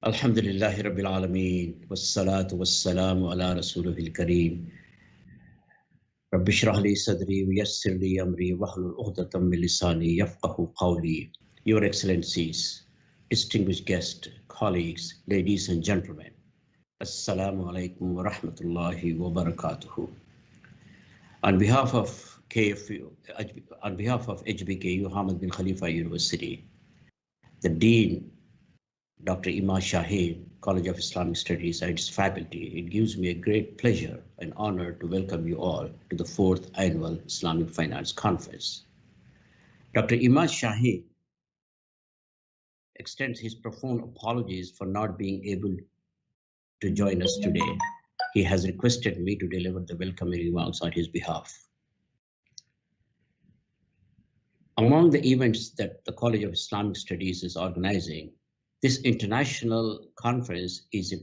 Alhamdulillahi Rabbil Alameen, wassalatu wassalamu ala rasulihil kareem. Rabbi shrah li sadri wa yassir li amri wahlul uqdatam min lisani yafqahu qawli. Your Excellencies, distinguished guests, colleagues, ladies and gentlemen, Assalamu alaikum wa rahmatullahi wa barakatuhu. On behalf of KFU, on behalf of HBKU Hamad bin Khalifa University, the Dean, Dr. Imad Shaheen, College of Islamic Studies, and its faculty, it gives me a great pleasure and honor to welcome you all to the 4th Annual Islamic Finance Conference. Dr. Imad Shaheen extends his profound apologies for not being able to join us today. He has requested me to deliver the welcoming remarks on his behalf. Among the events that the College of Islamic Studies is organizing, this international conference is a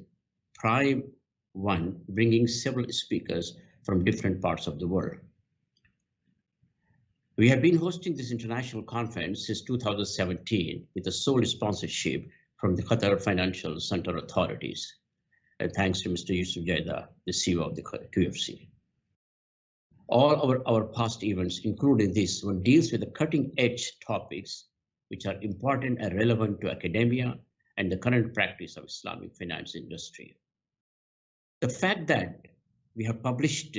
prime one, bringing several speakers from different parts of the world. We have been hosting this international conference since 2017 with the sole sponsorship from the Qatar Financial Center authorities, and thanks to Mr. Yusuf Jaida, the CEO of the QFC. All our past events, including this one, deals with the cutting-edge topics which are important and relevant to academia and the current practice of Islamic finance industry. The fact that we have published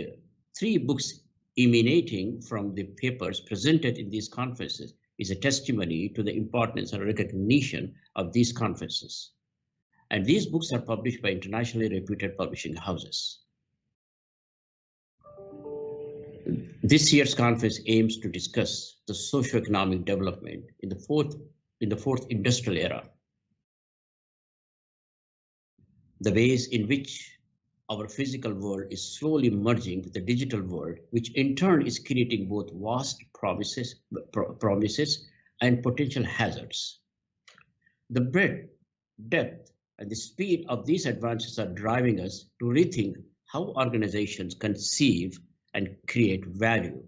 3 books emanating from the papers presented in these conferences is a testimony to the importance and recognition of these conferences. And these books are published by internationally reputed publishing houses. This year's conference aims to discuss the socio-economic development in the fourth industrial era, the ways in which our physical world is slowly merging with the digital world, which in turn is creating both vast promises and potential hazards. The breadth, depth, and the speed of these advances are driving us to rethink how organizations conceive and create value,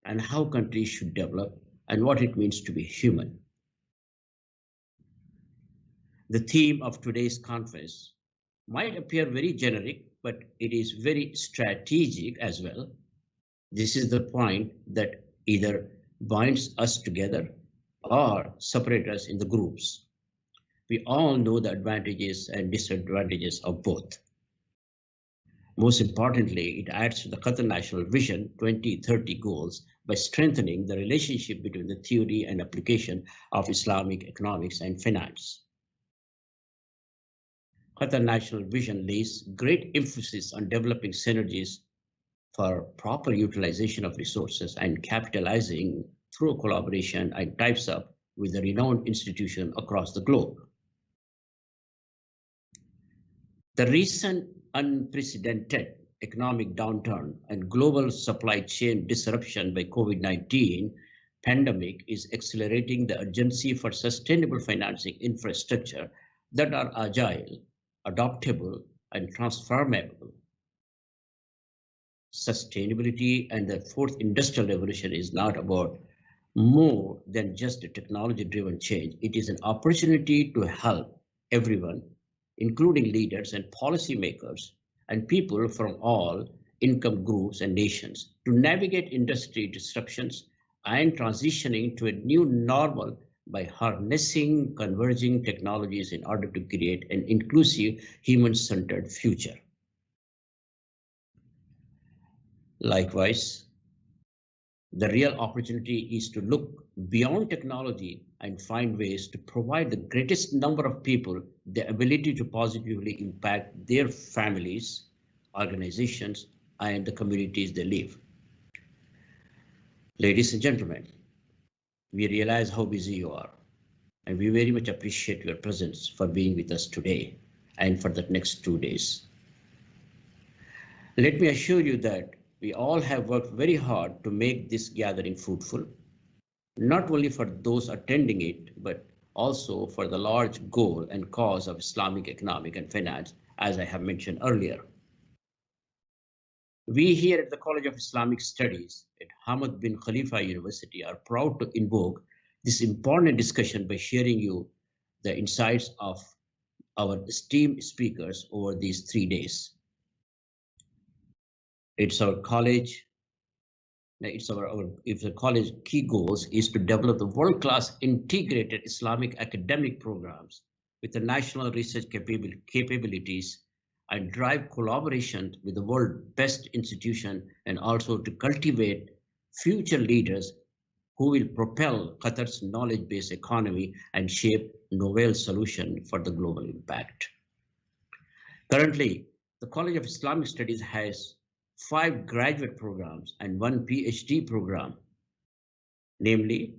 and how countries should develop, and what it means to be human. The theme of today's conference might appear very generic, but it is very strategic as well. This is the point that either binds us together or separates us in the groups. We all know the advantages and disadvantages of both. Most importantly, it adds to the Qatar National Vision 2030 goals by strengthening the relationship between the theory and application of Islamic economics and finance. Qatar National Vision lays great emphasis on developing synergies for proper utilization of resources and capitalizing through collaboration and ties up with a renowned institution across the globe. The recent unprecedented economic downturn and global supply chain disruption by COVID-19 pandemic is accelerating the urgency for sustainable financing infrastructure that are agile, adaptable, and transformable. Sustainability and the 4th industrial revolution is not about more than just a technology-driven change. It is an opportunity to help everyone, including leaders and policymakers and people from all income groups and nations, to navigate industry disruptions and transitioning to a new normal by harnessing converging technologies in order to create an inclusive, human-centered future. Likewise, the real opportunity is to look beyond technology and find ways to provide the greatest number of people the ability to positively impact their families, organizations, and the communities they live. Ladies and gentlemen, we realize how busy you are, and we very much appreciate your presence for being with us today and for the next 2 days. Let me assure you that we all have worked very hard to make this gathering fruitful, not only for those attending it, but also for the large goal and cause of Islamic economic and finance, as I have mentioned earlier. We here at the College of Islamic Studies at Hamad bin Khalifa University are proud to invoke this important discussion by sharing you the insights of our esteemed speakers over these 3 days. It's our college key goals is to develop the world-class integrated Islamic academic programs with the national research capabilities and drive collaboration with the world's best institution, and also to cultivate future leaders who will propel Qatar's knowledge-based economy and shape novel solutions for the global impact. Currently, the College of Islamic Studies has 5 graduate programs and 1 PhD program, namely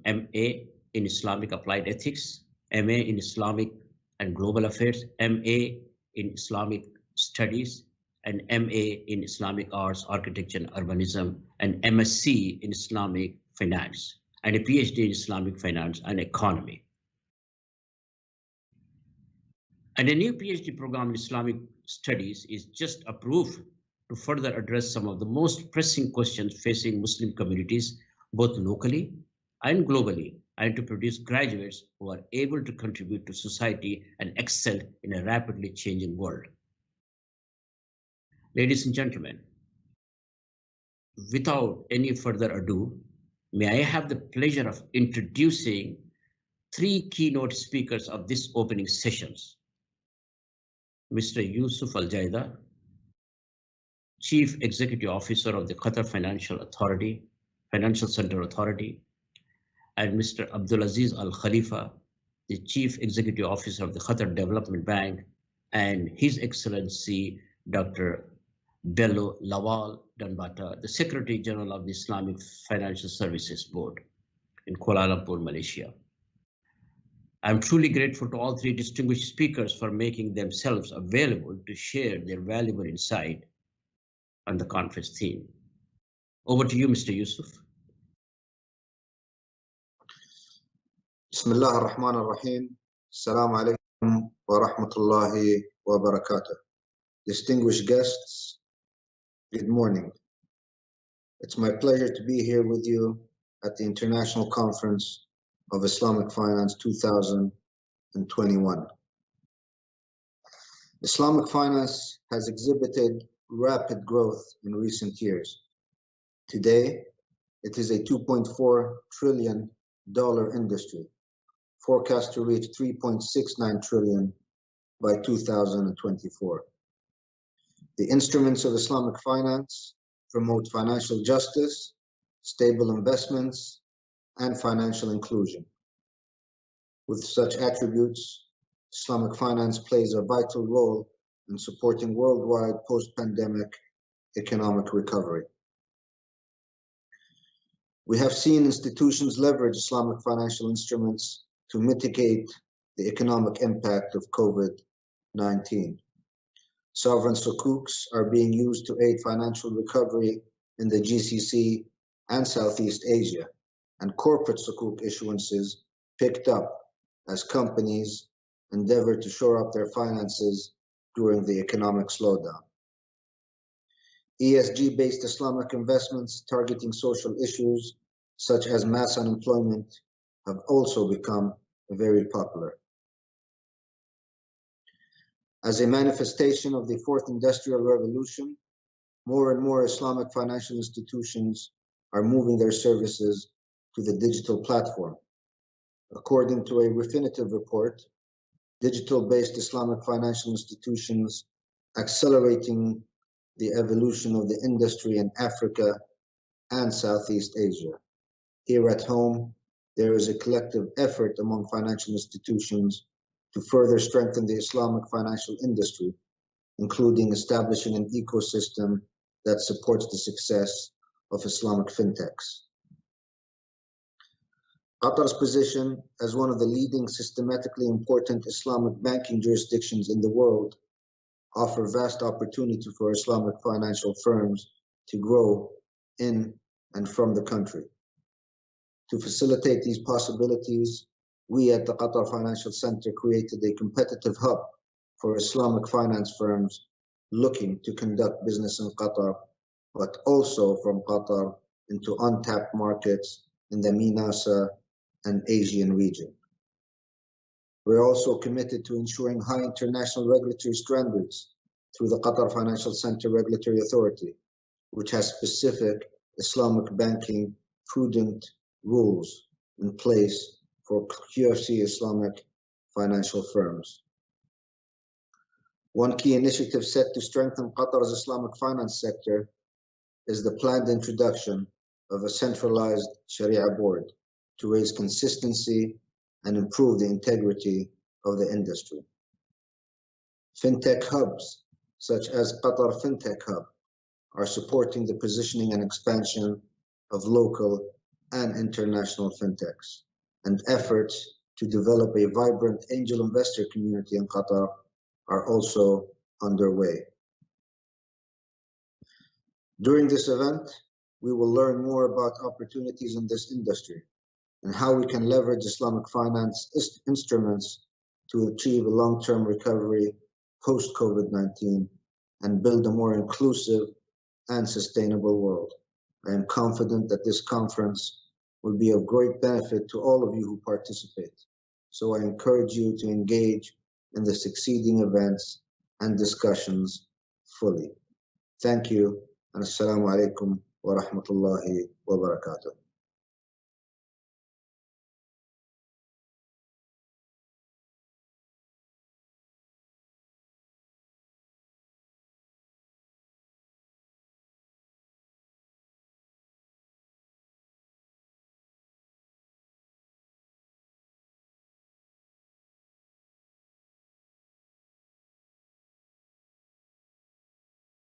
MA in Islamic Applied Ethics, MA in Islamic and Global Affairs, MA in Islamic Studies, and MA in Islamic Arts, Architecture and Urbanism, and MSc in Islamic Finance, and a PhD in Islamic Finance and Economy. And a new PhD program in Islamic Studies is just approved to further address some of the most pressing questions facing Muslim communities, both locally and globally, and to produce graduates who are able to contribute to society and excel in a rapidly changing world. Ladies and gentlemen, without any further ado, may I have the pleasure of introducing 3 keynote speakers of this opening sessions. Mr. Yusuf Al-Jaida, Chief Executive Officer of the Qatar Financial Center Authority, and Mr. Abdulaziz Al Khalifa, the Chief Executive Officer of the Qatar Development Bank, and His Excellency Dr. Bello Lawal Danbata, the Secretary General of the Islamic Financial Services Board in Kuala Lumpur, Malaysia. I'm truly grateful to all 3 distinguished speakers for making themselves available to share their valuable insight on the conference theme. Over to you, Mr. Yusuf. Bismillah ar-Rahman ar-Rahim. Assalamu alaikum wa rahmatullahi wa barakatuh. Distinguished guests, good morning. It's my pleasure to be here with you at the International Conference of Islamic Finance 2021. Islamic finance has exhibited rapid growth in recent years. Today, it is a $2.4 trillion industry, forecast to reach $3.69 trillion by 2024. The instruments of Islamic finance promote financial justice, stable investments, and financial inclusion. With such attributes, Islamic finance plays a vital role in supporting worldwide post-pandemic economic recovery. We have seen institutions leverage Islamic financial instruments to mitigate the economic impact of COVID-19. Sovereign sukuks are being used to aid financial recovery in the GCC and Southeast Asia, and corporate sukuk issuances picked up as companies endeavor to shore up their finances during the economic slowdown. ESG-based Islamic investments targeting social issues such as mass unemployment have also become very popular. As a manifestation of the Fourth Industrial Revolution, more and more Islamic financial institutions are moving their services to the digital platform. According to a Refinitiv report, digital-based Islamic financial institutions accelerating the evolution of the industry in Africa and Southeast Asia. Here at home, there is a collective effort among financial institutions to further strengthen the Islamic financial industry, including establishing an ecosystem that supports the success of Islamic fintechs. Qatar's position as one of the leading systematically important Islamic banking jurisdictions in the world offer vast opportunity for Islamic financial firms to grow in and from the country. To facilitate these possibilities, we at the Qatar Financial Center created a competitive hub for Islamic finance firms looking to conduct business in Qatar, but also from Qatar into untapped markets in the MENASA and Asian region. We're also committed to ensuring high international regulatory standards through the Qatar Financial Center Regulatory Authority, which has specific Islamic banking prudent rules in place for QFC Islamic financial firms. One key initiative set to strengthen Qatar's Islamic finance sector is the planned introduction of a centralized Sharia board to raise consistency and improve the integrity of the industry. Fintech hubs, such as Qatar Fintech Hub, are supporting the positioning and expansion of local and international fintechs, and efforts to develop a vibrant angel investor community in Qatar are also underway. During this event, we will learn more about opportunities in this industry and how we can leverage Islamic finance instruments to achieve a long-term recovery post-COVID-19 and build a more inclusive and sustainable world. I am confident that this conference will be of great benefit to all of you who participate. So I encourage you to engage in the succeeding events and discussions fully. Thank you, and assalamu alaikum wa rahmatullahi wa barakatuh.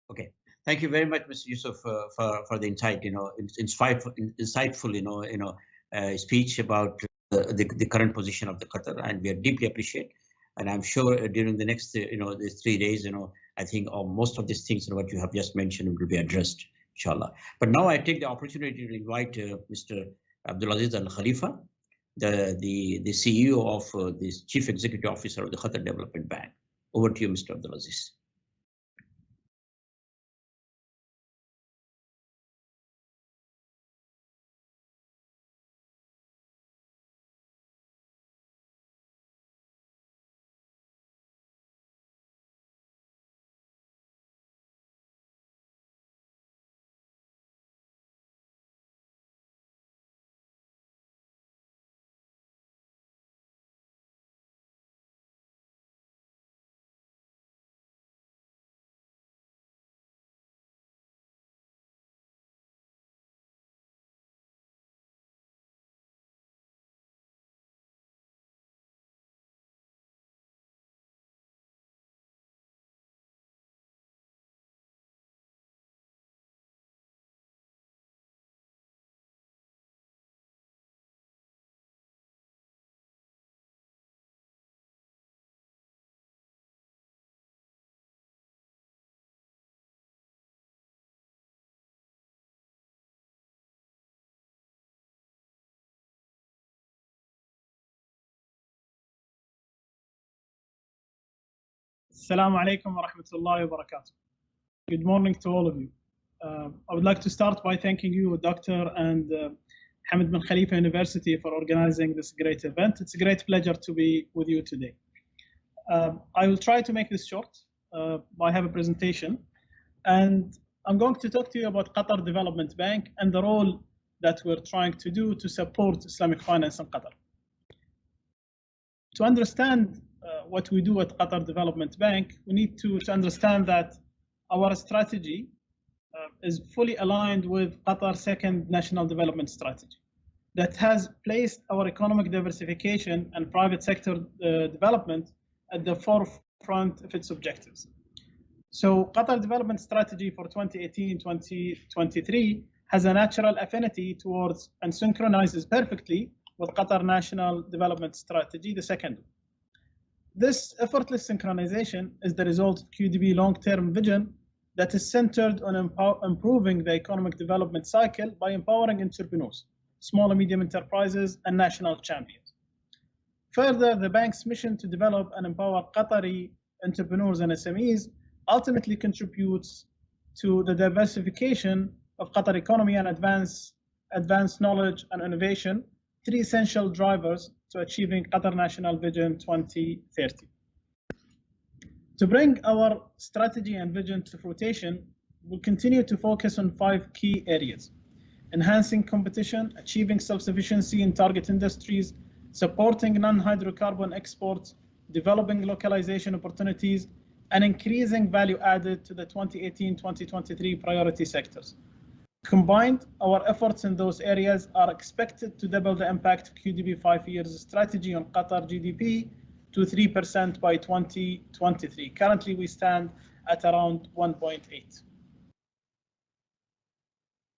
Okay, thank you very much, Mr. Yusuf, for the insightful, speech about the current position of the Qatar, and we are deeply appreciate. And I'm sure during the next, these 3 days, I think most of these things what you have just mentioned will be addressed, inshallah. But now I take the opportunity to invite Mr. Abdulaziz Al Khalifa, the CEO of the Chief Executive Officer of the Qatar Development Bank. Over to you, Mr. Abdulaziz. Assalamu alaikum wa rahmatullahi wa barakatuh. Good morning to all of you. I would like to start by thanking you, Dr. and Hamad bin Khalifa University for organizing this great event. It's a great pleasure to be with you today. I will try to make this short. I have a presentation, and I'm going to talk to you about Qatar Development Bank and the role that we're trying to do to support Islamic finance in Qatar. To understand what we do at Qatar Development Bank, we need to understand that our strategy is fully aligned with Qatar's second national development strategy that has placed our economic diversification and private sector development at the forefront of its objectives. So Qatar Development Strategy for 2018-2023 has a natural affinity towards and synchronizes perfectly with Qatar National Development Strategy, the second one. This effortless synchronization is the result of QDB long-term vision that is centered on improving the economic development cycle by empowering entrepreneurs, small and medium enterprises, and national champions. Further, the bank's mission to develop and empower Qatari entrepreneurs and SMEs ultimately contributes to the diversification of Qatar economy and advance knowledge and innovation, three essential drivers to achieving Qatar National Vision 2030. To bring our strategy and vision to fruition, we'll continue to focus on 5 key areas: enhancing competition, achieving self-sufficiency in target industries, supporting non-hydrocarbon exports, developing localization opportunities, and increasing value added to the 2018-2023 priority sectors. Combined, our efforts in those areas are expected to double the impact of QDB 5 years strategy on Qatar GDP to 3% by 2023. Currently, we stand at around 1.8.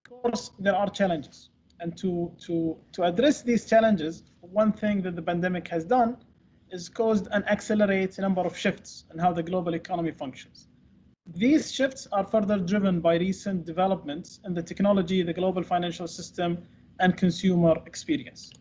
Of course, there are challenges. And to address these challenges, one thing that the pandemic has done is caused and accelerate a number of shifts in how the global economy functions. These shifts are further driven by recent developments in the technology, the global financial system, and consumer experience.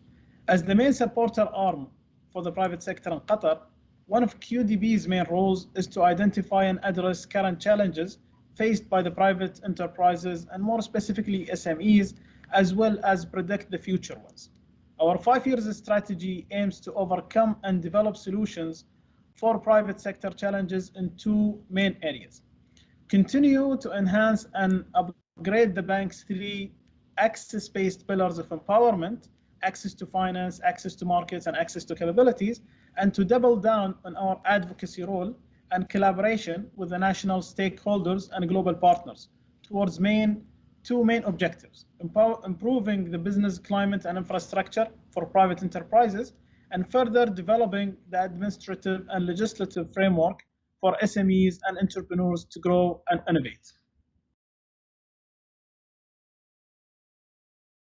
As the main supporter arm for the private sector in Qatar, one of QDB's main roles is to identify and address current challenges faced by the private enterprises, and more specifically SMEs, as well as predict the future ones. Our 5 years strategy aims to overcome and develop solutions for private sector challenges in 2 main areas. Continue to enhance and upgrade the bank's 3 access-based pillars of empowerment: access to finance, access to markets, and access to capabilities, and to double down on our advocacy role and collaboration with the national stakeholders and global partners towards 2 main objectives: improving the business climate and infrastructure for private enterprises, and further developing the administrative and legislative framework for SMEs and entrepreneurs to grow and innovate.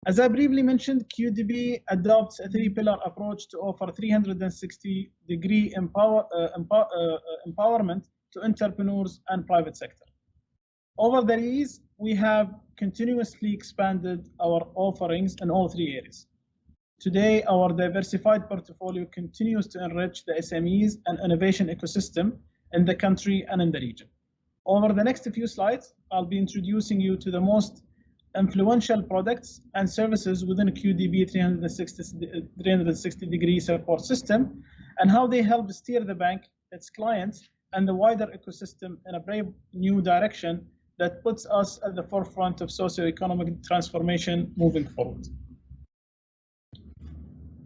As I briefly mentioned, QDB adopts a 3-pillar approach to offer 360-degree empowerment to entrepreneurs and private sector. Over the years, we have continuously expanded our offerings in all 3 areas. Today, our diversified portfolio continues to enrich the SMEs and innovation ecosystem in the country and in the region. Over the next few slides, I'll be introducing you to the most influential products and services within QDB 360-degree support system, and how they help steer the bank, its clients, and the wider ecosystem in a brave new direction that puts us at the forefront of socio-economic transformation moving forward.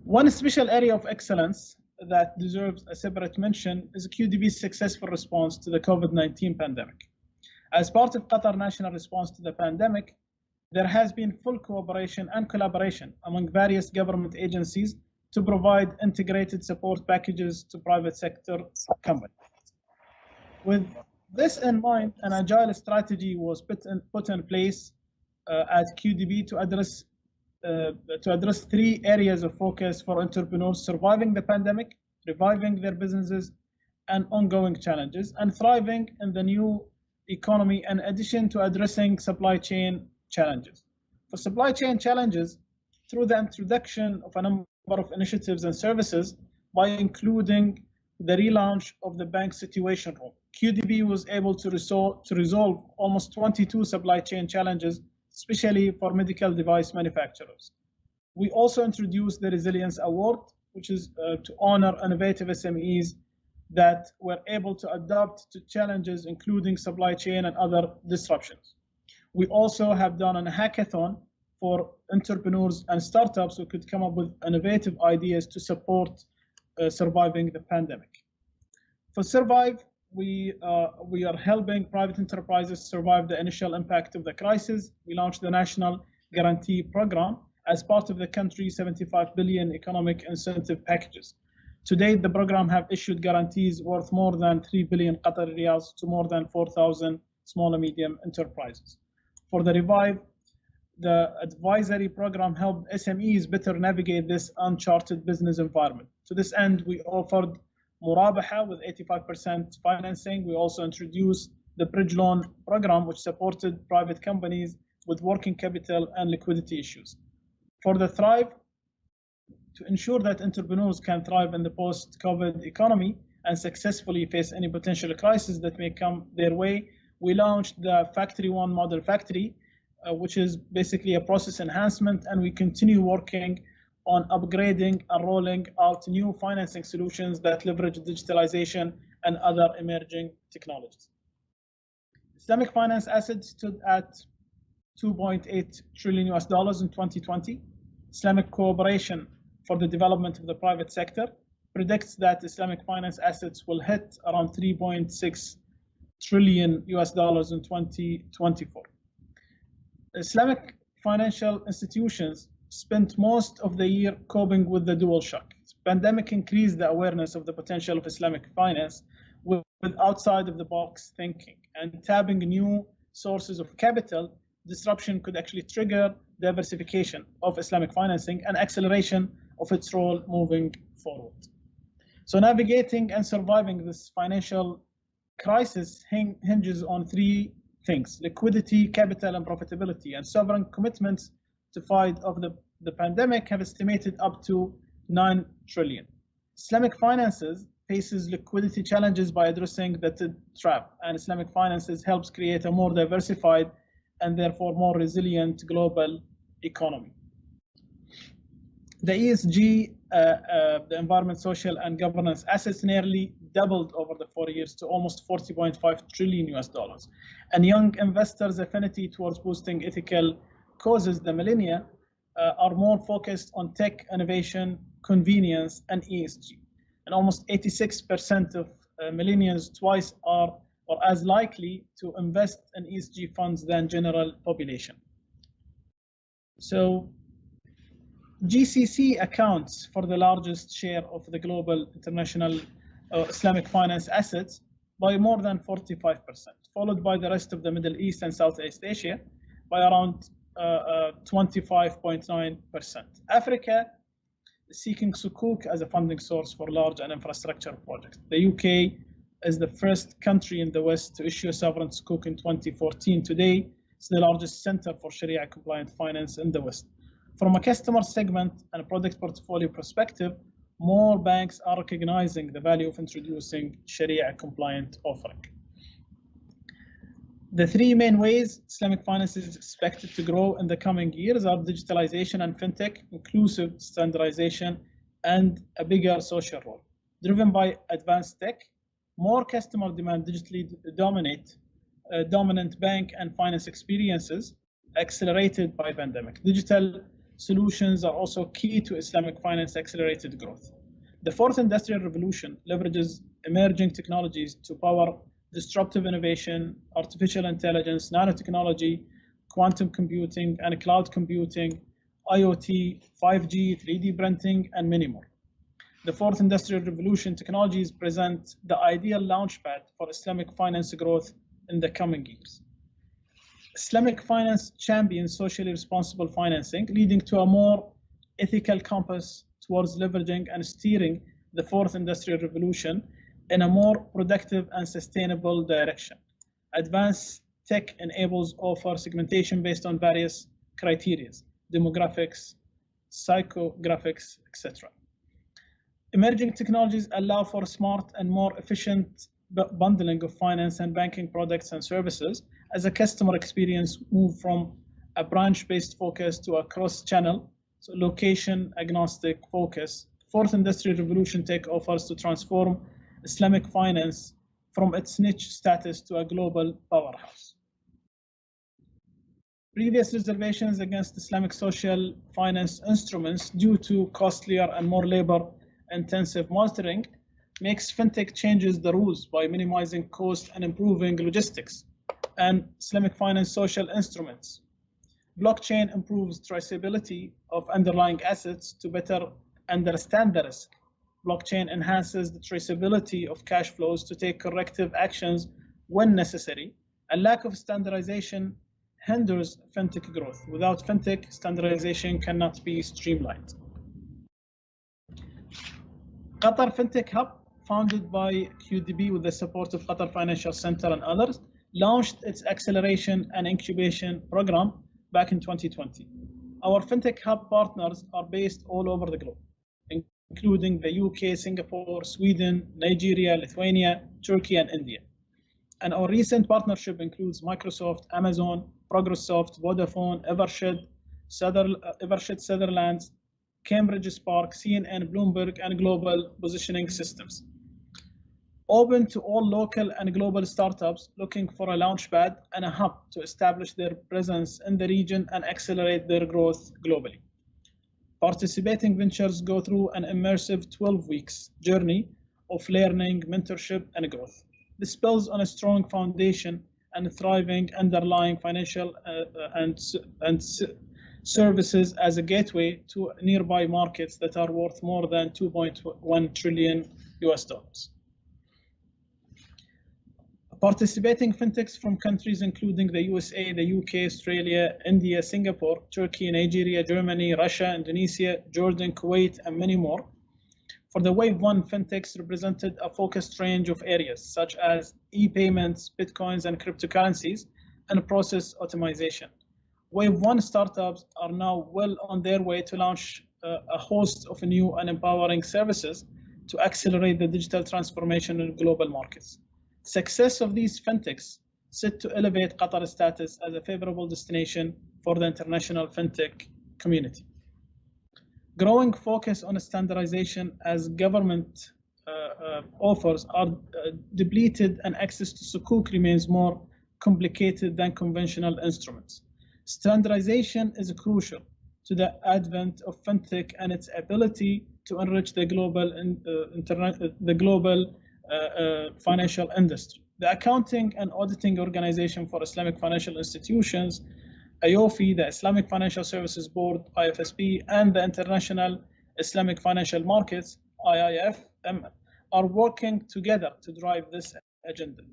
One special area of excellence that deserves a separate mention is QDB's successful response to the COVID-19 pandemic. As part of Qatar national response to the pandemic, there has been full cooperation and collaboration among various government agencies to provide integrated support packages to private sector companies. With this in mind, an agile strategy was put in place at QDB to address 3 areas of focus for entrepreneurs surviving the pandemic, reviving their businesses and ongoing challenges, and thriving in the new economy, in addition to addressing supply chain challenges. For supply chain challenges, through the introduction of a number of initiatives and services, by including the relaunch of the bank situation room, QDB was able to resolve almost 22 supply chain challenges, especially for medical device manufacturers. We also introduced the Resilience Award, which is to honor innovative SMEs that were able to adapt to challenges, including supply chain and other disruptions. We also have done a hackathon for entrepreneurs and startups who could come up with innovative ideas to support surviving the pandemic. For Survive, we are helping private enterprises survive the initial impact of the crisis. We launched the National Guarantee Program as part of the country's 75 billion economic incentive packages. To date, the program have issued guarantees worth more than 3 billion Qatari riyals to more than 4,000 small and medium enterprises. For the Revive, the advisory program helped SMEs better navigate this uncharted business environment. To this end, we offered Murabaha with 85% financing. We also introduced the bridge loan program, which supported private companies with working capital and liquidity issues. For the Thrive, to ensure that entrepreneurs can thrive in the post-COVID economy and successfully face any potential crisis that may come their way, we launched the Factory One Model Factory, which is basically a process enhancement, and we continue working on upgrading and rolling out new financing solutions that leverage digitalization and other emerging technologies. Islamic finance assets stood at $2.8 trillion in 2020. Islamic cooperation for the development of the private sector predicts that Islamic finance assets will hit around $3.6 trillion in 2024. Islamic financial institutions spent most of the year coping with the dual shock. The pandemic increased the awareness of the potential of Islamic finance with outside of the box thinking, and tapping new sources of capital disruption could actually trigger diversification of Islamic financing and acceleration of its role moving forward. So navigating and surviving this financial crisis hinges on three things: liquidity, capital, and profitability. And sovereign commitments to fight off the pandemic have estimated up to $9 trillion. Islamic finances faces liquidity challenges by addressing the trap, and Islamic finances helps create a more diversified and therefore more resilient global economy. The ESG, the environment, social, and governance assets nearly doubled over the 4 years to almost $40.5 trillion. And young investors' affinity towards boosting ethical causes, the millennia, are more focused on tech, innovation, convenience, and ESG. And almost 86% of millennials twice are or as likely to invest in ESG funds than general population. So GCC accounts for the largest share of the global international Islamic finance assets by more than 45%, followed by the rest of the Middle East and Southeast Asia by around 25.9%. Africa is seeking Sukuk as a funding source for large and infrastructure projects. The UK is the first country in the West to issue a sovereign Sukuk in 2014. Today, it's the largest center for Sharia compliant finance in the West. From a customer segment and a product portfolio perspective, more banks are recognizing the value of introducing Sharia compliant offering. The three main ways Islamic finance is expected to grow in the coming years are digitalization and fintech, inclusive standardization, and a bigger social role. Driven by advanced tech, more customer demand digitally dominant bank and finance experiences accelerated by pandemic. Digital solutions are also key to Islamic finance accelerated growth. The fourth industrial revolution leverages emerging technologies to power disruptive innovation, artificial intelligence, nanotechnology, quantum computing, and cloud computing, IoT, 5G, 3D printing, and many more. The fourth industrial revolution technologies present the ideal launchpad for Islamic finance growth in the coming years. Islamic finance champions socially responsible financing, leading to a more ethical compass towards leveraging and steering the fourth industrial revolution in a more productive and sustainable direction. Advanced tech enables offer segmentation based on various criteria, demographics, psychographics, etc. Emerging technologies allow for smart and more efficient bundling of finance and banking products and services as a customer experience move from a branch-based focus to a cross-channel, so location-agnostic focus. Fourth industrial revolution tech offers to transform Islamic finance from its niche status to a global powerhouse. Previous reservations against Islamic social finance instruments due to costlier and more labor-intensive monitoring makes fintech changes the rules by minimizing cost and improving logistics. And Islamic finance social instruments. Blockchain improves traceability of underlying assets to better understand the risk. Blockchain enhances the traceability of cash flows to take corrective actions when necessary. A lack of standardization hinders fintech growth. Without fintech, standardization cannot be streamlined. Qatar Fintech Hub, founded by QDB with the support of Qatar Financial Center and others, launched its acceleration and incubation program back in 2020. Our Fintech Hub partners are based all over the globe, including the UK, Singapore, Sweden, Nigeria, Lithuania, Turkey, and India. And our recent partnership includes Microsoft, Amazon, Progresssoft, Vodafone, Evershed Sutherlands, Cambridge Spark, CNN, Bloomberg, and global positioning systems. Open to all local and global startups looking for a launchpad and a hub to establish their presence in the region and accelerate their growth globally. Participating ventures go through an immersive 12 weeks journey of learning, mentorship, and growth. This builds on a strong foundation and thriving underlying financial and services as a gateway to nearby markets that are worth more than 2.1 trillion US dollars. Participating fintechs from countries including the USA, the UK, Australia, India, Singapore, Turkey, Nigeria, Germany, Russia, Indonesia, Jordan, Kuwait, and many more. For the Wave 1, fintechs represented a focused range of areas such as e-payments, bitcoins, and cryptocurrencies, and process automation. Wave 1 startups are now well on their way to launch a host of new and empowering services to accelerate the digital transformation in global markets. Success of these fintechs set to elevate Qatar's status as a favorable destination for the international fintech community. Growing focus on standardization as government offers are depleted and access to Sukuk remains more complicated than conventional instruments. Standardization is crucial to the advent of fintech and its ability to enrich the global financial industry. The Accounting and Auditing Organization for Islamic Financial Institutions, IOFI, the Islamic Financial Services Board, IFSB, and the International Islamic Financial Markets, IIF, are working together to drive this agenda.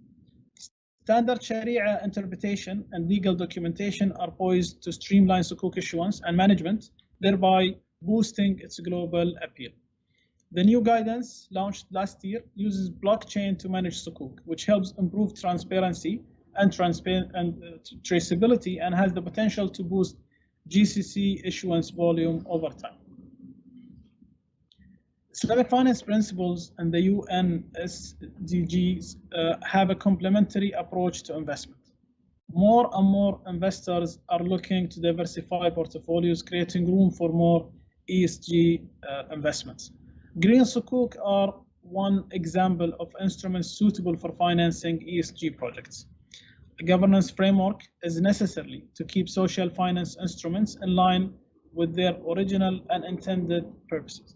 Standard Sharia interpretation and legal documentation are poised to streamline Sukuk issuance and management, thereby boosting its global appeal. The new guidance launched last year uses blockchain to manage Sukuk, which helps improve transparency and traceability and has the potential to boost GCC issuance volume over time. Islamic finance principles and the UN SDGs have a complementary approach to investment. More and more investors are looking to diversify portfolios, creating room for more ESG investments. Green Sukuk are one example of instruments suitable for financing ESG projects. A governance framework is necessary to keep social finance instruments in line with their original and intended purposes.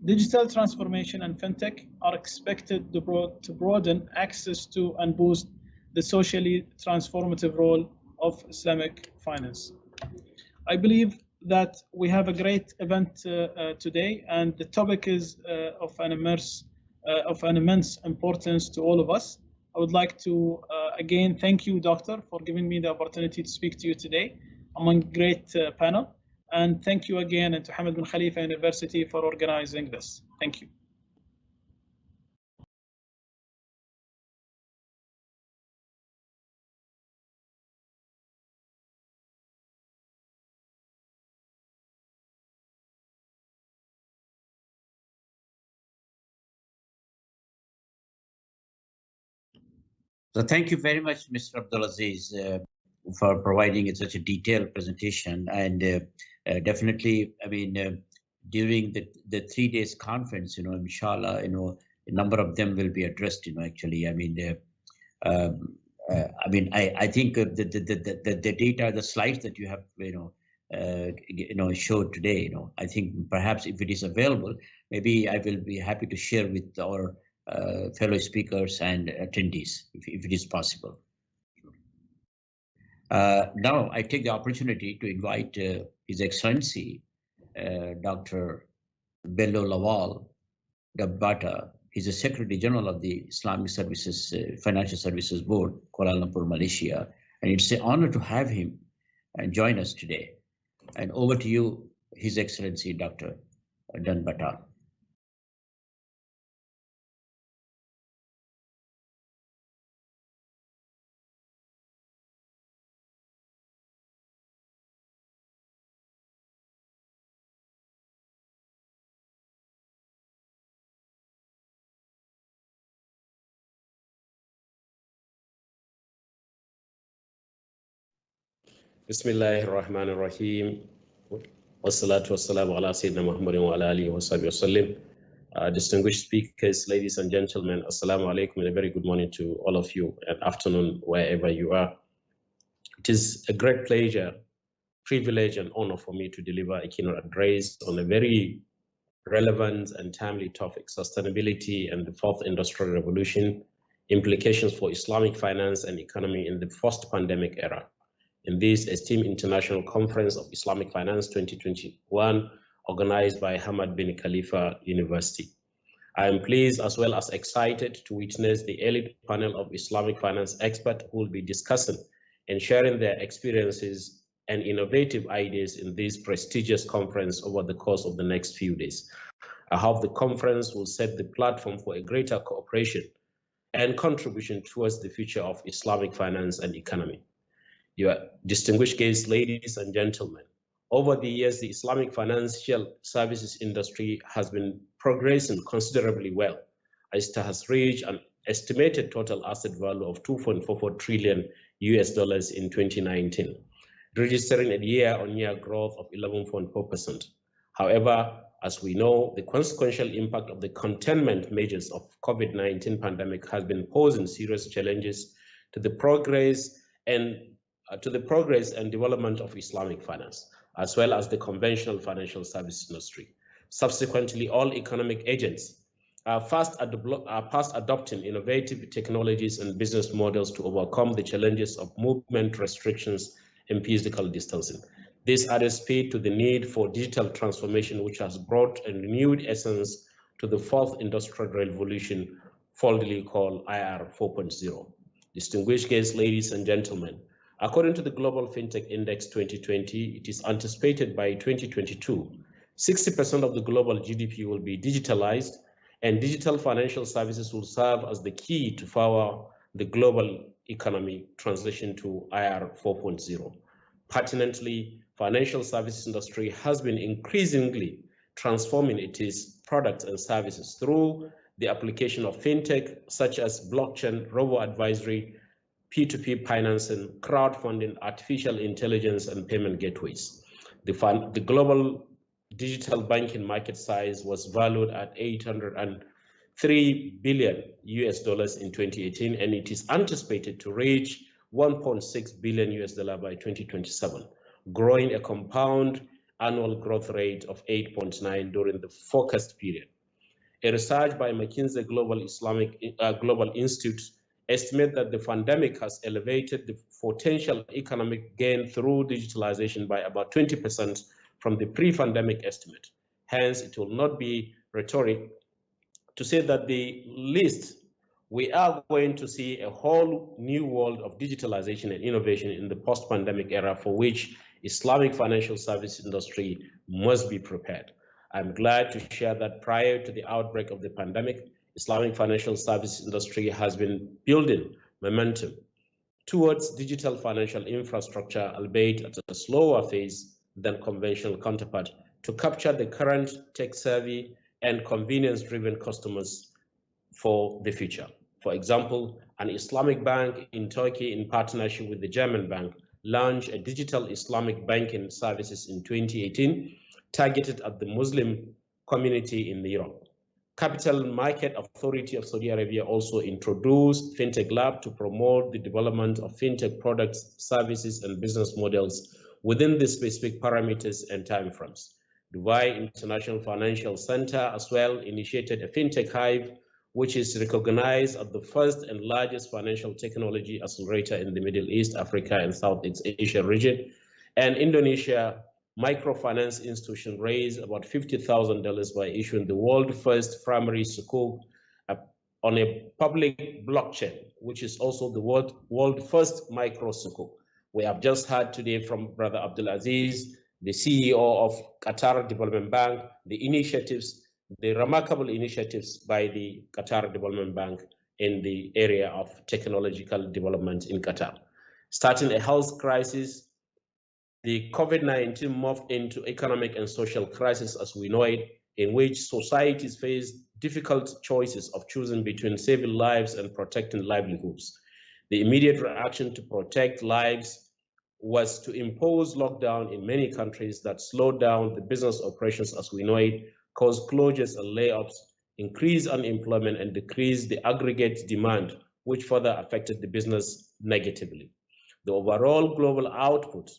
Digital transformation and fintech are expected to broaden access to and boost the socially transformative role of Islamic finance. I believe that we have a great event today, and the topic is of an immense importance to all of us. I would like to again thank you, Doctor, for giving me the opportunity to speak to you today among a great panel. And thank you again, and to Hamad bin Khalifa University for organizing this. Thank you. So thank you very much, Mr. Abdulaziz, for providing such a detailed presentation. And definitely, I mean, during the 3 days conference, inshallah, a number of them will be addressed. Actually, I mean, I think the data, the slides that you have, showed today, I think perhaps if it is available, maybe I will be happy to share with our fellow speakers and attendees, if it is possible. Now, I take the opportunity to invite His Excellency, Dr. Bello Lawal Dabbata. He's the Secretary General of the Islamic Services Financial Services Board, Kuala Lumpur, Malaysia. And it's an honor to have him join us today. And over to you, His Excellency, Dr. Dabbata. Bismillahir Rahmanir Rahim. Wassalatu wassalamu ala Sayyidina Muhammadin wa ala alihi wa sahbihi wasallim. Distinguished speakers, ladies and gentlemen, assalamu alaikum and a very good morning to all of you and afternoon wherever you are. It is a great pleasure, privilege and honor for me to deliver a keynote address on a very relevant and timely topic, sustainability and the fourth industrial revolution, implications for Islamic finance and economy in the post-pandemic era. In this esteemed International Conference of Islamic Finance 2021, organized by Hamad bin Khalifa University. I am pleased as well as excited to witness the elite panel of Islamic finance experts who will be discussing and sharing their experiences and innovative ideas in this prestigious conference over the course of the next few days. I hope the conference will set the platform for a greater cooperation and contribution towards the future of Islamic finance and economy. Your distinguished guests, ladies and gentlemen, over the years, the Islamic financial services industry has been progressing considerably well, as it has reached an estimated total asset value of $2.44 trillion in 2019, registering a year-on-year growth of 11.4%. However, as we know, the consequential impact of the containment measures of COVID-19 pandemic has been posing serious challenges to the progress and development of Islamic finance, as well as the conventional financial service industry. Subsequently, all economic agents are fast adopting innovative technologies and business models to overcome the challenges of movement restrictions and physical distancing. This added speed to the need for digital transformation, which has brought a renewed essence to the fourth industrial revolution, fondly called IR 4.0. Distinguished guests, ladies and gentlemen, according to the Global FinTech Index 2020, it is anticipated by 2022, 60% of the global GDP will be digitalized, and digital financial services will serve as the key to power the global economy transition to IR 4.0. Pertinently, financial services industry has been increasingly transforming its products and services through the application of fintech, such as blockchain, robo-advisory, P2P financing, crowdfunding, artificial intelligence, and payment gateways. The global digital banking market size was valued at $803 billion in 2018, and it is anticipated to reach $1.6 billion by 2027, growing a compound annual growth rate of 8.9 during the forecast period. A research by McKinsey Global Institute estimate that the pandemic has elevated the potential economic gain through digitalization by about 20% from the pre-pandemic estimate. Hence, it will not be rhetoric to say that the least we are going to see a whole new world of digitalization and innovation in the post-pandemic era, for which Islamic financial service industry must be prepared. I'm glad to share that prior to the outbreak of the pandemic, Islamic financial service industry has been building momentum towards digital financial infrastructure, albeit at a slower phase than conventional counterpart, to capture the current tech-savvy and convenience-driven customers for the future. For example, an Islamic bank in Turkey, in partnership with the German bank, launched a digital Islamic banking services in 2018, targeted at the Muslim community in Europe. Capital Market Authority of Saudi Arabia also introduced FinTech Lab to promote the development of FinTech products, services, and business models within the specific parameters and timeframes. Dubai International Financial Center as well initiated a FinTech Hive, which is recognized as the first and largest financial technology accelerator in the Middle East, Africa, and Southeast Asia region. And Indonesia Microfinance Institution raised about $50,000 by issuing the world's first primary sukuk on a public blockchain, which is also the world's first micro sukuk. We have just heard today from Brother Abdulaziz, the CEO of Qatar Development Bank, the remarkable initiatives by the Qatar Development Bank in the area of technological development in Qatar. Starting a health crisis, the COVID-19 morphed into economic and social crisis as we know it, in which societies face difficult choices of choosing between saving lives and protecting livelihoods. The immediate reaction to protect lives was to impose lockdown in many countries that slowed down the business operations as we know it, caused closures and layoffs, increased unemployment, and decreased the aggregate demand, which further affected the business negatively. The overall global output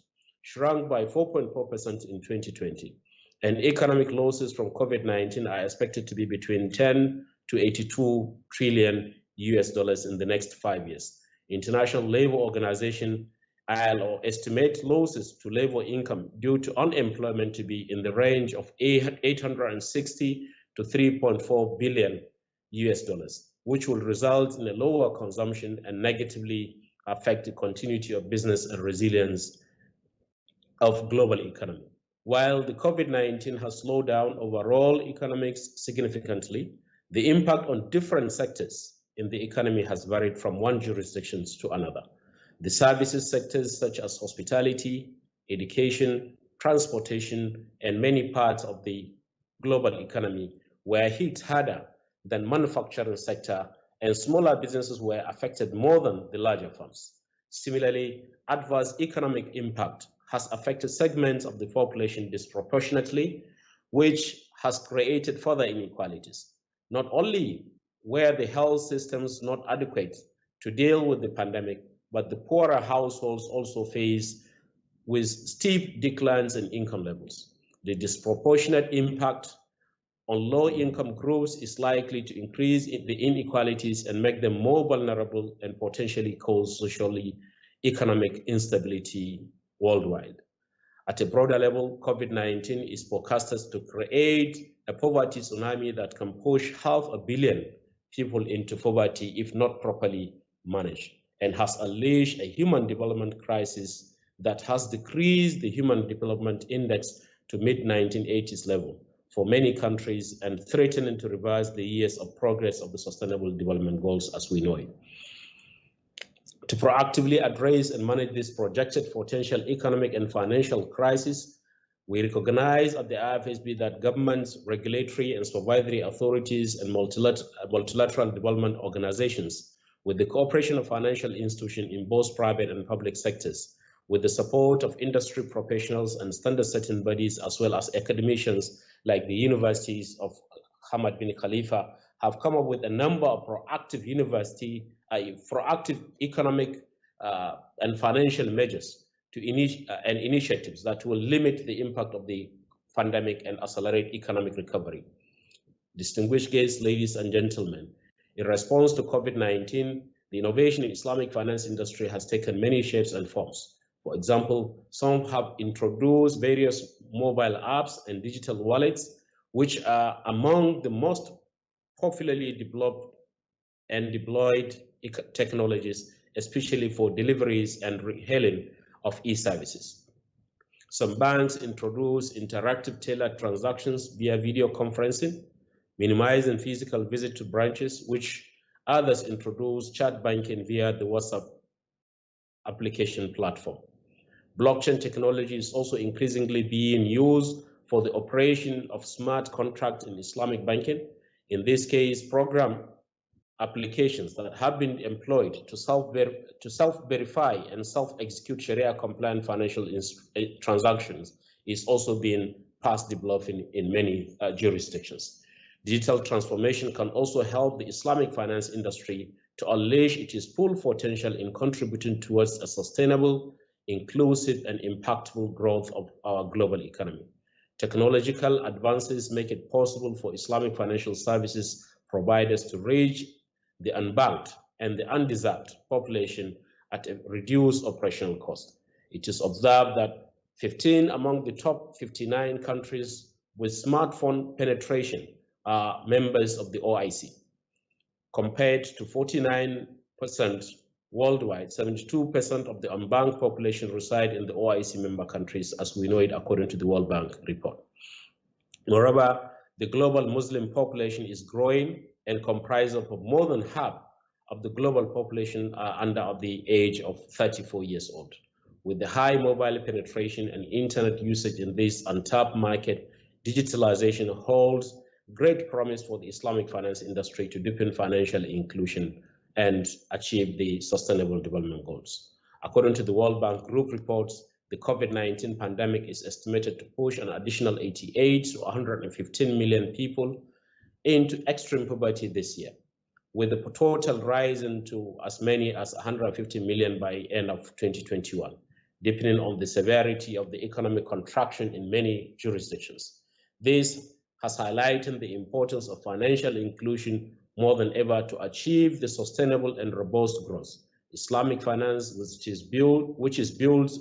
shrunk by 4.4% in 2020, and economic losses from COVID-19 are expected to be between 10 to 82 trillion US dollars in the next 5 years. International Labour Organization ILO estimates losses to labor income due to unemployment to be in the range of 860 to 3.4 billion US dollars, which will result in a lower consumption and negatively affect the continuity of business and resilience of global economy. While the COVID-19 has slowed down overall economics significantly, the impact on different sectors in the economy has varied from one jurisdiction to another. The services sectors such as hospitality, education, transportation, and many parts of the global economy were hit harder than manufacturing sector, and smaller businesses were affected more than the larger firms. Similarly, adverse economic impact has affected segments of the population disproportionately, which has created further inequalities. Not only were the health systems not adequate to deal with the pandemic, but the poorer households also face with steep declines in income levels. The disproportionate impact on low-income groups is likely to increase the inequalities and make them more vulnerable and potentially cause socially economic instability worldwide. At a broader level, COVID-19 is forecasted to create a poverty tsunami that can push 500 million people into poverty if not properly managed, and has unleashed a human development crisis that has decreased the Human Development Index to mid-1980s level for many countries and threatening to reverse the years of progress of the Sustainable Development Goals as we know it. To proactively address and manage this projected potential economic and financial crisis, we recognize at the IFSB that governments, regulatory and supervisory authorities, and multilateral development organizations, with the cooperation of financial institutions in both private and public sectors, with the support of industry professionals and standard-setting bodies, as well as academicians like the universities of Hamad bin Khalifa, have come up with a number of proactive economic and financial measures and initiatives that will limit the impact of the pandemic and accelerate economic recovery. Distinguished guests, ladies and gentlemen, in response to COVID-19, the innovation in Islamic finance industry has taken many shapes and forms. For example, some have introduced various mobile apps and digital wallets, which are among the most popularly developed and deployed technologies, especially for deliveries and retailing of e-services. Some banks introduce interactive tailored transactions via video conferencing, minimizing physical visit to branches, which others introduce chat banking via the WhatsApp application platform. Blockchain technology is also increasingly being used for the operation of smart contracts in Islamic banking. In this case, program applications that have been employed to self-verify and self-execute Sharia-compliant financial transactions is also being fast developing in many jurisdictions. Digital transformation can also help the Islamic finance industry to unleash its full potential in contributing towards a sustainable, inclusive, and impactful growth of our global economy. Technological advances make it possible for Islamic financial services providers to reach the unbanked and the undeserved population at a reduced operational cost. It is observed that 15 among the top 59 countries with smartphone penetration are members of the OIC, compared to 49% worldwide. 72% of the unbanked population reside in the OIC member countries, as we know it according to the World Bank report. Moreover, the global Muslim population is growing and comprises of more than half of the global population are under the age of 34 years old. With the high mobile penetration and internet usage in this untapped market, digitalization holds great promise for the Islamic finance industry to deepen financial inclusion and achieve the Sustainable Development Goals. According to the World Bank Group reports, the COVID-19 pandemic is estimated to push an additional 88 to 115 million people into extreme poverty this year, with the total rising to as many as 150 million by end of 2021, depending on the severity of the economic contraction in many jurisdictions. This has highlighted the importance of financial inclusion more than ever to achieve the sustainable and robust growth. Islamic finance, which is built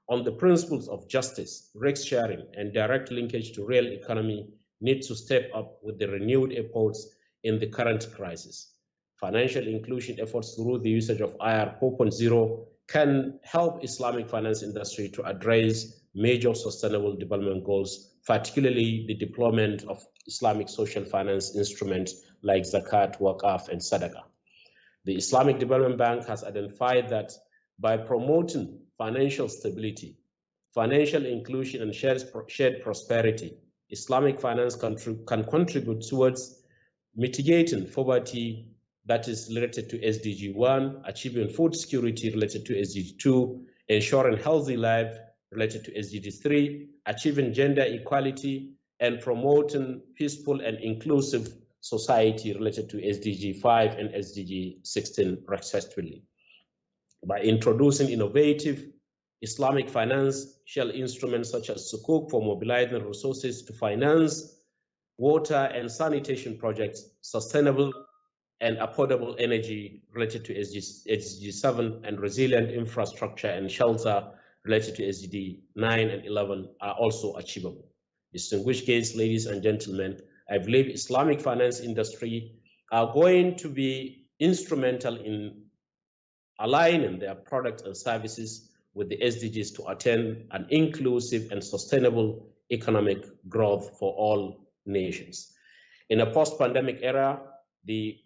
on the principles of justice, risk sharing, and direct linkage to real economy, needs to step up with the renewed efforts in the current crisis. Financial inclusion efforts through the usage of IR 4.0 can help Islamic finance industry to address major sustainable development goals, particularly the deployment of Islamic social finance instruments like zakat, waqaf, and sadaqah. The Islamic Development Bank has identified that by promoting financial stability, financial inclusion, and shared prosperity, Islamic finance can contribute towards mitigating poverty that is related to SDG 1, achieving food security related to SDG 2, ensuring healthy life related to SDG 3, achieving gender equality, and promoting peaceful and inclusive society related to SDG 5 and SDG 16 respectively. By introducing innovative Islamic financial instruments such as Sukuk for mobilizing resources to finance water and sanitation projects, sustainable and affordable energy related to SDG 7, and resilient infrastructure and shelter related to SDG 9 and 11 are also achievable. Distinguished guests, ladies and gentlemen, I believe Islamic finance industry are going to be instrumental in aligning their products and services with the SDGs to attain an inclusive and sustainable economic growth for all nations. In a post-pandemic era, the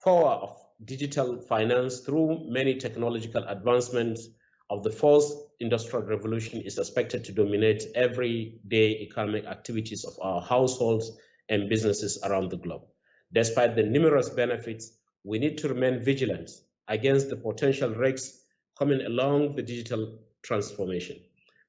power of digital finance through many technological advancements of the fourth industrial revolution is expected to dominate everyday economic activities of our households and businesses around the globe. Despite the numerous benefits, we need to remain vigilant against the potential risks coming along the digital transformation.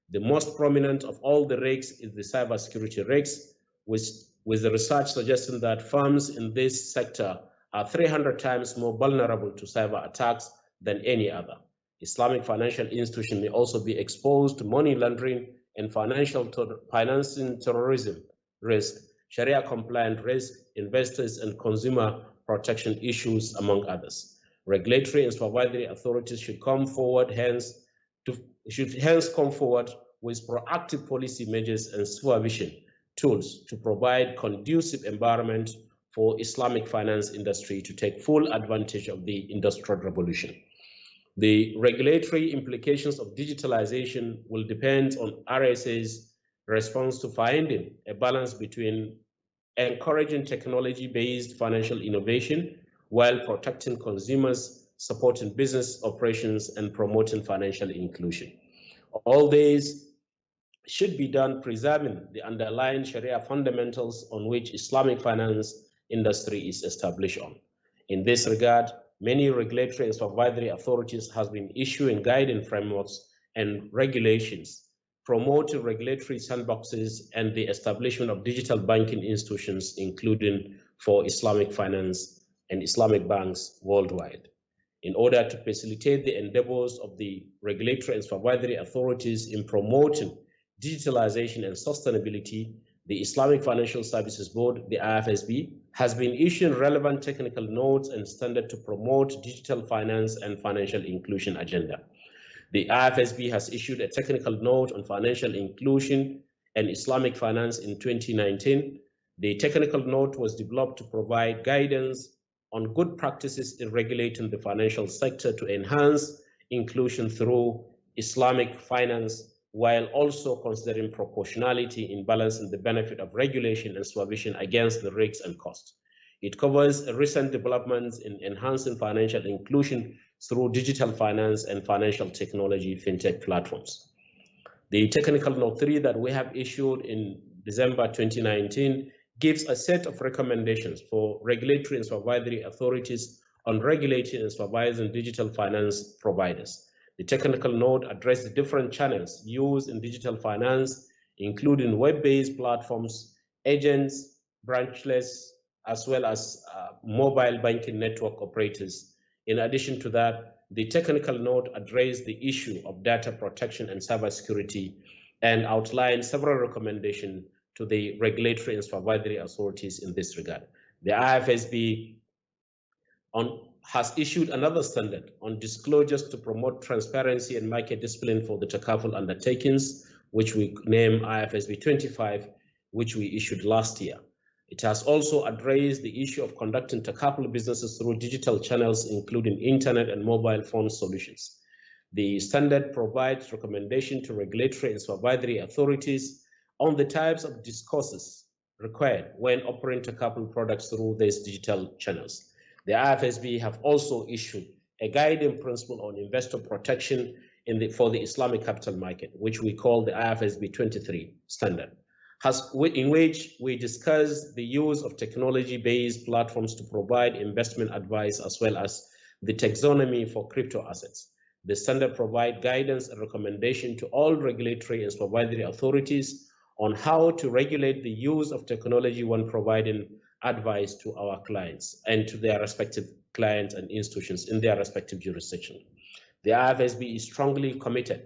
The most prominent of all the risks is the cybersecurity risks, with the research suggesting that firms in this sector are 300 times more vulnerable to cyber attacks than any other. Islamic financial institutions may also be exposed to money laundering and financing terrorism risk, Sharia compliant risk, investors and consumer protection issues, among others. Regulatory and supervisory authorities should come forward come forward with proactive policy measures and supervision tools to provide conducive environment for Islamic finance industry to take full advantage of the industrial revolution. The regulatory implications of digitalization will depend on RSA's response to finding a balance between encouraging technology-based financial innovation while protecting consumers, supporting business operations, and promoting financial inclusion. All these should be done preserving the underlying Sharia fundamentals on which Islamic finance industry is established on. In this regard, many regulatory and supervisory authorities have been issuing guiding frameworks and regulations, promoting regulatory sandboxes and the establishment of digital banking institutions, including for Islamic finance and Islamic banks worldwide. In order to facilitate the endeavors of the regulatory and supervisory authorities in promoting digitalization and sustainability, the Islamic Financial Services Board, the IFSB, has been issuing relevant technical notes and standards to promote digital finance and financial inclusion agenda. The IFSB has issued a technical note on financial inclusion and Islamic finance in 2019. The technical note was developed to provide guidance on good practices in regulating the financial sector to enhance inclusion through Islamic finance, while also considering proportionality in balancing the benefit of regulation and supervision against the risks and costs. It covers recent developments in enhancing financial inclusion through digital finance and financial technology fintech platforms. The technical note 3 that we have issued in December 2019 gives a set of recommendations for regulatory and supervisory authorities on regulating and supervising digital finance providers. The technical note addressed the different channels used in digital finance, including web-based platforms, agents, branchless, as well as mobile banking network operators. In addition to that, the technical note addressed the issue of data protection and cybersecurity and outlined several recommendations to the regulatory and supervisory authorities in this regard. The IFSB has issued another standard on disclosures to promote transparency and market discipline for the Takaful undertakings, which we name IFSB 25, which we issued last year. It has also addressed the issue of conducting Takaful businesses through digital channels, including internet and mobile phone solutions. The standard provides recommendation to regulatory and supervisory authorities on the types of discourses required when operating Takaful products through these digital channels. The IFSB have also issued a guiding principle on investor protection for the Islamic capital market, which we call the IFSB 23 standard, in which we discuss the use of technology-based platforms to provide investment advice as well as the taxonomy for crypto assets. The standard provides guidance and recommendation to all regulatory and supervisory authorities on how to regulate the use of technology when providing advice to our clients and to their respective clients and institutions in their respective jurisdiction. The IFSB is strongly committed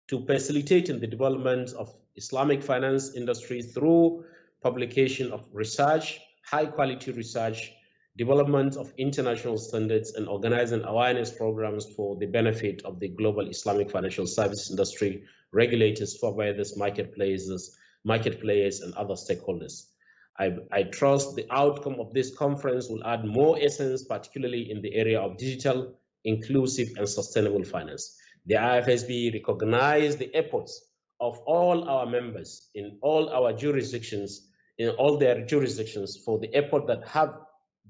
to facilitating the development of Islamic finance industry through publication of research, high-quality research, development of international standards, and organizing awareness programs for the benefit of the global Islamic financial services industry, regulators, supervisors, market players, and other stakeholders. I trust the outcome of this conference will add more essence, particularly in the area of digital, inclusive, and sustainable finance. The IFSB recognizes the efforts of all our members in all our jurisdictions, in all their jurisdictions, for the effort that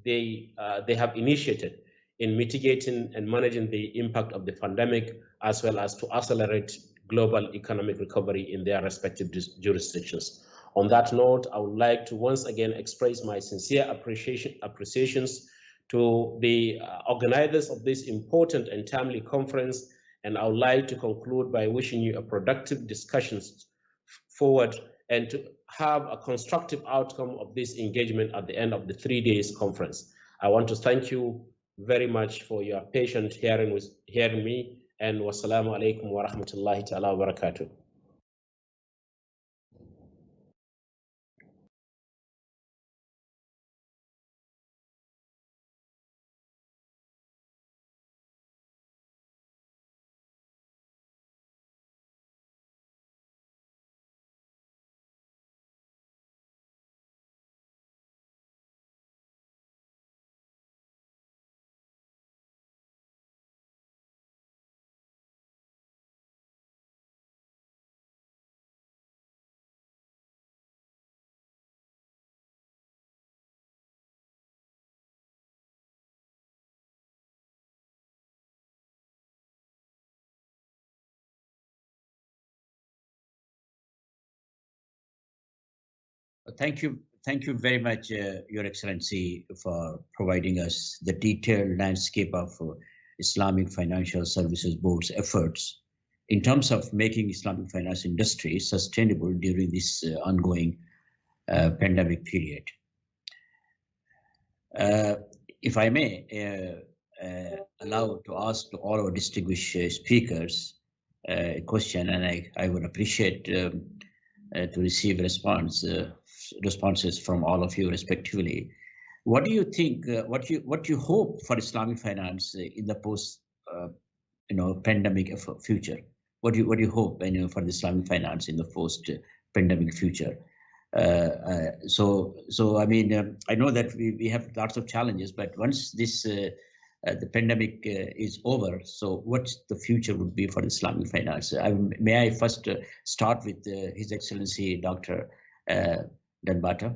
they have initiated in mitigating and managing the impact of the pandemic, as well as to accelerate global economic recovery in their respective jurisdictions. On that note, I would like to once again express my sincere appreciations to the organizers of this important and timely conference, and I would like to conclude by wishing you a productive discussions forward and to have a constructive outcome of this engagement at the end of the 3 days conference. I want to thank you very much for your patient hearing me, and wassalamu alaikum wa rahmatullahi ta'ala wa barakatuh. Thank you very much, Your Excellency, for providing us the detailed landscape of Islamic Financial Services Board's efforts in terms of making Islamic finance industry sustainable during this ongoing pandemic period. If I may allow to ask to all our distinguished speakers a question, and I would appreciate to receive responses from all of you respectively. What do you think? What you hope for Islamic finance in the post, pandemic future? What do you hope, for the Islamic finance in the post pandemic future? So I mean, I know that we have lots of challenges, but once this the pandemic is over, so what the future would be for Islamic finance? May I first start with His Excellency Dr. Danbata?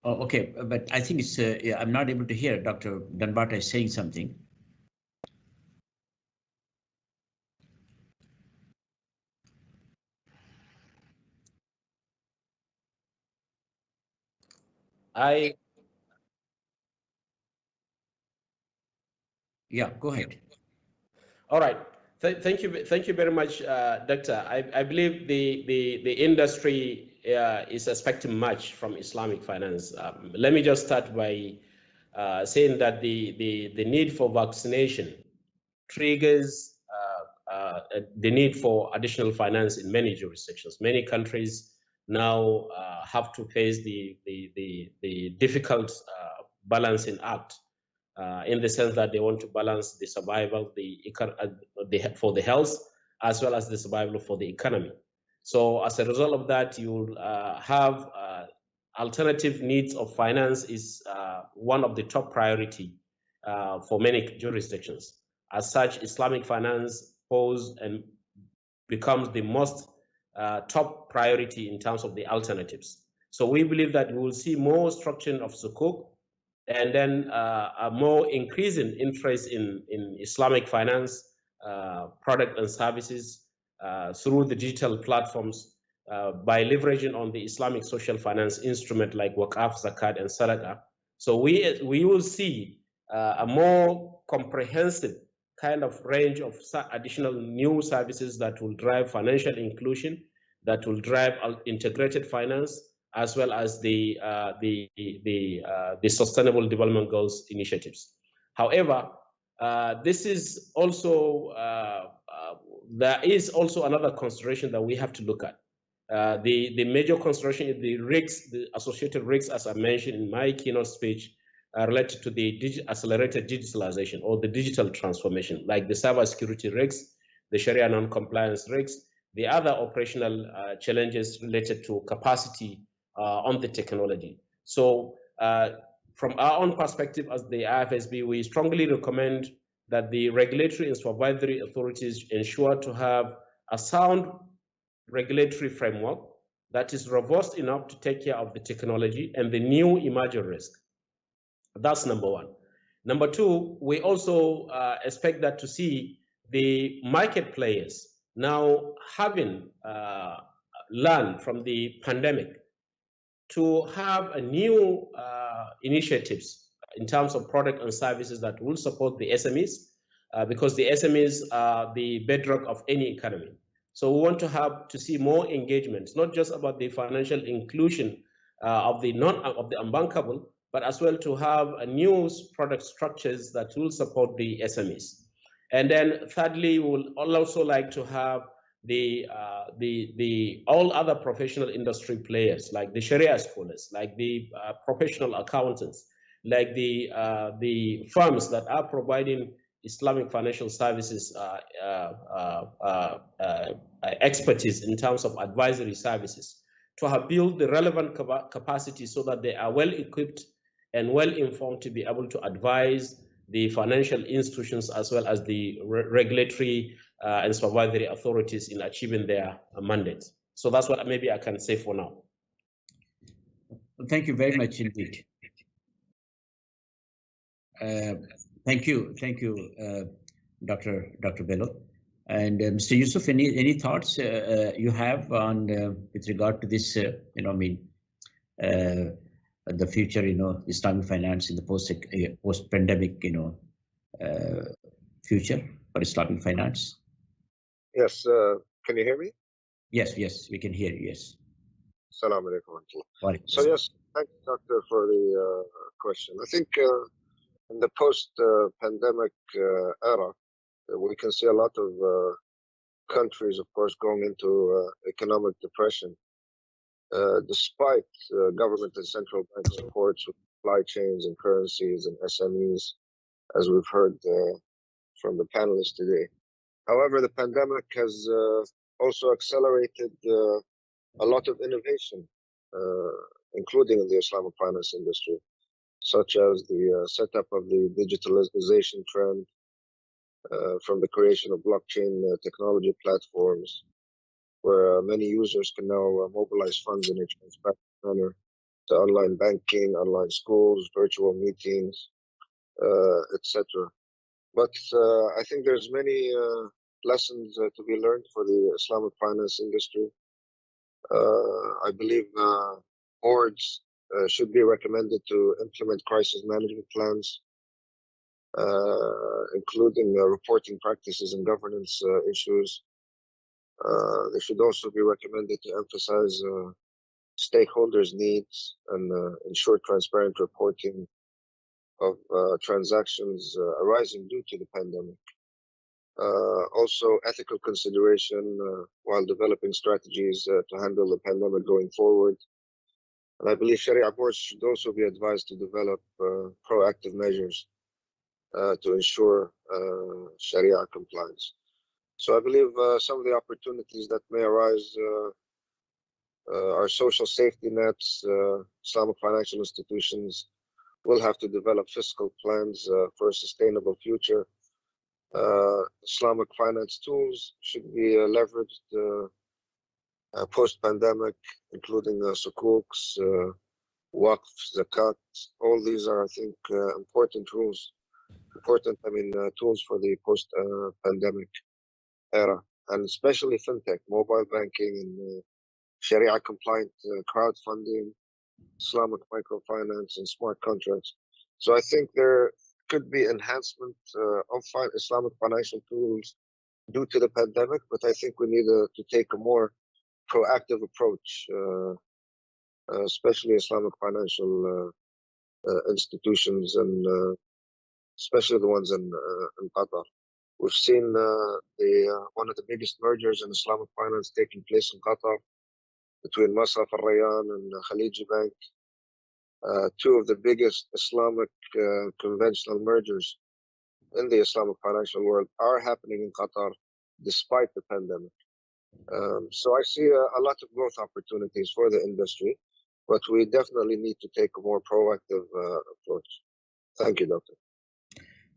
Oh, okay, but I think it's, yeah, I'm not able to hear. Dr. Dunbarton is saying something. Yeah, go ahead. All right. Thank you very much, Doctor. I believe the industry is expecting much from Islamic finance. Let me just start by saying that the need for vaccination triggers the need for additional finance in many jurisdictions. Many countries now have to face the difficult balancing act. In the sense that they want to balance the survival for the health as well as the survival for the economy. So as a result of that, you'll have alternative needs of finance is one of the top priority for many jurisdictions. As such, Islamic finance poses and becomes the most top priority in terms of the alternatives. So we believe that we will see more structuring of sukuk and then a more increasing interest in Islamic finance product and services through the digital platforms by leveraging on the Islamic social finance instrument like Waqaf, Zakat, and Sadaqah. So we will see a more comprehensive kind of range of additional new services that will drive financial inclusion, that will drive integrated finance, as well as the Sustainable Development Goals initiatives. However, this is also there is also another consideration that we have to look at. The major consideration is the risks, the associated risks, as I mentioned in my keynote speech, related to the accelerated digitalization or the digital transformation, like the cybersecurity risks, the Sharia non-compliance risks, the other operational challenges related to capacity on the technology. So from our own perspective as the IFSB, we strongly recommend that the regulatory and supervisory authorities ensure to have a sound regulatory framework that is robust enough to take care of the technology and the new emerging risk. That's number one. Number two, we also expect that to see the market players now having learned from the pandemic to have a new initiatives in terms of product and services that will support the SMEs, because the SMEs are the bedrock of any economy. So we want to see more engagement, not just about the financial inclusion of the unbankable, but as well to have a new product structures that will support the SMEs. And then thirdly, we will also like to have the all other professional industry players, like the Sharia scholars, like the professional accountants, like the firms that are providing Islamic financial services expertise in terms of advisory services, to have built the relevant capacity so that they are well equipped and well informed to be able to advise the financial institutions as well as the regulatory and supervisory authorities in achieving their mandates. So that's what maybe I can say for now. Well, thank you very much indeed. Thank you, Dr. Bello. And Mr. Yusuf, any thoughts you have on with regard to this? The future, Islamic finance in the post-pandemic, future for Islamic finance. Yes, can you hear me? Yes, we can hear you. Yes. Assalamu alaikum. So yes, thanks, Doctor, for the question. I think in the post-pandemic era, we can see a lot of countries, of course, going into economic depression, despite government and central bank supports with supply chains and currencies and SMEs, as we've heard from the panelists today. However, the pandemic has also accelerated a lot of innovation, including in the Islamic finance industry, such as the setup of the digitalization trend, from the creation of blockchain technology platforms, where many users can now mobilize funds in a transparent manner, to online banking, online schools, virtual meetings, etc. But I think there's many lessons to be learned for the Islamic finance industry. I believe boards should be recommended to implement crisis management plans, including reporting practices and governance issues. They should also be recommended to emphasize stakeholders' needs and ensure transparent reporting of transactions arising due to the pandemic. Also, ethical consideration while developing strategies to handle the pandemic going forward. And I believe Sharia boards should also be advised to develop proactive measures to ensure Sharia compliance. So I believe some of the opportunities that may arise are social safety nets. Islamic financial institutions will have to develop fiscal plans for a sustainable future. Islamic finance tools should be leveraged post-pandemic, including sukuks, waqf, zakat. All these are, I think, important tools for the post-pandemic era, and especially fintech, mobile banking, and Sharia-compliant crowdfunding, Islamic microfinance, and smart contracts. So I think there could be enhancement of Islamic financial tools due to the pandemic, but I think we need to take a more proactive approach, especially Islamic financial institutions, and especially the ones in Qatar. We've seen one of the biggest mergers in Islamic finance taking place in Qatar between Masraf al-Rayan and Khaliji Bank. Two of the biggest Islamic conventional mergers in the Islamic financial world are happening in Qatar despite the pandemic. So I see a lot of growth opportunities for the industry, but we definitely need to take a more proactive approach. Thank you, Doctor.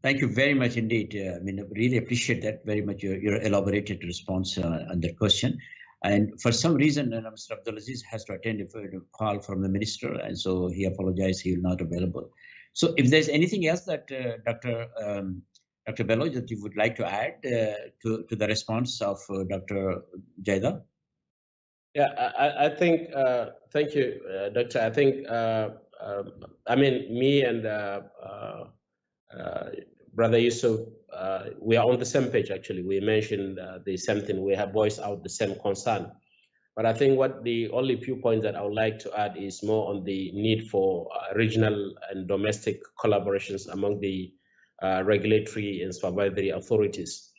Thank you very much indeed. I really appreciate that very much, your elaborated response on that question. And for some reason, Mr. Abdulaziz has to attend a call from the minister, and so he apologized he is not available. So if there's anything else that Dr. Bello, that you would like to add to the response of Dr. Jaida? Yeah, I think, thank you, Doctor. I think, me and Brother Yusuf, we are on the same page, actually. We mentioned the same thing. We have voiced out the same concern. But I think what the only few points that I would like to add is more on the need for regional and domestic collaborations among the regulatory and supervisory authorities.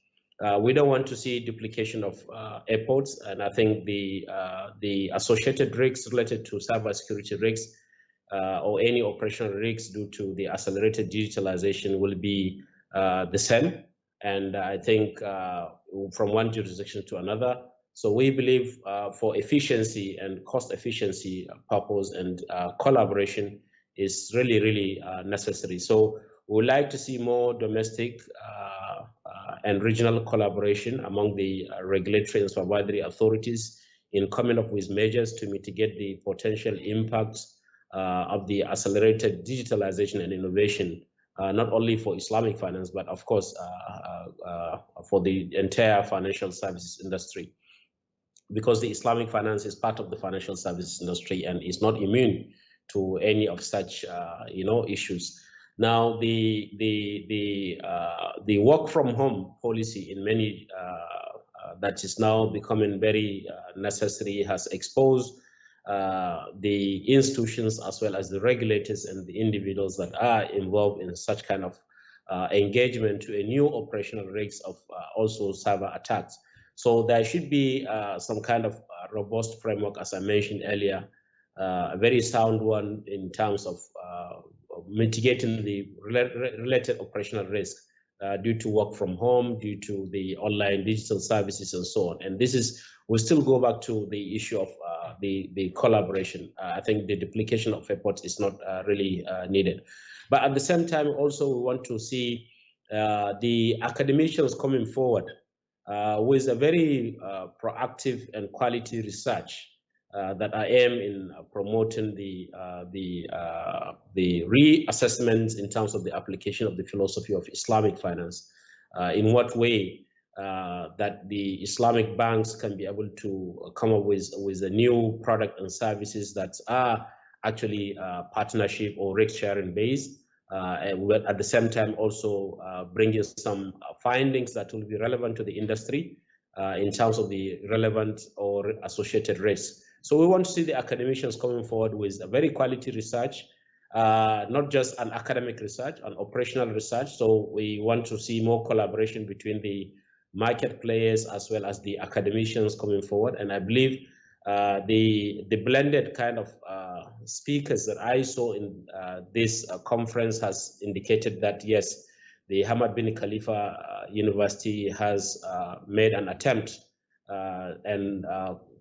We don't want to see duplication of efforts, and I think the associated risks related to cybersecurity risks or any operational risks due to the accelerated digitalization will be the same. And I think from one jurisdiction to another. So we believe for efficiency and cost efficiency purpose and collaboration is really, really necessary. So we would like to see more domestic and regional collaboration among the regulatory and supervisory authorities in coming up with measures to mitigate the potential impacts of the accelerated digitalization and innovation, not only for Islamic finance, but of course for the entire financial services industry. Because the Islamic finance is part of the financial services industry and is not immune to any of such issues. Now, the work from home policy in many that is now becoming very necessary has exposed the institutions as well as the regulators and the individuals that are involved in such kind of engagement to a new operational risks of also cyber attacks. So there should be some kind of robust framework, as I mentioned earlier, a very sound one in terms of mitigating the related operational risk due to work from home, due to the online digital services and so on. And this is, we still go back to the issue of the collaboration. I think the duplication of efforts is not really needed. But at the same time, also we want to see the academicians coming forward with a very proactive and quality research that are aimed in promoting the reassessments in terms of the application of the philosophy of Islamic finance. In what way that the Islamic banks can be able to come up with a new product and services that are actually partnership or risk sharing based, but at the same time also bringing some findings that will be relevant to the industry in terms of the relevant or associated risks. So we want to see the academicians coming forward with a very quality research, not just an academic research, an operational research. So we want to see more collaboration between the market players as well as the academicians coming forward. And I believe the blended kind of speakers that I saw in this conference has indicated that yes, the Hamad bin Khalifa University has made an attempt and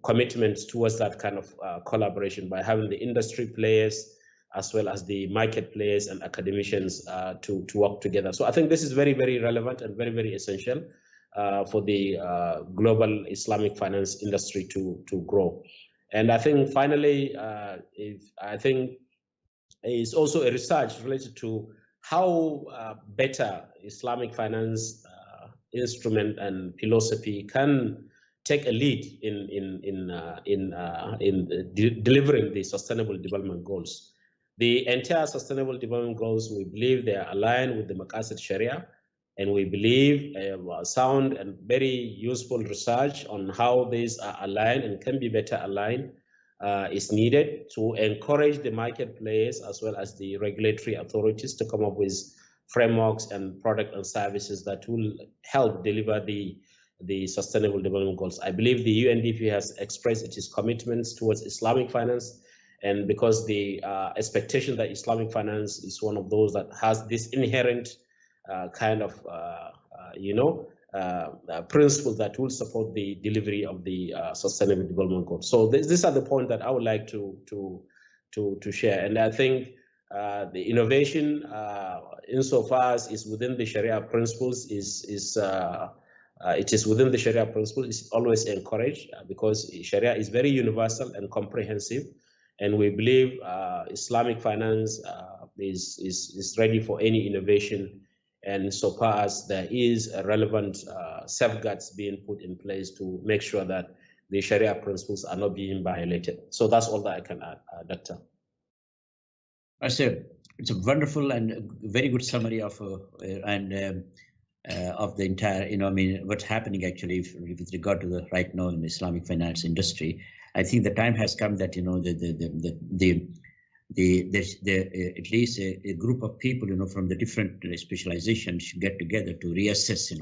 commitments towards that kind of collaboration by having the industry players as well as the market players and academicians to work together. So I think this is very, very relevant and very, very essential for the global Islamic finance industry to grow. And I think finally, I think it's also a research related to how better Islamic finance instrument and philosophy can take a lead in delivering the Sustainable Development Goals. The entire Sustainable Development Goals, we believe they are aligned with the Maqasid Sharia, and we believe sound and very useful research on how these are aligned and can be better aligned is needed to encourage the market players as well as the regulatory authorities to come up with frameworks and product and services that will help deliver the Sustainable Development Goals. I believe the UNDP has expressed its commitments towards Islamic finance, and because the expectation that Islamic finance is one of those that has this inherent kind of principle that will support the delivery of the Sustainable Development Goals. So these are the points that I would like to share, and I think the innovation, insofar as is within the Sharia principles, it is within the Sharia principles, is always encouraged because Sharia is very universal and comprehensive, and we believe Islamic finance is ready for any innovation, and so far as there is a relevant safeguards being put in place to make sure that the Sharia principles are not being violated. So that's all that I can add, Doctor. I said it's a wonderful and very good summary of the entire, what's happening actually with regard to the right now in the Islamic finance industry. I think the time has come that at least a group of people from the different specializations should get together to reassess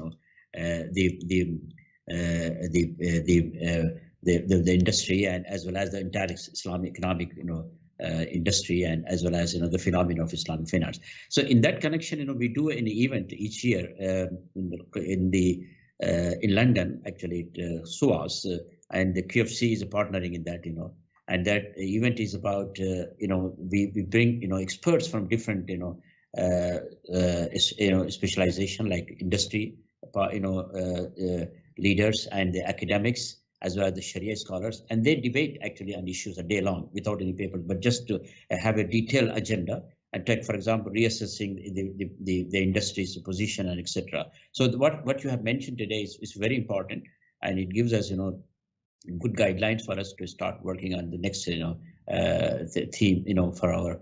the industry, and as well as the entire Islamic economic industry, and as well as the phenomenon of Islamic finance. So in that connection, we do an event each year in London, actually at SUAS, and the QFC is partnering in that, and that event is about we bring experts from different specialization, like industry leaders and the academics, as well as the Sharia scholars, and they debate actually on issues a day long without any papers, but just to have a detailed agenda and take, for example, reassessing the industry's position and etc. So what you have mentioned today is very important, and it gives us good guidelines for us to start working on the next the theme for our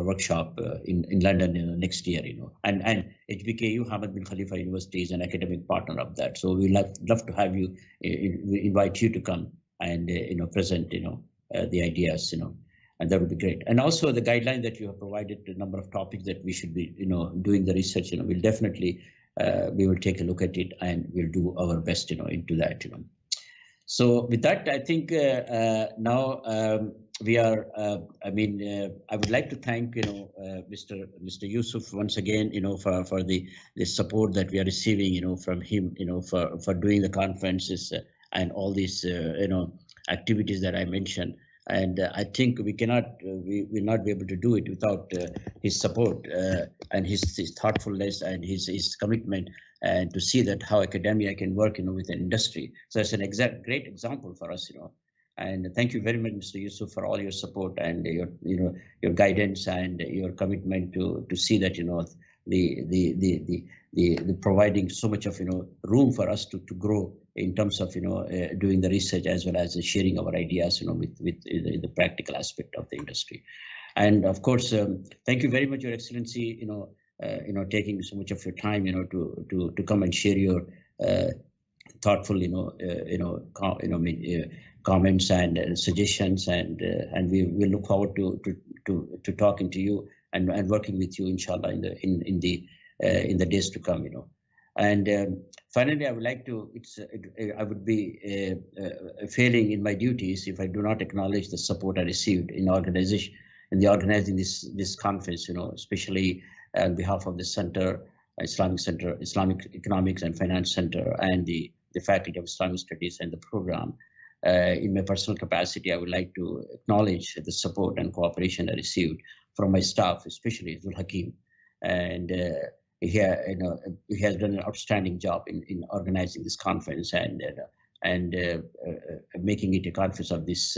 workshop in London next year, and HBKU Hamad bin Khalifa University is an academic partner of that, so we'd love to have you, we invite you to come and present the ideas, and that would be great. And also the guideline that you have provided, the number of topics that we should be doing the research, we'll definitely we will take a look at it, and we'll do our best into that. So with that, I think now we are. I would like to thank Mr. Yusuf once again, for the support that we are receiving, from him, for doing the conferences and all these activities that I mentioned. And I think we will not be able to do it without his support and his thoughtfulness and his commitment, and to see that how academia can work with an industry. So it's an great example for us, And thank you very much, Mr. Yusuf, for all your support and your guidance and your commitment to see that the providing so much of room for us to grow in terms of doing the research as well as sharing our ideas with the practical aspect of the industry. And of course, thank you very much, Your Excellency, taking so much of your time to come and share your thoughtful comments and suggestions, and we will look forward to talking to you and working with you, inshallah, in the days to come. And finally, I would like to. I would be failing in my duties if I do not acknowledge the support I received in organizing this conference. Especially on behalf of the Islamic Economics and Finance Center, and the Faculty of Islamic Studies and the program. In my personal capacity, I would like to acknowledge the support and cooperation I received from my staff, especially Zul Hakim, and he has done an outstanding job in organizing this conference and making it a conference of this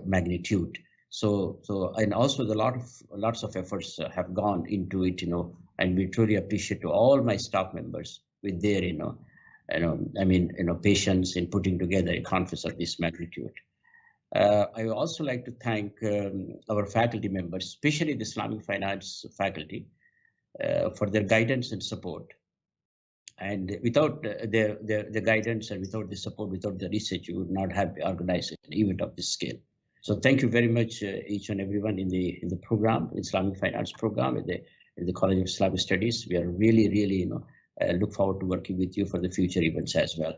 magnitude. So and also lots of efforts have gone into it, and we truly appreciate to all my staff members with their patience in putting together a conference of this magnitude. I would also like to thank our faculty members, especially the Islamic Finance faculty, for their guidance and support. And without the guidance and without the support, without the research, you would not have organized an event of this scale. So thank you very much, each and everyone in the program, Islamic Finance program, in the College of Islamic Studies. We are really look forward to working with you for the future events as well.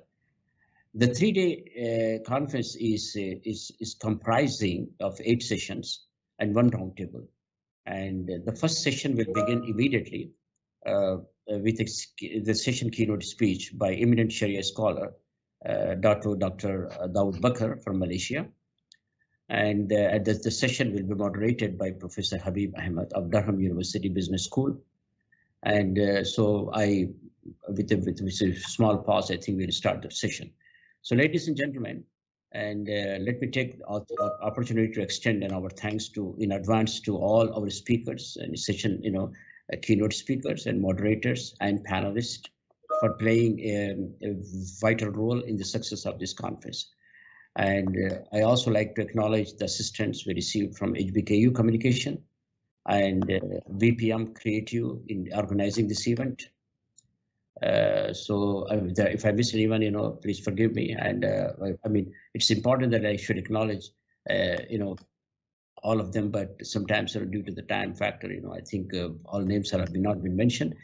The 3-day conference is comprising of 8 sessions and 1 roundtable. And the first session will begin immediately with the session keynote speech by eminent Sharia scholar, Dr. Dawood Bakr from Malaysia. And the session will be moderated by Professor Habib Ahmed of Durham University Business School. And so with a small pause, I think we'll start the session. So ladies and gentlemen, and let me take the opportunity to extend our thanks in advance to all our speakers and session, keynote speakers and moderators and panelists for playing a vital role in the success of this conference. And I also like to acknowledge the assistance we received from HBKU Communication and VPM Creative in organizing this event. So if I miss anyone, please forgive me. And it's important that I should acknowledge, all of them, but sometimes due to the time factor, I think all names have not been mentioned.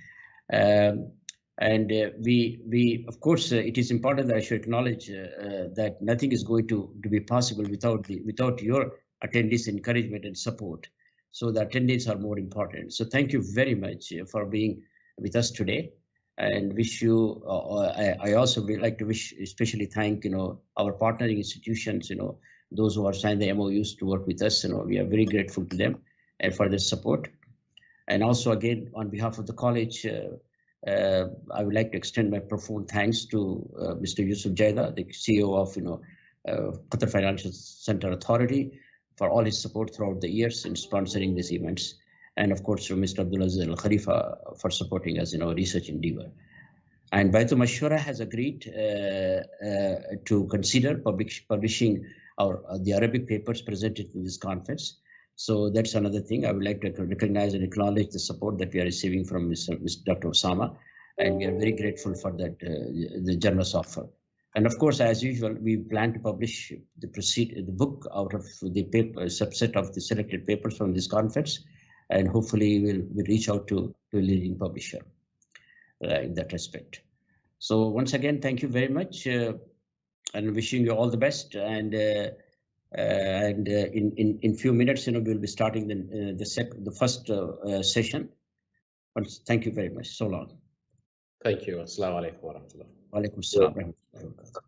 And we of course, it is important that I should acknowledge that nothing is going to be possible without your attendees' encouragement and support. So the attendees are more important. So thank you very much for being with us today, and wish you. I also would like to especially thank our partnering institutions, those who have signed the MOUs to work with us. We are very grateful to them and for their support. And also again, on behalf of the college, I would like to extend my profound thanks to Mr. Yusuf Jaida, the CEO of Qatar Financial Center Authority, for all his support throughout the years in sponsoring these events, and of course to Mr. Abdulaziz Al Khalifa for supporting us in our research endeavor. And Baitul Mashura has agreed to consider publishing the Arabic papers presented in this conference. So that's another thing. I would like to recognize and acknowledge the support that we are receiving from Mr. Dr. Osama, and we are very grateful for that, the generous offer. And of course, as usual, we plan to publish the book out of the subset of the selected papers from this conference, and hopefully we'll reach out to a leading publisher in that respect. So once again, thank you very much, and wishing you all the best. And in few minutes, we'll be starting the first session. Thank you very much. So long. Thank you. Assalamu alaikum wa rahmatullah. Wa alaikum assalam wa rahmatullah.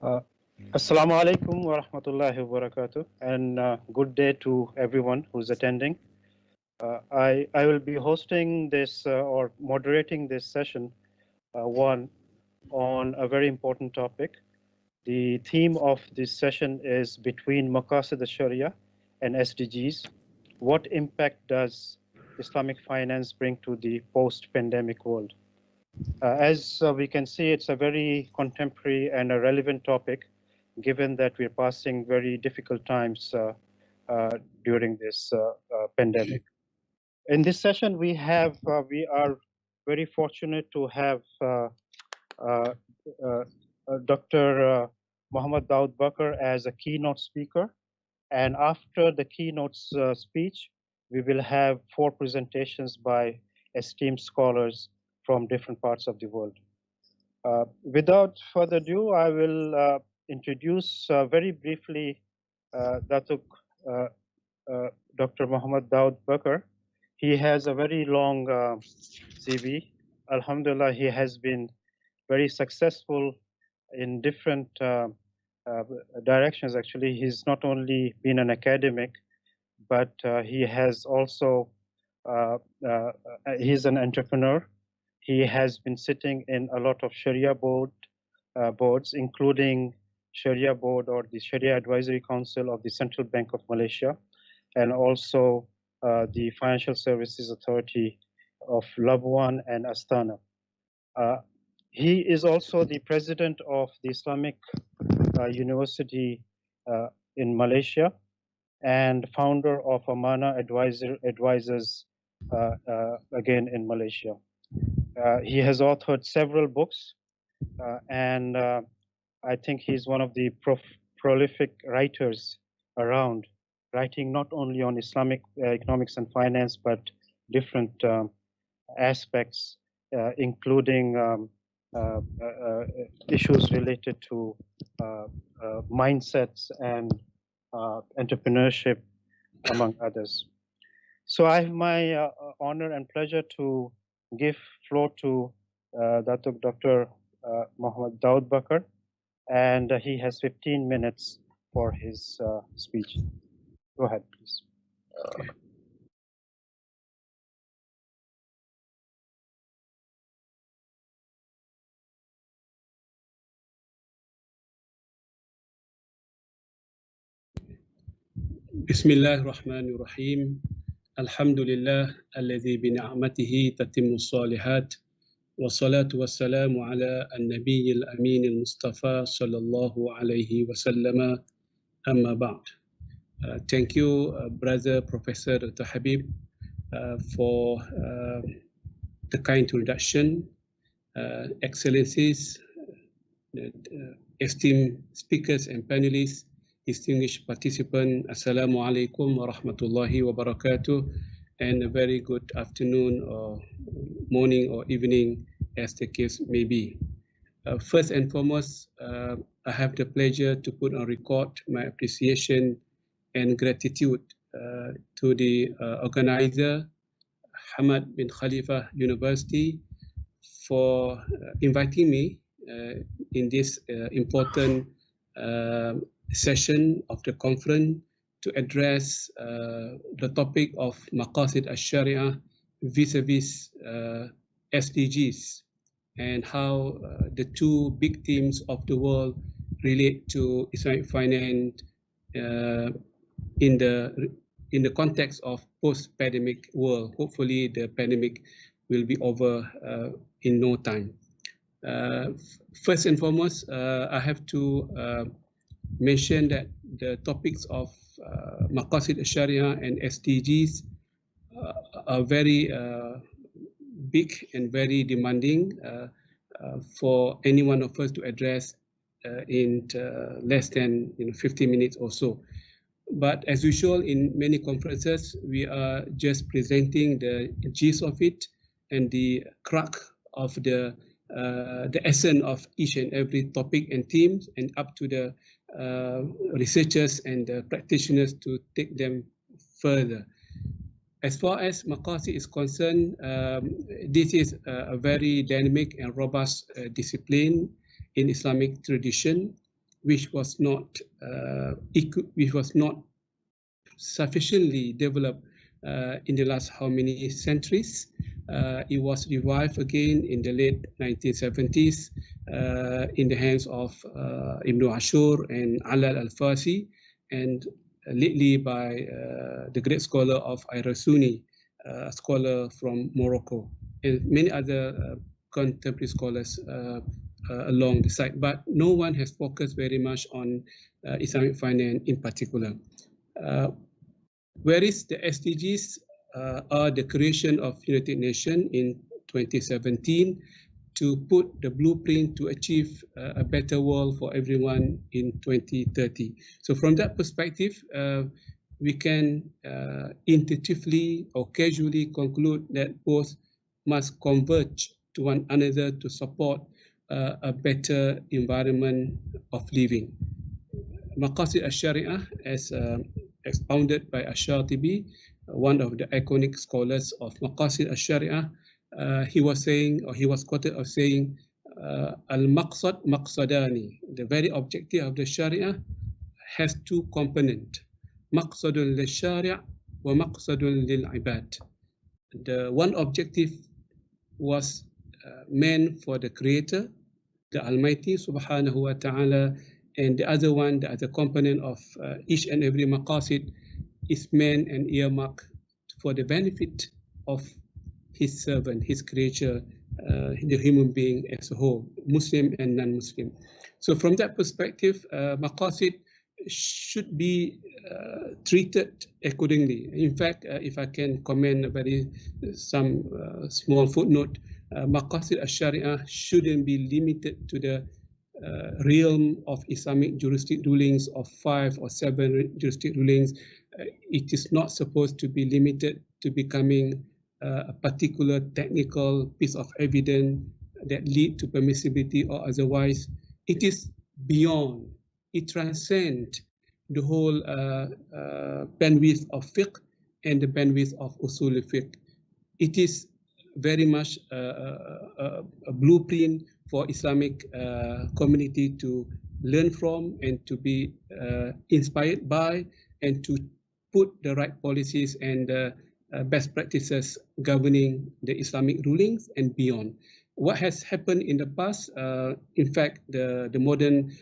Assalamu alaikum wa rahmatullahi wa barakatuh, and good day to everyone who's attending. I will be hosting this or moderating this session one on a very important topic. The theme of this session is between Maqasid al-Shari'ah and SDGs. What impact does Islamic finance bring to the post-pandemic world? As we can see, it's a very contemporary and a relevant topic, given that we're passing very difficult times during this pandemic. In this session, we are very fortunate to have Dr. Muhammad Daud Bakr as a keynote speaker. And after the keynote speech, we will have 4 presentations by esteemed scholars from different parts of the world. Without further ado, I will introduce very briefly Dr. Muhammad Daud Bakr. He has a very long CV. Alhamdulillah, he has been very successful in different directions. Actually, he's not only been an academic, but he has also, he's an entrepreneur. He has been sitting in a lot of Sharia boards, including Sharia board or the Sharia Advisory Council of the Central Bank of Malaysia, and also the Financial Services Authority of Labuan and Astana. He is also the president of the Islamic University in Malaysia and founder of Amana Advisors again in Malaysia. He has authored several books, and I think he's one of the prolific writers around, writing not only on Islamic economics and finance, but different aspects, including issues related to mindsets and entrepreneurship, among others. So I have my honor and pleasure to give floor to Dr. Muhammad Daud Bakr, and he has 15 minutes for his speech. Go ahead, please. بسم الله الرحمن الرحيم الحمد لله الذي بنعمته تتم الصالحات والصلاة والسلام على النبي الأمين المصطفى صلى الله عليه وسلم أما بعد. Thank you, Brother Professor Dr. Habib, for the kind introduction. Excellencies, esteemed speakers and panelists, distinguished participants, Assalamu alaikum wa rahmatullahi wa barakatuh, and a very good afternoon or morning or evening as the case may be. First and foremost, I have the pleasure to put on record my appreciation and gratitude to the organizer, Hamad bin Khalifa University, for inviting me in this important session of the conference to address the topic of Maqasid al-Shari'ah vis-a-vis SDGs, and how the 2 big themes of the world relate to Islamic finance in the context of post-pandemic world. Hopefully the pandemic will be over in no time. First and foremost, I have to mention that the topics of Maqasid al-Shari'ah and SDGs are very big and very demanding for any one of us to address in less than 50 minutes or so. But as usual in many conferences, we are just presenting the gist of it and the crux of the essence of each and every topic and themes, and up to the researchers and the practitioners to take them further. As far as Maqasid is concerned, this is a very dynamic and robust discipline in Islamic tradition, which was not sufficiently developed in the last how many centuries. It was revived again in the late 1970s in the hands of Ibn Ashur and Alal al-Fasi, and lately by the great scholar of Irasuni, a scholar from Morocco, and many other contemporary scholars along the side. But no one has focused very much on Islamic finance in particular. Whereas the SDGs are the creation of United Nations in 2017 to put the blueprint to achieve a better world for everyone in 2030. So from that perspective, we can intuitively or casually conclude that both must converge to one another to support a better environment of living. Maqasid al-Shari'ah, as expounded by Ash-Shatibi, one of the iconic scholars of Maqasid al-Shari'ah, he was saying, or he was quoted as saying, al-maqsad maqsadani, the very objective of the Sharia has two components, maqsadun lil-shari' wa maqsadun lil-ibad. The one objective was meant for the Creator, the Almighty Subhanahu wa Ta'ala, and the other one, the other component of each and every maqasid is meant and earmarked for the benefit of his servant, his creature, the human being as a whole, Muslim and non-Muslim. So from that perspective, maqasid should be treated accordingly. In fact, if I can comment some small footnote, Maqasid al-Shari'ah shouldn't be limited to the realm of Islamic juristic rulings of 5 or 7 juristic rulings. It is not supposed to be limited to becoming a particular technical piece of evidence that lead to permissibility or otherwise. It is beyond, it transcends the whole bandwidth of fiqh and the bandwidth of usul fiqh. It is very much a blueprint for Islamic community to learn from and to be inspired by, and to put the right policies and best practices governing the Islamic rulings and beyond. What has happened in the past, in fact, the modern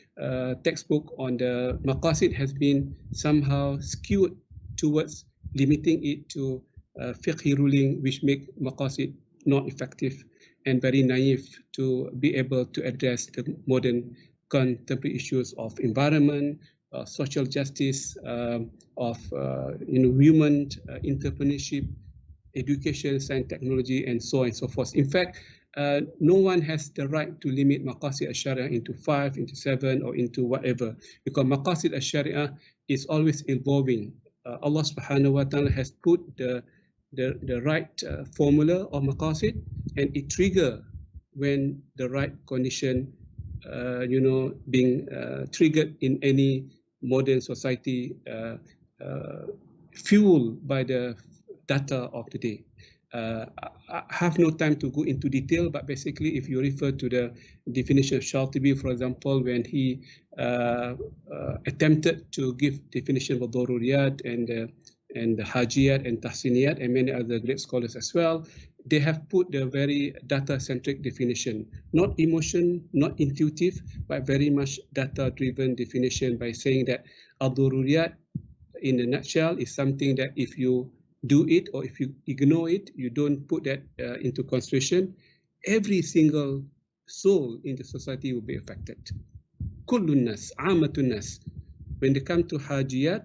textbook on the Maqasid has been somehow skewed towards limiting it to fiqhi ruling, which make Maqasid not effective and very naive to be able to address the modern contemporary issues of environment, social justice, of human entrepreneurship, education, science, technology, and so on and so forth. In fact, no one has the right to limit Maqasid al-Shari'ah into 5, into 7, or into whatever, because Maqasid al-Shari'ah is always evolving. Allah subhanahu wa ta'ala has put the right formula of Maqasid, and it trigger when the right condition being triggered in any modern society, fueled by the data of the day. I have no time to go into detail, but basically if you refer to the definition of Shatibi, for example, when he attempted to give definition of Daruriyat and the Hajiyat and Tahsiniyat and many other great scholars as well, they have put the very data-centric definition, not emotion, not intuitive, but very much data-driven definition by saying that al-Daruriyat in a nutshell is something that if you do it or if you ignore it, you don't put that into consideration, every single soul in the society will be affected. Kullun nas, amatun nas. When they come to Hajiyat,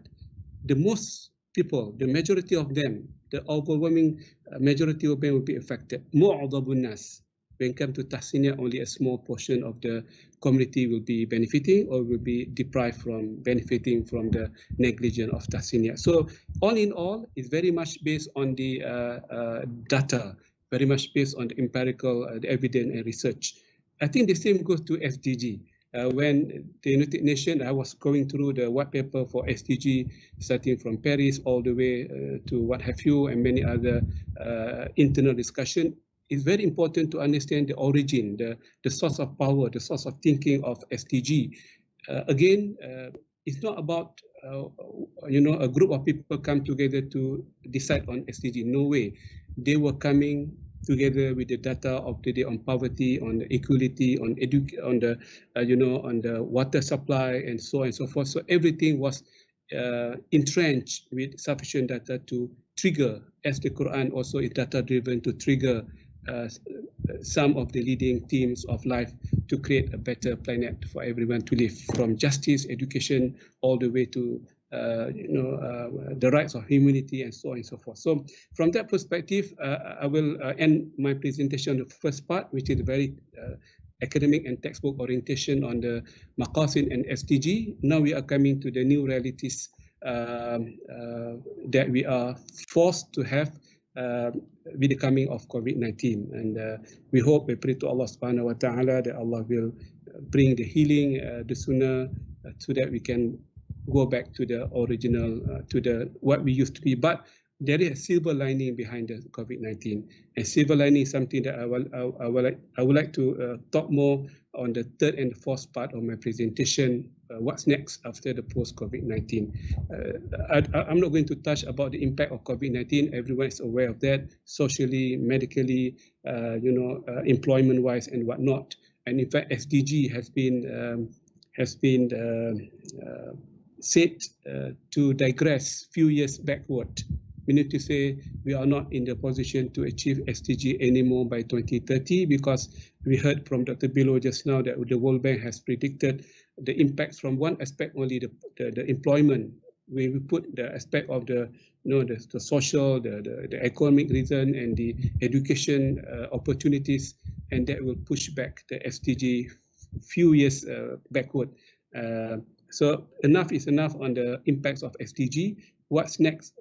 the most people, the majority of them, the overwhelming majority of them will be affected. Mu'adhabun nas. When it comes to Tahsiniyat, only a small portion of the community will be benefiting or will be deprived from benefiting from the negligence of Tahsiniyat. So all in all, it's very much based on the data, very much based on the empirical evidence and research. I think the same goes to SDG. When the United Nations, I was going through the white paper for SDG, starting from Paris all the way to what have you, and many other internal discussion. It's very important to understand the origin, the source of power, the source of thinking of SDG. again, it's not about a group of people come together to decide on SDG. No way. They were coming together with the data of the day on poverty, on the equality, on the water supply, and so on and so forth. So everything was entrenched with sufficient data to trigger, as the Quran also is data-driven, to trigger some of the leading themes of life to create a better planet for everyone to live, from justice, education, all the way to the rights of humanity, and so on and so forth. So from that perspective, I will end my presentation, the first part, which is very academic and textbook orientation on the Maqasid and SDG. Now we are coming to the new realities that we are forced to have with the coming of COVID-19. And we hope, we pray to Allah subhanahu wa ta'ala that Allah will bring the healing the sooner so that we can go back to the original, what we used to be. But there is a silver lining behind the COVID-19. And silver lining is something that I would like to talk more on the third and fourth part of my presentation. What's next after the post-COVID-19? I'm not going to touch about the impact of COVID-19. Everyone is aware of that, socially, medically, employment-wise, and whatnot. And in fact, SDG has been said to digress few years backward. We need to say we are not in the position to achieve SDG anymore by 2030, because we heard from Dr. Bilo just now that the World Bank has predicted the impacts from one aspect only, the employment. We put the aspect of the social, the economic reason, and the education opportunities, and that will push back the SDG few years backward. So enough is enough on the impacts of SDG. What's next?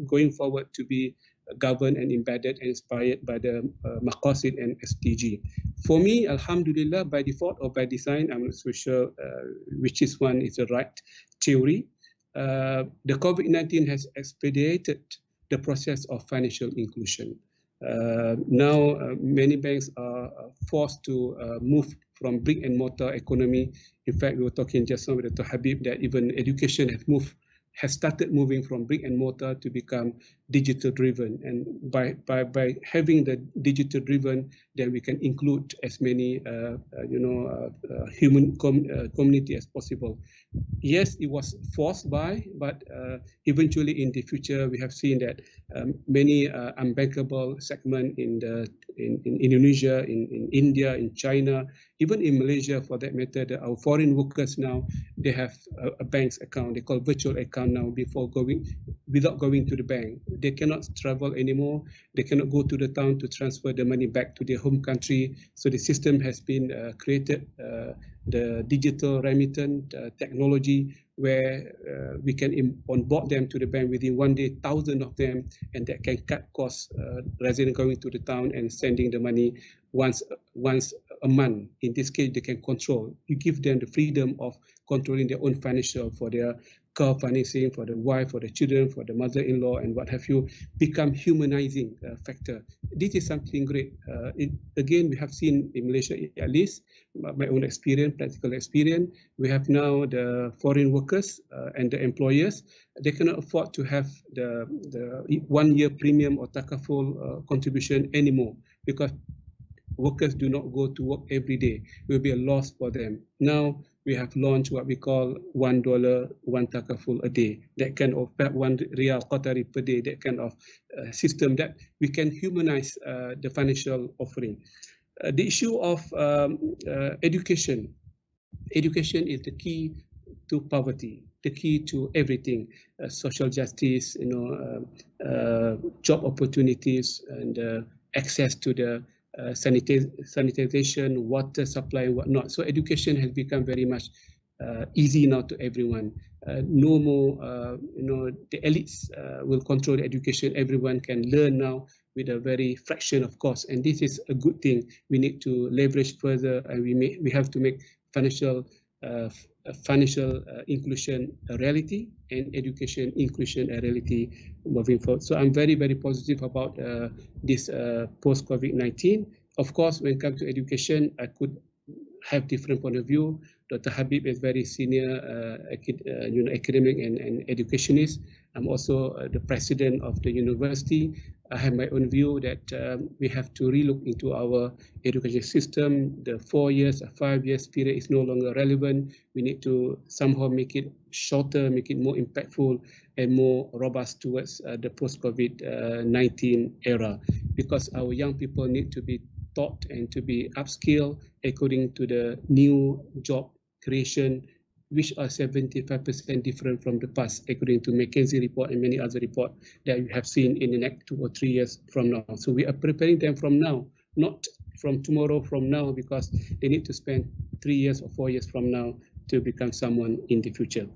Going forward to be governed and embedded and inspired by the Maqasid and SDG. For me, alhamdulillah, by default or by design, I'm not so sure which is one is the right theory. The COVID-19 has expedited the process of financial inclusion. Now, many banks are forced to move from brick and mortar economy. In fact, we were talking just now with Dr. Habib that even education has started moving from brick and mortar to become digital driven. And by having the digital driven, then we can include as many human community as possible. Yes, it was forced by, but eventually in the future we have seen that many unbankable segment in Indonesia, in India, in China, even in Malaysia for that matter, our foreign workers now, they have a bank's account, they call virtual account now, without going to the bank. They cannot travel anymore, they cannot go to the town to transfer the money back to their home country. So the system has been created, the digital remittance technology, where we can onboard them to the bank within one day, 1,000 of them, and that can cut costs rather than going to the town and sending the money once a month. In this case, they can control. You give them the freedom of controlling their own financial, for their car financing, for the wife, for the children, for the mother-in-law, and what have you, become humanizing factor. This is something great. Again, we have seen in Malaysia, at least my own experience, practical experience, we have now the foreign workers and the employers. They cannot afford to have the 1 year premium or takaful contribution anymore, because workers do not go to work every day. It will be a loss for them. Now we have launched what we call $1, 1 takaful a day. That kind of 1 Riyal Qatari per day, that kind of system that we can humanize the financial offering. The issue of education. Education is the key to poverty, the key to everything, social justice, job opportunities, and access to the sanitization, water supply, and whatnot. So education has become very much easy now to everyone. No more, the elites will control education. Everyone can learn now with a very fraction of cost, and this is a good thing. We need to leverage further, and we have to make financial inclusion a reality, and education inclusion a reality moving forward. So I'm very, very positive about this post-COVID-19. Of course, when it comes to education, I could have different point of view. Dr. Habib is very senior academic and educationist. I'm also the president of the university. I have my own view that we have to relook into our education system. The 4 years, 5 years period is no longer relevant. We need to somehow make it shorter, make it more impactful and more robust towards the post-COVID-19 era, because our young people need to be taught and to be upskilled according to the new job creation, which are 75% different from the past, according to McKinsey report and many other reports that you have seen in the next 2 or 3 years from now. So we are preparing them from now, not from tomorrow, from now, because they need to spend 3 years or 4 years from now to become someone in the future.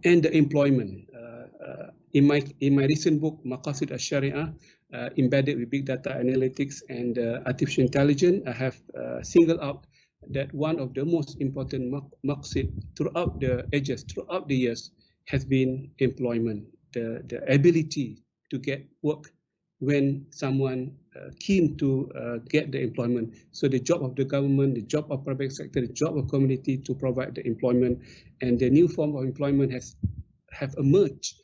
And the employment. In my recent book, Maqasid al-Shari'ah, embedded with big data analytics and artificial intelligence, I have singled out that one of the most important maqsid throughout the ages, throughout the years, has been employment, the ability to get work when someone keen to get the employment. So the job of the government, the job of private sector, the job of community to provide the employment, and the new form of employment have emerged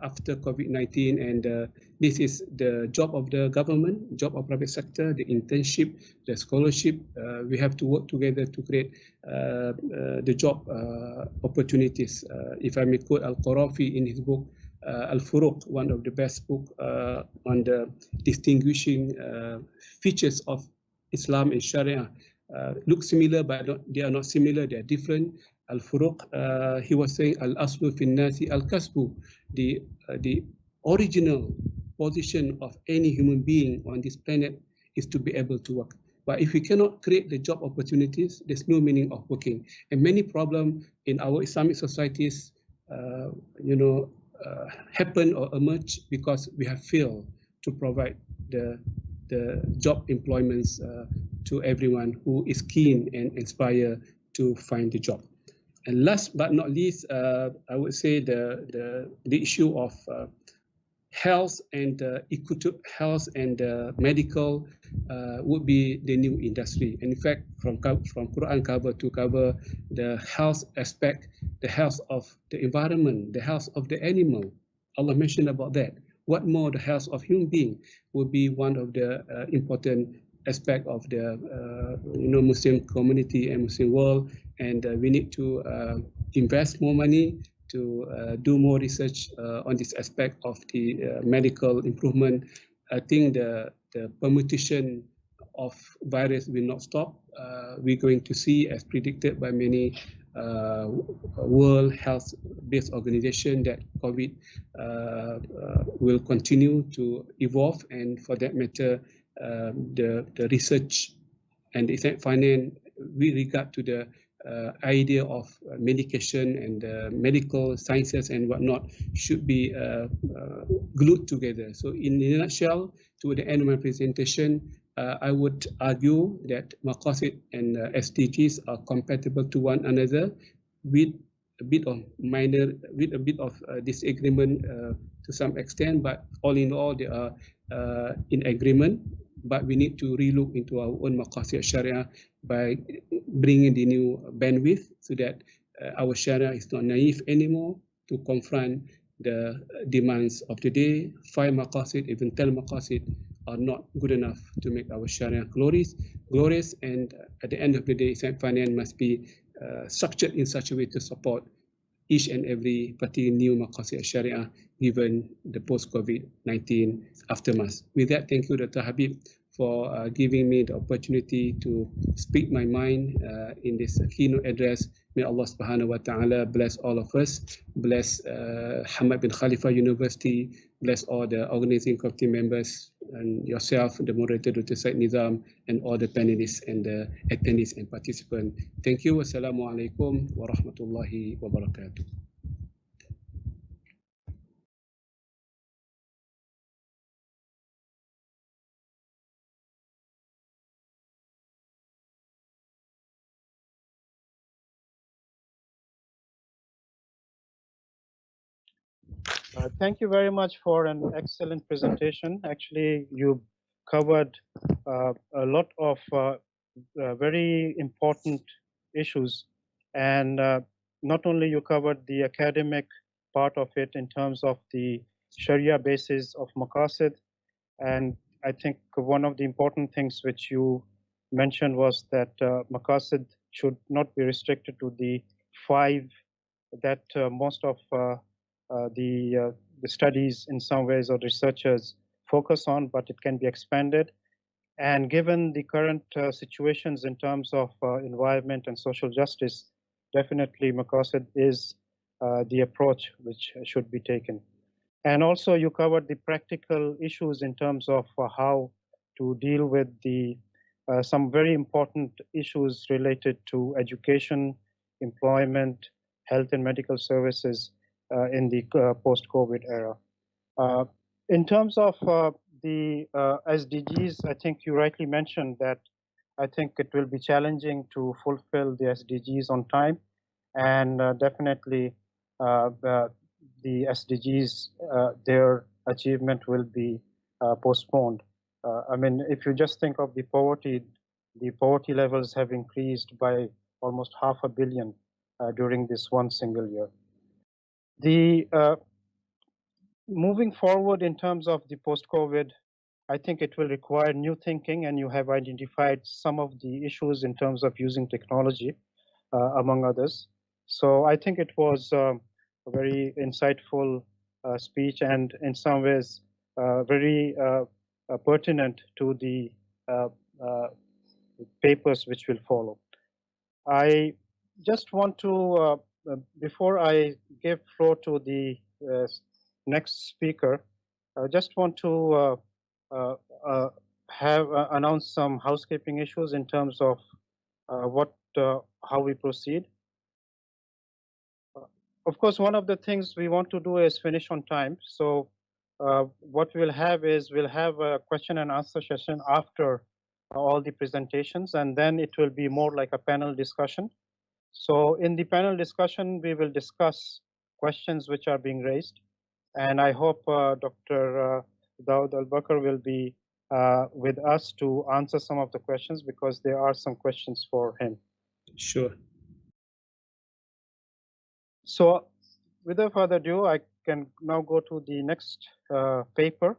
after COVID-19, and this is the job of the government, job of private sector, the internship, the scholarship. We have to work together to create the job opportunities. If I may quote Al-Qarafi in his book, Al-Furuq, one of the best books on the distinguishing features of Islam and Sharia. Look similar, but they are not similar, they are different. Al-Furuq, he was saying, Al-Aslu fin nasi al-Kasbu, the original position of any human being on this planet is to be able to work. But if we cannot create the job opportunities, there's no meaning of working. And many problems in our Islamic societies, happen or emerge because we have failed to provide the job employments to everyone who is keen and inspired to find the job. And last but not least, I would say the issue of health and health and medical would be the new industry. And in fact, from Quran cover to cover, the health aspect, the health of the environment, the health of the animal, Allah mentioned about that. What more, the health of human being will be one of the important aspect of the Muslim community and Muslim world, and we need to invest more money to do more research on this aspect of the medical improvement. I think the permutation of virus will not stop. We're going to see, as predicted by many World Health-based organization, that COVID will continue to evolve, and for that matter, the research and the Islamic finance with regard to the idea of medication and medical sciences and whatnot should be glued together. So in a nutshell, to the end of my presentation, I would argue that Maqasid and SDGs are compatible to one another, with a bit of disagreement to some extent, but all in all, they are in agreement. But we need to relook into our own Maqasid Sharia by bringing the new bandwidth, so that our Sharia is not naive anymore to confront the demands of the day. 5 Maqasid, even 10 Maqasid are not good enough to make our Sharia glorious. And at the end of the day, Islamic finance must be structured in such a way to support each and every particular new Maqasid Sharia given the post-COVID-19 aftermath. With that, thank you, Dr. Habib, for giving me the opportunity to speak my mind in this keynote address. May Allah subhanahu wa ta'ala bless all of us, bless Hamad bin Khalifa University, bless all the organizing committee members, and yourself, the moderator, Dr. Said Nizam, and all the panelists and the attendees and participants. Thank you. Wassalamu alaikum wa rahmatullahi wa barakatuh. Thank you very much for an excellent presentation. Actually, you covered a lot of very important issues. And not only you covered the academic part of it in terms of the Sharia basis of Maqasid, and I think one of the important things which you mentioned was that Maqasid should not be restricted to the 5 that most of the studies in some ways or researchers focus on, but it can be expanded. And given the current situations in terms of environment and social justice, definitely Maqasid is the approach which should be taken. And also you covered the practical issues in terms of how to deal with the some very important issues related to education, employment, health and medical services in the post-COVID era. In terms of the SDGs, I think you rightly mentioned that I think it will be challenging to fulfill the SDGs on time, and definitely the SDGs, their achievement will be postponed. I mean, if you just think of the poverty levels have increased by almost 500 million during this one single year. The moving forward in terms of the post-COVID, I think it will require new thinking, and you have identified some of the issues in terms of using technology, among others. So I think it was a very insightful speech, and in some ways very pertinent to the papers which will follow. I just want to, before I give floor to the next speaker, I just want to announce some housekeeping issues in terms of how we proceed. Of course, one of the things we want to do is finish on time. So what we'll have is we'll have a question and answer session after all the presentations, and then it will be more like a panel discussion. So in the panel discussion, we will discuss questions which are being raised. And I hope Dr. Dawood Al-Bakr will be with us to answer some of the questions, because there are some questions for him. Sure. So without further ado, I can now go to the next paper.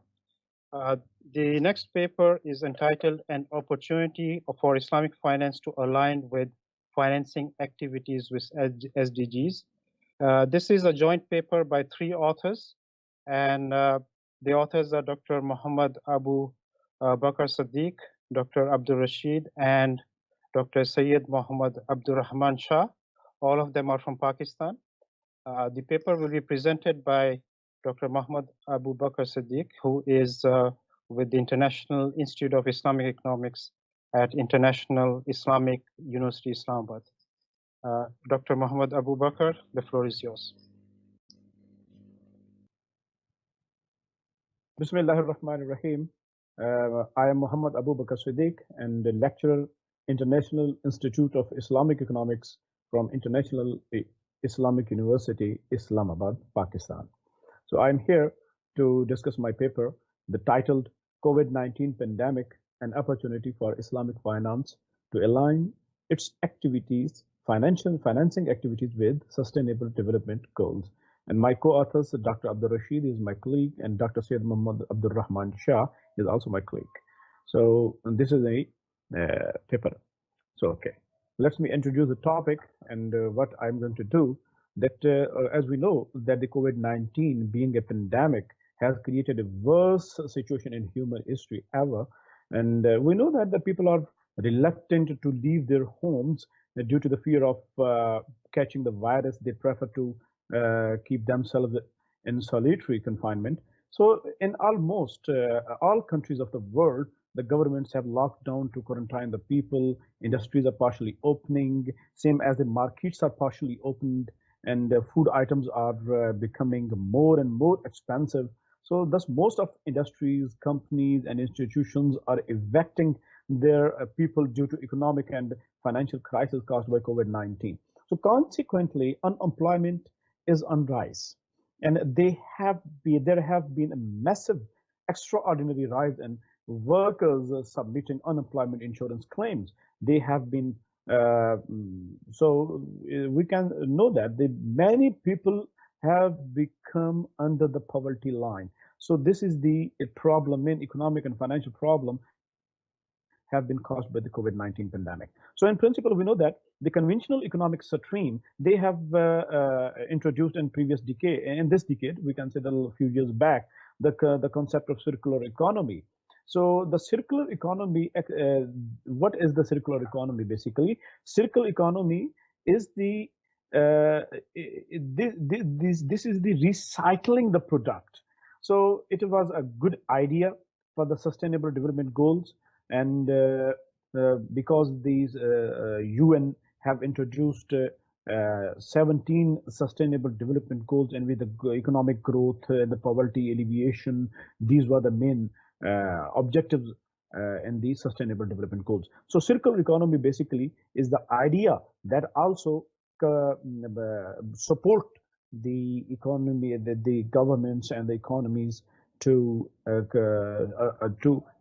The next paper is entitled An Opportunity for Islamic Finance to Align with Financing Activities with SDGs. This is a joint paper by 3 authors, and the authors are Dr. Muhammad Abu Bakr Siddiq, Dr. Abdul Rashid, and Dr. Sayyid Muhammad Abdul Rahman Shah. All of them are from Pakistan. The paper will be presented by Dr. Muhammad Abu Bakr Siddiq, who is with the International Institute of Islamic Economics at International Islamic University, Islamabad. Dr. Muhammad Abu Bakr, the floor is yours. Bismillah ar-Rahman ar-Rahim. I am Muhammad Abu Bakr Siddiq and a lecturer, International Institute of Islamic Economics from International Islamic University, Islamabad, Pakistan. So I'm here to discuss my paper, the titled COVID-19 Pandemic, an Opportunity for Islamic Finance to Align its activities, financing activities with Sustainable Development Goals. And my co-authors, Dr. Abdul Rashid is my colleague, and Dr. Sayyid Muhammad Abdul Rahman Shah is also my colleague. So this is a paper. So, okay, let me introduce the topic and what I'm going to do. That as we know that the COVID-19 being a pandemic has created a worst situation in human history ever. And we know that the people are reluctant to leave their homes due to the fear of catching the virus. They prefer to keep themselves in solitary confinement. So in almost all countries of the world, the governments have locked down to quarantine the people. Industries are partially opening, same as the markets are partially opened, and food items are becoming more and more expensive. So thus most of industries, companies, and institutions are evicting their people due to economic and financial crisis caused by COVID-19. So consequently, unemployment is on rise, and there have been a massive, extraordinary rise in workers submitting unemployment insurance claims. They have been, we can know that many people have become under the poverty line. So this is the problem, main economic and financial problem have been caused by the COVID-19 pandemic. So in principle, we know that the conventional economic stream, they have introduced in previous decade, in this decade, we can say that a few years back, the concept of circular economy. So the circular economy, what is the circular economy basically? Circular economy is this is the recycling the product. So it was a good idea for the sustainable development goals, and because these UN have introduced 17 sustainable development goals, and with the economic growth, the poverty alleviation, these were the main objectives in these sustainable development goals. So circular economy basically is the idea that also support the economy, the governments and the economies to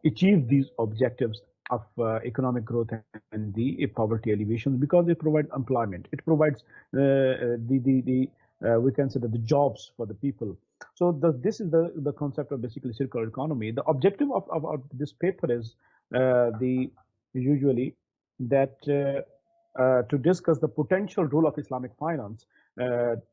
achieve these objectives of economic growth and the poverty alleviation, because it provides employment. It provides we can say that the jobs for the people. So this is the concept of basically circular economy. The objective of this paper is usually that to discuss the potential role of Islamic finance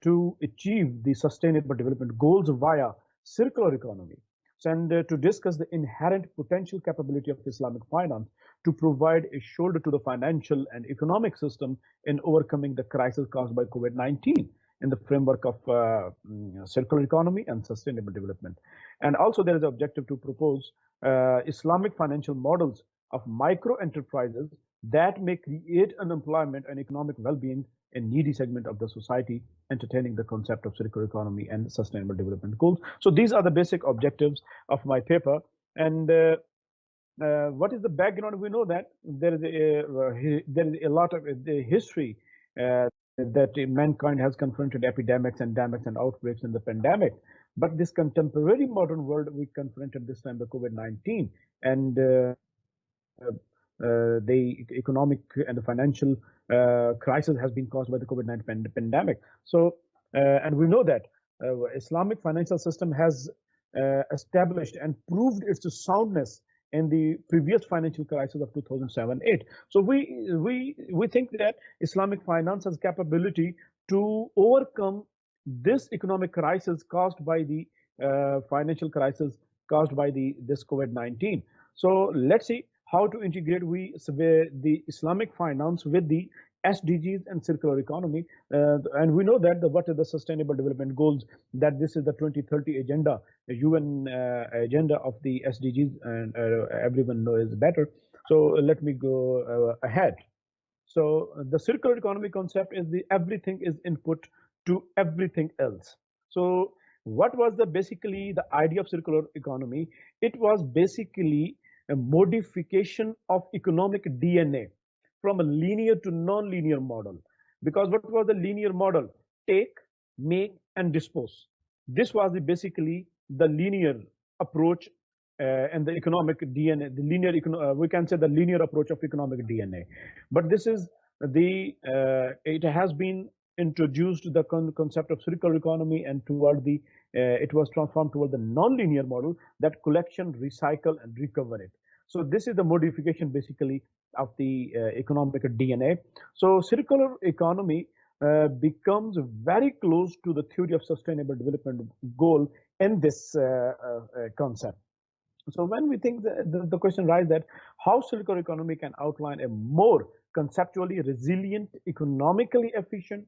to achieve the sustainable development goals via circular economy, and to discuss the inherent potential capability of Islamic finance to provide a shoulder to the financial and economic system in overcoming the crisis caused by COVID-19 in the framework of circular economy and sustainable development. And also there is an objective to propose Islamic financial models of micro enterprises that may create unemployment and economic well-being in needy segment of the society, entertaining the concept of circular economy and sustainable development goals. So these are the basic objectives of my paper. And what is the background? We know that there is a lot of history that mankind has confronted epidemics, endemics, and outbreaks in the pandemic. But this contemporary modern world, we confronted this time the COVID-19, and the economic and the financial crisis has been caused by the COVID-19 pandemic. So, and we know that Islamic financial system has established and proved its soundness in the previous financial crisis of 2007-8. So we think that Islamic finance has capability to overcome this economic crisis caused by the financial crisis caused by this COVID-19. So let's see how to integrate the Islamic finance with the SDGs and circular economy. And we know that what are the sustainable development goals, that this is the 2030 agenda, the UN agenda of the SDGs, and everyone knows better. So let me go ahead. So the circular economy concept is everything is input to everything else. So what was basically the idea of circular economy? It was basically a modification of economic DNA from a linear to non-linear model. Because what was the linear model? Take, make, and dispose. This was basically the linear approach and the economic DNA, the linear, we can say the linear approach of economic DNA. But this is it has been introduced the concept of circular economy, and toward it was transformed toward the non-linear model, that collection, recycle, and recover it. So this is the modification basically of the economic DNA. So circular economy becomes very close to the theory of sustainable development goal in this concept. So when we think the question arises that how circular economy can outline a more conceptually resilient, economically efficient,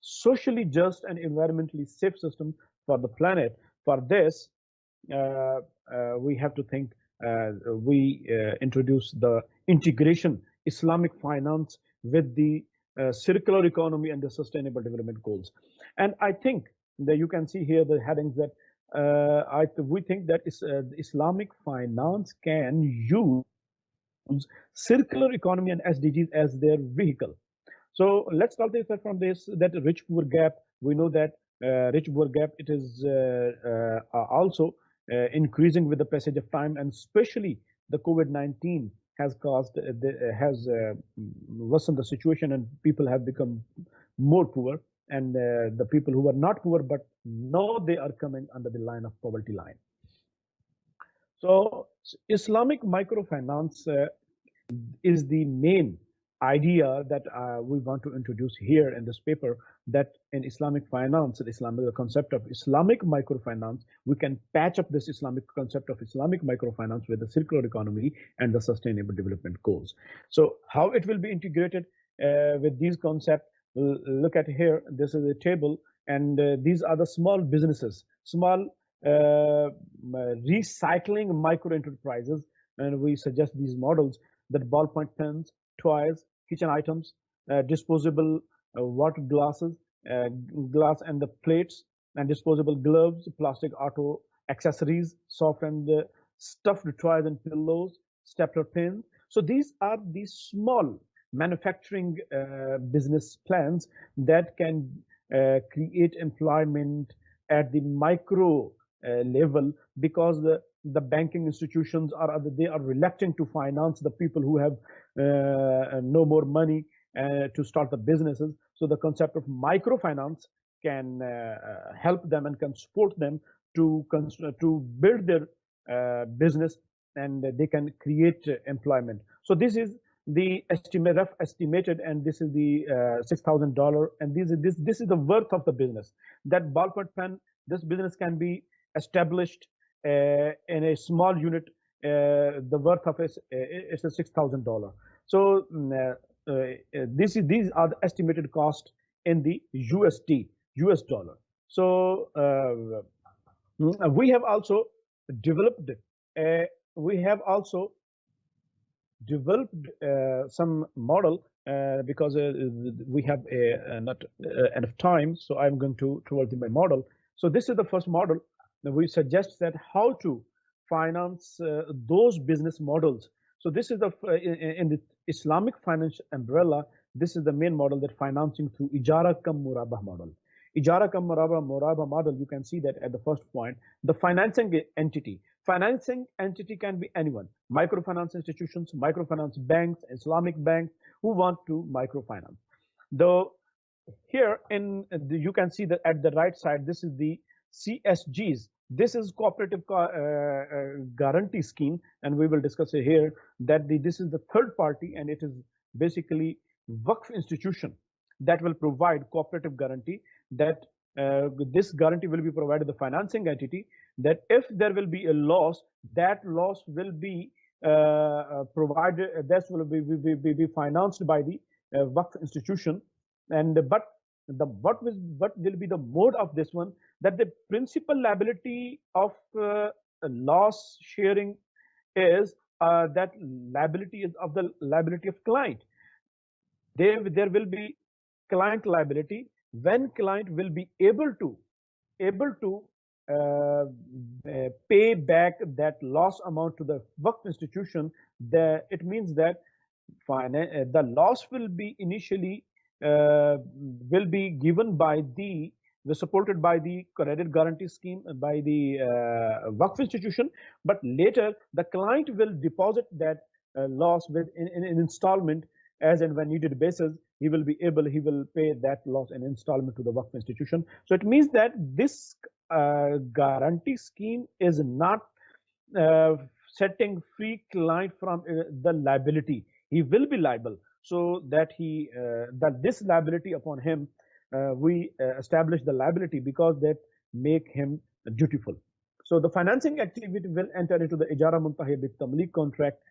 socially just, and environmentally safe system for the planet. For this, we have to think, we introduce the integration Islamic finance with the circular economy and the sustainable development goals. And I think that you can see here the headings that we think that Islamic finance can use circular economy and SDGs as their vehicle. So let's start this from this, that rich-poor gap. We know that rich-poor gap, it is also increasing with the passage of time, and especially the COVID-19 has caused, worsened the situation, and people have become more poor. And the people who are not poor, but now they are coming under the line of poverty line. So Islamic microfinance is the main idea that we want to introduce here in this paper, that in Islamic finance, the concept of Islamic microfinance, we can patch up this Islamic concept of Islamic microfinance with the circular economy and the sustainable development goals. So how it will be integrated with these concepts, look at here, this is a table, and these are the small businesses, small recycling micro enterprises, and we suggest these models, that ballpoint pens, toys, kitchen items, disposable water glasses, glass and the plates, and disposable gloves, plastic auto accessories, soft and stuffed toys and pillows, stapler pins. So these are the small manufacturing business plans that can create employment at the micro level, because the banking institutions are reluctant to finance the people who have no more money to start the businesses. So the concept of microfinance can help them and can support them to build their business, and they can create employment. So this is the rough estimated, and this is the $6,000, and this is the worth of the business. That ballpoint pen, this business can be established in a small unit. The worth of it is $6,000. So these are the estimated cost in the US dollar. So we have also developed some model, because we have not enough time, so I'm going towards my model. So this is the first model. We suggest that how to finance those business models. So this is in the Islamic finance umbrella, this is the main model, that financing through Ijara Kam Murabah model. Ijara Kam Murabah model, you can see that at the first point, the financing entity. Financing entity can be anyone, microfinance institutions, microfinance banks, Islamic banks who want to microfinance. Though here you can see that at the right side, this is the CSGs. This is cooperative guarantee scheme, and we will discuss it here, that this is the third party, and it is basically Waqf institution that will provide cooperative guarantee, that this guarantee will be provided the financing entity, that if there will be a loss, that loss will be provided, that will be financed by the Waqf institution. And what will be the mode of this one, that the principal liability of loss sharing is that liability is of the liability of client. There will be client liability when client will be able to pay back that loss amount to the Waqf institution. It means that the loss will be initially will be given by supported by the credit guarantee scheme, by the Waqf institution, but later the client will deposit that loss in an installment, as and when needed basis. He will pay that loss in installment to the Waqf institution. So it means that this guarantee scheme is not setting free client from the liability. He will be liable, so that this liability upon him, we establish the liability, because that make him dutiful. So the financing activity will enter into the Ijara Muntahi bit Tamliq contract,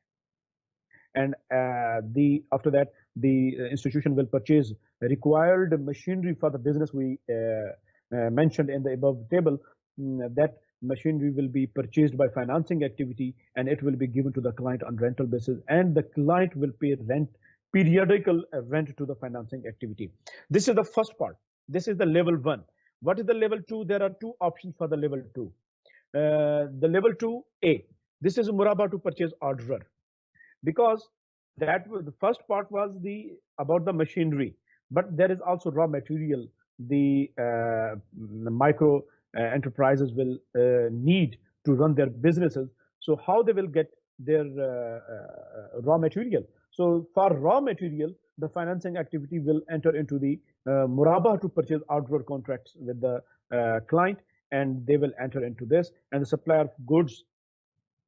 and after that the institution will purchase required machinery for the business. We mentioned in the above table that machinery will be purchased by financing activity, and it will be given to the client on rental basis, and the client will pay periodical rent to the financing activity. This is the first part. This is the level 1. What is the level 2? There are two options for the level 2. The level 2A, this is Murabah to purchase orderer, because that was the first part was about the machinery, but there is also raw material. The micro enterprises will need to run their businesses. So how they will get their raw material. So for raw material, the financing activity will enter into the murabah to purchase outward contracts with the client, and they will enter into this, and the supplier of goods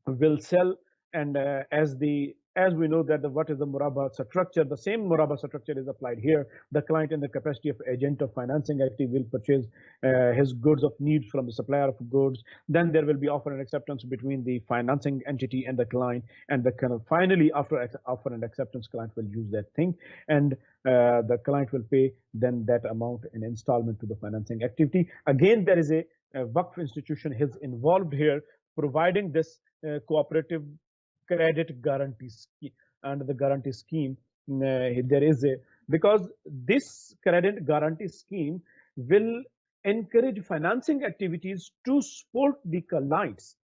will sell. And as we know that what is the murabah structure, the same murabah structure is applied here. The client in the capacity of agent of financing activity will purchase his goods of need from the supplier of goods. Then there will be offer and acceptance between the financing entity and the client, and the kind of finally after offer and acceptance, client will use that thing, and the client will pay then that amount in installment to the financing activity. Again, there is a Waqf institution is involved here, providing this cooperative credit guarantee scheme. Under the guarantee scheme, there is a, because this credit guarantee scheme will encourage financing activities to support the clients.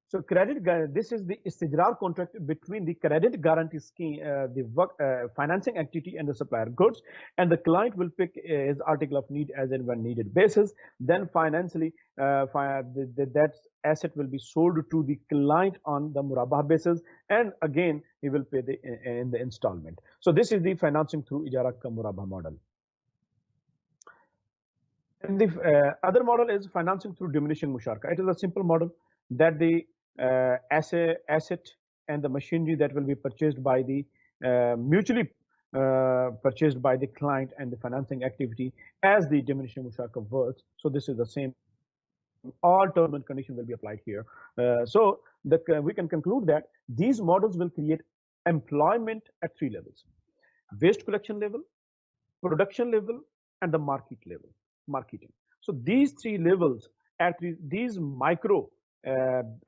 So this is the istijrar contract between the credit guarantee scheme, the financing activity and the supplier goods, and the client will pick his article of need as and when needed basis. Then financially, that asset will be sold to the client on the murabah basis, and again he will pay in the installment. So this is the financing through ijara ka murabah model. And the other model is financing through diminishing musharaka. It is a simple model that the asset and the machinery that will be purchased by the mutually purchased by the client and the financing activity as the diminishing musharaka works. So this is the same. All terms and conditions will be applied here. So we can conclude that these models will create employment at three levels: waste collection level, production level, and the marketing. So these three levels, at these micro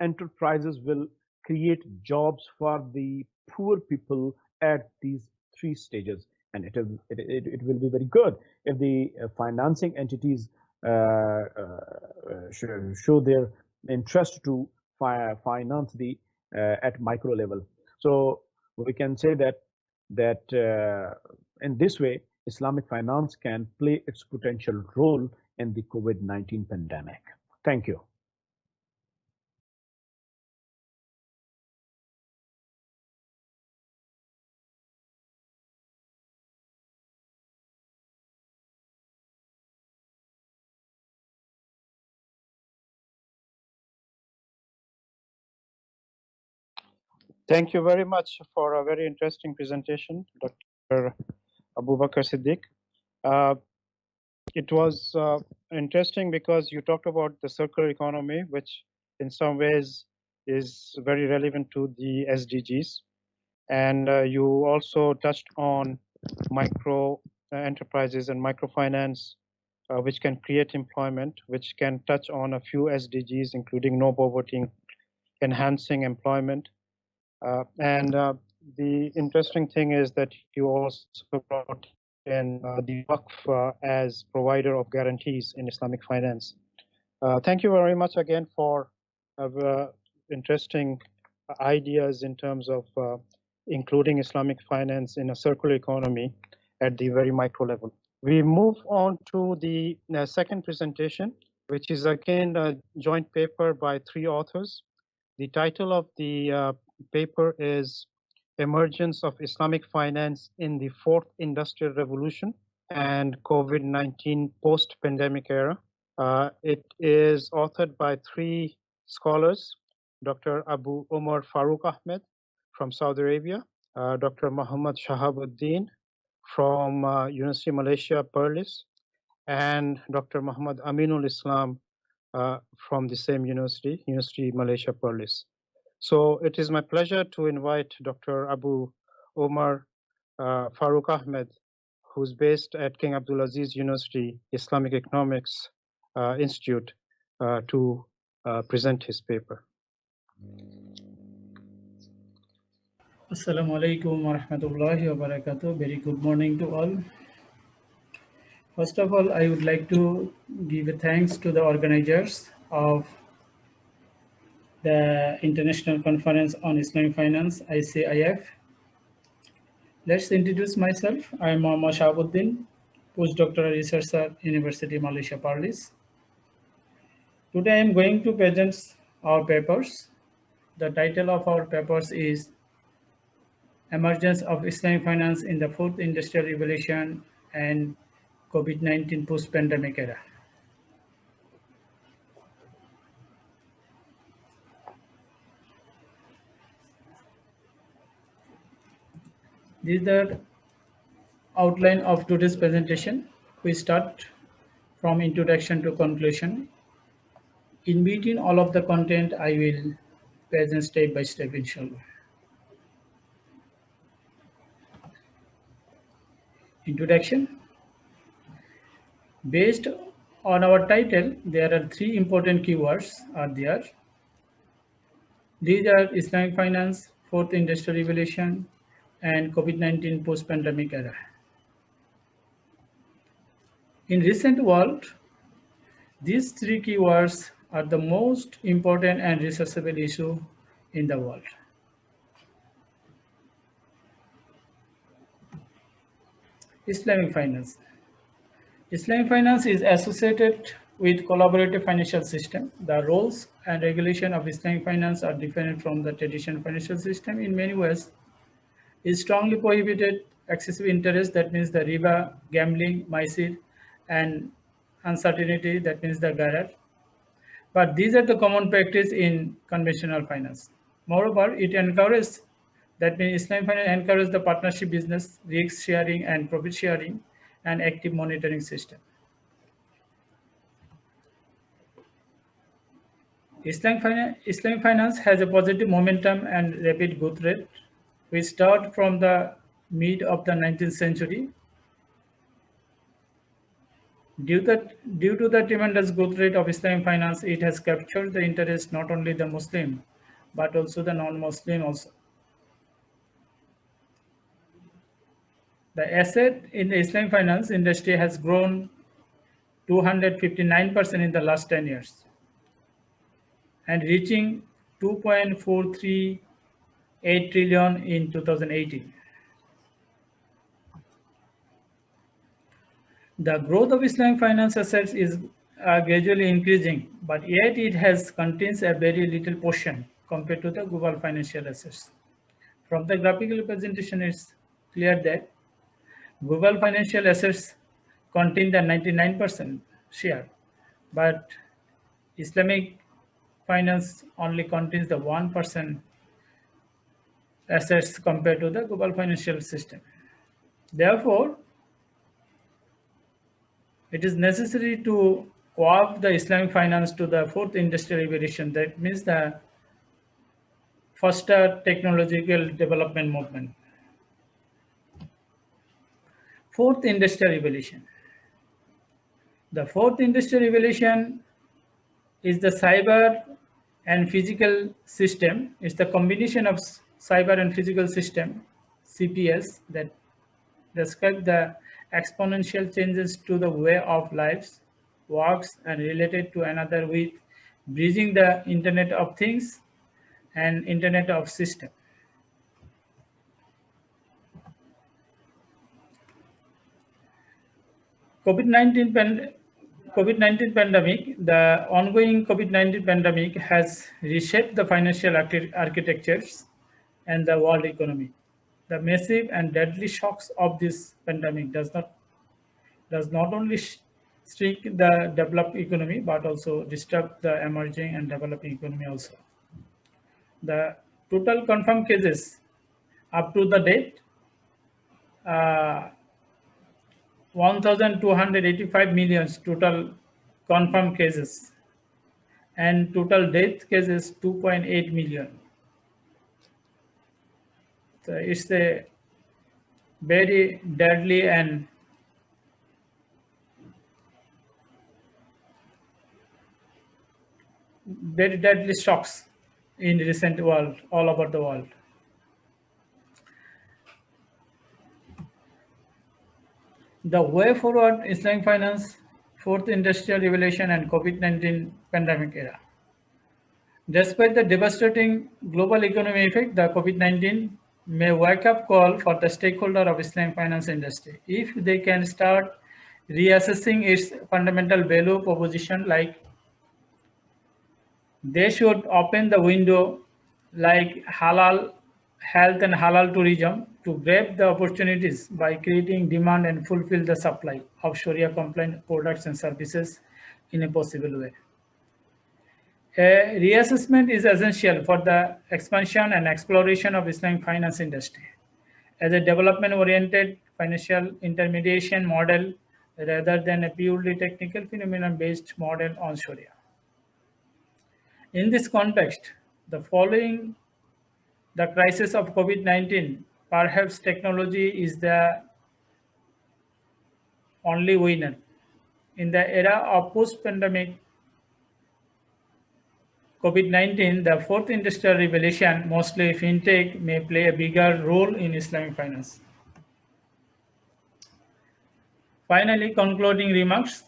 enterprises will create jobs for the poor people at these three stages, and it will be very good if the financing entities show their interest to finance the at micro level. So we can say that in this way, Islamic finance can play its potential role in the COVID-19 pandemic. Thank you. Thank you very much for a very interesting presentation, Dr. Abu Bakr Siddiq. It was interesting because you talked about the circular economy, which in some ways is very relevant to the SDGs. And you also touched on micro enterprises and microfinance, which can create employment, which can touch on a few SDGs, including no poverty, enhancing employment. And the interesting thing is that you also brought in the Waqf as provider of guarantees in Islamic finance. Thank you very much again for interesting ideas in terms of including Islamic finance in a circular economy at the very micro level. We move on to the second presentation, which is again a joint paper by three authors. The title of the paper is Emergence of Islamic Finance in the Fourth Industrial Revolution and COVID-19 Post-Pandemic Era. It is authored by three scholars: Dr. Abu Umar Farooq Ahmed from Saudi Arabia, Dr. Muhammad Shahabuddin from University of Malaysia, Perlis, and Dr. Muhammad Aminul Islam from the same university, University of Malaysia, Perlis. So it is my pleasure to invite Dr. Abu Umar Farooq Ahmed, who's based at King Abdulaziz University Islamic Economics Institute, to present his paper. Assalamu alaikum wa rahmatullahi wa barakatuh. Very good morning to all. First of all, I would like to give a thanks to the organizers of the International Conference on Islamic Finance, ICIF. Let's introduce myself. I am Muhammad Shahabuddin, postdoctoral researcher, University of Malaysia, Perlis. Today I am going to present our papers. The title of our papers is Emergence of Islamic Finance in the Fourth Industrial Revolution and COVID-19 Post-Pandemic Era. This is the outline of today's presentation. We start from introduction to conclusion. In between all of the content, I will present step by step, inshallah. Introduction. Based on our title, there are three important keywords are there. These are Islamic finance, fourth industrial revolution, and COVID-19 post-pandemic era. In recent world, these three keywords are the most important and researchable issue in the world. Islamic finance. Islamic finance is associated with collaborative financial system. The rules and regulation of Islamic finance are different from the traditional financial system in many ways. It strongly prohibited excessive interest, that means the riba, gambling, Maqasid, and uncertainty, that means the gharar. But these are the common practice in conventional finance. Moreover, it encourages, that means Islamic finance encourages the partnership business, risk sharing and profit sharing, and active monitoring system. Islamic finance has a positive momentum and rapid growth rate. We start from the mid of the 19th century. Due to the tremendous growth rate of Islamic finance, it has captured the interest not only the Muslim, but also the non-Muslim also. The asset in the Islamic finance industry has grown 259% in the last 10 years and reaching 2.438 trillion in 2018. The growth of Islamic finance assets is gradually increasing, but yet it contains a very little portion compared to the global financial assets. From the graphical representation, it's clear that global financial assets contain the 99% share, but Islamic finance only contains the 1% assets compared to the global financial system. Therefore, it is necessary to co-opt the Islamic finance to the fourth industrial revolution, that means the faster technological development movement. Fourth industrial revolution. The fourth industrial revolution is the cyber and physical system. It's the combination of cyber and physical system, CPS, that describe the exponential changes to the way of lives, works, and related to another with bridging the Internet of Things and Internet of System. COVID-19 pandemic, the ongoing COVID-19 pandemic has reshaped the financial architectures and the world economy. The massive and deadly shocks of this pandemic does not only shrink the developed economy, but also disturb the emerging and developing economy also. The total confirmed cases up to the date, 1,285 million total confirmed cases, and total death cases 2.8 million. So it's a very deadly and very deadly shocks in recent world, all over the world. The way forward, Islamic finance, fourth industrial revolution, and COVID-19 pandemic era. Despite the devastating global economic effect, the COVID-19 may wake up call for the stakeholder of Islamic finance industry. If they can start reassessing its fundamental value proposition, like they should open the window like halal health and halal tourism to grab the opportunities by creating demand and fulfill the supply of Sharia compliant products and services in a possible way. A reassessment is essential for the expansion and exploration of Islamic finance industry as a development-oriented financial intermediation model rather than a purely technical phenomenon-based model on Sharia. In this context, the crisis of COVID-19, perhaps technology is the only winner. In the era of post-pandemic COVID-19, the fourth industrial revolution, mostly fintech, may play a bigger role in Islamic finance. Finally, concluding remarks.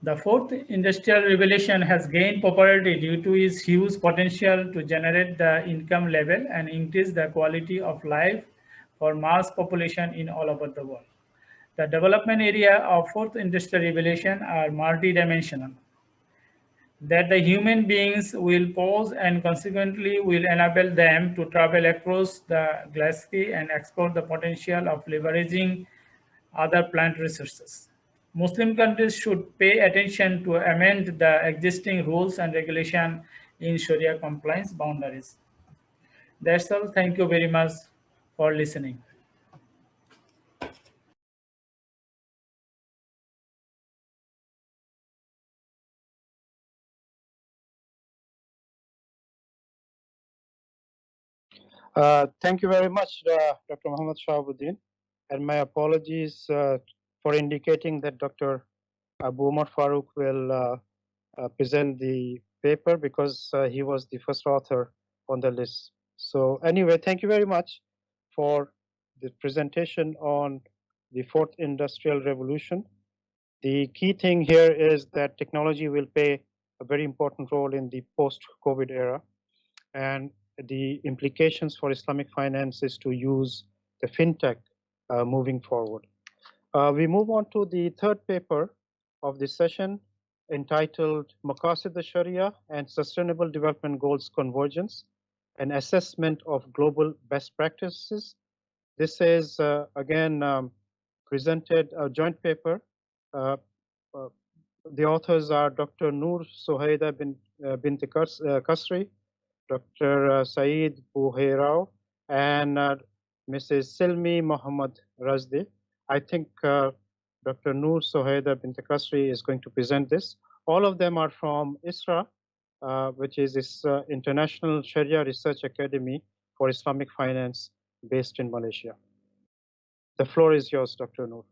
The fourth industrial revolution has gained popularity due to its huge potential to generate the income level and increase the quality of life for mass population in all over the world. The development area of fourth industrial revolution are multidimensional. That the human beings will pose and consequently will enable them to travel across the galaxy and explore the potential of leveraging other plant resources. Muslim countries should pay attention to amend the existing rules and regulation in Sharia compliance boundaries. That's all. Thank you very much for listening. Thank you very much, Dr. Muhammad Shahabuddin, and my apologies for indicating that Dr. Abu Umar Farooq will present the paper because he was the first author on the list. So anyway, thank you very much for the presentation on the fourth industrial revolution. The key thing here is that technology will play a very important role in the post-COVID era, and the implications for Islamic finance is to use the fintech moving forward. We move on to the third paper of this session, entitled Maqasid al-Shari'ah and Sustainable Development Goals Convergence, an assessment of global best practices. This is again presented a joint paper. The authors are Dr. Noor Sohaida bint Kasri, Dr. Saeed Buhairao, and Mrs. Silmi Mohammad Razdi. I think Dr. Noor Sohaida bint Kasri is going to present this. All of them are from ISRA, which is this International Sharia Research Academy for Islamic Finance based in Malaysia. The floor is yours, Dr. Noor.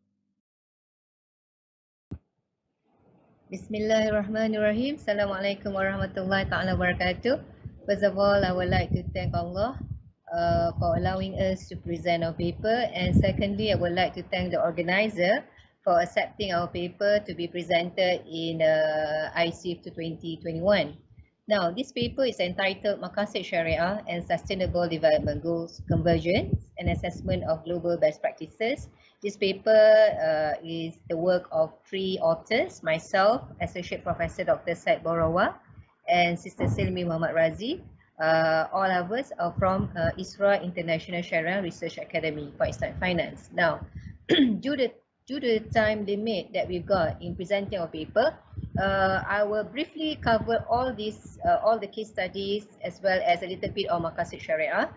Bismillahirrahmanirrahim. Assalamualaikum warahmatullahi ta'ala wabarakatuh. First of all, I would like to thank Allah for allowing us to present our paper, and secondly, I would like to thank the organizer for accepting our paper to be presented in ICIF 2021. Now, this paper is entitled Maqasid Shari'ah and Sustainable Development Goals Convergence, an assessment of global best practices. This paper is the work of 3 authors, myself, Associate Professor Dr. Said Borawa, and Sister Silmi Muhammad Razi. All of us are from ISRA International Sharia Research Academy for Islamic Finance. Now, due to the time limit that we've got in presenting our paper, I will briefly cover all the case studies as well as a little bit on Maqasid Shari'ah.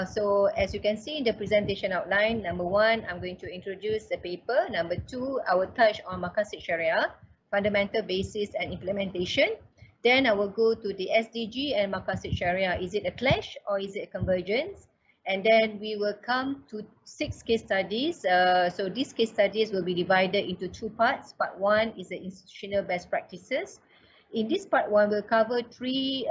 So as you can see in the presentation outline, number 1, I'm going to introduce the paper. Number 2, I will touch on Maqasid Shari'ah, fundamental basis and implementation. Then I will go to the SDG and Maqasid Shari'ah. Is it a clash or is it a convergence? And then we will come to 6 case studies. So these case studies will be divided into 2 parts. Part 1 is the institutional best practices. In this part 1, we'll cover 3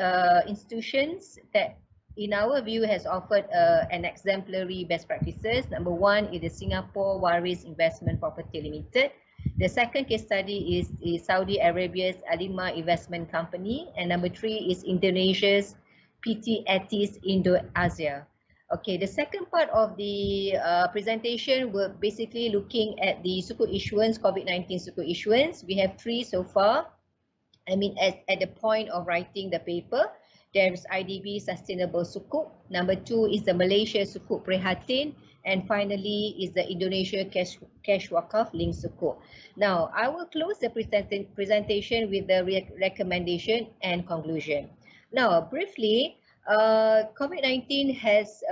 institutions that in our view has offered an exemplary best practices. Number 1 is the Singapore Waris Investment Property Limited. The second case study is Saudi Arabia's Alima Investment Company. And number 3 is Indonesia's PT Atis Indo-Asia. Okay, the second part of the presentation will basically looking at the sukuk issuance, COVID-19 sukuk issuance. We have 3 so far. I mean, at the point of writing the paper. There's IDB Sustainable Sukuk. Number 2 is the Malaysia Sukuk Prihatin. And finally is the Indonesia Cash Wakaf Link Sukuk. Now, I will close the presentation with the recommendation and conclusion. Now, briefly, COVID-19 has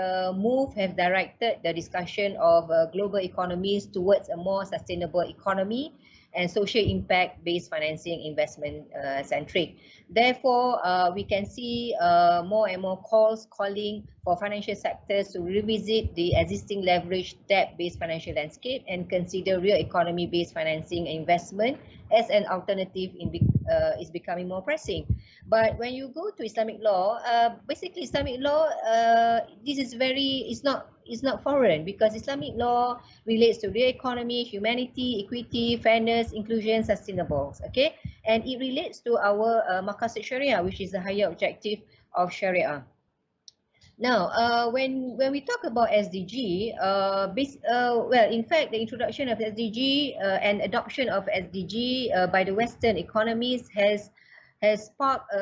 directed the discussion of global economies towards a more sustainable economy and social impact based financing investment centric. Therefore, we can see more and more calling for financial sectors to revisit the existing leverage debt-based financial landscape and consider real economy-based financing investment as an alternative is becoming more pressing. But when you go to Islamic law, basically Islamic law, this is it's not foreign, because Islamic law relates to real economy, humanity, equity, fairness, inclusion, sustainables. Okay, and it relates to our Maqasid Sharia, which is the higher objective of Sharia. Now, when we talk about SDG, well, in fact, the introduction of SDG and adoption of SDG by the Western economies has sparked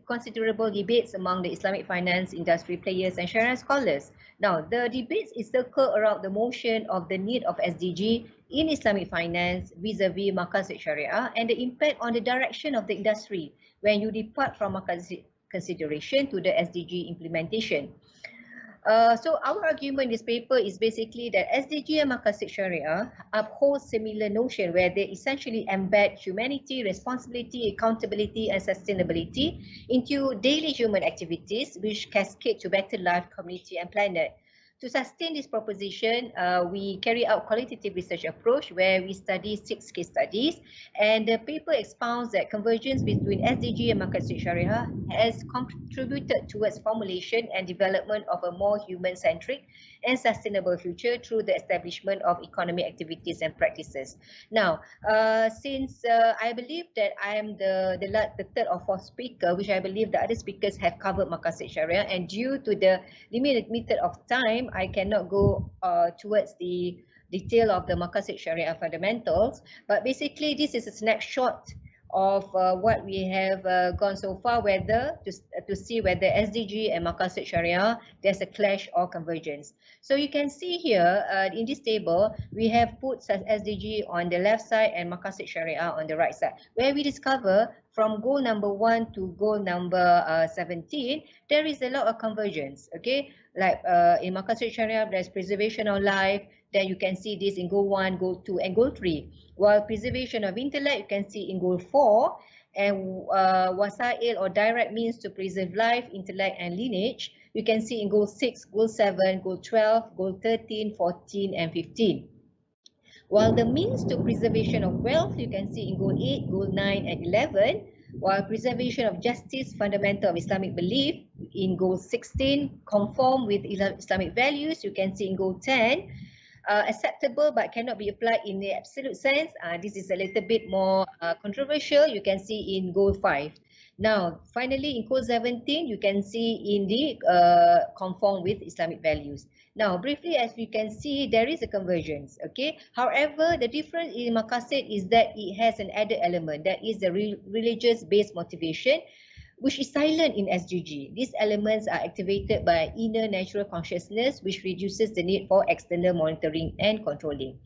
considerable debates among the Islamic finance industry players and Sharia scholars. Now, the debates circle around the motion of the need of SDG in Islamic finance vis-a-vis Maqasid Sharia and the impact on the direction of the industry when you depart from Maqasid consideration to the SDG implementation. So our argument in this paper is basically that SDG and Maqasid Sharia uphold similar notion where they essentially embed humanity, responsibility, accountability and sustainability into daily human activities which cascade to better life, community and planet. To sustain this proposition, we carry out qualitative research approach where we study 6 case studies, and the paper expounds that convergence between SDG and Maqasid Sharia has contributed towards formulation and development of a more human-centric and sustainable future through the establishment of economic activities and practices. Now, since I believe that I am the third or fourth speaker, which I believe the other speakers have covered Maqasid Sharia, and due to the limited of time, I cannot go towards the detail of the Maqasid Sharia fundamentals, but basically this is a snapshot of what we have gone so far, whether to see whether SDG and Maqasid Sharia there's a clash or convergence. So you can see here in this table we have put SDG on the left side and Maqasid Sharia on the right side, where we discover from goal number 1 to goal number 17 there is a lot of convergence. Okay, like in Maqasid Sharia there's preservation of life. Then you can see this in goal 1, goal 2 and goal 3. While preservation of intellect you can see in goal 4, and wasail or direct means to preserve life, intellect and lineage you can see in goal 6, goal 7, goal 12, goal 13, 14 and 15. While the means to preservation of wealth you can see in goal 8, goal 9 and 11. While preservation of justice, fundamental of Islamic belief in goal 16, conform with Islamic values you can see in goal 10. Acceptable but cannot be applied in the absolute sense. This is a little bit more controversial. You can see in goal 5. Now, finally, in goal 17, you can see in the conform with Islamic values. Now, briefly, as you can see, there is a convergence. Okay. However, the difference in Maqasid is that it has an added element, that is the religious-based motivation, which is silent in SDG. These elements are activated by inner natural consciousness, which reduces the need for external monitoring and controlling.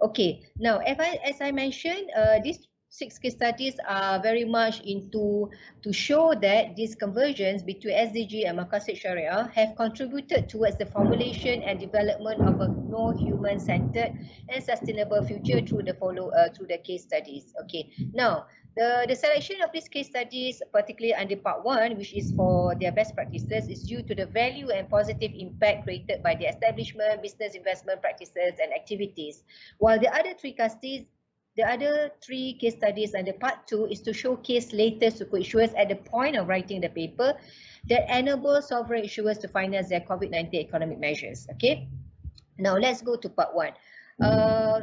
Okay, now as I mentioned, these 6 case studies are very much into to show that this convergence between SDG and Maqasid Sharia have contributed towards the formulation and development of a more human-centered and sustainable future through the case studies. Okay, now the selection of these case studies, particularly under part 1, which is for their best practices, is due to the value and positive impact created by the establishment, business investment practices and activities. While the other 3 case studies under part 2 is to showcase latest sukuk issuers at the point of writing the paper that enable sovereign issuers to finance their COVID-19 economic measures. Okay, now let's go to part 1.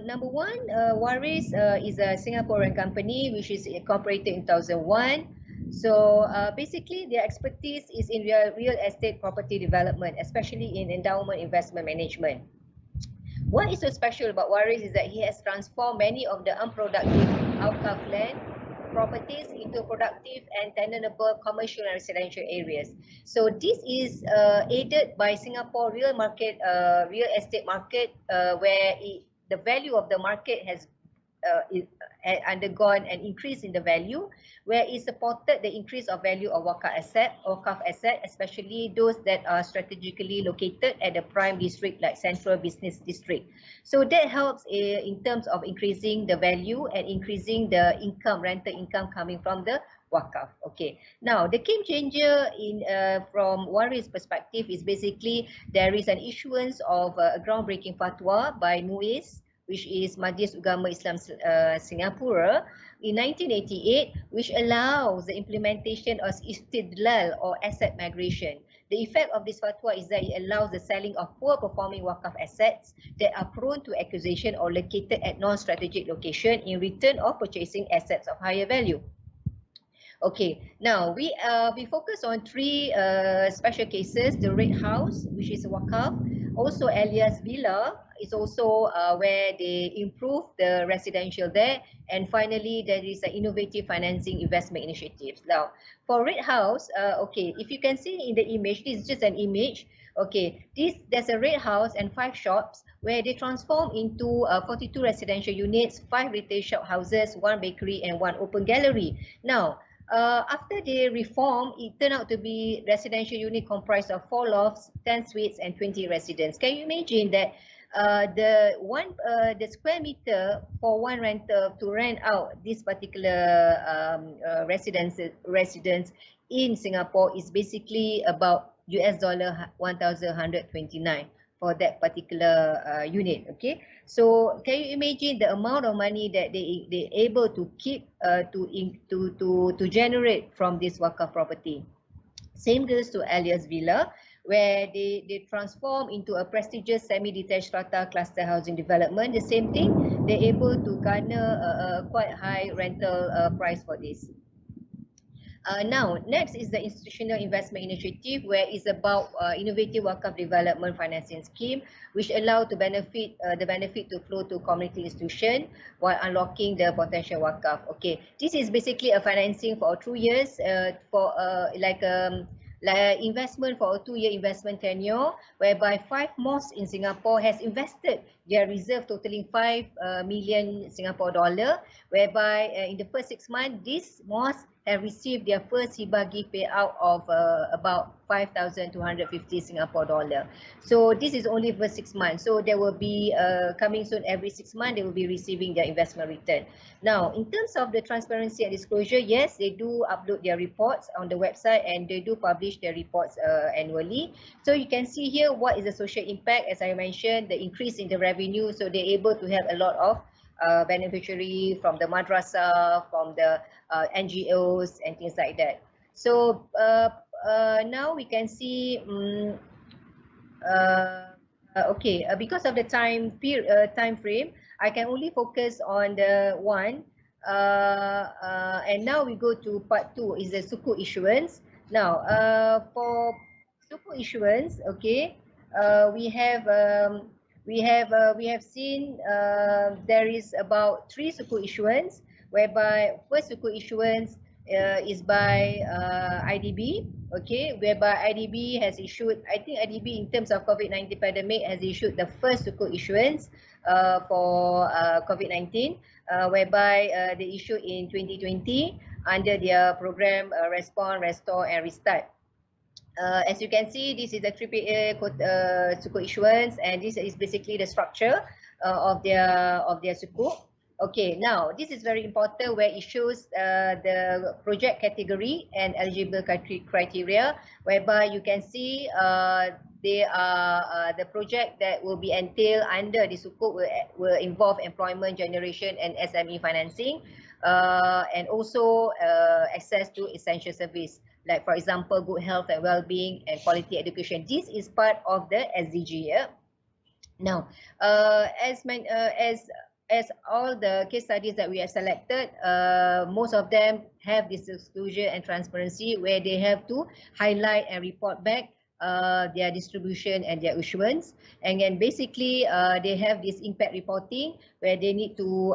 Number 1, Waris is a Singaporean company which is incorporated in 2001. So basically their expertise is in real estate property development, especially in endowment investment management. What is so special about Waris is that he has transformed many of the unproductive outcome land properties into productive and tenantable commercial and residential areas. So this is aided by Singapore real estate market, where the value of the market has undergone an increase in the value, where it supported the increase of value of wakaf asset, especially those that are strategically located at the prime district like central business district. So that helps in terms of increasing the value and increasing the income, rental income coming from the wakaf. Okay, now the game changer from Waris perspective is basically there is an issuance of a groundbreaking fatwa by MUIS, which is Majlis Ugama Islam Singapura, in 1988, which allows the implementation of istidlal or asset migration. The effect of this fatwa is that it allows the selling of poor performing wakaf assets that are prone to accusation or located at non-strategic location in return of purchasing assets of higher value. Okay, now we focus on three special cases: the Red House, which is a wakaf, also alias Villa, is also where they improve the residential there, and finally there is an innovative financing investment initiatives. Now for Red House, okay, if you can see in the image, this is just an image. Okay, there's a Red House and 5 shops where they transform into 42 residential units, 5 retail shop houses, 1 bakery and 1 open gallery. Now after they reform, it turned out to be residential unit comprised of 4 lofts, 10 suites and 20 residents. Can you imagine that the square meter for one renter to rent out this particular residence in Singapore is basically about $1,129 for that particular unit. Okay, so can you imagine the amount of money that they able to keep to generate from this wakaf property? Same goes to alias Villa, where they transform into a prestigious semi-detached strata cluster housing development. The same thing, they're able to garner a quite high rental price for this. Now, next is the institutional investment initiative, where it's about innovative wakaf development financing scheme, which allow the benefit to flow to community institution while unlocking the potential wakaf. Okay, this is basically a financing for 2 years for like investment for a 2-year investment tenure, whereby 5 mosques in Singapore has invested their reserve totaling 5 million Singapore dollar, whereby in the first 6 months, these mosques have received their first hibah gift payout of about 5,250 Singapore dollar. So this is only for 6 months. So there will be coming soon every 6 months, they will be receiving their investment return. Now, in terms of the transparency and disclosure, yes, they do upload their reports on the website and they do publish their reports annually. So you can see here what is the social impact. As I mentioned, the increase in the revenue, so they're able to have a lot of beneficiary from the madrasah, from the NGOs and things like that. So now we can see okay, because of the time frame, I can only focus on the one, and now we go to part 2, is the sukuk issuance. Now for sukuk issuance, okay, we have seen there is about 3 sukuk issuance, whereby first sukuk issuance is by IDB, okay, whereby IDB has issued, I think IDB in terms of COVID-19 pandemic has issued the first sukuk issuance for COVID-19, whereby they issued in 2020 under their program Respond, Restore and Restart. As you can see, this is the AAA sukuk issuance, and this is basically the structure of their sukuk. Okay, now this is very important, where it shows the project category and eligible criteria, whereby you can see they are the project that will be entailed under the sukuk will involve employment generation and SME financing, and also access to essential service, like for example good health and well-being and quality education. This is part of the SDG. Yeah? Now as all the case studies that we have selected, most of them have this disclosure and transparency, where they have to highlight and report back their distribution and their issuance. And then basically they have this impact reporting where they need to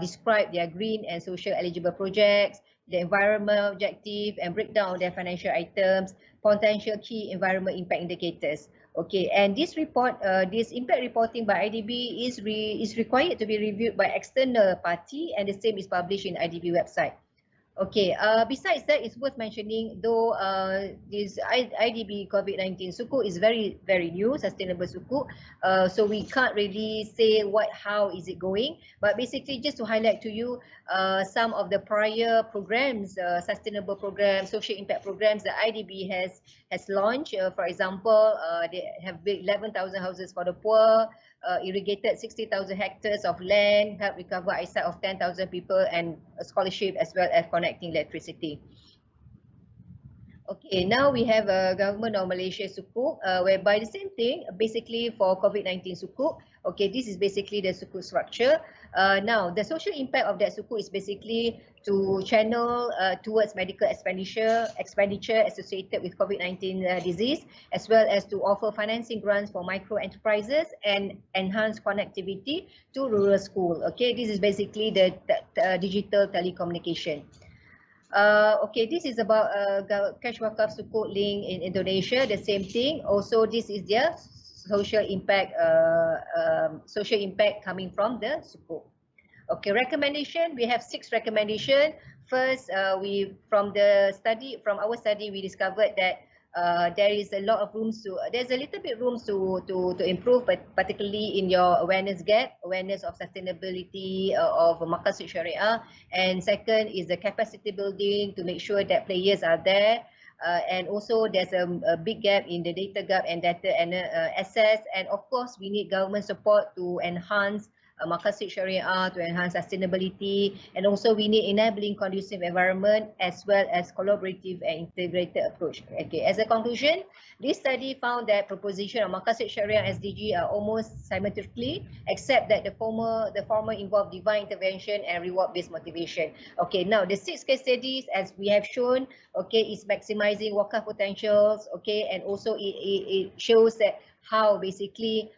describe their green and social eligible projects, the environmental objective, and break down their financial items, potential key environment impact indicators. Okay, and this report, this impact reporting by IDB is required to be reviewed by external party, and the same is published in IDB website. Okay, besides that, it's worth mentioning, though this IDB COVID-19 Sukuk is very new, sustainable Sukuk, so we can't really say how is it going, but basically just to highlight to you some of the prior programs, sustainable programs, social impact programs that IDB has launched. For example, they have built 11,000 houses for the poor, irrigated 60,000 hectares of land, helped recover eyesight of 10,000 people, and a scholarship as well as connecting electricity. Okay, now we have a Government of Malaysia Sukuk, whereby the same thing, basically for COVID-19 Sukuk. Okay, this is basically the Sukuk structure. Now, the social impact of that Sukuk is basically to channel towards medical expenditure associated with COVID-19 disease, as well as to offer financing grants for micro enterprises and enhance connectivity to rural school. Okay, this is basically the digital telecommunication. Okay, this is about Cash Wakaf Sukuk link in Indonesia, the same thing. Also, this is their social impact coming from the Sukuk. Okay, recommendation, we have 6 recommendations. First, from our study, we discovered that there is a lot of rooms there's a little bit rooms to improve, but particularly in your awareness of sustainability of Maqasid Shari'ah. And second is the capacity building to make sure that players are there. And also there's a big gap in the data gap and data access. And of course, we need government support to enhance Maqasid Shari'ah, to enhance sustainability, and also we need enabling conducive environment as well as collaborative and integrated approach. Okay, as a conclusion, this study found that proposition of Maqasid Shari'ah SDG are almost simultaneously, except that the former involve divine intervention and reward-based motivation. Okay, now the 6 case studies, as we have shown, okay, is maximizing wakaf potentials. Okay, and also it shows that how basically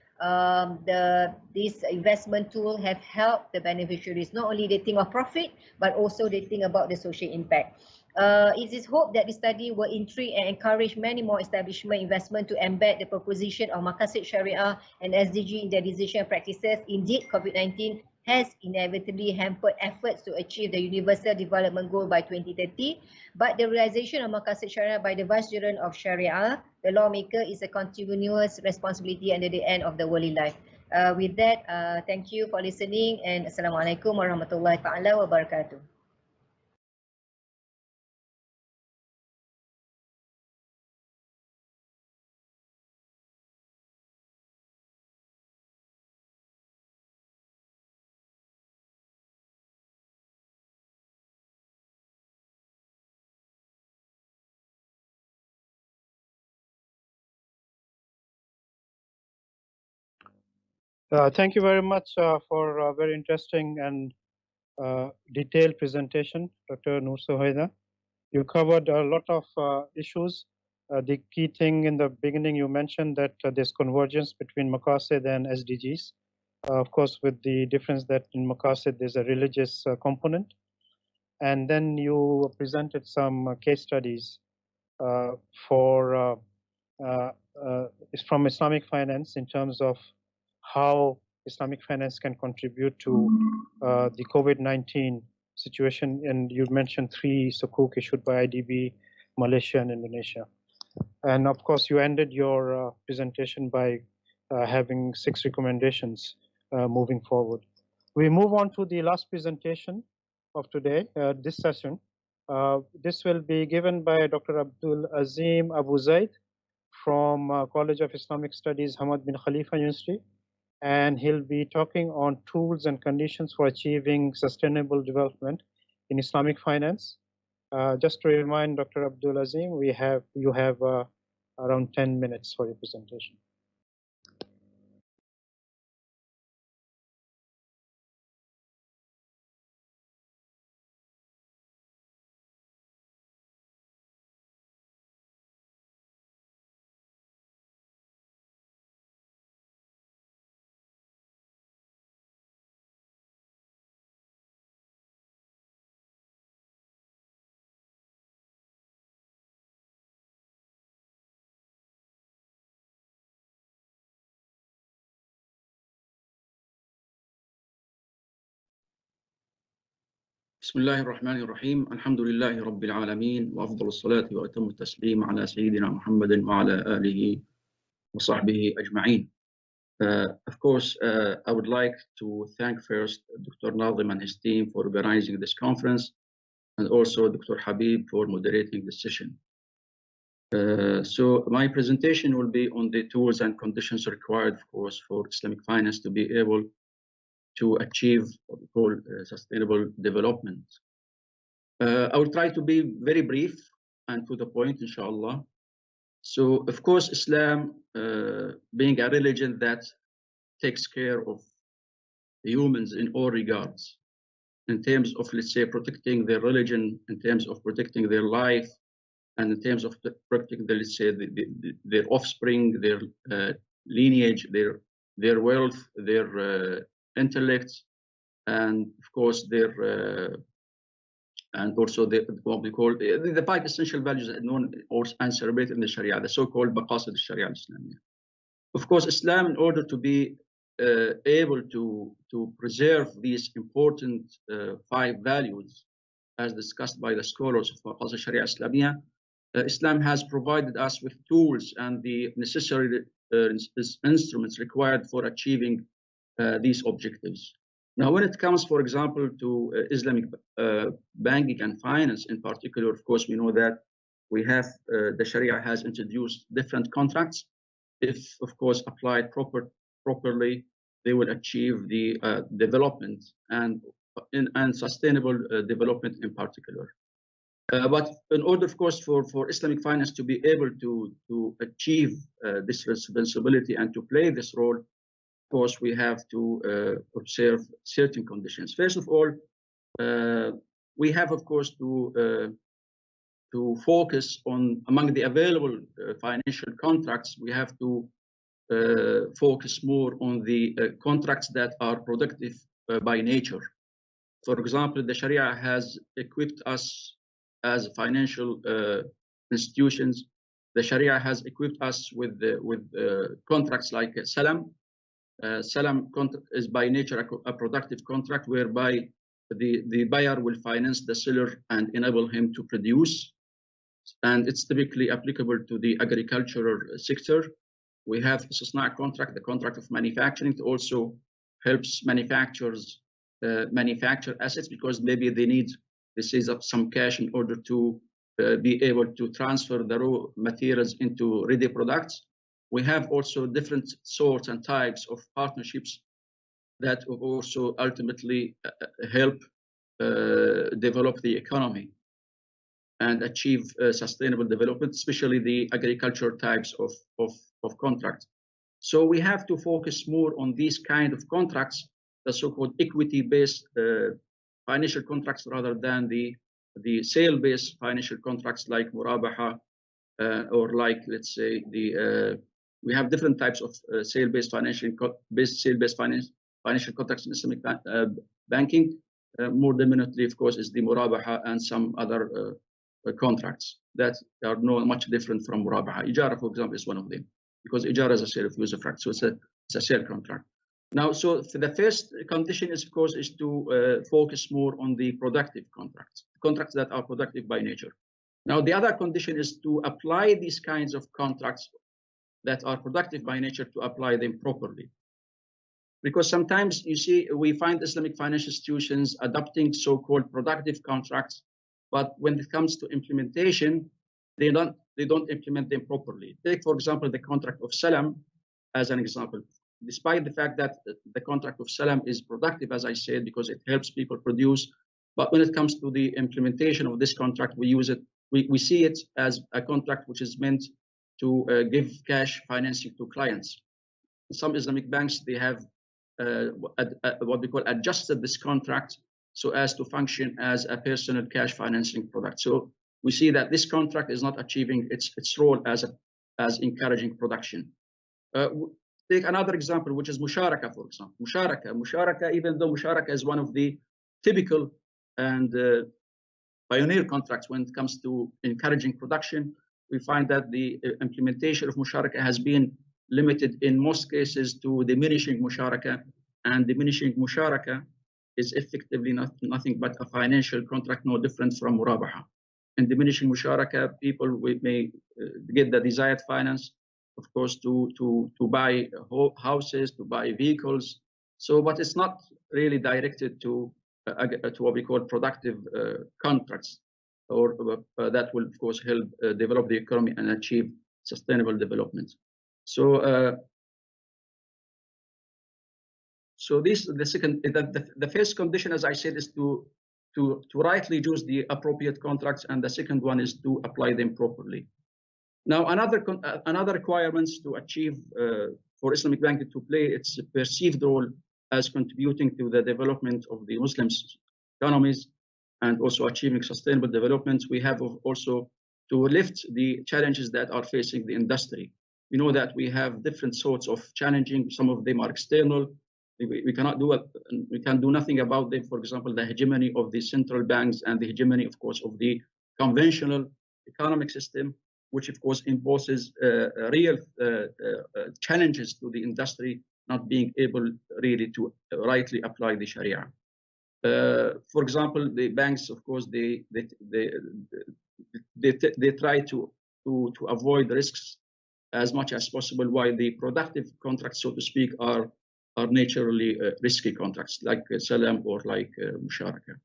this investment tool have helped the beneficiaries. Not only they think of profit, but also they think about the social impact. It is hoped that the study will intrigue and encourage many more establishment investment to embed the proposition of Maqasid Shari'ah and SDG in their decision practices. Indeed, COVID-19 has inevitably hampered efforts to achieve the Universal Development Goal by 2030, but the realization of Maqasid Shari'ah by the Vicegerent of Shari'ah, the lawmaker, is a continuous responsibility under the end of the worldly life. With that, thank you for listening, and Assalamualaikum warahmatullahi ta'ala wabarakatuh. Thank you very much for a very interesting and detailed presentation, Dr. Noor Suhaila. You covered a lot of issues. The key thing in the beginning, you mentioned that there's convergence between Maqasid and SDGs. Of course, with the difference that in Maqasid there's a religious component. And then you presented some case studies from Islamic finance in terms of how Islamic finance can contribute to the COVID-19 situation. And you mentioned 3 sukuk issued by IDB, Malaysia and Indonesia. And of course, you ended your presentation by having 6 recommendations moving forward. We move on to the last presentation of today, this session. This will be given by Dr. Abdul Azim Abu Zaid from College of Islamic Studies, Hamad bin Khalifa University. And he'll be talking on tools and conditions for achieving sustainable development in Islamic finance. Just to remind Dr. Abdul Azim, you have around 10 minutes for your presentation. بسم الله الرحمن الرحيم الحمد لله رب العالمين وأفضل الصلاة وأتم التسليم على سيدنا محمد وعلى آله وصحبه أجمعين. Of course, I would like to thank first Dr. Nazim and his team for organizing this conference, and also Dr. Habib for moderating this session. So my presentation will be on the tools and conditions required, of course, for Islamic finance to be able to achieve what we call sustainable development. I will try to be very brief and to the point, inshallah. So, of course, Islam, being a religion that takes care of humans in all regards, in terms of, let's say, protecting their religion, in terms of protecting their life, and in terms of protecting, let's say, their offspring, their lineage, their wealth, their intellect, and of course their and also what we call the 5 essential values known or and celebrated in the Sharia, the so-called Maqasid al-Shari'ah al-Islamiyah. Of course, Islam, in order to be able to preserve these important 5 values, as discussed by the scholars of Maqasid al-Shari'ah al-Islamiyah, Islam has provided us with tools and the necessary instruments required for achieving these objectives. Now, when it comes, for example, to Islamic banking and finance in particular, of course, we know that we have the Sharia has introduced different contracts. If, of course, applied properly, they will achieve the development and sustainable development in particular. But in order, of course, for Islamic finance to be able to achieve this responsibility and to play this role, of course, we have to observe certain conditions. First of all, we have, of course, to focus on, among the available financial contracts, we have to focus more on the contracts that are productive by nature. For example, the Sharia has equipped us as financial institutions. The Sharia has equipped us with contracts like salam. Salam is by nature a productive contract whereby the buyer will finance the seller and enable him to produce. And it's typically applicable to the agricultural sector. We have Istisna contract, the contract of manufacturing. It also helps manufacturers manufacture assets because maybe they need, they seize up some cash in order to be able to transfer the raw materials into ready products. We have also different sorts and types of partnerships that will also ultimately help develop the economy and achieve sustainable development, especially the agricultural types of contracts. So we have to focus more on these kind of contracts, the so-called equity-based financial contracts, rather than the sale-based financial contracts like murabaha or like, let's say, we have different types of sale-based financial contracts in Islamic banking. More dominantly, of course, is the murabaha and some other contracts that are much different from murabaha. Ijara, for example, is one of them, because ijara is a sale of usufruct, so it's a sale contract. Now, so for the first condition is, of course, is to focus more on the productive contracts that are productive by nature. Now, the other condition is to apply these kinds of contracts that are productive by nature, to apply them properly. Because sometimes you see, we find Islamic financial institutions adopting so-called productive contracts, but when it comes to implementation, they don't implement them properly. Take, for example, the contract of salam as an example. Despite the fact that the contract of salam is productive, as I said, because it helps people produce, but when it comes to the implementation of this contract, we see it as a contract which is meant to give cash financing to clients. Some Islamic banks, they have what we call adjusted this contract so as to function as a personal cash financing product. So we see that this contract is not achieving its role as encouraging production. Take another example, which is musharaka, for example. Musharaka, even though musharaka is one of the typical and pioneer contracts when it comes to encouraging production, we find that the implementation of musharaka has been limited in most cases to diminishing musharaka, and diminishing musharaka is effectively nothing but a financial contract, no different from murabaha. In diminishing musharaka, people may get the desired finance, of course, to buy houses, to buy vehicles. So, but it's not really directed to what we call productive contracts, or that will, of course, help develop the economy and achieve sustainable development. So, so this the second, the first condition, as I said, is to rightly choose the appropriate contracts, and the second one is to apply them properly. Now, another requirements to achieve for Islamic banking to play its perceived role as contributing to the development of the Muslim economies and also achieving sustainable development, we have also to lift the challenges that are facing the industry. We know that we have different sorts of challenging. Some of them are external. We can do nothing about them. For example, the hegemony of the central banks and the hegemony, of course, of the conventional economic system, which of course imposes real challenges to the industry not being able really to rightly apply the Sharia. For example, the banks, of course, they try to avoid risks as much as possible, while the productive contracts, so to speak, are naturally risky contracts like salam or like musharaka.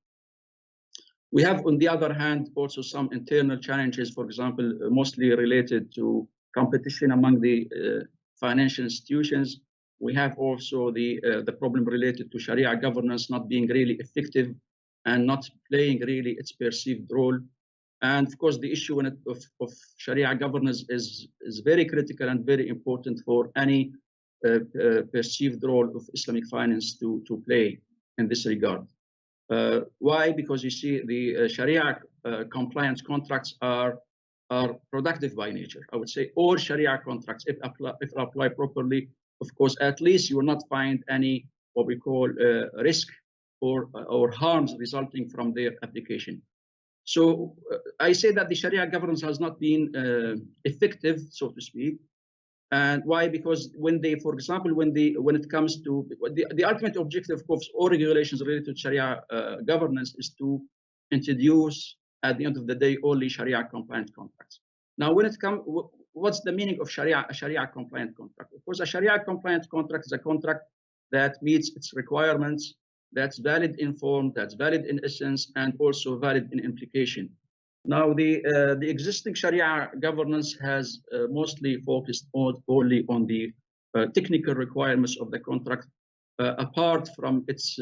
We have, on the other hand, also some internal challenges, for example, mostly related to competition among the financial institutions. We have also the problem related to Sharia governance not being really effective and not playing really its perceived role. And of course, the issue of Sharia governance is very critical and very important for any perceived role of Islamic finance to play in this regard. Why? Because you see, the Sharia compliance contracts are productive by nature. I would say all Sharia contracts, if applied properly, of course, at least you will not find any what we call risk or harms resulting from their application. So I say that the Sharia governance has not been effective, so to speak. And why? Because when they, for example, when it comes to the ultimate objective, of course, all regulations related to Sharia governance is to introduce, at the end of the day, only Sharia compliant contracts. Now, when it comes, what's the meaning of a Sharia compliant contract? Of course, a Sharia compliant contract is a contract that meets its requirements, that's valid in form, that's valid in essence, and also valid in implication. Now, the existing Sharia governance has mostly focused only on the technical requirements of the contract, apart from its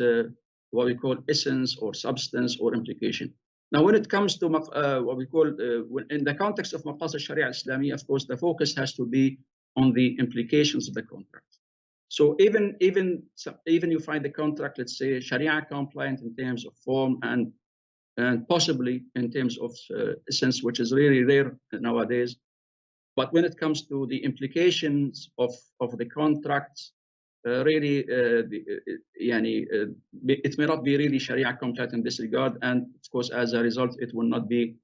what we call essence or substance or implication. Now, when it comes to what we call, in the context of Maqasid Sharia Islamiya, of course, the focus has to be on the implications of the contract. So even you find the contract, let's say, Sharia compliant in terms of form and possibly in terms of essence, which is really rare nowadays. But when it comes to the implications of the contracts, really, it may not be really Sharia compliant in this regard. And of course, as a result, it will not be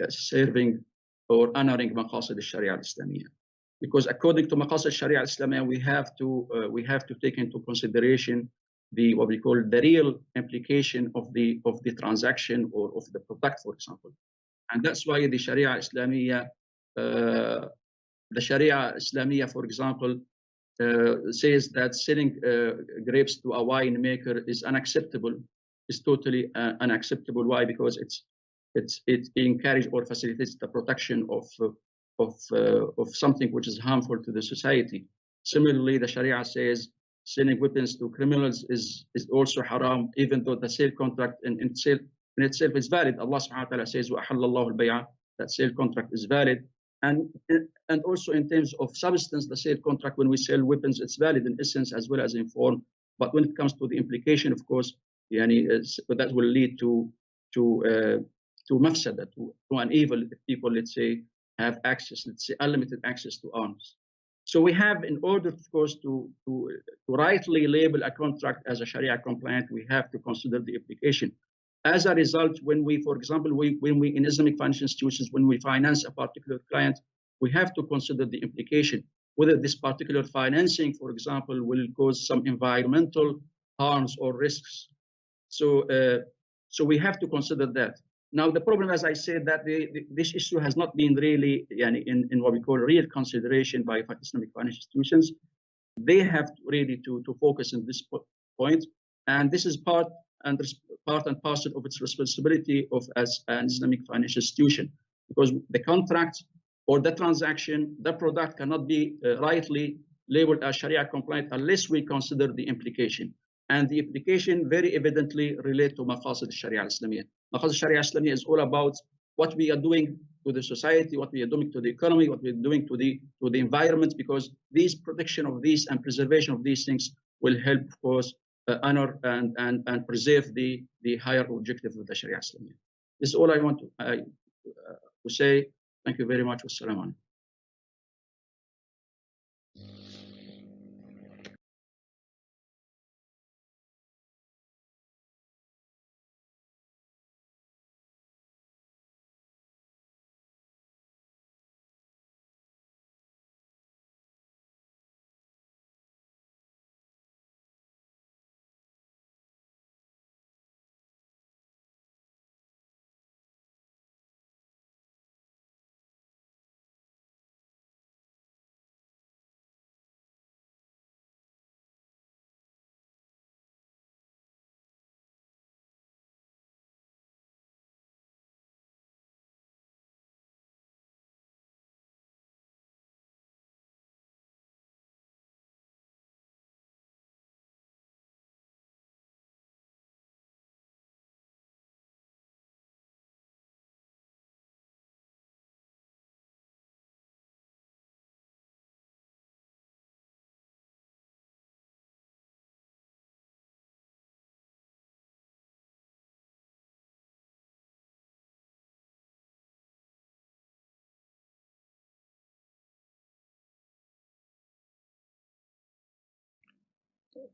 serving or honoring Maqasid al-Shari'ah al-Islamiyah. Because according to Maqasid al-Shari'ah al-Islamiyah, we have to take into consideration what we call the real implication of the transaction or of the product, for example. And that's why the Sharia Islamiyah, for example, says that selling grapes to a winemaker is unacceptable, is totally unacceptable. Why? Because it encourages or facilitates the production of something which is harmful to the society. Similarly, the Sharia says selling weapons to criminals is also haram, even though the sale contract in itself is valid. Allah subhanahu wa ta'ala says, وَأَحَلَّ اللَّهُ الْبَيْعَ, that sale contract is valid. And also in terms of substance, the sale contract, when we sell weapons, it's valid in essence as well as in form. But when it comes to the implication, of course, that will lead to mafsada, to an evil if people, let's say, have access, let's say, unlimited access to arms. So we have, in order, of course, to rightly label a contract as a Sharia compliant, we have to consider the implication. As a result, when we, for example, when we in Islamic financial institutions, when we finance a particular client, we have to consider the implication, whether this particular financing, for example, will cause some environmental harms or risks So we have to consider that. Now, the problem, as I said, that this issue has not been really in what we call real consideration by Islamic financial institutions. They have really to focus on this point, and this is part and parcel of its responsibility as an Islamic financial institution, because the contract or the transaction, the product cannot be rightly labeled as Sharia compliant unless we consider the implication. And the implication very evidently relate to Maqasid al-Shari'ah al-Islamiyah. Maqasid al-Shari'ah al-Islamiyah is all about what we are doing to the society, what we are doing to the economy, what we are doing to the environment, because these protection of these and preservation of these things will help, of course, honor and preserve the higher objective of the Sharia al-Islamiyah. This is all I want to say. Thank you very much. Wassalamu alaikum.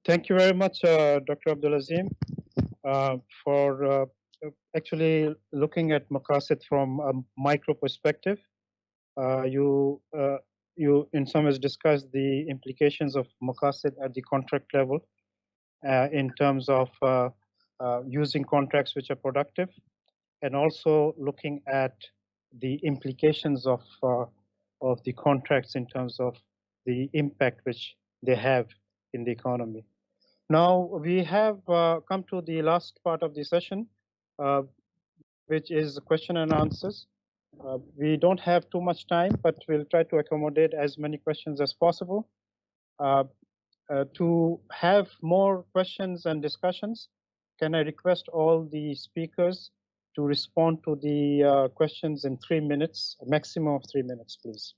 Thank you very much, Dr. Abdulazim, for actually looking at Maqasid from a micro perspective. You in some ways discussed the implications of Maqasid at the contract level in terms of using contracts which are productive, and also looking at the implications of the contracts in terms of the impact which they have in the economy. Now we have come to the last part of the session, which is question and answers. We don't have too much time, but we'll try to accommodate as many questions as possible. To have more questions and discussions, can I request all the speakers to respond to the questions in 3 minutes, a maximum of 3 minutes, please.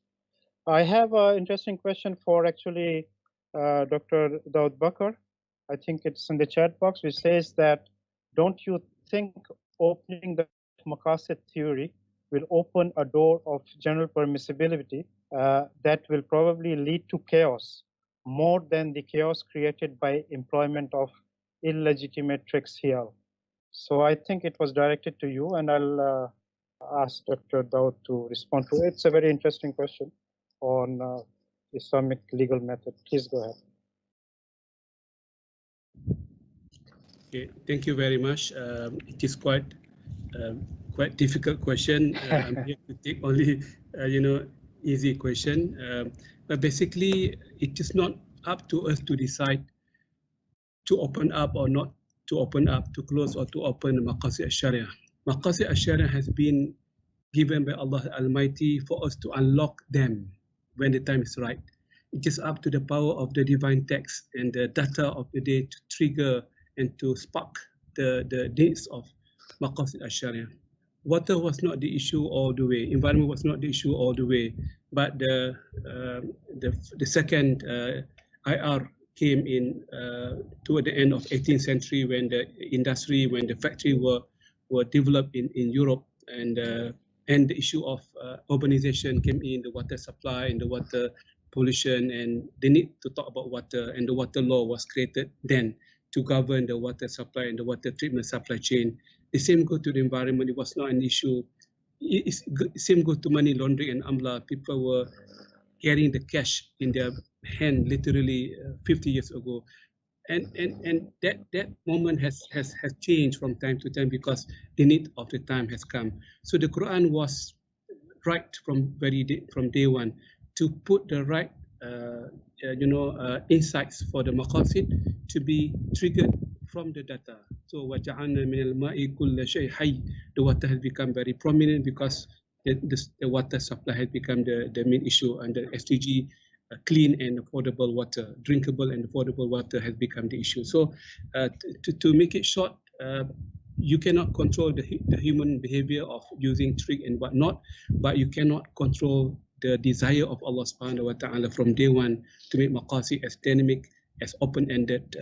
I have an interesting question for actually Dr. Daud Bakr. I think it's in the chat box, which says that, don't you think opening the Maqasid theory will open a door of general permissibility that will probably lead to chaos more than the chaos created by employment of illegitimate tricks here? So I think it was directed to you, and I'll ask Dr. Daud to respond to it. It's a very interesting question on Islamic legal method. Please go ahead. Okay, thank you very much. It is quite difficult question. I'm here to take only easy question. But basically, it is not up to us to decide to open up or not to open up, to close or to open Maqasid al-Shari'ah. Maqasid al-Shari'ah has been given by Allah Almighty for us to unlock them when the time is right. It is up to the power of the divine text and the data of the day to trigger and to spark the needs of Maqasid al-Shari'ah. Water was not the issue all the way. Environment was not the issue all the way. But the second IR came in toward the end of 18th century, when the industry, when the factory were developed in Europe, and the issue of urbanization came in, the water supply and the water pollution, and the need to talk about water, and the water law was created then to govern the water supply and the water treatment supply chain. The same go to the environment. It was not an issue. Same go to money laundering and AMLA. People were carrying the cash in their hand literally 50 years ago. and that moment has changed from time to time because the need of the time has come. So the Quran was right from day one to put the right insights for the maqasid to be triggered from the data. So وَجَعَلْنَا مِنَ الْمَاءِ كُلَّ شَيْءٍ حَيٍّ. The water has become very prominent because the water supply has become the main issue, and the SDG, clean and affordable water, drinkable and affordable water, has become the issue. So to make it short, you cannot control the human behavior of using trick and whatnot, but you cannot control the desire of Allah subhanahu wa ta'ala from day one to make maqasid as dynamic, as open-ended,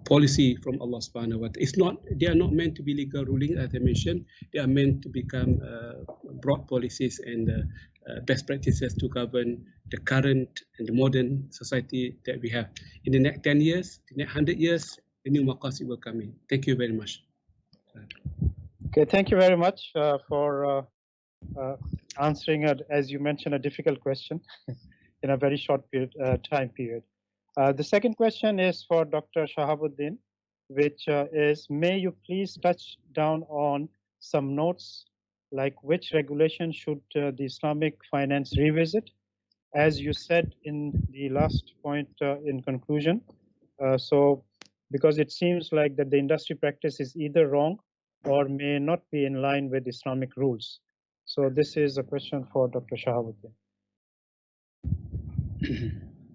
policy from Allah subhanahu wa ta'ala. They are not meant to be legal ruling, as I mentioned. They are meant to become broad policies and best practices to govern the current and the modern society that we have. In the next 10 years, the next 100 years, the new maqasid will come in. Thank you very much. Okay, thank you very much for answering, as you mentioned, a difficult question in a very short time period. The second question is for Dr. Shahabuddin, which is, may you please touch down on some notes, like which regulation should the Islamic finance revisit, as you said in the last point in conclusion. So, because it seems like that the industry practice is either wrong or may not be in line with Islamic rules. So this is a question for Dr. Shahabuddin.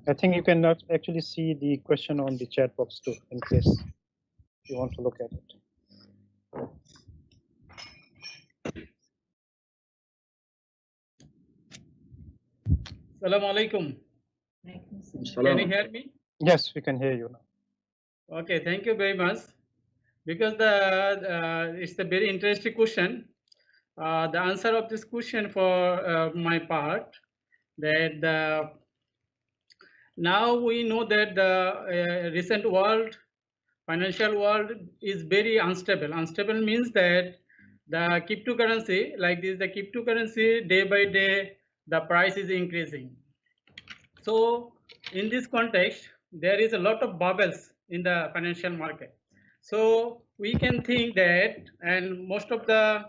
I think you can actually see the question on the chat box too, in case you want to look at it. Assalamu alaikum. Can you hear me? Yes, we can hear you now. Okay, thank you very much. Because it's a very interesting question. The answer of this question for my part, that now we know that the recent financial world is very unstable. Unstable means that the cryptocurrency, like this, the cryptocurrency day by day, the price is increasing. So in this context, there is a lot of bubbles in the financial market. So we can think that, and most of the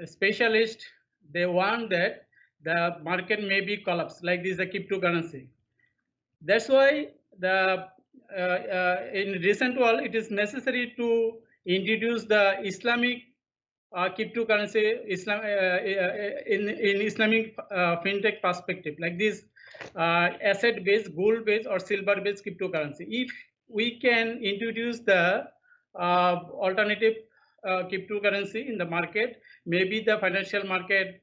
specialists, they want that the market may be collapsed, like this, the cryptocurrency. That's why the in recent world, it is necessary to introduce the Islamic cryptocurrency in Islamic fintech perspective, like this asset-based, gold-based, or silver-based cryptocurrency. If we can introduce the alternative cryptocurrency in the market, maybe the financial market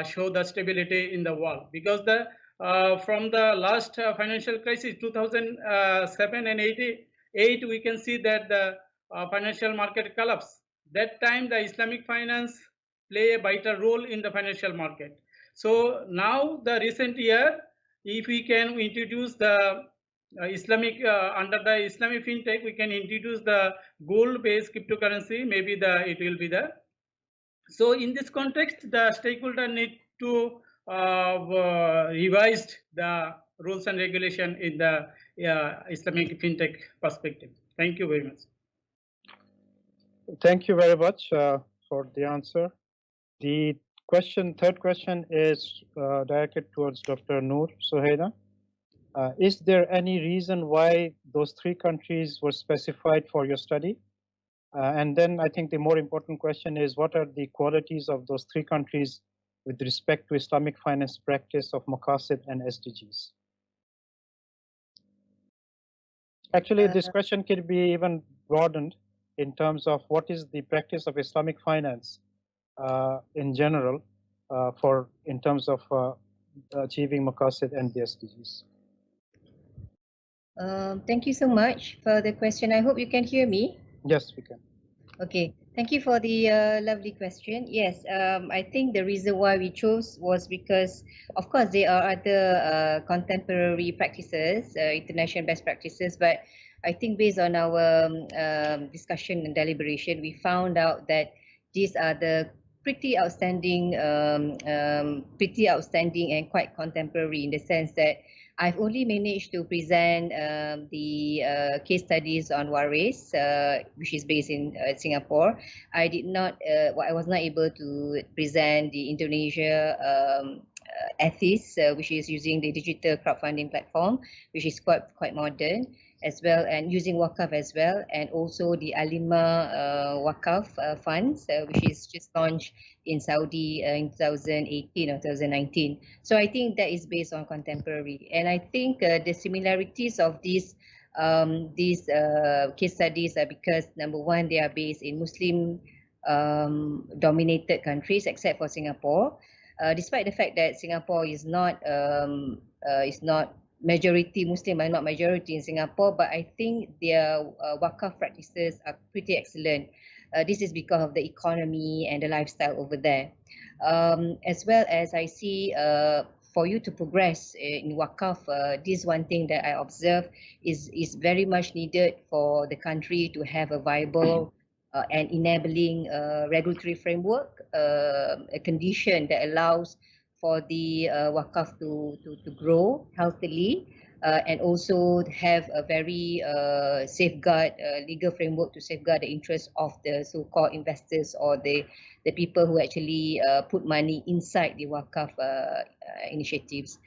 show the stability in the world, because the from the last financial crisis 2007 and 8, we can see that the financial market collapsed. That time the Islamic finance play a vital role in the financial market. So now the recent year, if we can introduce the Islamic under the Islamic fintech, we can introduce the gold-based cryptocurrency. Maybe it will be the. So in this context, the stakeholder need to revise the rules and regulation in the Islamic fintech perspective. Thank you very much. Thank you very much for the answer. The third question is directed towards Dr. Noor Suhaila. Is there any reason why those 3 countries were specified for your study? And then I think the more important question is, what are the qualities of those 3 countries with respect to Islamic finance practice of Maqasid and SDGs? Actually, this question can be even broadened in terms of what is the practice of Islamic finance in general in terms of achieving Maqasid and the SDGs. Thank you so much for the question. I hope you can hear me. Yes, we can. Okay, thank you for the lovely question. Yes, I think the reason why we chose was because, of course, there are other contemporary practices, international best practices, but I think based on our discussion and deliberation, we found out that these are the pretty outstanding and quite contemporary, in the sense that I've only managed to present the case studies on Waris, which is based in Singapore. I was not able to present the Indonesia Ethis, which is using the digital crowdfunding platform, which is quite modern as well, and using Wakaf as well, and also the Alima Wakaf funds, which is just launched in Saudi in 2018 or 2019. So I think that is based on contemporary, and I think the similarities of these case studies are because, number one, they are based in Muslim dominated countries, except for Singapore. Despite the fact that Singapore is not majority Muslim, are not majority in Singapore, but I think their wakaf practices are pretty excellent. This is because of the economy and the lifestyle over there. As well as I see, for you to progress in wakaf, this one thing that I observe is very much needed for the country to have a viable and enabling regulatory framework, a condition that allows for the wakaf to grow healthily, and also have a very legal framework to safeguard the interests of the so-called investors, or the people who actually put money inside the wakaf initiatives,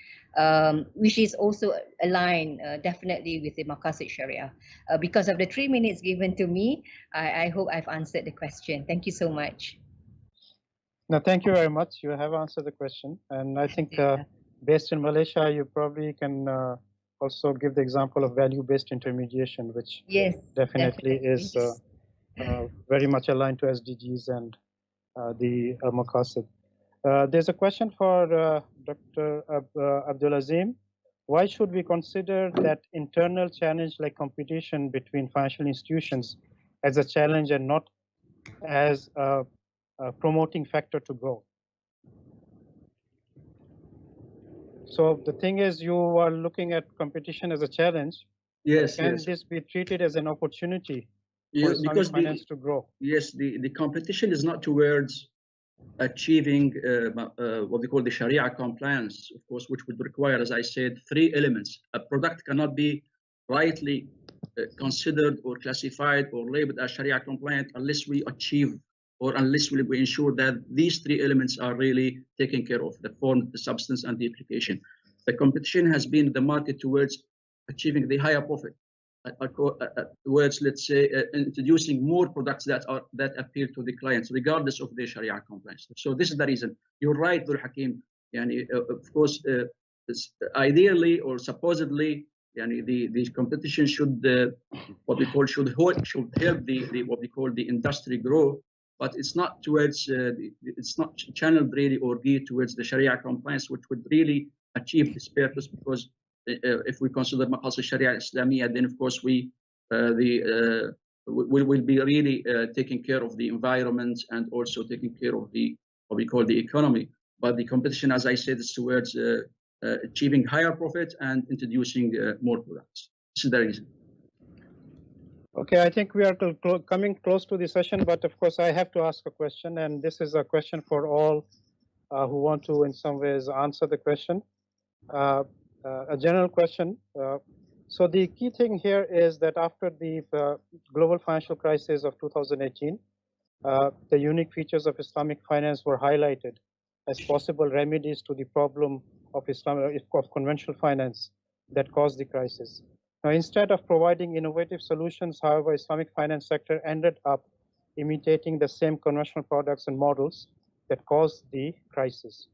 which is also aligned definitely with the Maqasid Sharia. Because of the 3 minutes given to me, I hope I've answered the question. Thank you so much. No, thank you very much. You have answered the question. And I think based in Malaysia, you probably can also give the example of value-based intermediation, which definitely is very much aligned to SDGs and the Maqasid. There's a question for Dr. Abdul Azim. Why should we consider that internal challenge like competition between financial institutions as a challenge and not as a promoting factor to grow? So the thing is, you are looking at competition as a challenge. Yes. Can this be treated as an opportunity for Islamic finance to grow? Yes, the competition is not towards achieving what we call the Sharia compliance, of course, which would require, as I said, 3 elements. A product cannot be rightly considered or classified or labeled as Sharia compliant unless we achieve, or unless we ensure that these 3 elements are really taken care of: the form, the substance, and the application. The competition has been in the market towards achieving the higher profit, towards, let's say, introducing more products that appeal to the clients, regardless of their Sharia compliance. So this is the reason. You're right, Dhul Hakim. Of course, ideally or supposedly, the competition should help the what we call the industry grow, but it's not towards it's not channeled really or geared towards the Sharia compliance, which would really achieve this purpose. Because if we consider Maqasid Sharia Islamiyah, then of course we will be really taking care of the environment and also taking care of the what we call the economy. But the competition, as I said, is towards achieving higher profit and introducing more products. This is the reason. Okay, I think we are coming close to the session, but of course I have to ask a question, and this is a question for all who want to in some ways answer the question. A general question. So the key thing here is that after the global financial crisis of 2018, the unique features of Islamic finance were highlighted as possible remedies to the problem of conventional finance that caused the crisis. Now, instead of providing innovative solutions, however, Islamic finance sector ended up imitating the same conventional products and models that caused the crisis.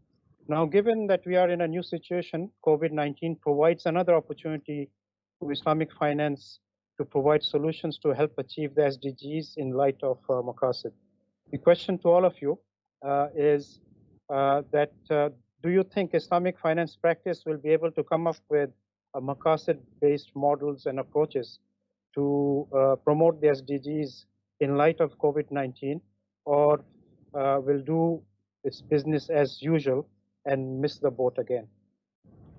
Now, given that we are in a new situation, COVID-19 provides another opportunity to Islamic finance to provide solutions to help achieve the SDGs in light of Maqasid. The question to all of you is that do you think Islamic finance practice will be able to come up with Maqasid-based models and approaches to promote the SDGs in light of COVID-19, or will do its business as usual and miss the boat again?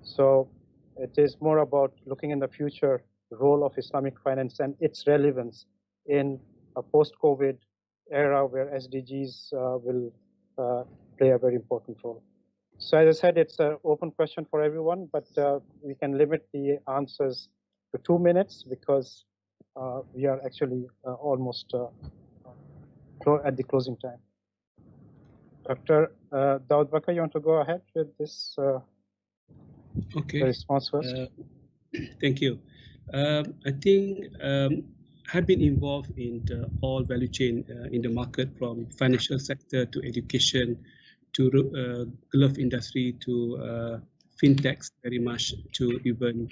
So it is more about looking in the future role of Islamic finance and its relevance in a post-COVID era where SDGs will play a very important role. So as I said, it's an open question for everyone, but we can limit the answers to 2 minutes because we are actually almost at the closing time. Dr. Daud Bakar, you want to go ahead with this response first? Thank you. I think I've been involved in all value chain in the market, from financial sector to education to glove industry to fintechs, very much to even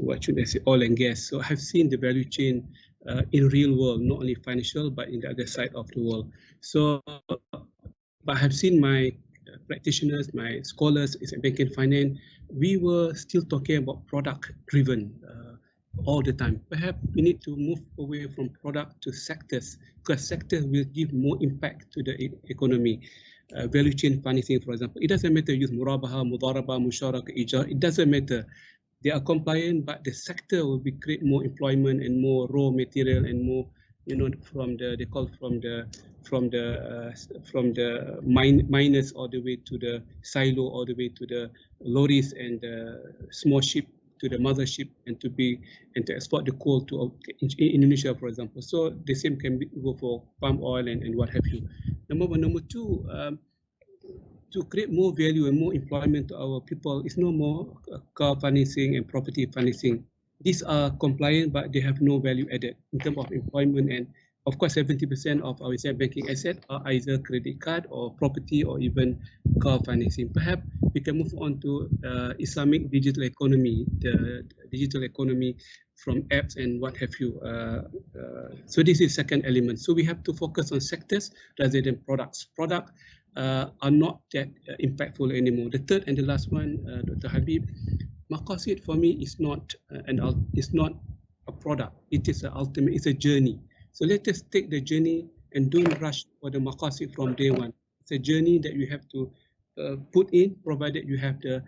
what should I say, oil and gas. So I've seen the value chain in real world, not only financial but in the other side of the world. So, but I have seen my practitioners, my scholars in banking and finance, we were still talking about product driven all the time. Perhaps we need to move away from product to sectors, because sectors will give more impact to the economy. Value chain financing, for example, it doesn't matter use murabaha, mudaraba, musharaka, ijar, it doesn't matter. They are compliant, but the sector will create more employment and more raw material and more, from the miners all the way to the silo, all the way to the lorries and the small ship to the mothership, and to export the coal to Indonesia, for example. So the same can go for palm oil and what have you. Number one. Number two, to create more value and more employment to our people, is no more car financing and property financing. These are compliant, but they have no value added in terms of employment. And of course, 70% of our banking assets are either credit card or property or even car financing. Perhaps we can move on to Islamic digital economy, the digital economy from apps and what have you. So this is second element. So we have to focus on sectors rather than products. Products are not that impactful anymore. The third and the last one, Dr. Habib, Maqasid for me is not a product. It is an ultimate. It's a journey. So let us take the journey and don't rush for the Maqasid from day one. It's a journey that you have to put in, provided you have the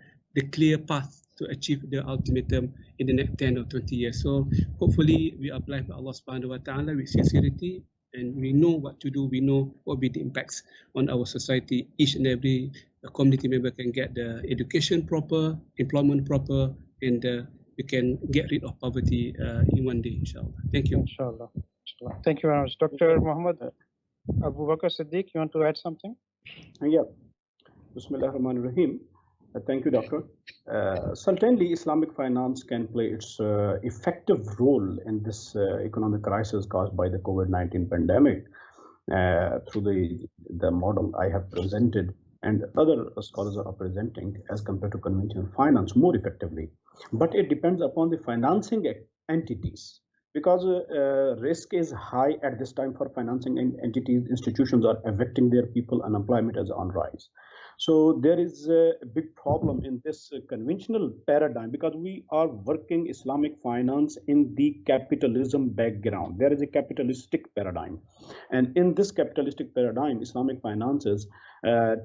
clear path to achieve the ultimatum in the next 10 or 20 years. So hopefully we apply by Allah subhanahu wa ta'ala with sincerity, and we know what to do. We know what will be the impacts on our society. Each and every community member can get the education proper, employment proper, and we can get rid of poverty in one day, inshallah. Thank you. Inshallah. Thank you very much. Dr. Muhammad Abu Bakr Siddiq, you want to add something? Yeah. Bismillah ar-Rahman ar-Rahim. Thank you, Doctor. Certainly, Islamic finance can play its effective role in this economic crisis caused by the COVID-19 pandemic through the model I have presented and other scholars are presenting as compared to conventional finance more effectively. But it depends upon the financing entities, because risk is high at this time for financing entities. Institutions are evicting their people, unemployment is on rise. So there is a big problem in this conventional paradigm, because we are working Islamic finance in the capitalism background. There is a capitalistic paradigm. And in this capitalistic paradigm, Islamic finance is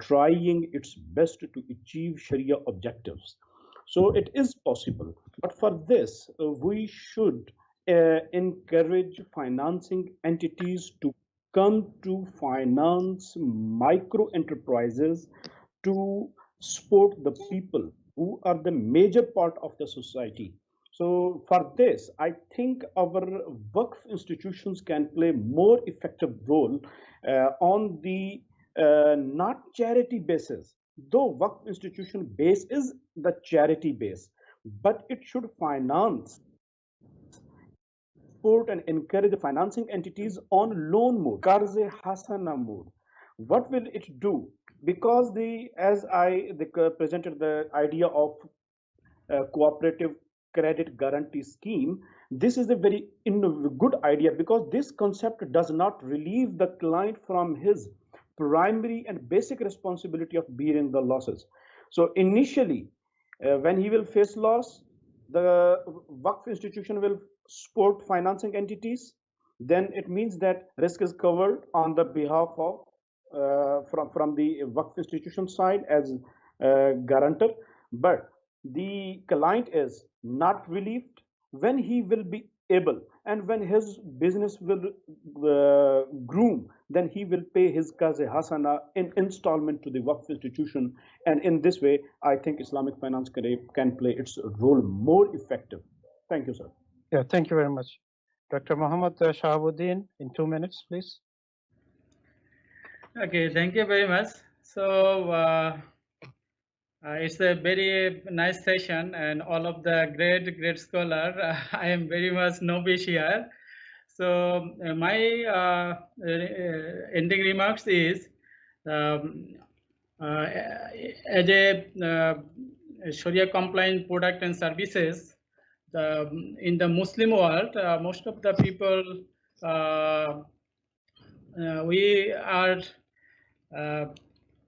trying its best to achieve Sharia objectives. So it is possible. But for this, we should encourage financing entities to come to finance micro enterprises to support the people who are the major part of the society. So for this, I think our Waqf institutions can play more effective role on the not charity basis, though Waqf institution base is the charity base, but it should finance, support and encourage the financing entities on loan mode, Qarze Hasana mode. What will it do? Because as I presented the idea of cooperative credit guarantee scheme, this is a very good idea, because this concept does not relieve the client from his primary and basic responsibility of bearing the losses. So initially, when he will face loss, the Waqf institution will support financing entities. Then it means that risk is covered on the behalf of from the Waqf institution side as guarantor, but the client is not relieved when he will be able, and when his business will groom, then he will pay his qazi hasana in installment to the waqf institution, and in this way I think Islamic finance can play its role more effective. Thank you, sir. Yeah, thank you very much. Dr. Muhammad Shahabuddin, in 2 minutes, please. Okay, thank you very much. So it's a very nice session, and all of the great scholar. I am very much novice here. So my ending remarks is, as a Sharia compliant product and services, in the Muslim world, most of the people,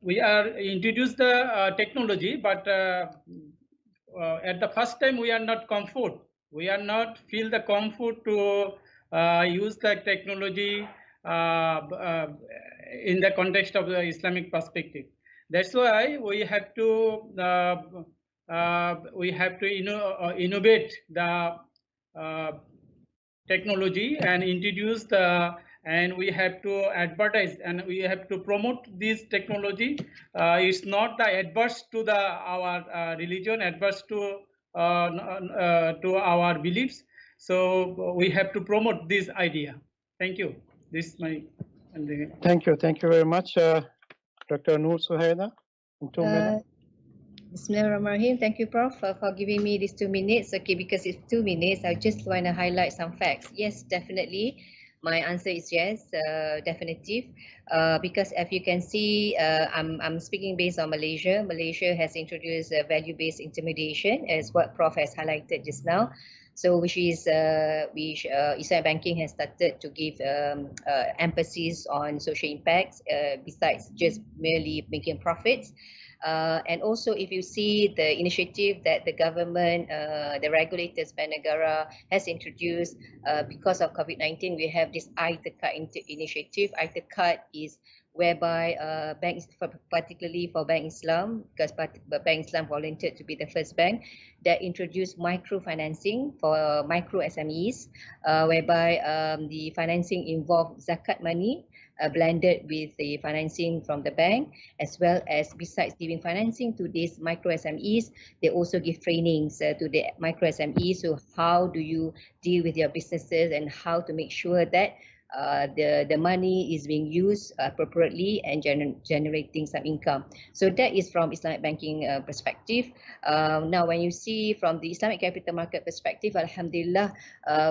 we are introduced the technology, but at the first time we are not comfort. We are not feel the comfort to use the technology in the context of the Islamic perspective. That's why we have to innovate the technology and introduce the, and we have to advertise and we have to promote this technology. It's not the adverse to the our religion, adverse to our beliefs. So we have to promote this idea. Thank you. This is my ending. Thank you very much, Dr. Noor Suhaila, in 2 minutes. Bismillahirrahmanirrahim. Thank you, Prof, for giving me these 2 minutes. Okay, because it's 2 minutes, I just want to highlight some facts. Yes, definitely. My answer is yes, definitive. Because as you can see, I'm speaking based on Malaysia. Malaysia has introduced value-based intermediation, as what Prof has highlighted just now. So which Islamic banking has started to give emphasis on social impacts besides just merely making profits. And also, if you see the initiative that the government, the regulators, Bank Negara has introduced because of COVID-19, we have this ICIF initiative. ICIF is whereby banks, particularly for Bank Islam, because Bank Islam volunteered to be the first bank that introduced microfinancing for micro SMEs, whereby the financing involved zakat money, blended with the financing from the bank, as well as besides giving financing to these micro SMEs, they also give trainings to the micro SMEs. So how do you deal with your businesses and how to make sure that the money is being used appropriately and generating some income. So that is from Islamic banking perspective. Now, when you see from the Islamic capital market perspective, Alhamdulillah,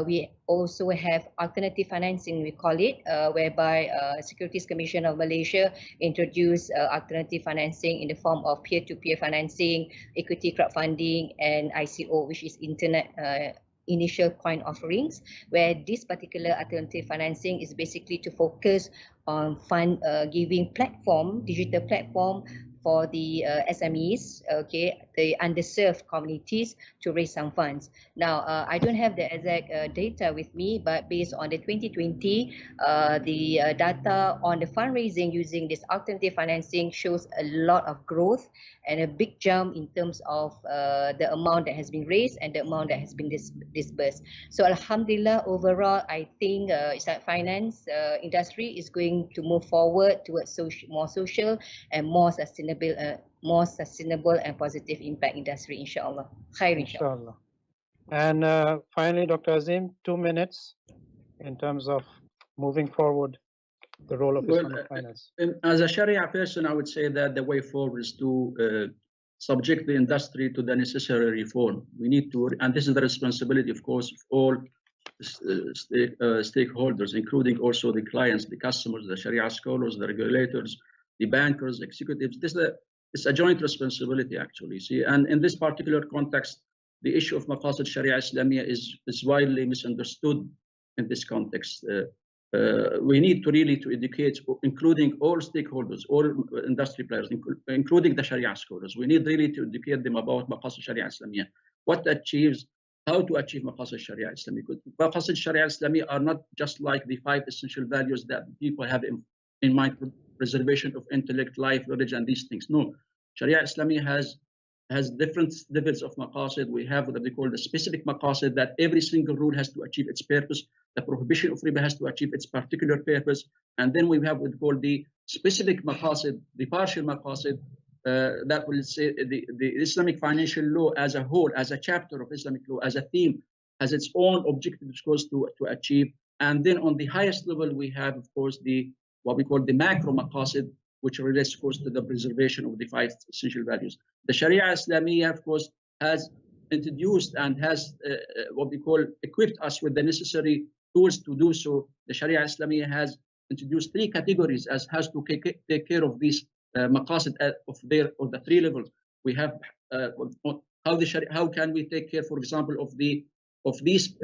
we also have alternative financing, we call it, whereby Securities Commission of Malaysia introduced alternative financing in the form of peer-to-peer financing, equity crowdfunding, and ICO, which is internet initial coin offerings, where this particular alternative financing is basically to focus on fund giving platform, digital platform for the SMEs, okay, the underserved communities to raise some funds. Now, I don't have the exact data with me, but based on the 2020, the data on the fundraising using this alternative financing shows a lot of growth and a big jump in terms of the amount that has been raised and the amount that has been disbursed. So Alhamdulillah, overall, I think Islamic finance industry is going to move forward towards more social and more sustainable and positive impact industry, inshallah. Khair, inshallah. And finally, Dr. Azim, 2 minutes in terms of moving forward the role of Islamic finance. As a Sharia person, I would say that the way forward is to subject the industry to the necessary reform. We need to, and this is the responsibility, of course, of all stakeholders, including also the clients, the customers, the Sharia scholars, the regulators, the bankers, executives. It's a joint responsibility, actually. See, and in this particular context, the issue of Maqasid Sharia Islamiyah is widely misunderstood in this context. We need to really educate, including all stakeholders, all industry players, including the Sharia scholars. We need really to educate them about Maqasid Sharia Islamiyah, what achieves, how to achieve Maqasid Sharia Islamiyah. Maqasid Sharia Islamiyah are not just like the 5 essential values that people have in mind: preservation of intellect, life, knowledge, and these things. No, Sharia Islamiyah has has different levels of maqasid. We have what they call the specific maqasid, that every single rule has to achieve its purpose. The prohibition of riba has to achieve its particular purpose. And then we have what we call the specific maqasid, the partial maqasid, that will say the Islamic financial law as a whole, as a chapter of Islamic law, as a theme, has its own objectives, of course, to achieve. And then on the highest level, we have, of course, what we call the macro maqasid, which relates, of course, to the preservation of the 5 essential values. The Sharia Islamiyah, of course, has introduced and has what we call equipped us with the necessary tools to do so. The Sharia Islamiyah has introduced 3 categories as has to take care of these maqasid of the 3 levels. We have how can we take care, for example, of these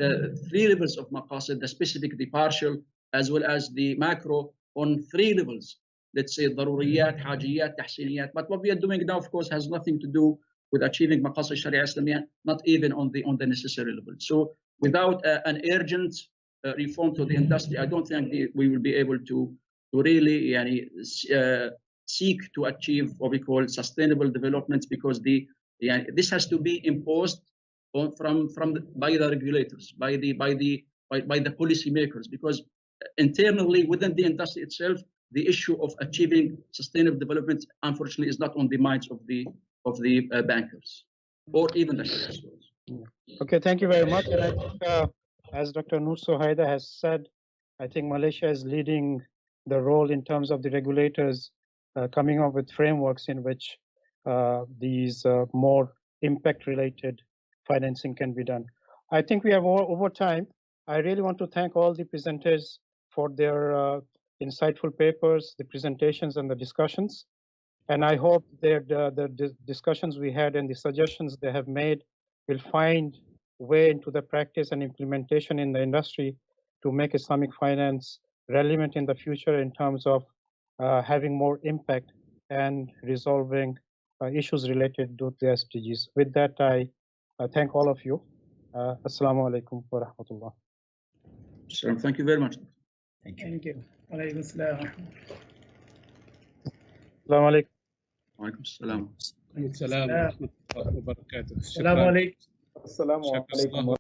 3 levels of maqasid, the specific, the partial, as well as the macro, on 3 levels. Let's say daruriyat, hajiyat, tahsiniyat. But what we are doing now, of course, has nothing to do with achieving maqasid Sharia Islamiyah, not even on the necessary level. So without an urgent reform to the industry, I don't think we will be able to really seek to achieve what we call sustainable developments, because this has to be imposed by the regulators, by the policymakers, because internally within the industry itself, the issue of achieving sustainable development, unfortunately, is not on the minds of the bankers or even the Sharia scholars. Okay, thank you very much. And I think, as Dr. Noor Sohaida has said, I think Malaysia is leading the role in terms of the regulators coming up with frameworks in which these more impact-related financing can be done. I think we have over time. I really want to thank all the presenters for their insightful papers, the presentations, and the discussions. And I hope that the discussions we had and the suggestions they have made will find way into the practice and implementation in the industry to make Islamic finance relevant in the future in terms of having more impact and resolving issues related to the SDGs. With that, I thank all of you. Assalamu alaikum wa rahmatullah. Thank you very much. Thank you. Alaykum assalam. Assalamu alaikum. Walaikum assalam. السلام ورحمة الله وبركاته. السلام عليكم. السلام عليكم.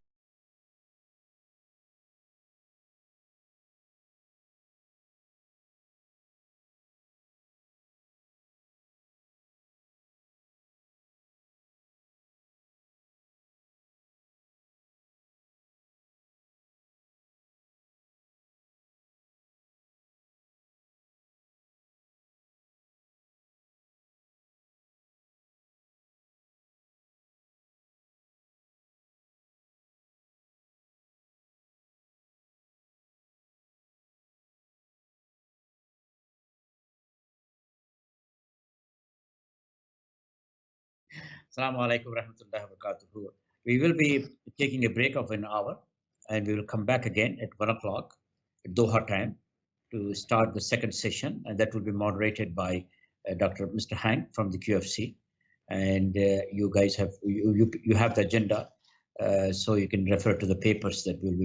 Assalamu alaikum warahmatullahi wabarakatuh. We will be taking a break of an hour, and we will come back again at 1 o'clock at Doha time to start the second session, and that will be moderated by Mr. Hang from the QFC. And you guys have you have the agenda, so you can refer to the papers that will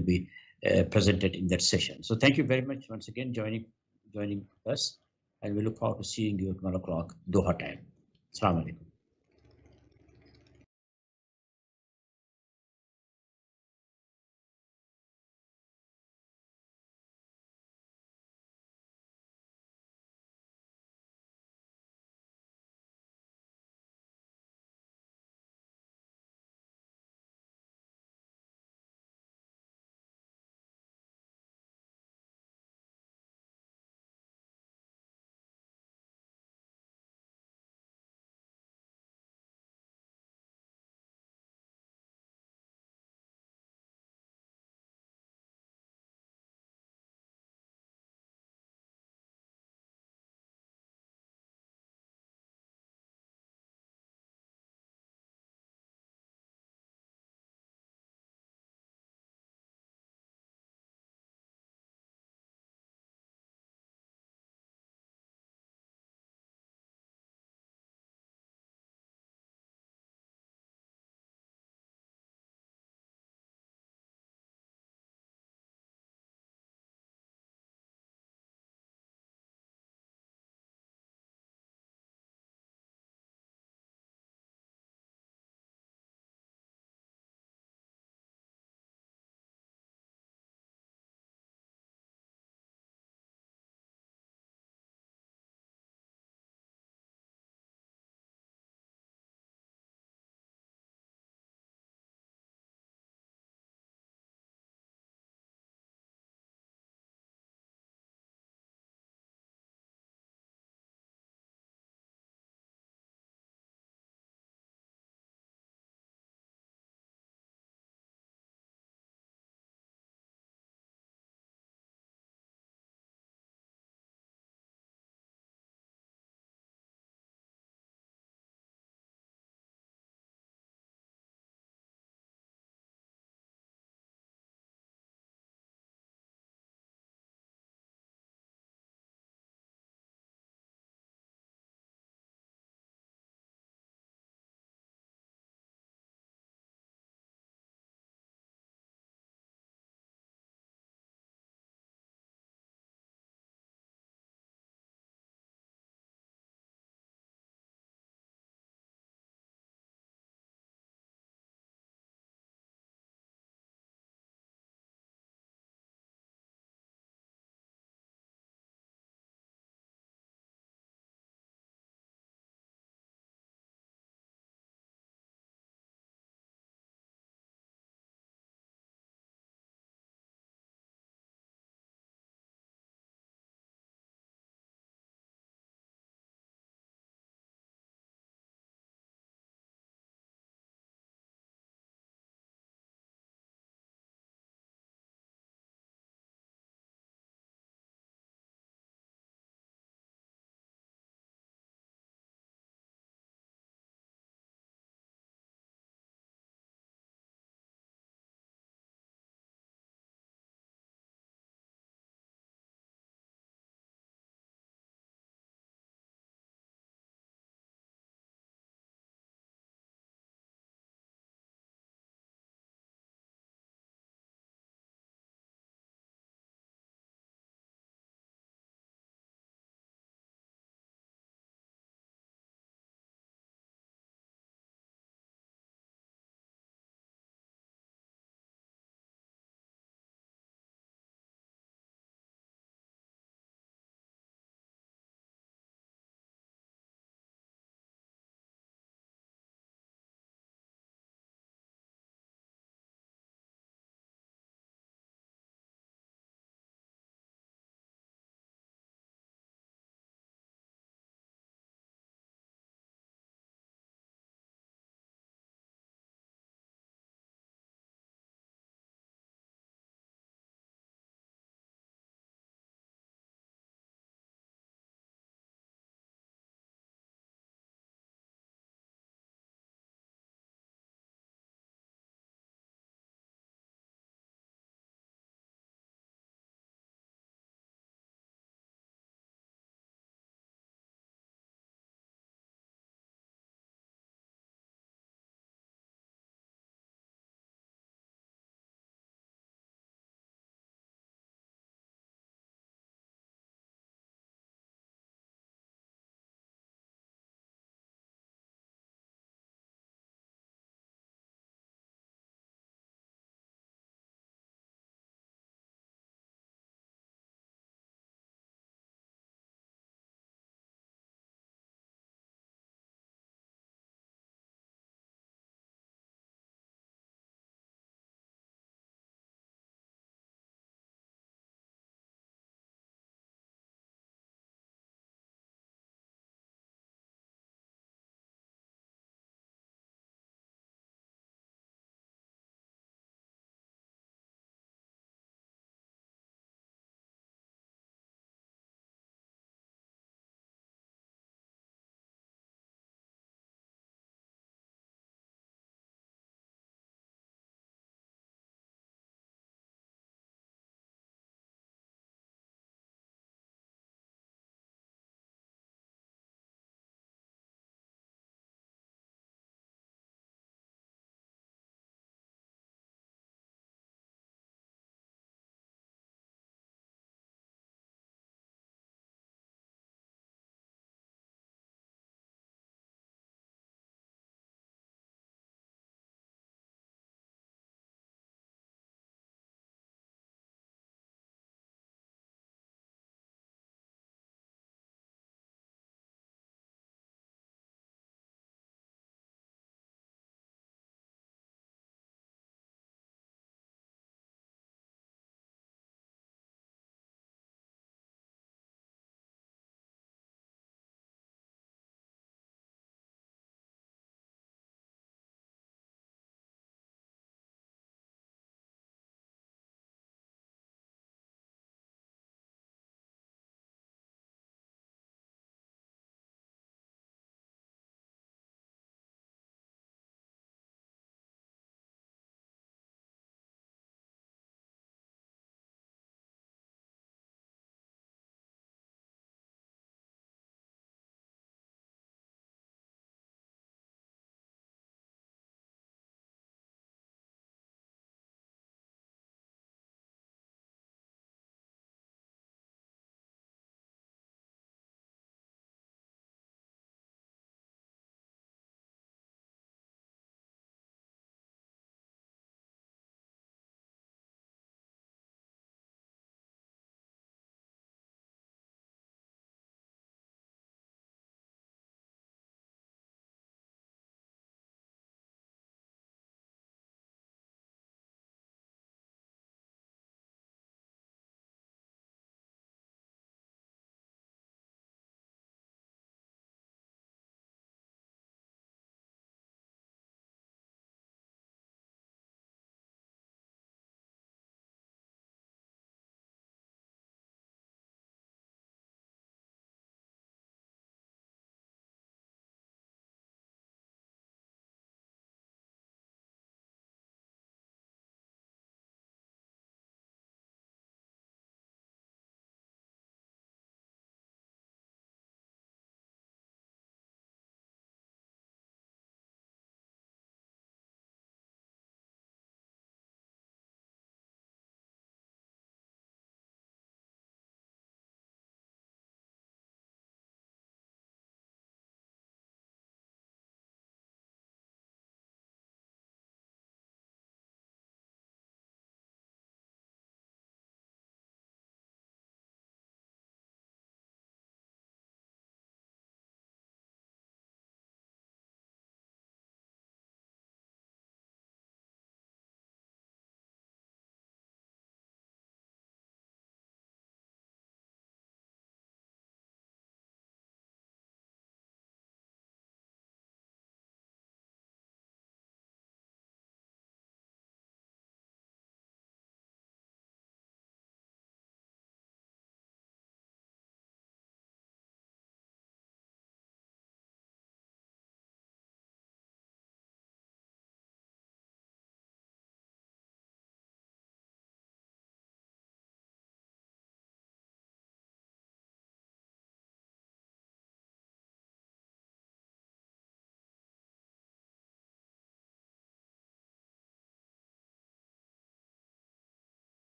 be presented in that session. So thank you very much once again joining us, and we look forward to seeing you at 1 o'clock Doha time. Assalamu alaikum.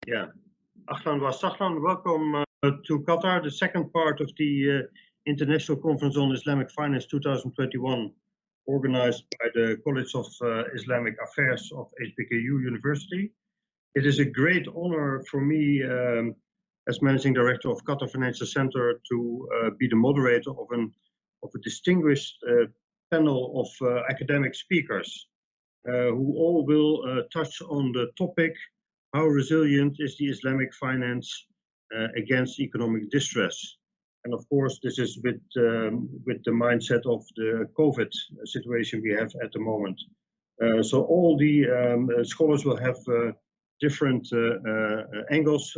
Yeah. Ahlan wa sahlan. Welcome to Qatar, the second part of the International Conference on Islamic Finance 2021, organized by the College of Islamic Affairs of HBKU University. It is a great honor for me as Managing Director of Qatar Financial Center to be the moderator of a distinguished panel of academic speakers who all will touch on the topic, how resilient is the Islamic finance against economic distress? And of course, this is with the mindset of the COVID situation we have at the moment. So all the scholars will have different angles,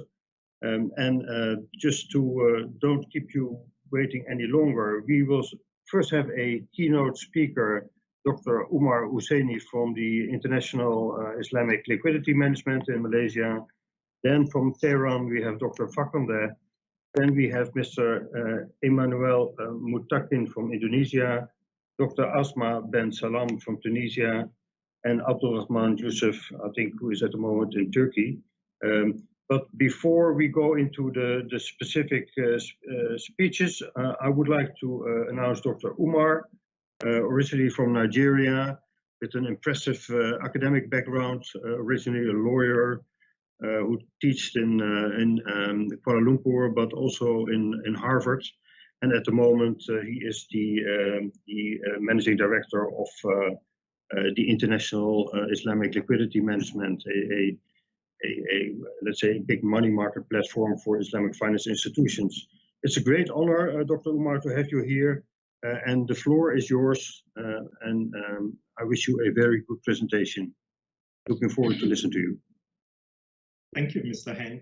and just to don't keep you waiting any longer, we will first have a keynote speaker, Dr. Umar Husseini from the International Islamic Liquidity Management in Malaysia. Then from Tehran, we have Dr. Fakonde. Then we have Mr. Emmanuel Mutakin from Indonesia, Dr. Asma Ben Salam from Tunisia, and Abdulrahman Yusuf, I think, who is at the moment in Turkey. But before we go into the specific speeches, I would like to announce Dr. Umar, originally from Nigeria, with an impressive academic background, originally a lawyer who taught in Kuala Lumpur, but also in Harvard. And at the moment, he is the managing director of the International Islamic Liquidity Management, let's say, a big money market platform for Islamic finance institutions. It's a great honor, Dr. Umar, to have you here. And the floor is yours, and I wish you a very good presentation. Looking forward to listen to you. Thank you, Mr. Henk.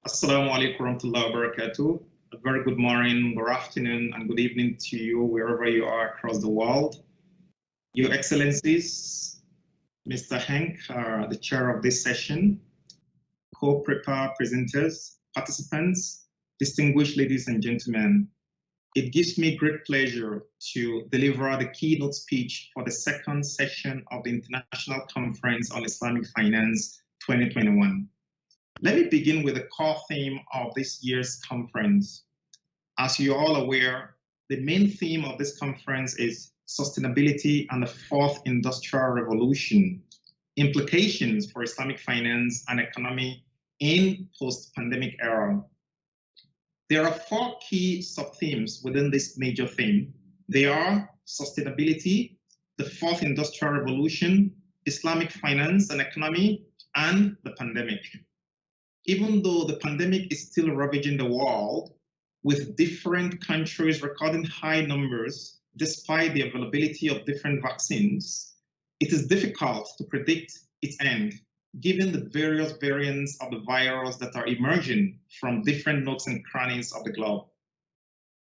Assalamu alaikum warahmatullahi wabarakatuh. A very good morning, good afternoon, and good evening to you wherever you are across the world. Your Excellencies, Mr. Henk, the chair of this session, co-prepare presenters, participants, distinguished ladies and gentlemen. It gives me great pleasure to deliver the keynote speech for the second session of the International Conference on Islamic Finance 2021. Let me begin with the core theme of this year's conference. As you're all aware, the main theme of this conference is sustainability and the fourth industrial revolution, implications for Islamic finance and economy in post-pandemic era. There are four key sub-themes within this major theme. They are sustainability, the fourth industrial revolution, Islamic finance and economy, and the pandemic. Even though the pandemic is still ravaging the world, with different countries recording high numbers despite the availability of different vaccines, it is difficult to predict its end, given the various variants of the virus that are emerging from different nooks and crannies of the globe.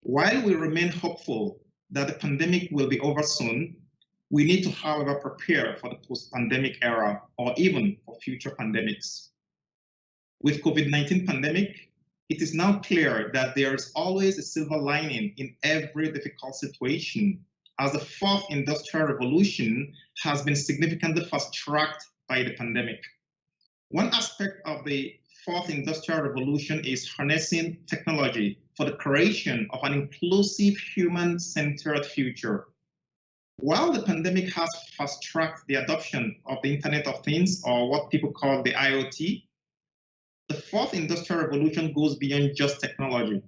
While we remain hopeful that the pandemic will be over soon, we need to, however, prepare for the post-pandemic era or even for future pandemics. With COVID-19 pandemic, it is now clear that there is always a silver lining in every difficult situation, as the fourth industrial revolution has been significantly fast-tracked by the pandemic. One aspect of the fourth industrial revolution is harnessing technology for the creation of an inclusive, human-centered future. While the pandemic has fast-tracked the adoption of the Internet of Things, or what people call the IoT, the fourth industrial revolution goes beyond just technology.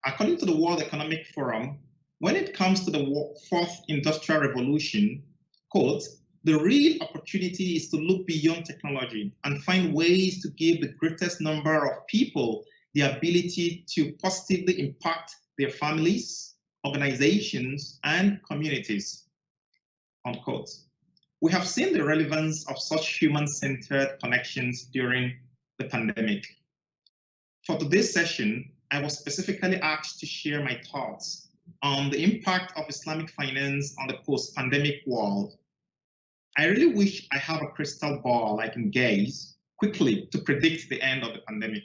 According to the World Economic Forum, when it comes to the fourth industrial revolution, quote, the real opportunity is to look beyond technology and find ways to give the greatest number of people the ability to positively impact their families, organizations, and communities, unquote. We have seen the relevance of such human-centered connections during the pandemic. For today's session, I was specifically asked to share my thoughts on the impact of Islamic finance on the post-pandemic world. I really wish I have a crystal ball I can gaze quickly to predict the end of the pandemic.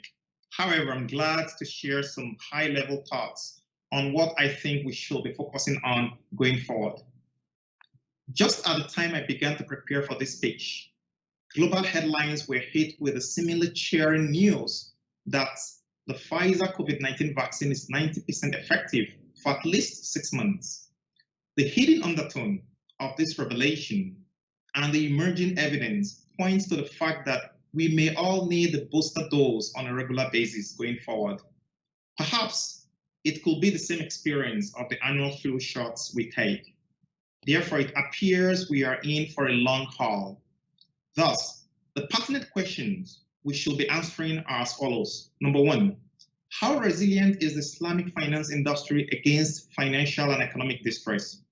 However, I'm glad to share some high-level thoughts on what I think we should be focusing on going forward. Just at the time I began to prepare for this speech, global headlines were hit with a seemingly cheering news that the Pfizer COVID-19 vaccine is 90% effective for at least 6 months. The hidden undertone of this revelation and the emerging evidence points to the fact that we may all need the booster dose on a regular basis going forward. Perhaps it could be the same experience of the annual flu shots we take. Therefore, it appears we are in for a long haul. Thus, the pertinent questions we should be answering are as follows. Number one, how resilient is the Islamic finance industry against financial and economic distress?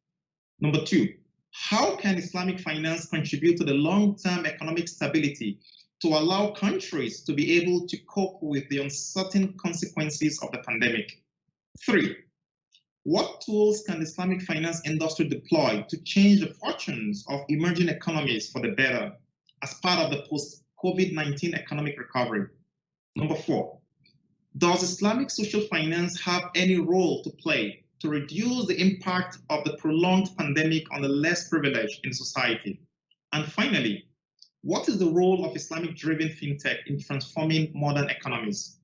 Number two, how can Islamic finance contribute to the long-term economic stability to allow countries to be able to cope with the uncertain consequences of the pandemic? Three, what tools can the Islamic finance industry deploy to change the fortunes of emerging economies for the better as part of the post-COVID-19 economic recovery? Number four, does Islamic social finance have any role to play to reduce the impact of the prolonged pandemic on the less privileged in society? And finally, what is the role of Islamic-driven fintech in transforming modern economies?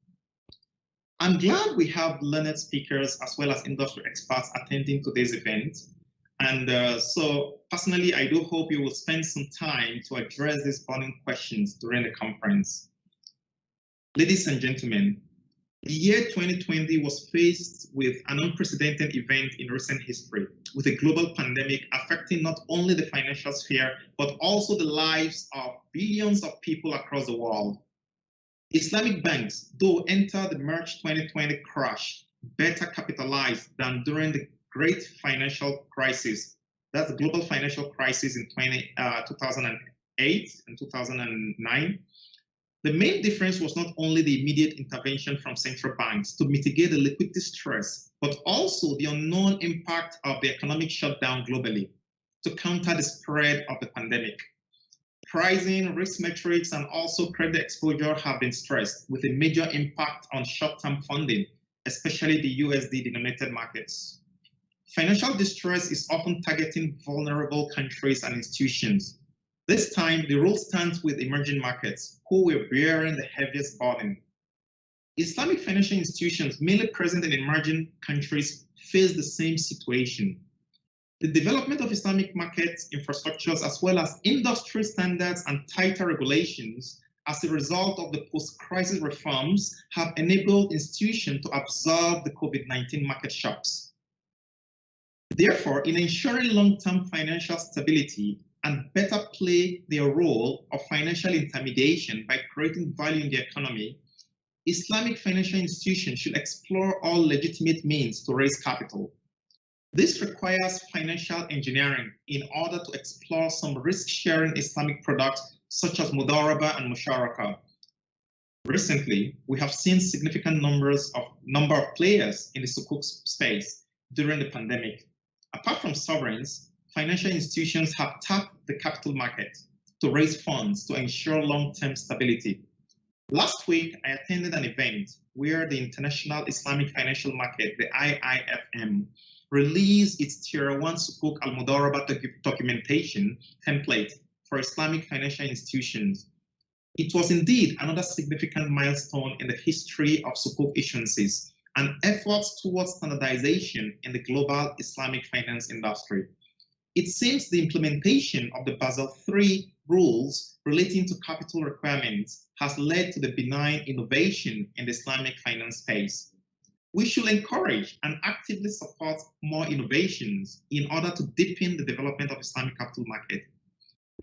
I'm glad we have learned speakers as well as industry experts attending today's event. And so personally, I do hope you will spend some time to address these burning questions during the conference. Ladies and gentlemen, the year 2020 was faced with an unprecedented event in recent history, with a global pandemic affecting not only the financial sphere, but also the lives of billions of people across the world. Islamic banks, though entered the March 2020 crash, better capitalized than during the great financial crisis. That's the global financial crisis in 2008 and 2009. The main difference was not only the immediate intervention from central banks to mitigate the liquidity stress, but also the unknown impact of the economic shutdown globally to counter the spread of the pandemic. Pricing, risk metrics, and also credit exposure have been stressed, with a major impact on short-term funding, especially the USD-denominated markets. Financial distress is often targeting vulnerable countries and institutions. This time, the role stands with emerging markets, who were bearing the heaviest burden. Islamic financial institutions, mainly present in emerging countries, face the same situation. The development of Islamic market infrastructures, as well as industry standards and tighter regulations as a result of the post-crisis reforms, have enabled institutions to absorb the COVID-19 market shocks. Therefore, in ensuring long-term financial stability and better play their role of financial intermediation by creating value in the economy, Islamic financial institutions should explore all legitimate means to raise capital. This requires financial engineering in order to explore some risk-sharing Islamic products such as Mudaraba and Musharaka. Recently, we have seen significant number of players in the Sukuk space during the pandemic. Apart from sovereigns, financial institutions have tapped the capital market to raise funds to ensure long-term stability. Last week, I attended an event where the International Islamic Financial Market, the IIFM, released its Tier 1 Sukuk al-Mudaraba documentation template for Islamic financial institutions. It was indeed another significant milestone in the history of Sukuk issuances and efforts towards standardization in the global Islamic finance industry. It seems the implementation of the Basel III rules relating to capital requirements has led to the benign innovation in the Islamic finance space. We should encourage and actively support more innovations in order to deepen the development of Islamic capital market.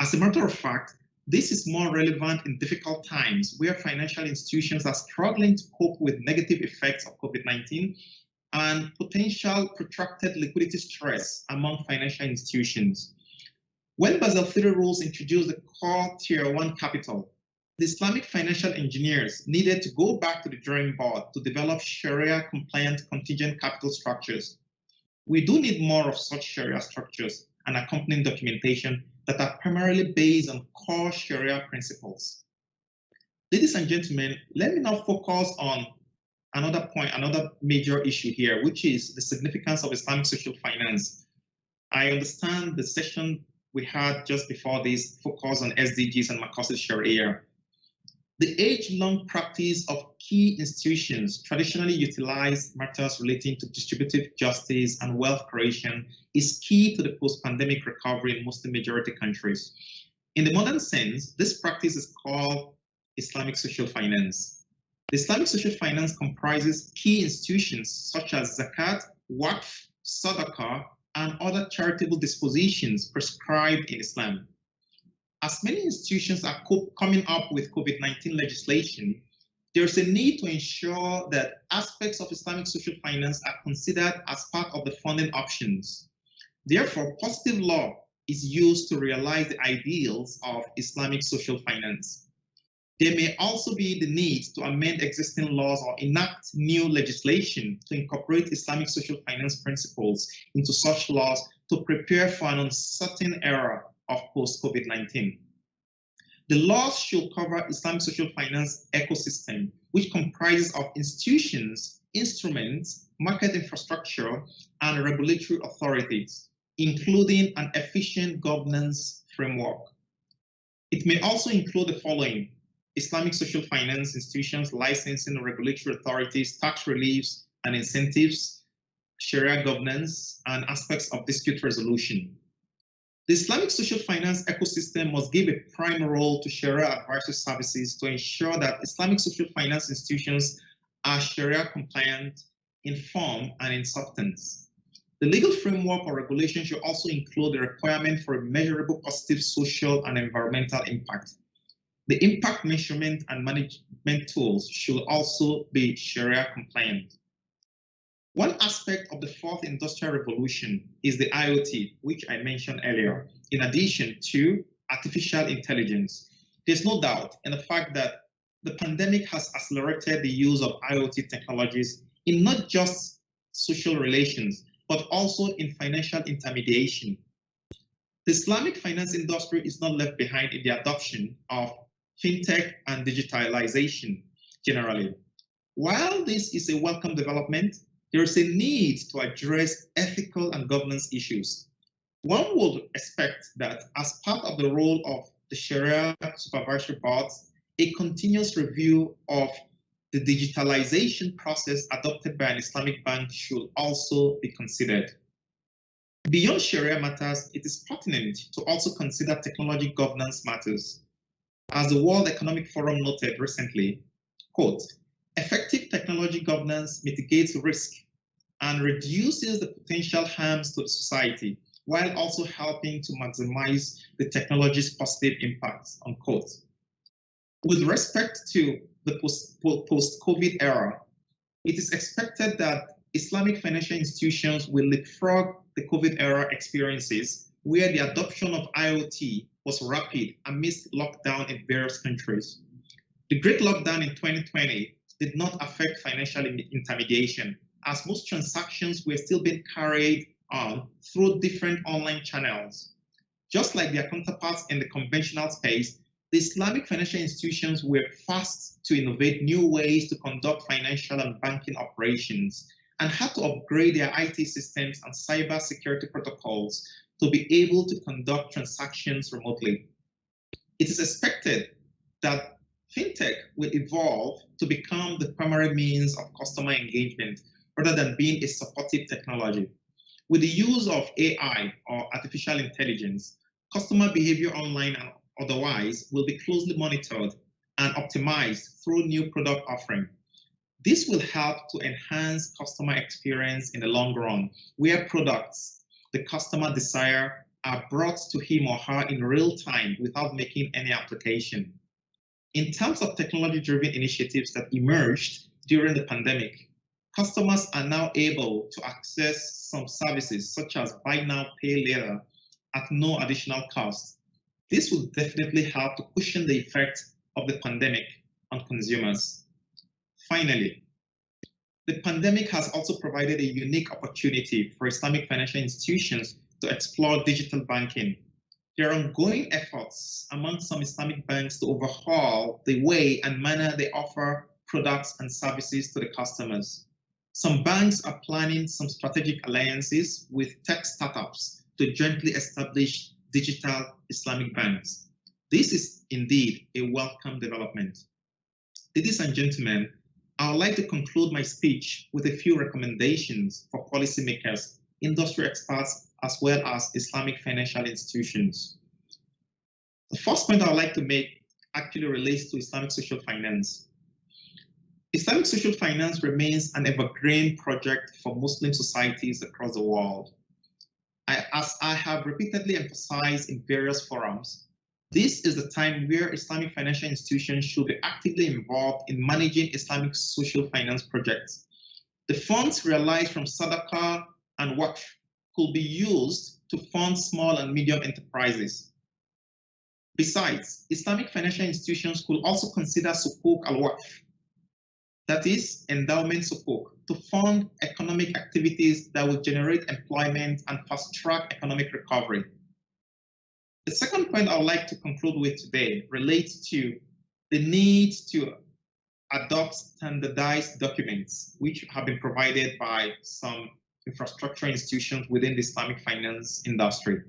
As a matter of fact, this is more relevant in difficult times where financial institutions are struggling to cope with negative effects of COVID-19 and potential protracted liquidity stress among financial institutions. When Basel III rules introduced the core Tier 1 capital, the Islamic financial engineers needed to go back to the drawing board to develop Sharia-compliant contingent capital structures. We do need more of such Sharia structures and accompanying documentation that are primarily based on core Sharia principles. Ladies and gentlemen, let me now focus on another point, another major issue here, which is the significance of Islamic social finance. I understand the session we had just before this focused on SDGs and Maqasid Shari'ah. The age-long practice of key institutions traditionally utilize matters relating to distributive justice and wealth creation is key to the post-pandemic recovery in Muslim majority countries. In the modern sense, this practice is called Islamic social finance. The Islamic social finance comprises key institutions such as zakat, waqf, sadaqah, and other charitable dispositions prescribed in Islam. As many institutions are coming up with COVID-19 legislation, there's a need to ensure that aspects of Islamic social finance are considered as part of the funding options. Therefore, positive law is used to realize the ideals of Islamic social finance. There may also be the need to amend existing laws or enact new legislation to incorporate Islamic social finance principles into such laws to prepare for an uncertain era of post-COVID-19. The laws should cover Islamic social finance ecosystem, which comprises of institutions, instruments, market infrastructure, and regulatory authorities, including an efficient governance framework. It may also include the following: Islamic social finance institutions, licensing, regulatory authorities, tax reliefs and incentives, Sharia governance, and aspects of dispute resolution. The Islamic social finance ecosystem must give a prime role to Sharia advisory services to ensure that Islamic social finance institutions are Sharia compliant in form and in substance. The legal framework or regulation should also include the requirement for a measurable positive social and environmental impact. The impact measurement and management tools should also be Sharia compliant. One aspect of the fourth industrial revolution is the IoT, which I mentioned earlier, in addition to artificial intelligence. There's no doubt in the fact that the pandemic has accelerated the use of IoT technologies in not just social relations, but also in financial intermediation. The Islamic finance industry is not left behind in the adoption of fintech and digitalization generally. While this is a welcome development, there is a need to address ethical and governance issues. One would expect that as part of the role of the Sharia supervisory boards, a continuous review of the digitalization process adopted by an Islamic bank should also be considered. Beyond Sharia matters, it is pertinent to also consider technology governance matters. As the World Economic Forum noted recently, quote, effective technology governance mitigates risk and reduces the potential harms to society, while also helping to maximize the technology's positive impacts, unquote. With respect to the post-COVID era, it is expected that Islamic financial institutions will leapfrog the COVID era experiences where the adoption of IoT was rapid amidst lockdown in various countries. The Great Lockdown in 2020 did not affect financial intermediation, as most transactions were still being carried on through different online channels. Just like their counterparts in the conventional space, the Islamic financial institutions were fast to innovate new ways to conduct financial and banking operations and had to upgrade their IT systems and cyber security protocols to be able to conduct transactions remotely. It is expected that fintech will evolve to become the primary means of customer engagement rather than being a supportive technology. With the use of AI or artificial intelligence, customer behavior online and otherwise will be closely monitored and optimized through new product offering. This will help to enhance customer experience in the long run, where products the customer desire are brought to him or her in real time without making any application. In terms of technology-driven initiatives that emerged during the pandemic, customers are now able to access some services such as buy now, pay later at no additional cost. This will definitely help to cushion the effect of the pandemic on consumers. Finally, the pandemic has also provided a unique opportunity for Islamic financial institutions to explore digital banking. There are ongoing efforts among some Islamic banks to overhaul the way and manner they offer products and services to the customers. Some banks are planning some strategic alliances with tech startups to jointly establish digital Islamic banks. This is indeed a welcome development. Ladies and gentlemen, I would like to conclude my speech with a few recommendations for policymakers, industry experts, as well as Islamic financial institutions. The first point I would like to make actually relates to Islamic social finance. Islamic social finance remains an evergreen project for Muslim societies across the world. As I have repeatedly emphasized in various forums, this is the time where Islamic financial institutions should be actively involved in managing Islamic social finance projects. The funds realized from Sadaqah and Waqf could be used to fund small and medium enterprises. Besides, Islamic financial institutions could also consider Sukuk al-Waqf, that is, endowment sukuk, to fund economic activities that will generate employment and fast-track economic recovery. The second point I would like to conclude with today relates to the need to adopt standardized documents, which have been provided by some infrastructure institutions within the Islamic finance industry.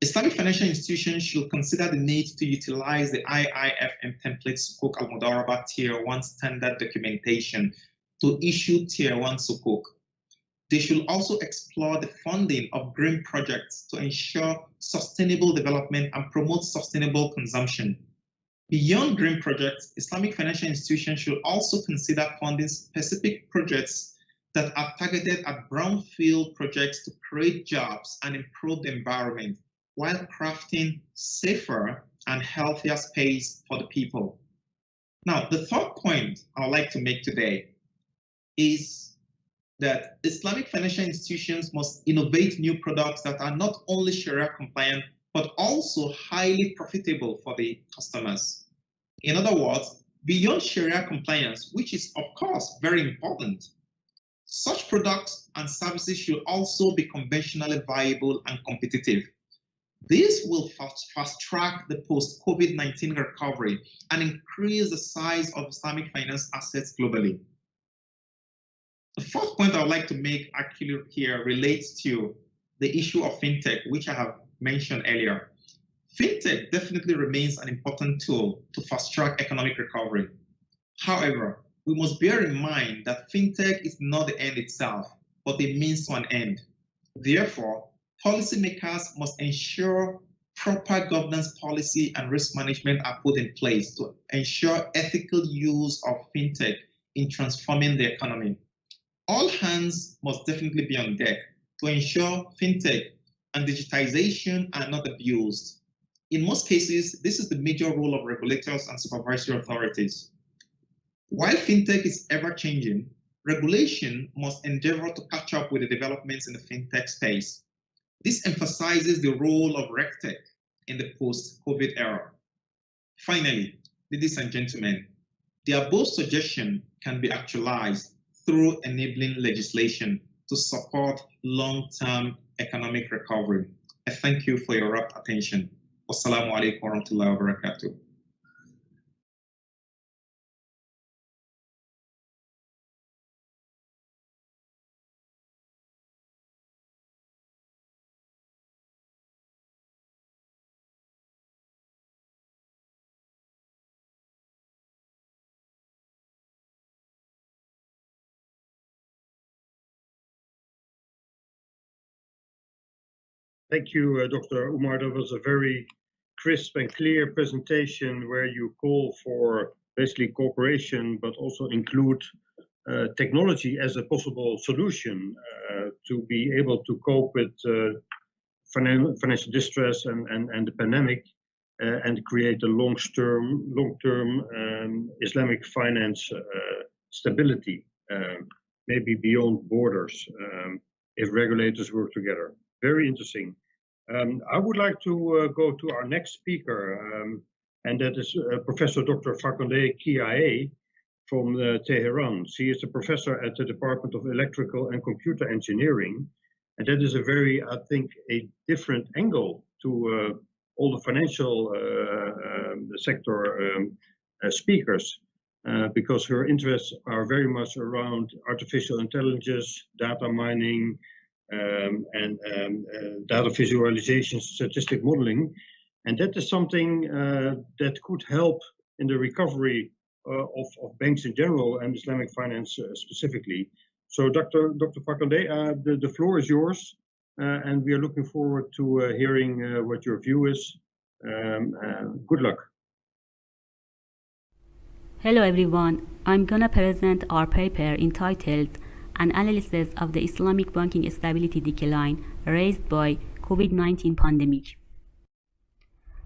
Islamic financial institutions should consider the need to utilize the IIFM template Sukuk al-Mudaraba Tier 1 standard documentation to issue Tier 1 Sukuk. They should also explore the funding of green projects to ensure sustainable development and promote sustainable consumption. Beyond green projects, Islamic financial institutions should also consider funding specific projects that are targeted at brownfield projects to create jobs and improve the environment, while crafting safer and healthier space for the people. Now, the third point I would like to make today is that Islamic financial institutions must innovate new products that are not only Sharia compliant, but also highly profitable for the customers. In other words, beyond Sharia compliance, which is of course very important, such products and services should also be conventionally viable and competitive. This will fast-track the post-COVID-19 recovery and increase the size of Islamic finance assets globally. The fourth point I would like to make actually here relates to the issue of fintech, which I have mentioned earlier. Fintech definitely remains an important tool to fast-track economic recovery. However, we must bear in mind that fintech is not the end itself, but a means to an end. Therefore, policymakers must ensure proper governance policy and risk management are put in place to ensure ethical use of fintech in transforming the economy. All hands must definitely be on deck to ensure fintech and digitization are not abused. In most cases, this is the major role of regulators and supervisory authorities. While fintech is ever-changing, regulation must endeavor to catch up with the developments in the fintech space. This emphasizes the role of RegTech in the post-COVID era. Finally, ladies and gentlemen, the above suggestion can be actualized through enabling legislation to support long-term economic recovery. I thank you for your rapt attention. Wassalamu alaikum wa rahmatullahi wa barakatuh. Thank you, Dr. Umar. That was a very crisp and clear presentation where you call for basically cooperation, but also include technology as a possible solution to be able to cope with financial distress and the pandemic and create a long-term Islamic finance stability, maybe beyond borders, if regulators work together. Very interesting. I would like to go to our next speaker, and that is Professor Dr. Fakonde Kiae from Tehran. She is a professor at the Department of Electrical and Computer Engineering, and that is a very, I think, a different angle to all the financial sector speakers, because her interests are very much around artificial intelligence, data mining, and data visualization, statistic modeling. And that is something that could help in the recovery of banks in general and Islamic finance specifically. So Dr. Fakonde, the floor is yours, and we are looking forward to hearing what your view is. Good luck. Hello everyone, I'm gonna present our paper entitled An Analysis of the Islamic Banking Stability Decline Raised by COVID-19 Pandemic.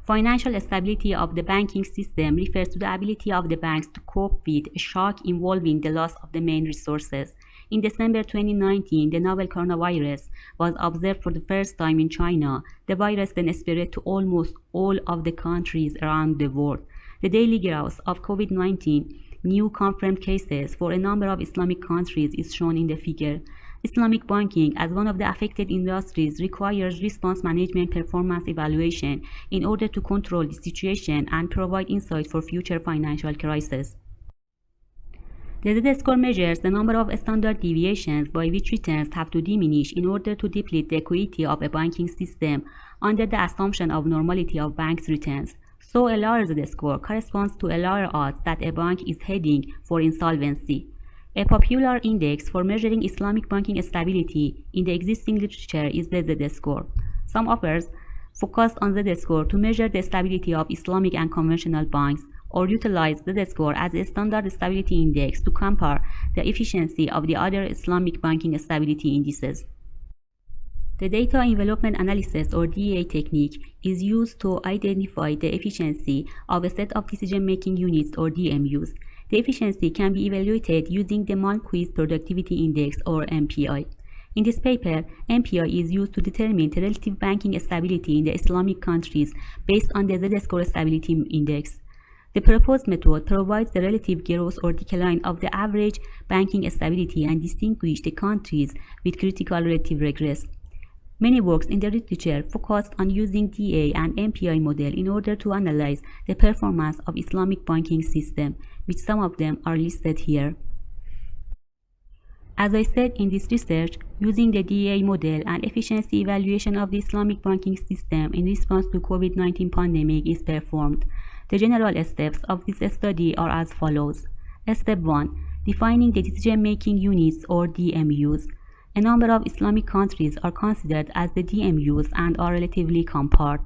Financial stability of the banking system refers to the ability of the banks to cope with a shock involving the loss of the main resources. In December 2019, the novel coronavirus was observed for the first time in China. The virus then spread to almost all of the countries around the world. The daily growth of COVID-19 new confirmed cases for a number of Islamic countries is shown in the figure. Islamic banking, as one of the affected industries, requires response management performance evaluation in order to control the situation and provide insight for future financial crises. The Z-score measures the number of standard deviations by which returns have to diminish in order to deplete the equity of a banking system under the assumption of normality of banks' returns. So a lower Z-score corresponds to a lower odds that a bank is heading for insolvency. A popular index for measuring Islamic banking stability in the existing literature is the Z-score. Some authors focus on Z-score to measure the stability of Islamic and conventional banks, or utilize the Z-score as a standard stability index to compare the efficiency of the other Islamic banking stability indices. The data envelopment analysis, or DEA technique, is used to identify the efficiency of a set of decision-making units, or DMUs. The efficiency can be evaluated using the Maqasid Productivity Index, or MPI. In this paper, MPI is used to determine the relative banking stability in the Islamic countries based on the Z-score stability index. The proposed method provides the relative growth or decline of the average banking stability and distinguishes the countries with critical relative regress. Many works in the literature focused on using DA and MPI model in order to analyze the performance of Islamic banking system, which some of them are listed here. As I said, in this research, using the DA model and efficiency evaluation of the Islamic banking system in response to COVID-19 pandemic is performed. The general steps of this study are as follows. Step 1. Defining the decision-making units, or DMUs. A number of Islamic countries are considered as the DMUs and are relatively compared.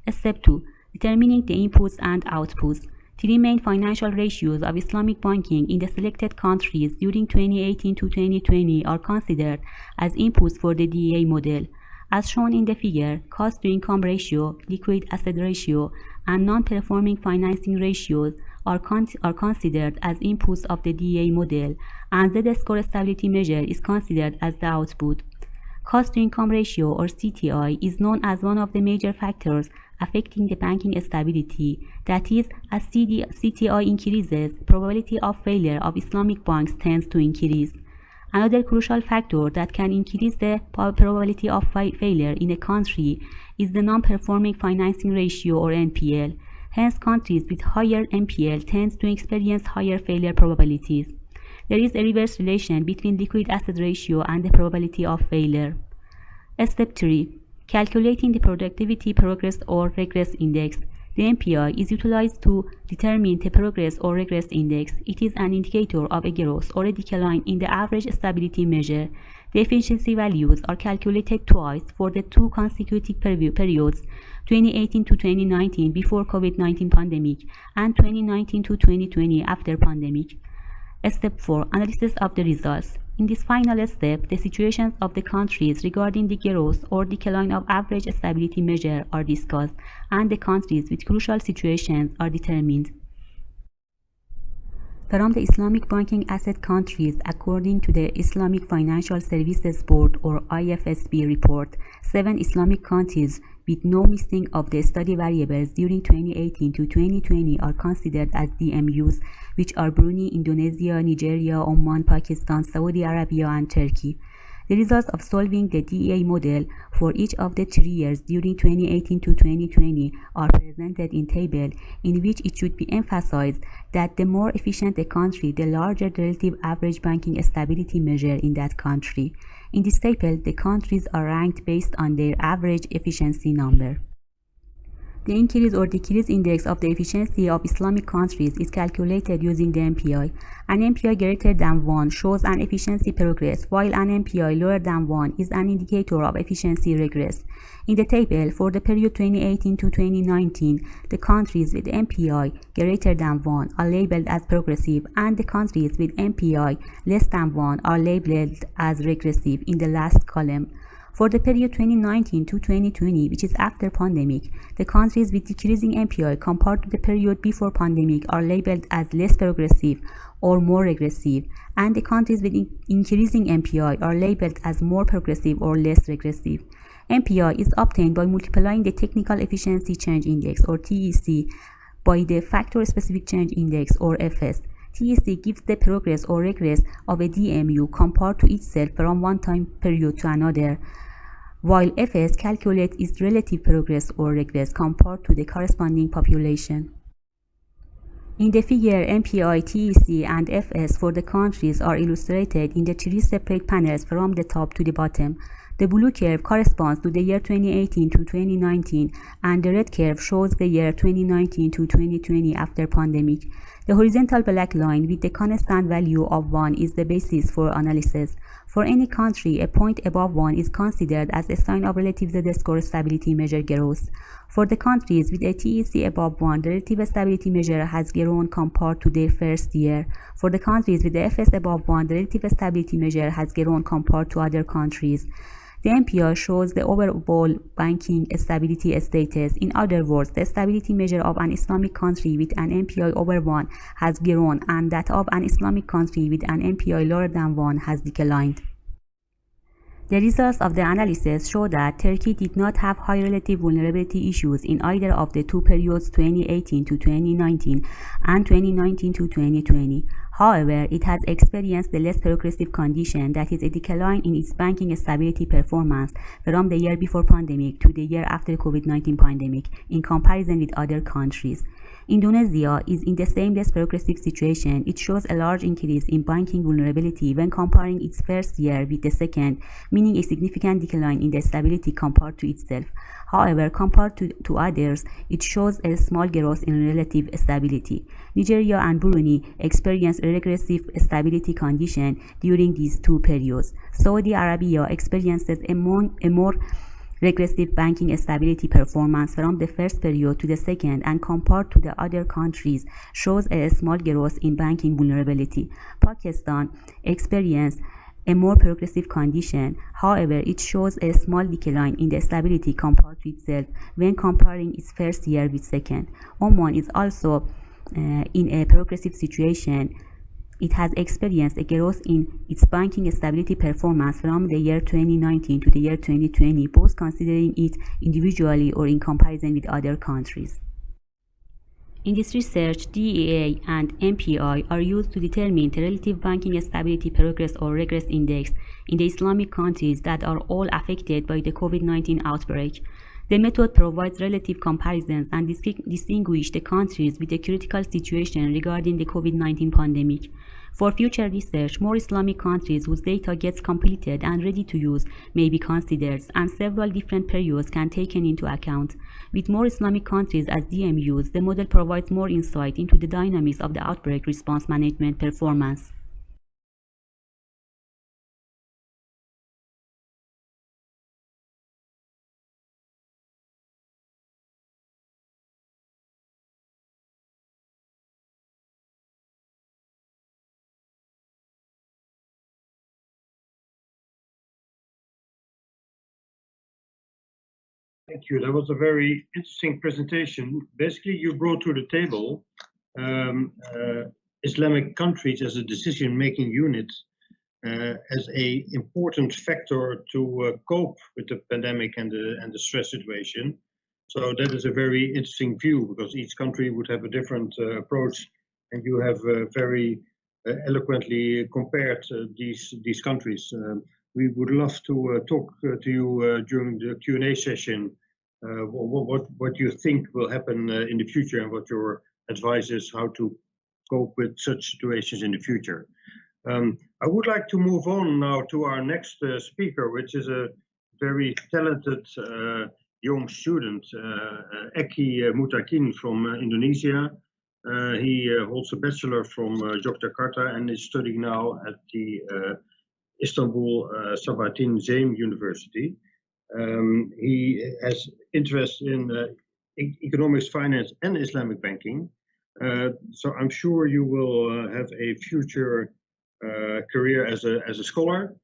Step 2. Determining the inputs and outputs. Three main financial ratios of Islamic banking in the selected countries during 2018 to 2020 are considered as inputs for the DA model. As shown in the figure, cost-to-income ratio, liquid asset ratio, and non-performing financing ratios are considered as inputs of the DA model, and the Z-score stability measure is considered as the output. Cost-to-income ratio, or CTI, is known as one of the major factors affecting the banking stability. That is, as CTI increases, probability of failure of Islamic banks tends to increase. Another crucial factor that can increase the probability of failure in a country is the non-performing financing ratio, or NPL. Hence, countries with higher NPL tend to experience higher failure probabilities. There is a reverse relation between liquid asset ratio and the probability of failure. Step 3. Calculating the productivity progress or regress index. The MPI is utilized to determine the progress or regress index. It is an indicator of a growth or a decline in the average stability measure. The efficiency values are calculated twice for the two consecutive periods, 2018 to 2019 before COVID-19 pandemic and 2019 to 2020 after pandemic. Step 4. Analysis of the results. In this final step, the situations of the countries regarding the growth or decline of average stability measure are discussed, and the countries with crucial situations are determined. From the Islamic banking asset countries, according to the Islamic Financial Services Board, or IFSB report, 7 Islamic countries with no missing of the study variables during 2018 to 2020 are considered as DMUs, which are Brunei, Indonesia, Nigeria, Oman, Pakistan, Saudi Arabia, and Turkey. The results of solving the DEA model for each of the 3 years during 2018 to 2020 are presented in table, in which it should be emphasized that the more efficient a country, the larger the relative average banking stability measure in that country. In this table, the countries are ranked based on their average efficiency number. The increase or decrease index of the efficiency of Islamic countries is calculated using the MPI. An MPI greater than 1 shows an efficiency progress, while an MPI lower than 1 is an indicator of efficiency regress. In the table, for the period 2018 to 2019, the countries with MPI greater than 1 are labeled as progressive, and the countries with MPI less than 1 are labeled as regressive in the last column. For the period 2019 to 2020, which is after pandemic, the countries with decreasing MPI compared to the period before pandemic are labeled as less progressive or more regressive, and the countries with increasing MPI are labeled as more progressive or less regressive. MPI is obtained by multiplying the Technical Efficiency Change Index, or TEC, by the Factor Specific Change Index, or FS. TEC gives the progress or regress of a DMU compared to itself from one time period to another, while FS calculates its relative progress or regress compared to the corresponding population. In the figure, MPI, TEC, and FS for the countries are illustrated in the 3 separate panels from the top to the bottom. The blue curve corresponds to the year 2018 to 2019, and the red curve shows the year 2019 to 2020 after pandemic. The horizontal black line with the constant value of 1 is the basis for analysis. For any country, a point above 1 is considered as a sign of relative Z-score stability measure growth. For the countries with a TEC above 1, the relative stability measure has grown compared to their first year. For the countries with the FS above 1, the relative stability measure has grown compared to other countries. The MPI shows the overall banking stability status. In other words, the stability measure of an Islamic country with an MPI over 1 has grown, and that of an Islamic country with an MPI lower than 1 has declined. The results of the analysis show that Turkey did not have high relative vulnerability issues in either of the 2 periods 2018 to 2019 and 2019 to 2020. However, it has experienced the less progressive condition, that is a decline in its banking stability performance from the year before pandemic to the year after COVID-19 pandemic in comparison with other countries. Indonesia is in the same less progressive situation. It shows a large increase in banking vulnerability when comparing its first year with the second, meaning a significant decline in the stability compared to itself. However, compared to others, it shows a small growth in relative stability. Nigeria and Brunei experienced a regressive stability condition during these 2 periods. Saudi Arabia experiences a more regressive banking stability performance from the first period to the second, and compared to the other countries shows a small growth in banking vulnerability. Pakistan experienced a more progressive condition. However, it shows a small decline in the stability compared to itself when comparing its first year with second. Oman is also in a progressive situation. It has experienced a growth in its banking stability performance from the year 2019 to the year 2020, both considering it individually or in comparison with other countries. In this research, DEA and MPI are used to determine the relative banking stability progress or regress index in the Islamic countries that are all affected by the COVID-19 outbreak. The method provides relative comparisons and distinguishes the countries with a critical situation regarding the COVID-19 pandemic. For future research, more Islamic countries whose data gets completed and ready to use may be considered, and several different periods can be taken into account. With more Islamic countries as DMUs, the model provides more insight into the dynamics of the outbreak response management performance. Thank you. That was a very interesting presentation. Basically, you brought to the table Islamic countries as a decision-making unit as a important factor to cope with the pandemic and the stress situation. So that is a very interesting view, because each country would have a different approach, and you have very eloquently compared these countries. We would love to talk to you during the Q&A session, what you think will happen in the future, and what your advice is how to cope with such situations in the future. I would like to move on now to our next speaker, which is a very talented young student, Eki Mutakin from Indonesia. He holds a bachelor from Yogyakarta and is studying now at the Istanbul Sabahattin Zeyn University. He has interest in economics, finance, and Islamic banking. So I'm sure you will have a future career as a scholar.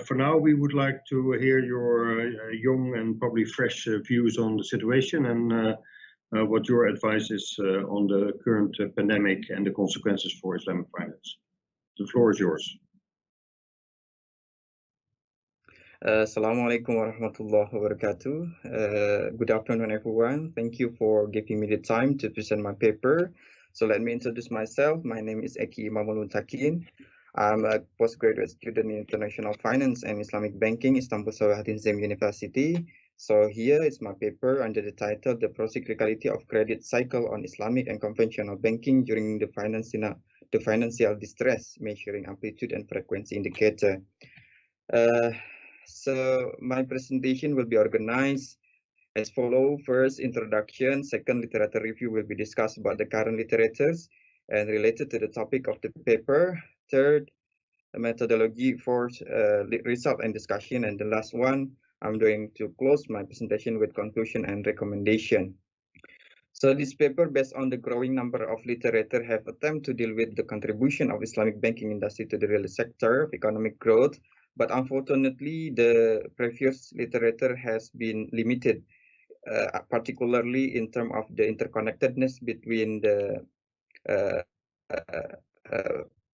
For now, we would like to hear your young and probably fresh views on the situation, and what your advice is on the current pandemic and the consequences for Islamic finance. The floor is yours. Assalamu alaikum warahmatullahi wabarakatuh. Good afternoon, everyone. Thank you for giving me the time to present my paper. So let me introduce myself. My name is Eki Mutakin. I'm a postgraduate student in International Finance and Islamic Banking, Istanbul Sabahattin Zeyn University. So here is my paper under the title, The Procyclicality of Credit Cycle on Islamic and Conventional Banking During the Financial Distress, Measuring Amplitude and Frequency Indicator. So my presentation will be organized as follows. First, introduction. Second, literature review will be discussed about the current literatures and related to the topic of the paper. Third, a methodology. Fourth, result and discussion. And the last one, I'm going to close my presentation with conclusion and recommendation. So this paper, based on the growing number of literature, have attempted to deal with the contribution of Islamic banking industry to the real sector of economic growth. But unfortunately, the previous literature has been limited, particularly in terms of the interconnectedness between the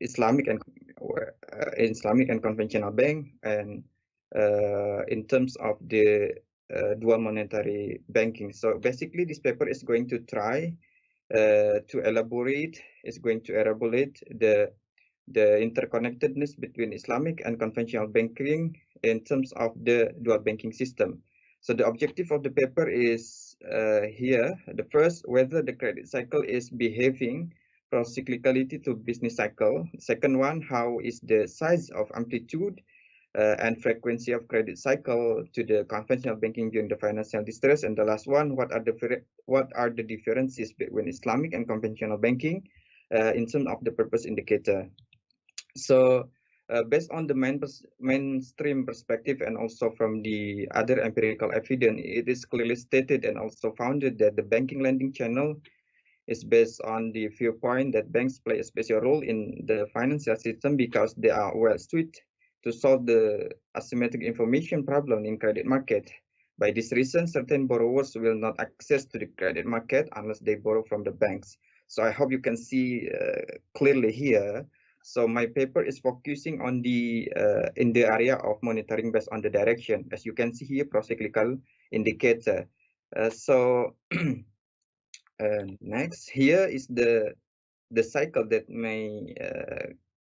Islamic and conventional bank, and in terms of the dual monetary banking. So basically, this paper is going to try to elaborate the interconnectedness between Islamic and conventional banking in terms of the dual banking system. So the objective of the paper is here. The first, whether the credit cycle is behaving procyclicality to business cycle. Second one, how is the size of amplitude and frequency of credit cycle to the conventional banking during the financial distress. And the last one, what are the differences between Islamic and conventional banking in terms of the purpose indicator. So based on the mainstream perspective and also from the other empirical evidence, it is clearly stated and also founded that the banking lending channel is based on the viewpoint that banks play a special role in the financial system because they are well suited to solve the asymmetric information problem in credit market. By this reason, certain borrowers will not access to the credit market unless they borrow from the banks. So I hope you can see clearly here. So my paper is focusing on the in the area of monitoring based on the direction. As you can see here, procyclical indicator. Next, here is the cycle that may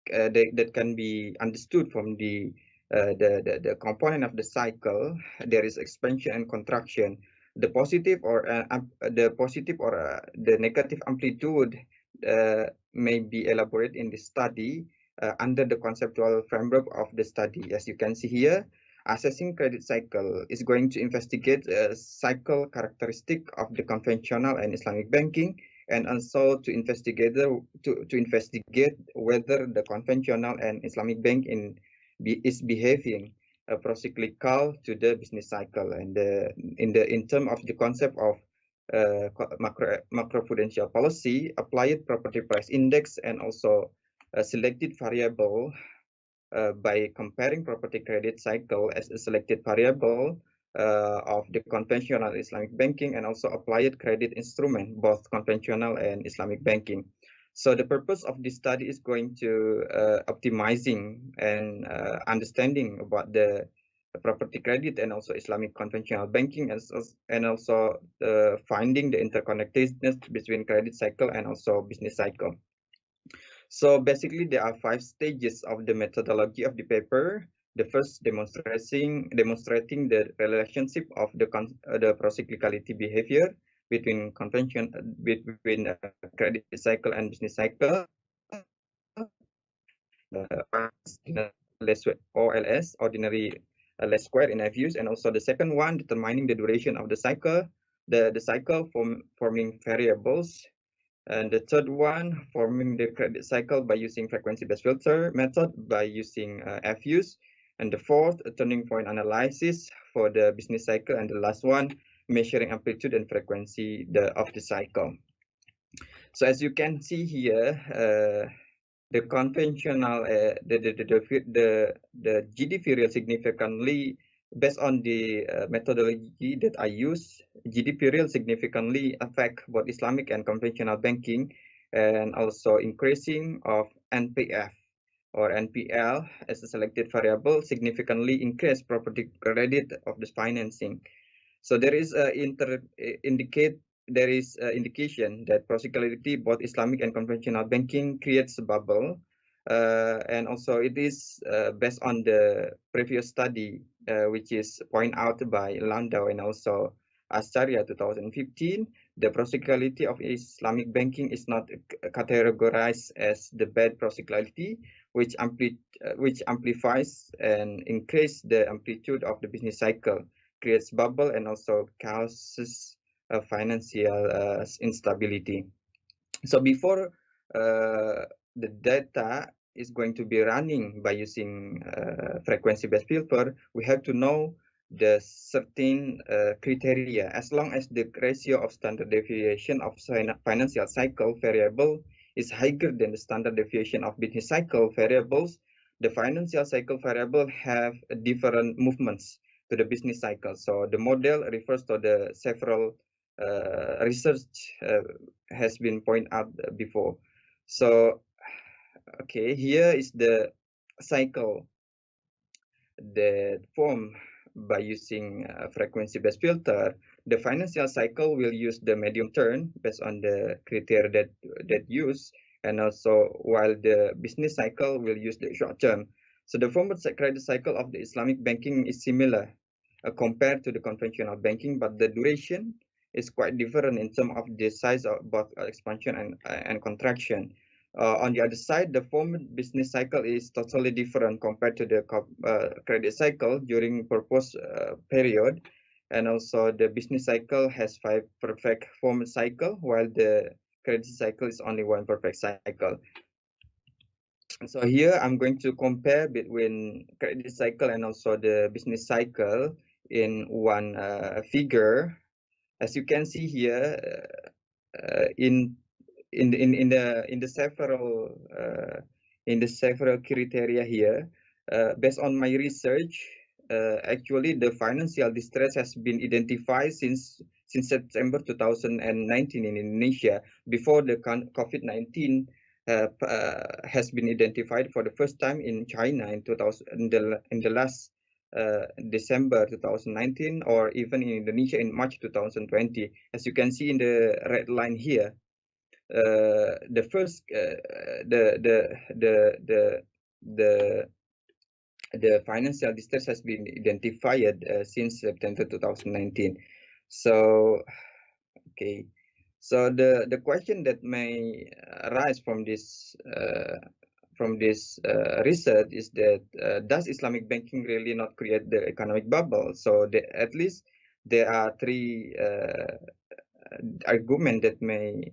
that can be understood from the component of the cycle. There is expansion and contraction. The positive or the negative amplitude may be elaborated in the study under the conceptual framework of the study. As you can see here, assessing credit cycle is going to investigate cycle characteristic of the conventional and Islamic banking, and also to investigate whether the conventional and Islamic bank is behaving procyclical to the business cycle. And in terms of the concept of macroprudential policy, applied property price index and also a selected variable by comparing property credit cycle as a selected variable of the conventional Islamic banking and also applied credit instrument, both conventional and Islamic banking. So the purpose of this study is going to optimizing and understanding about the property credit and also Islamic conventional banking, and also finding the interconnectedness between credit cycle and also business cycle. So basically, there are 5 stages of the methodology of the paper. The first demonstrating the relationship of the procyclicality behavior between credit cycle and business cycle. OLS, ordinary less square in FUs, and also the second one determining the duration of the cycle, the cycle forming variables, and the third one forming the credit cycle by using frequency-based filter method by using FUs, and the fourth a turning point analysis for the business cycle, and the last one measuring amplitude and frequency of the cycle. So as you can see here, the conventional the GDP real significantly, based on the methodology that I use, GDP real significantly affect both Islamic and conventional banking, and also increasing of NPF or NPL as a selected variable significantly increase property credit of this financing. So there is indication that procyclicality, both Islamic and conventional banking, creates a bubble, and also it is based on the previous study, which is pointed out by Landau and also al-Shari'ah 2015. The procyclicality of Islamic banking is not categorized as the bad procyclicality, which amplifies and increases the amplitude of the business cycle, creates bubble, and also causes financial instability. So before the data is going to be running by using frequency-based filter, we have to know the certain criteria. As long as the ratio of standard deviation of financial cycle variable is higher than the standard deviation of business cycle variables, the financial cycle variable have different movements to the business cycle. So the model refers to the several research has been pointed out before. So okay, here is the cycle that form by using frequency-based filter. The financial cycle will use the medium term based on the criteria that use, and also while the business cycle will use the short term. So the former credit cycle of the Islamic banking is similar compared to the conventional banking, but the duration is quite different in terms of the size of both expansion and contraction. On the other side, the former business cycle is totally different compared to the credit cycle during proposed period, and also the business cycle has 5 perfect former cycle, while the credit cycle is only 1 perfect cycle. So here I'm going to compare between credit cycle and also the business cycle in one figure. As you can see here, in the several criteria here, based on my research, actually the financial distress has been identified since September 2019 in Indonesia, before the COVID-19 has been identified for the first time in China in the last December 2019, or even in Indonesia in March 2020. As you can see in the red line here, the first the financial distress has been identified since September 2019. So okay, so the question that may arise from this research is that does Islamic banking really not create the economic bubble? So at least there are 3 arguments that may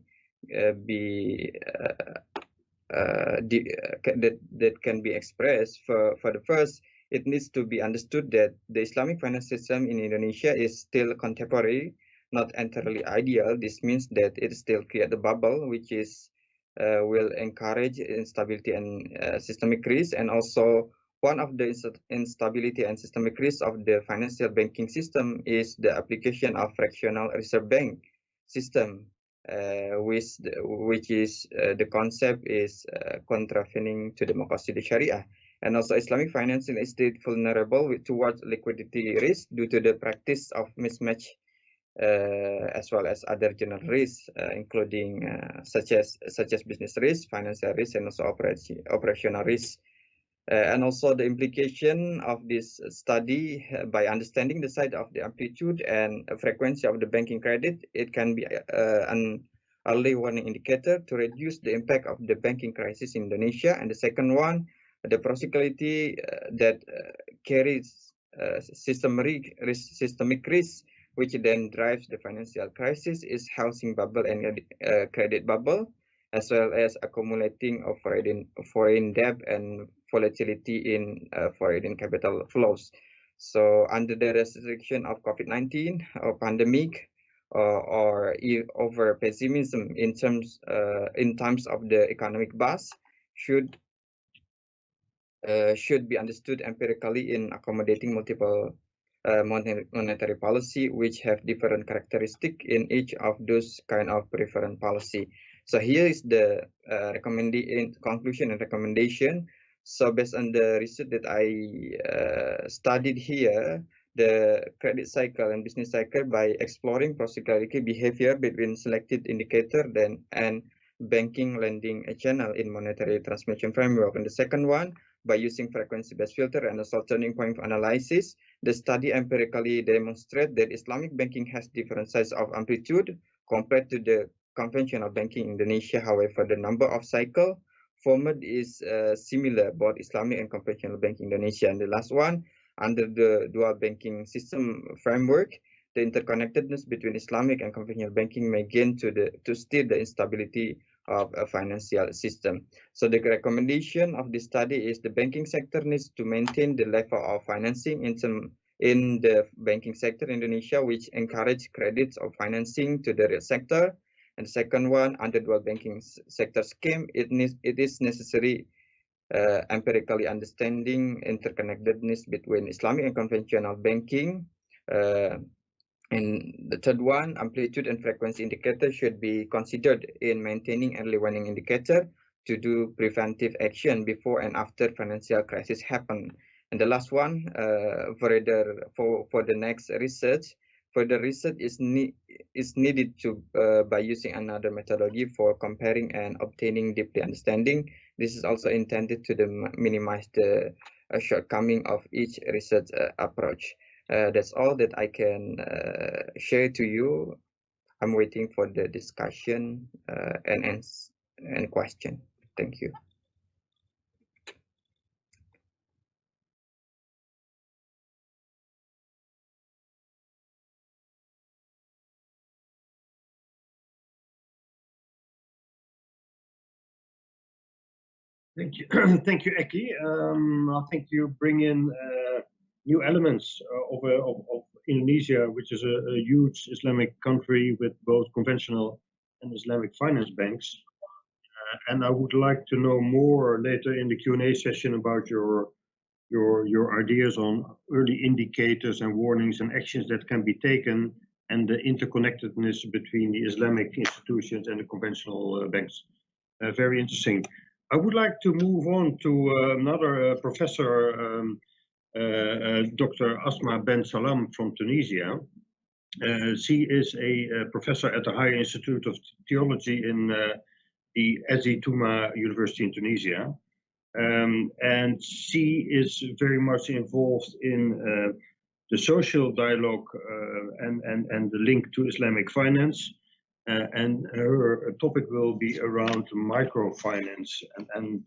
that can be expressed. For the first, it needs to be understood that the Islamic finance system in Indonesia is still contemporary, not entirely ideal. This means that it still creates a bubble, which is will encourage instability and systemic risk. And also one of the instability and systemic risks of the financial banking system is the application of fractional reserve bank system which is the concept is contravening to the Maqasid al-Shari'ah. And also Islamic financing is still vulnerable towards liquidity risk due to the practice of mismatch as well as other general risks, including such as business risk, financial risk, and also operational risk. And also the implication of this study, by understanding the side of the amplitude and frequency of the banking credit, it can be an early warning indicator to reduce the impact of the banking crisis in Indonesia. And the second one, the procyclicality that carries systemic risk, which then drives the financial crisis, is housing bubble and credit bubble, as well as accumulating of foreign debt and volatility in foreign capital flows. So under the restriction of COVID-19 or pandemic, or over pessimism in times of the economic bust, should be understood empirically in accommodating multiple monetary policy, which have different characteristics in each of those kind of preferred policy. So here is the conclusion and recommendation. So based on the research that I studied here, the credit cycle and business cycle, by exploring procyclical behavior between selected indicator and banking lending channel in monetary transmission framework. And the second one, by using frequency-based filter and also turning point analysis, the study empirically demonstrates that Islamic banking has different size of amplitude compared to the conventional banking in Indonesia. However, the number of cycle formed is similar, both Islamic and conventional banking in Indonesia. And the last one, under the dual banking system framework, the interconnectedness between Islamic and conventional banking may gain to steer the instability of a financial system. So the recommendation of this study is the banking sector needs to maintain the level of financing in the banking sector in Indonesia, which encourage credits of financing to the real sector. And the second one, under dual banking sector scheme, it is necessary empirically understanding interconnectedness between Islamic and conventional banking. And the third one, amplitude and frequency indicator should be considered in maintaining early warning indicator to do preventive action before and after financial crisis happen. And the last one, for the next research, further research is needed to by using another methodology for comparing and obtaining deeply understanding. This is also intended to minimize the shortcoming of each research approach. That's all that I can share to you. I'm waiting for the discussion and question. Thank you. Thank you, thank you, Eki. I think you bring in new elements of Indonesia, which is a huge Islamic country with both conventional and Islamic finance banks. And I would like to know more later in the Q&A session about your ideas on early indicators and warnings and actions that can be taken, and the interconnectedness between the Islamic institutions and the conventional banks. Very interesting. I would like to move on to another professor, Dr. Asma Ben Salam from Tunisia. She is a professor at the Higher Institute of Theology in the Ezi Touma University in Tunisia. And she is very much involved in the social dialogue and the link to Islamic finance. And her topic will be around microfinance and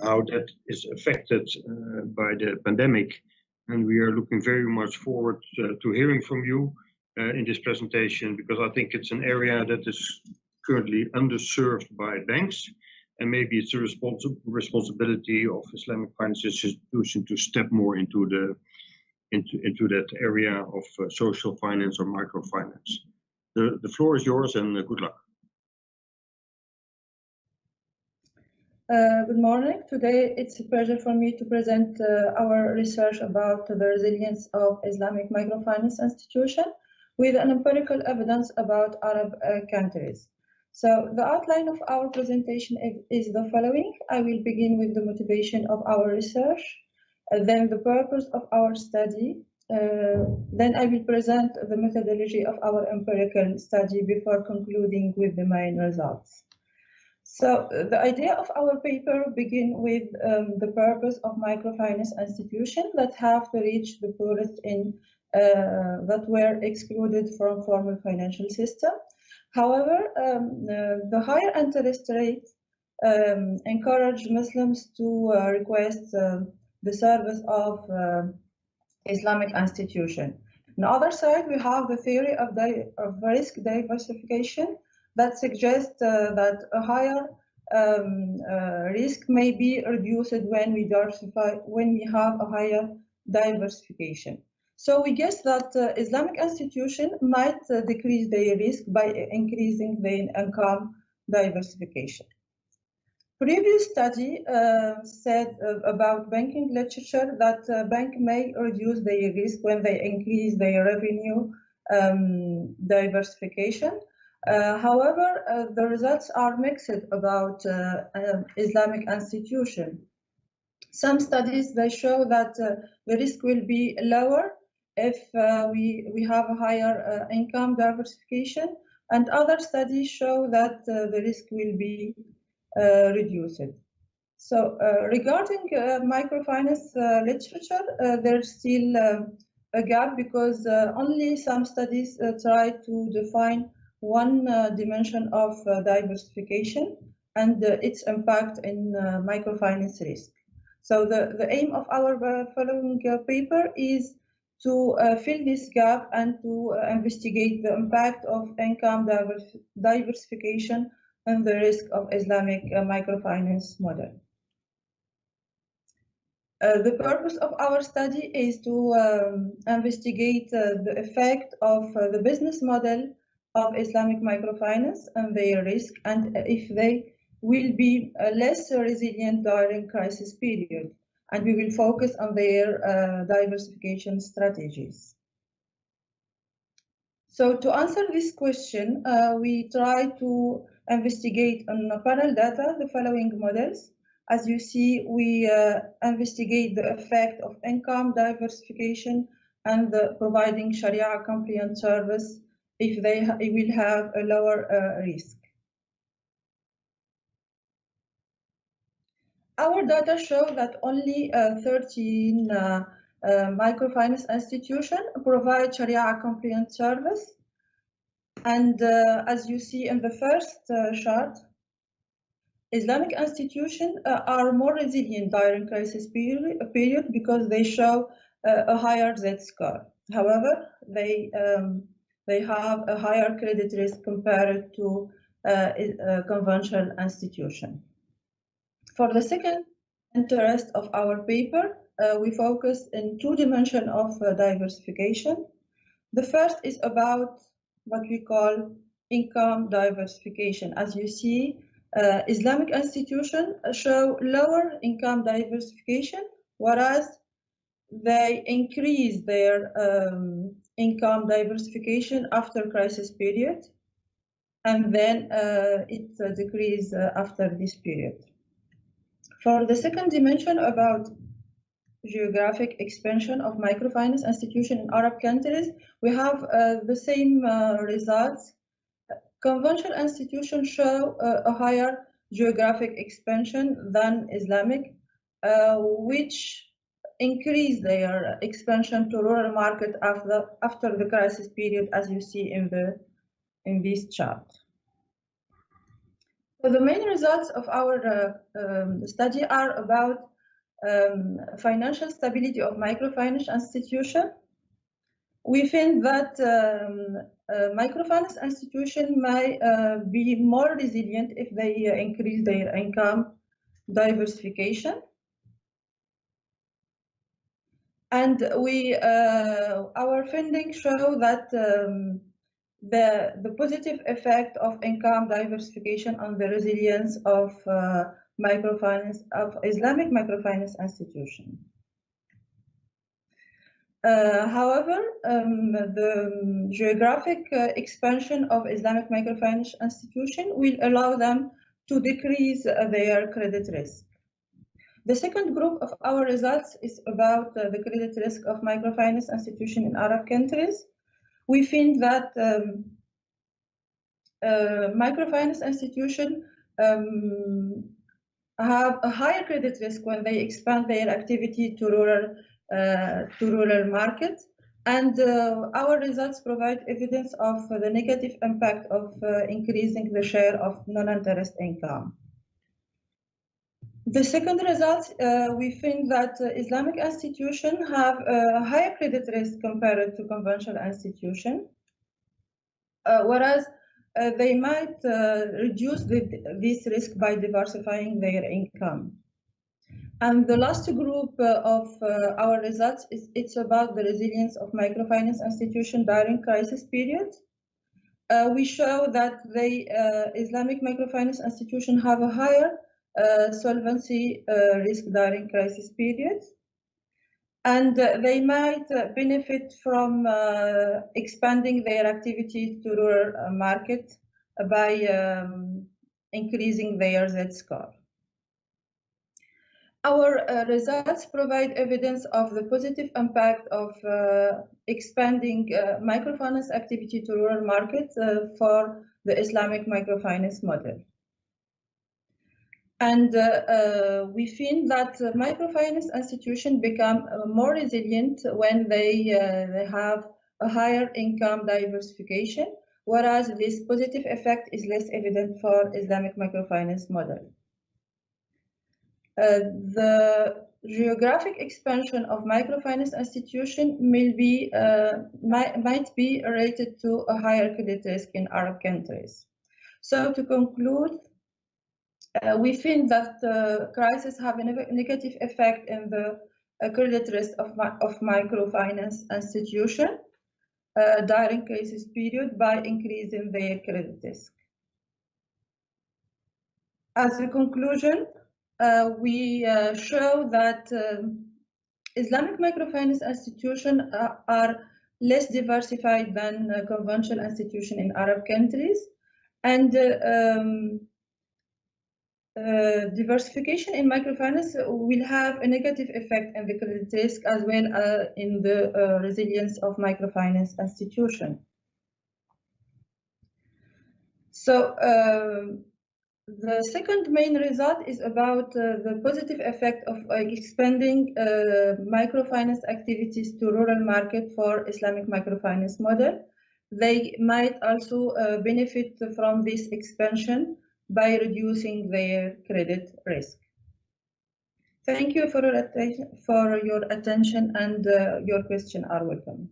how that is affected by the pandemic. And we are looking very much forward to hearing from you in this presentation, because I think it's an area that is currently underserved by banks, and maybe it's a responsibility of Islamic finance institution to step more into that area of social finance or microfinance. The floor is yours, and good luck. Good morning. Today it's a pleasure for me to present our research about the resilience of Islamic microfinance institution with an empirical evidence about Arab countries. So the outline of our presentation is the following. I will begin with the motivation of our research, then the purpose of our study, then I will present the methodology of our empirical study before concluding with the main results. So the idea of our paper begin with the purpose of microfinance institutions that have to reach the poorest that were excluded from formal financial system. However, the higher interest rate encourage Muslims to request the service of Islamic institution. On the other side, we have the theory of risk diversification that suggests that a higher risk may be reduced when we have a higher diversification. So we guess that Islamic institutions might decrease their risk by increasing their income diversification. Previous study said about banking literature that bank may reduce their risk when they increase their revenue diversification. However, the results are mixed about Islamic institution. Some studies, they show that the risk will be lower if we have a higher income diversification, and other studies show that the risk will be reduced. So regarding microfinance literature, there's still a gap because only some studies try to define one dimension of diversification and its impact in microfinance risk. So the aim of our following paper is to fill this gap and to investigate the impact of income diversification and the risk of Islamic microfinance model. The purpose of our study is to investigate the effect of the business model of Islamic microfinance and their risk, and if they will be less resilient during crisis period. And we will focus on their diversification strategies. So to answer this question, we try to investigate on panel data the following models. As you see, we investigate the effect of income diversification and providing Sharia compliant service if they will have a lower risk. Our data show that only 13 microfinance institutions provide Sharia compliant service. And as you see in the first chart, Islamic institutions are more resilient during crisis period because they show a higher Z-score. However, they have a higher credit risk compared to conventional institution. For the second interest of our paper, we focus in two dimensions of diversification. The first is about what we call income diversification. As you see, Islamic institutions show lower income diversification, whereas they increase their income diversification after crisis period, and then it decreases after this period. For the second dimension about geographic expansion of microfinance institutions in Arab countries, we have the same results. Conventional institutions show a higher geographic expansion than Islamic, which increase their expansion to rural market after the crisis period, as you see in this chart. So the main results of our study are about financial stability of microfinance institution. We think that microfinance institution may be more resilient if they increase their income diversification. And our findings show that the positive effect of income diversification on the resilience of Islamic microfinance institution. However, the geographic expansion of Islamic microfinance institution will allow them to decrease their credit risk. The second group of our results is about the credit risk of microfinance institution in Arab countries. We find that microfinance institutions have a higher credit risk when they expand their activity to rural markets, and our results provide evidence of the negative impact of increasing the share of non-interest income. The second result, we think that Islamic institutions have a higher credit risk compared to conventional institutions, whereas they might reduce this risk by diversifying their income. And the last group of our results it's about the resilience of microfinance institutions during crisis periods. We show that the Islamic microfinance institutions have a higher solvency risk during crisis periods, and they might benefit from expanding their activities to rural market by increasing their Z-score. Our results provide evidence of the positive impact of expanding microfinance activity to rural markets for the Islamic microfinance model. And we feel that microfinance institutions become more resilient when they have a higher income diversification, whereas this positive effect is less evident for Islamic microfinance model. The geographic expansion of microfinance institutions might be related to a higher credit risk in Arab countries. So to conclude, we think that the crisis have a negative effect in the credit risk of microfinance institutions during crisis period by increasing their credit risk. As a conclusion, we show that Islamic microfinance institutions are less diversified than conventional institutions in Arab countries, and diversification in microfinance will have a negative effect on the credit risk as well in the resilience of microfinance institutions. So the second main result is about the positive effect of expanding microfinance activities to rural market for Islamic microfinance model. They might also benefit from this expansion by reducing their credit risk. Thank you for your attention, and your questions are welcome.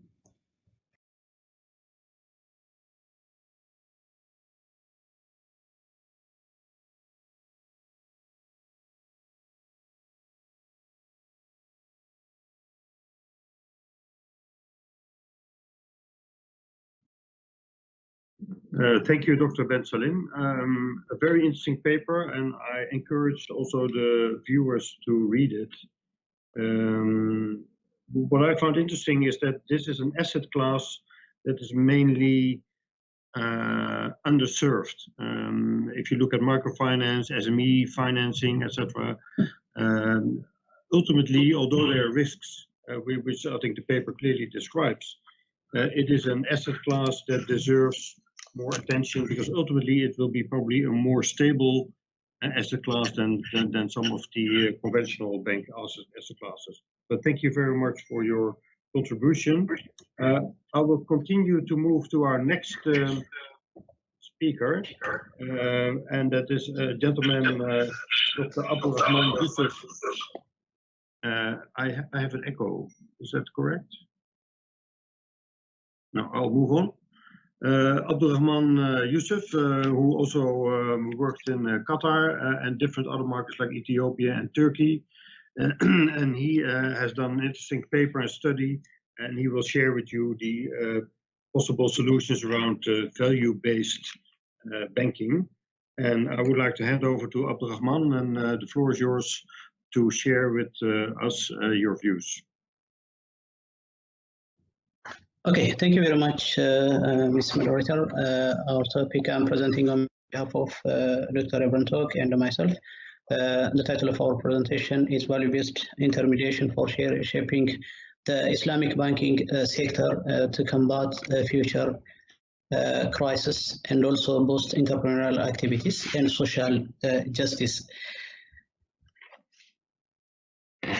Thank you, Dr. Ben Salim. A very interesting paper, and I encouraged also the viewers to read it. What I found interesting is that this is an asset class that is mainly underserved. If you look at microfinance, SME financing, etc., ultimately, although there are risks, which I think the paper clearly describes, it is an asset class that deserves more attention, because ultimately it will be probably a more stable asset class than some of the conventional bank asset classes. But thank you very much for your contribution. I will continue to move to our next speaker, and that is a gentleman, Dr. Abdulrahman Yusuf. I have an echo. Is that correct? No, I'll move on. Abdulrahman Yusuf, who also worked in Qatar and different other markets like Ethiopia and Turkey, and he has done an interesting paper and study, and he will share with you the possible solutions around value-based banking. And I would like to hand over to Abdulrahman, and the floor is yours to share with us your views. Okay, thank you very much, Ms. Moderator. Our topic I'm presenting on behalf of Dr. Ibn Tok and myself. The title of our presentation is Value-Based Intermediation for Shaping the Islamic Banking Sector to Combat Future Crisis and also boost entrepreneurial activities and social justice.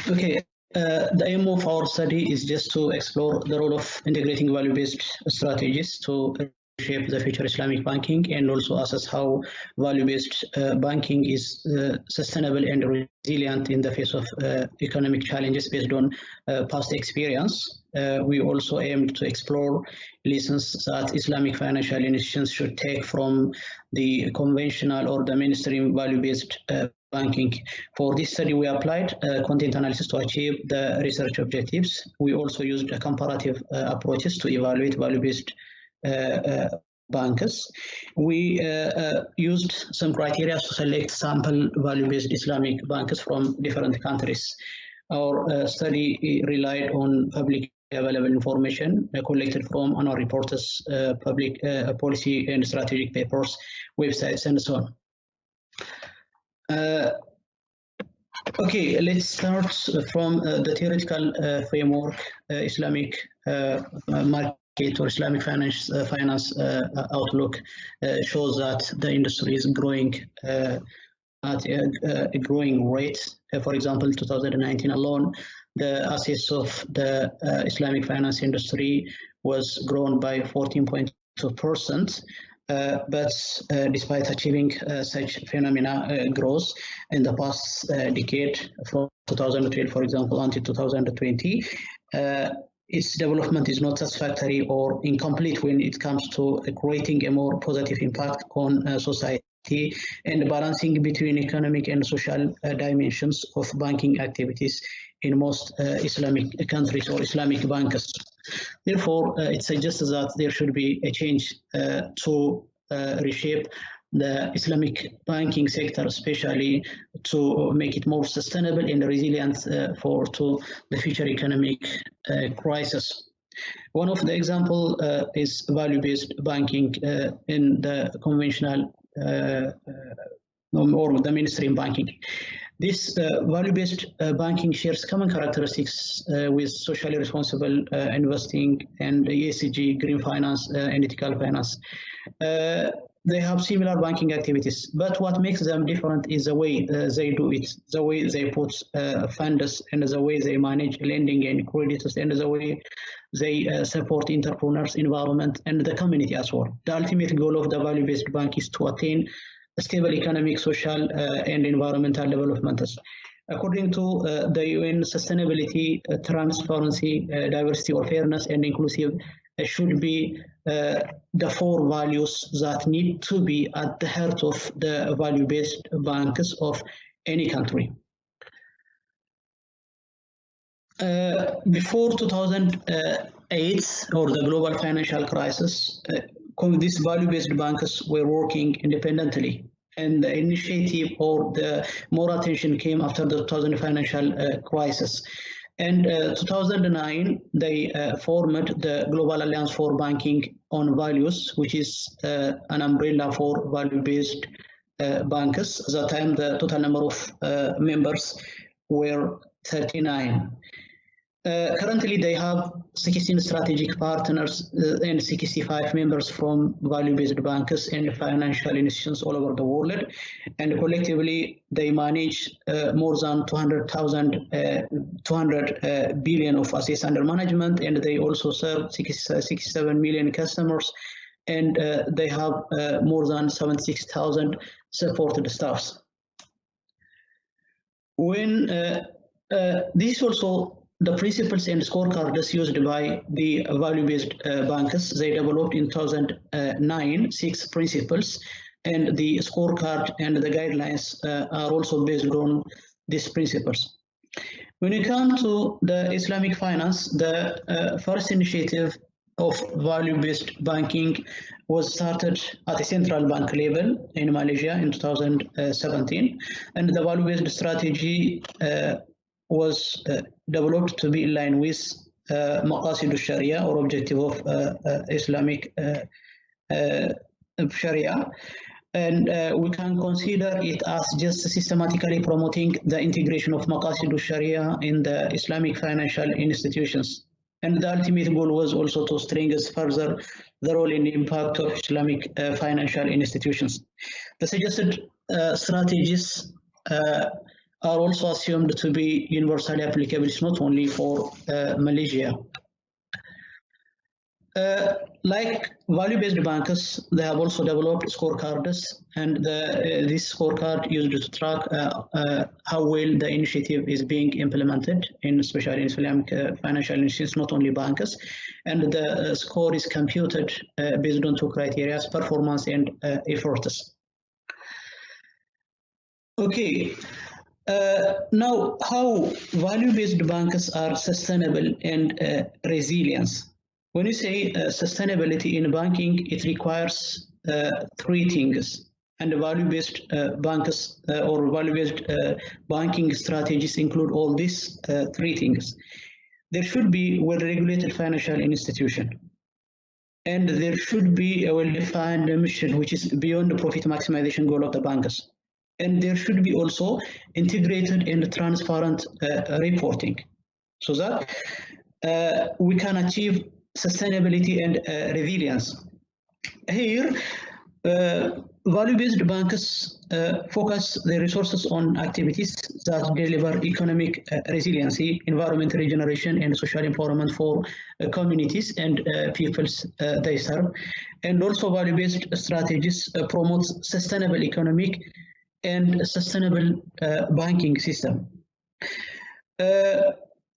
Okay. The aim of our study is just to explore the role of integrating value-based strategies to shape the future Islamic banking and also assess how value-based banking is sustainable and resilient in the face of economic challenges based on past experience. We also aim to explore lessons that Islamic financial institutions should take from the conventional or the mainstream value-based banking. For this study, we applied content analysis to achieve the research objectives. We also used comparative approaches to evaluate value-based bankers. We used some criteria to select sample value-based Islamic bankers from different countries. Our study relied on public available information collected from annual reports, public policy and strategic papers, websites, and so on. Okay, let's start from the theoretical framework. Islamic market or Islamic finance outlook shows that the industry is growing at a growing rate. For example, 2019 alone, the assets of the Islamic finance industry was grown by 14.2%. But despite achieving such phenomena growth in the past decade, from 2012, for example, until 2020, its development is not satisfactory or incomplete when it comes to creating a more positive impact on society and balancing between economic and social dimensions of banking activities in most Islamic countries or Islamic bankers. Therefore, it suggests that there should be a change to reshape the Islamic banking sector, especially to make it more sustainable and resilient to the future economic crisis. One of the examples is value-based banking in the conventional or the mainstream banking. This value-based banking shares common characteristics with socially responsible investing and ESG, green finance, and ethical finance. They have similar banking activities, but what makes them different is the way they do it, the way they put funds, and the way they manage lending and credits, and the way they support entrepreneurs, environment, and the community as well. The ultimate goal of the value-based bank is to attain stable economic, social, and environmental development. According to the UN Sustainability, Transparency, Diversity, or Fairness and Inclusive should be the four values that need to be at the heart of the value-based banks of any country. Before 2008 or the global financial crisis, these value-based banks were working independently, and the initiative or the more attention came after the 2000 financial crisis. And 2009, they formed the Global Alliance for Banking on Values, which is an umbrella for value-based banks. At that time, the total number of members were 39. Currently, they have 16 strategic partners and 65 members from value-based banks and financial institutions all over the world. And collectively, they manage more than 200 billion of assets under management, and they also serve 67 million customers, and they have more than 76,000 supported staffs. When this is also the principles and scorecards used by the value-based banks. They developed in 2009 6 principles, and the scorecard and the guidelines are also based on these principles. When you come to the Islamic finance, the first initiative of value-based banking was started at a central bank level in Malaysia in 2017, and the value-based strategy was developed to be in line with Maqasid al-Shari'ah, or objective of Islamic Sharia. And we can consider it as just systematically promoting the integration of Maqasid al-Sharia in the Islamic financial institutions. And the ultimate goal was also to strengthen further the role and impact of Islamic financial institutions. The suggested strategies are also assumed to be universally applicable, not only for Malaysia. Like value-based banks, they have also developed scorecards, and this scorecard used to track how well the initiative is being implemented, especially in Islamic financial institutions, not only banks. And the score is computed based on two criteria: performance and efforts. Okay. Now, how value-based banks are sustainable and resilient? When you say sustainability in banking, it requires three things, and value-based banks or value-based banking strategies include all these three things. There should be a well-regulated financial institution, and there should be a well-defined mission which is beyond the profit maximization goal of the banks. And there should be also integrated and transparent reporting, so that we can achieve sustainability and resilience. Here, value-based banks focus their resources on activities that deliver economic resiliency, environmental regeneration, and social empowerment for communities and peoples they serve. And also, value-based strategies promote sustainable economic and sustainable banking system.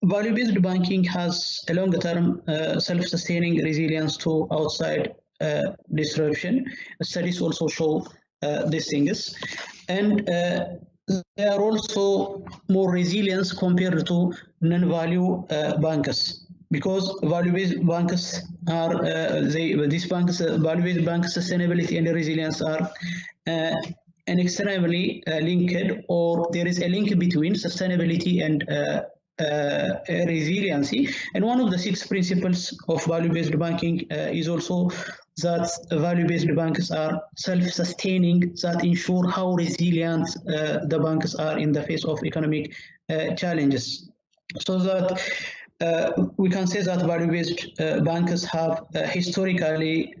Value-based banking has a longer-term self-sustaining resilience to outside disruption. Studies also show these things, and they are also more resilient compared to non-value banks, because value-based banks are value-based bank sustainability and resilience are extremely linked, or there is a link between sustainability and resiliency. And one of the 6 principles of value-based banking is also that value-based banks are self-sustaining, that ensure how resilient the banks are in the face of economic challenges. So that we can say that value-based banks have historically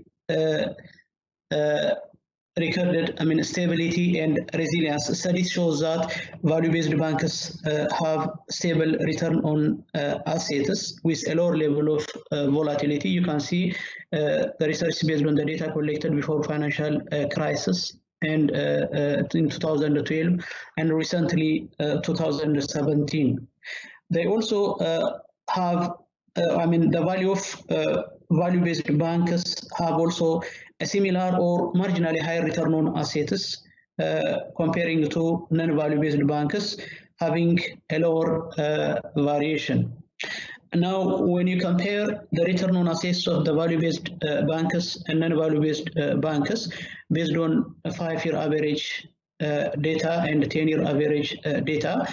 recorded, stability and resilience. Studies show that value-based banks have stable return on assets with a lower level of volatility. You can see the research based on the data collected before financial crisis and in 2012 and recently 2017. They also have, the value of value-based banks have also a similar or marginally higher return on assets comparing to non-value-based banks having a lower variation. Now, when you compare the return on assets of the value-based banks and non-value-based banks based on a 5-year average data and 10-year average data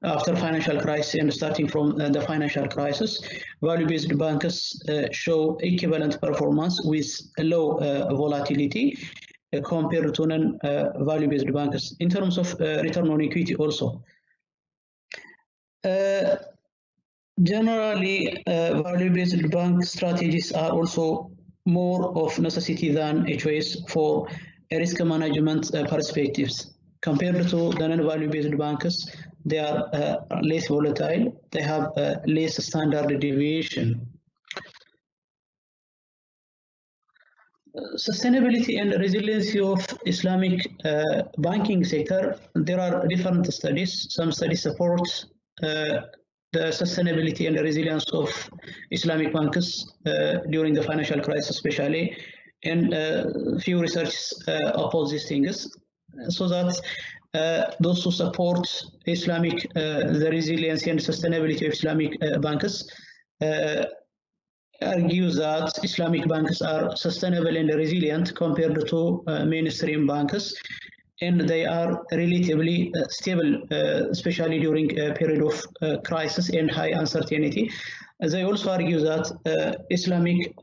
after financial crisis and starting from the financial crisis, value-based banks show equivalent performance with a low volatility compared to non-value-based banks in terms of return on equity also. Generally, value-based bank strategies are also more of necessity than a choice for a risk management perspectives. Compared to the non-value-based banks, they are less volatile, they have less standard deviation. Sustainability and resiliency of Islamic banking sector, there are different studies. Some studies support the sustainability and the resilience of Islamic banks during the financial crisis especially, and few research oppose these things, so that those who support Islamic, the resiliency and sustainability of Islamic banks argue that Islamic banks are sustainable and resilient compared to mainstream banks, and they are relatively stable, especially during a period of crisis and high uncertainty. they also argue that Islamic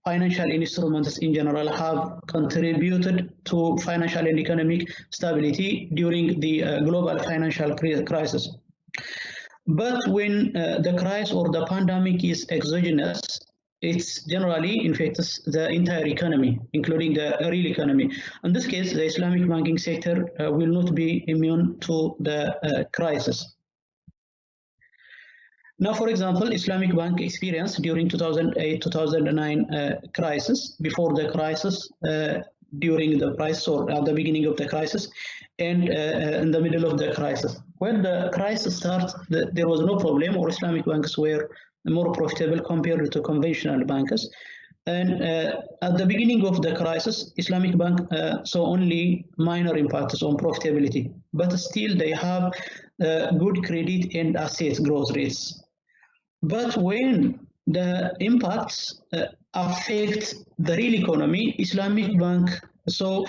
financial instruments in general have contributed to financial and economic stability during the global financial crisis. But when the crisis or the pandemic is exogenous, it's generally infects the entire economy, including the real economy. In this case, the Islamic banking sector will not be immune to the crisis. Now, for example, Islamic Bank experienced during 2008-2009 crisis, before the crisis, during the crisis, or at the beginning of the crisis, and in the middle of the crisis. When the crisis started, there was no problem, or Islamic banks were more profitable compared to conventional banks. And at the beginning of the crisis, Islamic Bank saw only minor impacts on profitability, but still they have good credit and asset growth rates. But when the impacts affect the real economy, Islamic Bank saw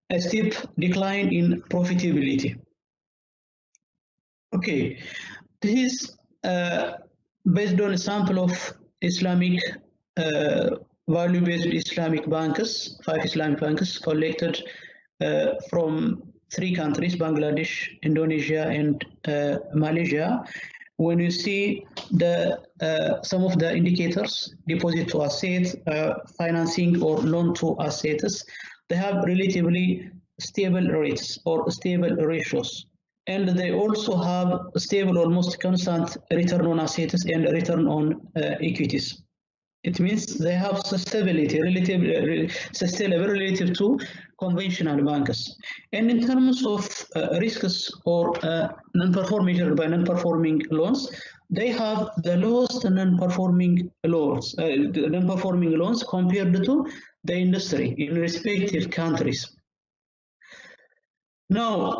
a steep decline in profitability. Okay, this is based on a sample of Islamic value-based Islamic banks, 5 Islamic banks collected from 3 countries, Bangladesh, Indonesia, and Malaysia. When you see the some of the indicators, deposit to assets, financing or loan to assets, they have relatively stable rates or stable ratios. And they also have stable, almost constant return on assets and return on equities. It means they have stability, sustainable relative to conventional banks. And in terms of risks or measured by non-performing loans, they have the lowest non-performing loans, compared to the industry in respective countries. Now,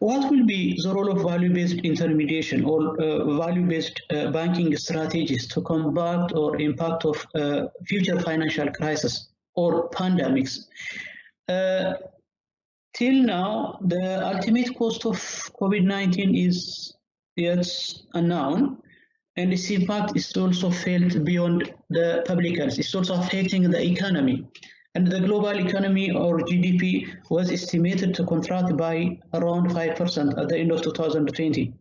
what will be the role of value-based intermediation or value-based banking strategies to combat or impact of future financial crisis or pandemics? Till now, the ultimate cost of COVID-19 is yet unknown, and its impact is also felt beyond the public health. It's also affecting the economy. And the global economy, or GDP, was estimated to contract by around 5% at the end of 2020.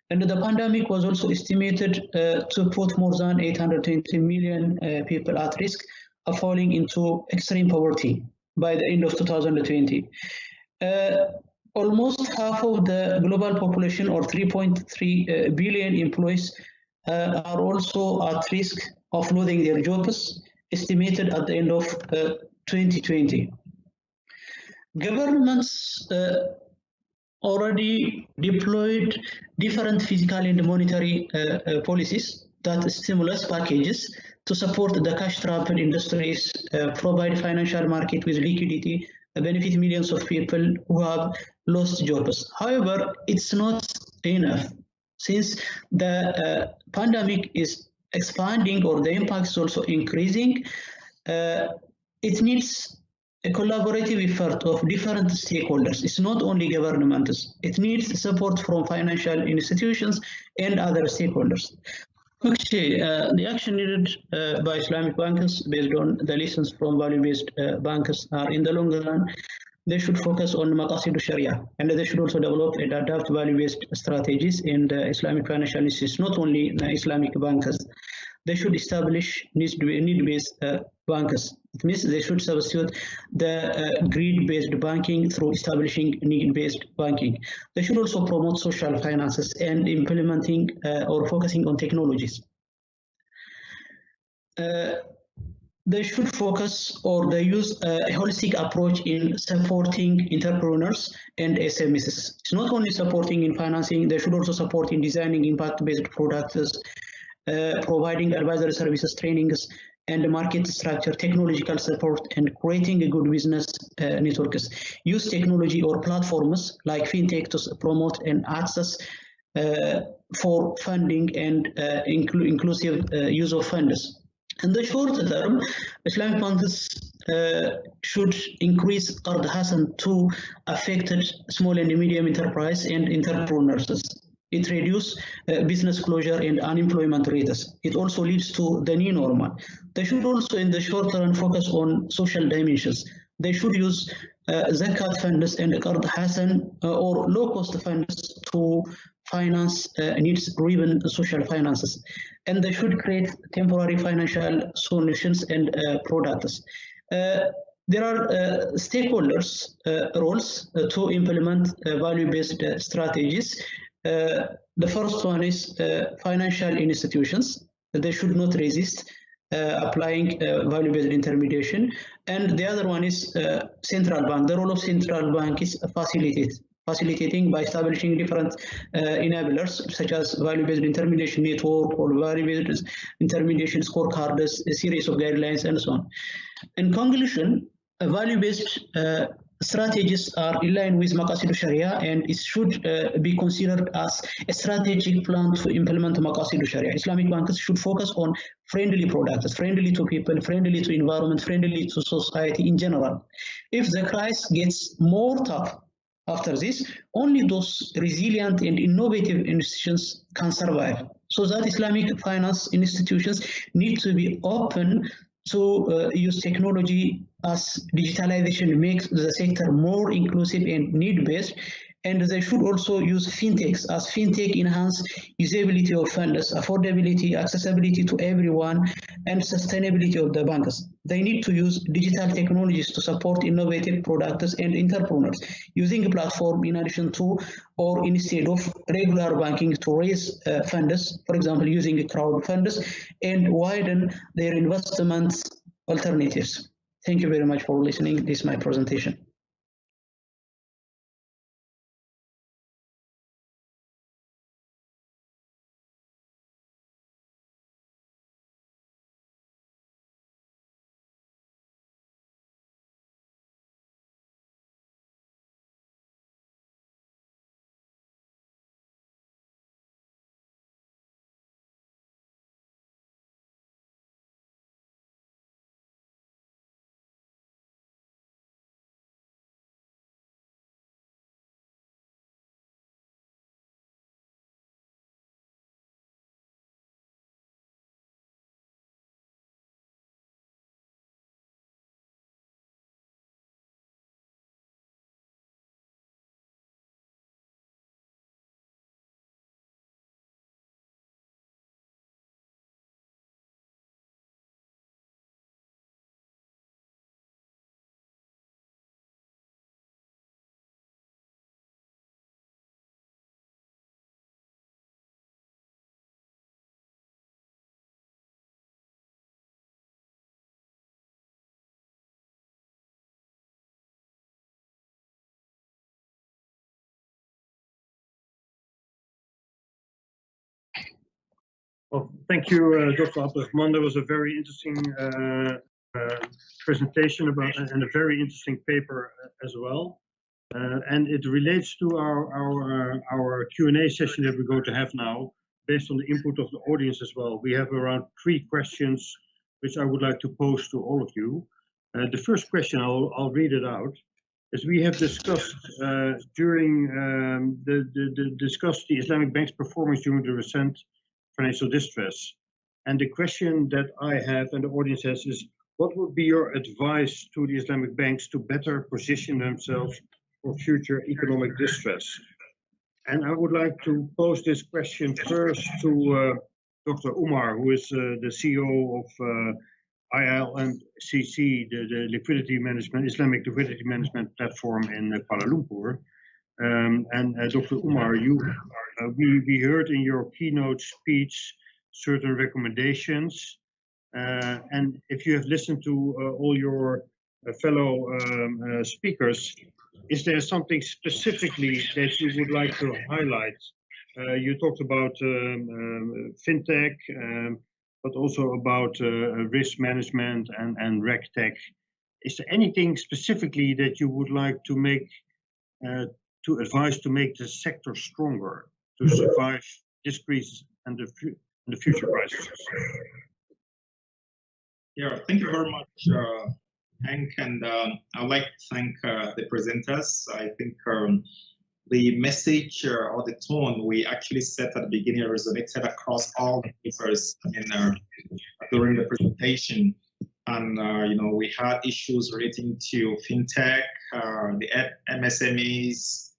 And the pandemic was also estimated to put more than 820 million people at risk of falling into extreme poverty by the end of 2020. Almost half of the global population, or 3.3 billion employees, are also at risk of losing their jobs, estimated at the end of 2020. Governments already deployed different fiscal and monetary policies, that stimulus packages, to support the cash-strapped industries, provide financial market with liquidity, benefit millions of people who have lost jobs. However, it's not enough, since the pandemic is expanding, or the impact is also increasing. It needs a collaborative effort of different stakeholders. It's not only governments. It needs support from financial institutions and other stakeholders. Okay, the action needed by Islamic banks, based on the lessons from value-based banks, are in the long run, they should focus on Maqasid al-Shari'ah, and they should also develop and adapt value-based strategies in the Islamic financial institutions, not only the Islamic bankers. They should establish need-based bankers. It means they should substitute the greed-based banking through establishing need-based banking. They should also promote social finances and implementing or focusing on technologies. They should focus, or they use a holistic approach in supporting entrepreneurs and SMEs. It's not only supporting in financing, they should also support in designing impact-based products, providing advisory services, trainings, and market structure, technological support, and creating a good business networks. Use technology or platforms like fintech to promote and access for funding and inclusive use of funds. In the short term, Islamic banks should increase Qard Hasan to affected small and medium enterprise and entrepreneurs. It reduces business closure and unemployment rates. It also leads to the new normal. They should also, in the short term, focus on social dimensions. They should use zakat funds and qard hasan or low-cost funds to finance needs-driven social finances. And they should create temporary financial solutions and products. There are stakeholders' roles to implement value-based strategies. The first one is financial institutions. They should not resist applying value-based intermediation. And the other one is central bank. The role of central bank is facilitating by establishing different enablers such as value-based intermediation network or value-based intermediation scorecards, a series of guidelines, and so on. In conclusion, value-based strategies are in line with Maqasid al-Shari'ah, and it should be considered as a strategic plan to implement Maqasid al-Shari'ah. Islamic banks should focus on friendly products, friendly to people, friendly to environment, friendly to society in general. If the crisis gets more tough after this, only those resilient and innovative institutions can survive. So that Islamic finance institutions need to be open to use technology as digitalization makes the sector more inclusive and need-based, and they should also use fintechs as fintech enhance usability of funds, affordability, accessibility to everyone, and sustainability of the banks. They need to use digital technologies to support innovative products and entrepreneurs, using a platform in addition to or instead of regular banking to raise funds, for example, using crowd funds, and widen their investment alternatives. Thank you very much for listening. This is my presentation. Well, thank you, Dr. Abdurrahman. That was a very interesting presentation about and a very interesting paper as well. And it relates to our Q&A session that we're going to have now, based on the input of the audience as well. We have around 3 questions which I would like to pose to all of you. The first question, I'll read it out, is we have discussed discussed the Islamic bank's performance during the recent financial distress. And the question that I have and the audience has is, what would be your advice to the Islamic banks to better position themselves for future economic distress? And I would like to pose this question first to Dr. Umar, who is the CEO of ILMCC, the liquidity management, Islamic liquidity management platform in Kuala Lumpur. Dr. Umar, we heard in your keynote speech certain recommendations, and if you have listened to all your fellow speakers, is there something specifically that you would like to highlight? You talked about fintech, but also about risk management and RegTech. Is there anything specifically that you would like to make to advise to make the sector stronger to survive this crisis and the future crises? Yeah, thank you very much, Hank, and I'd like to thank the presenters. I think the message or the tone we actually set at the beginning resonated across all the papers during the presentation. And we had issues relating to fintech, the MSMEs,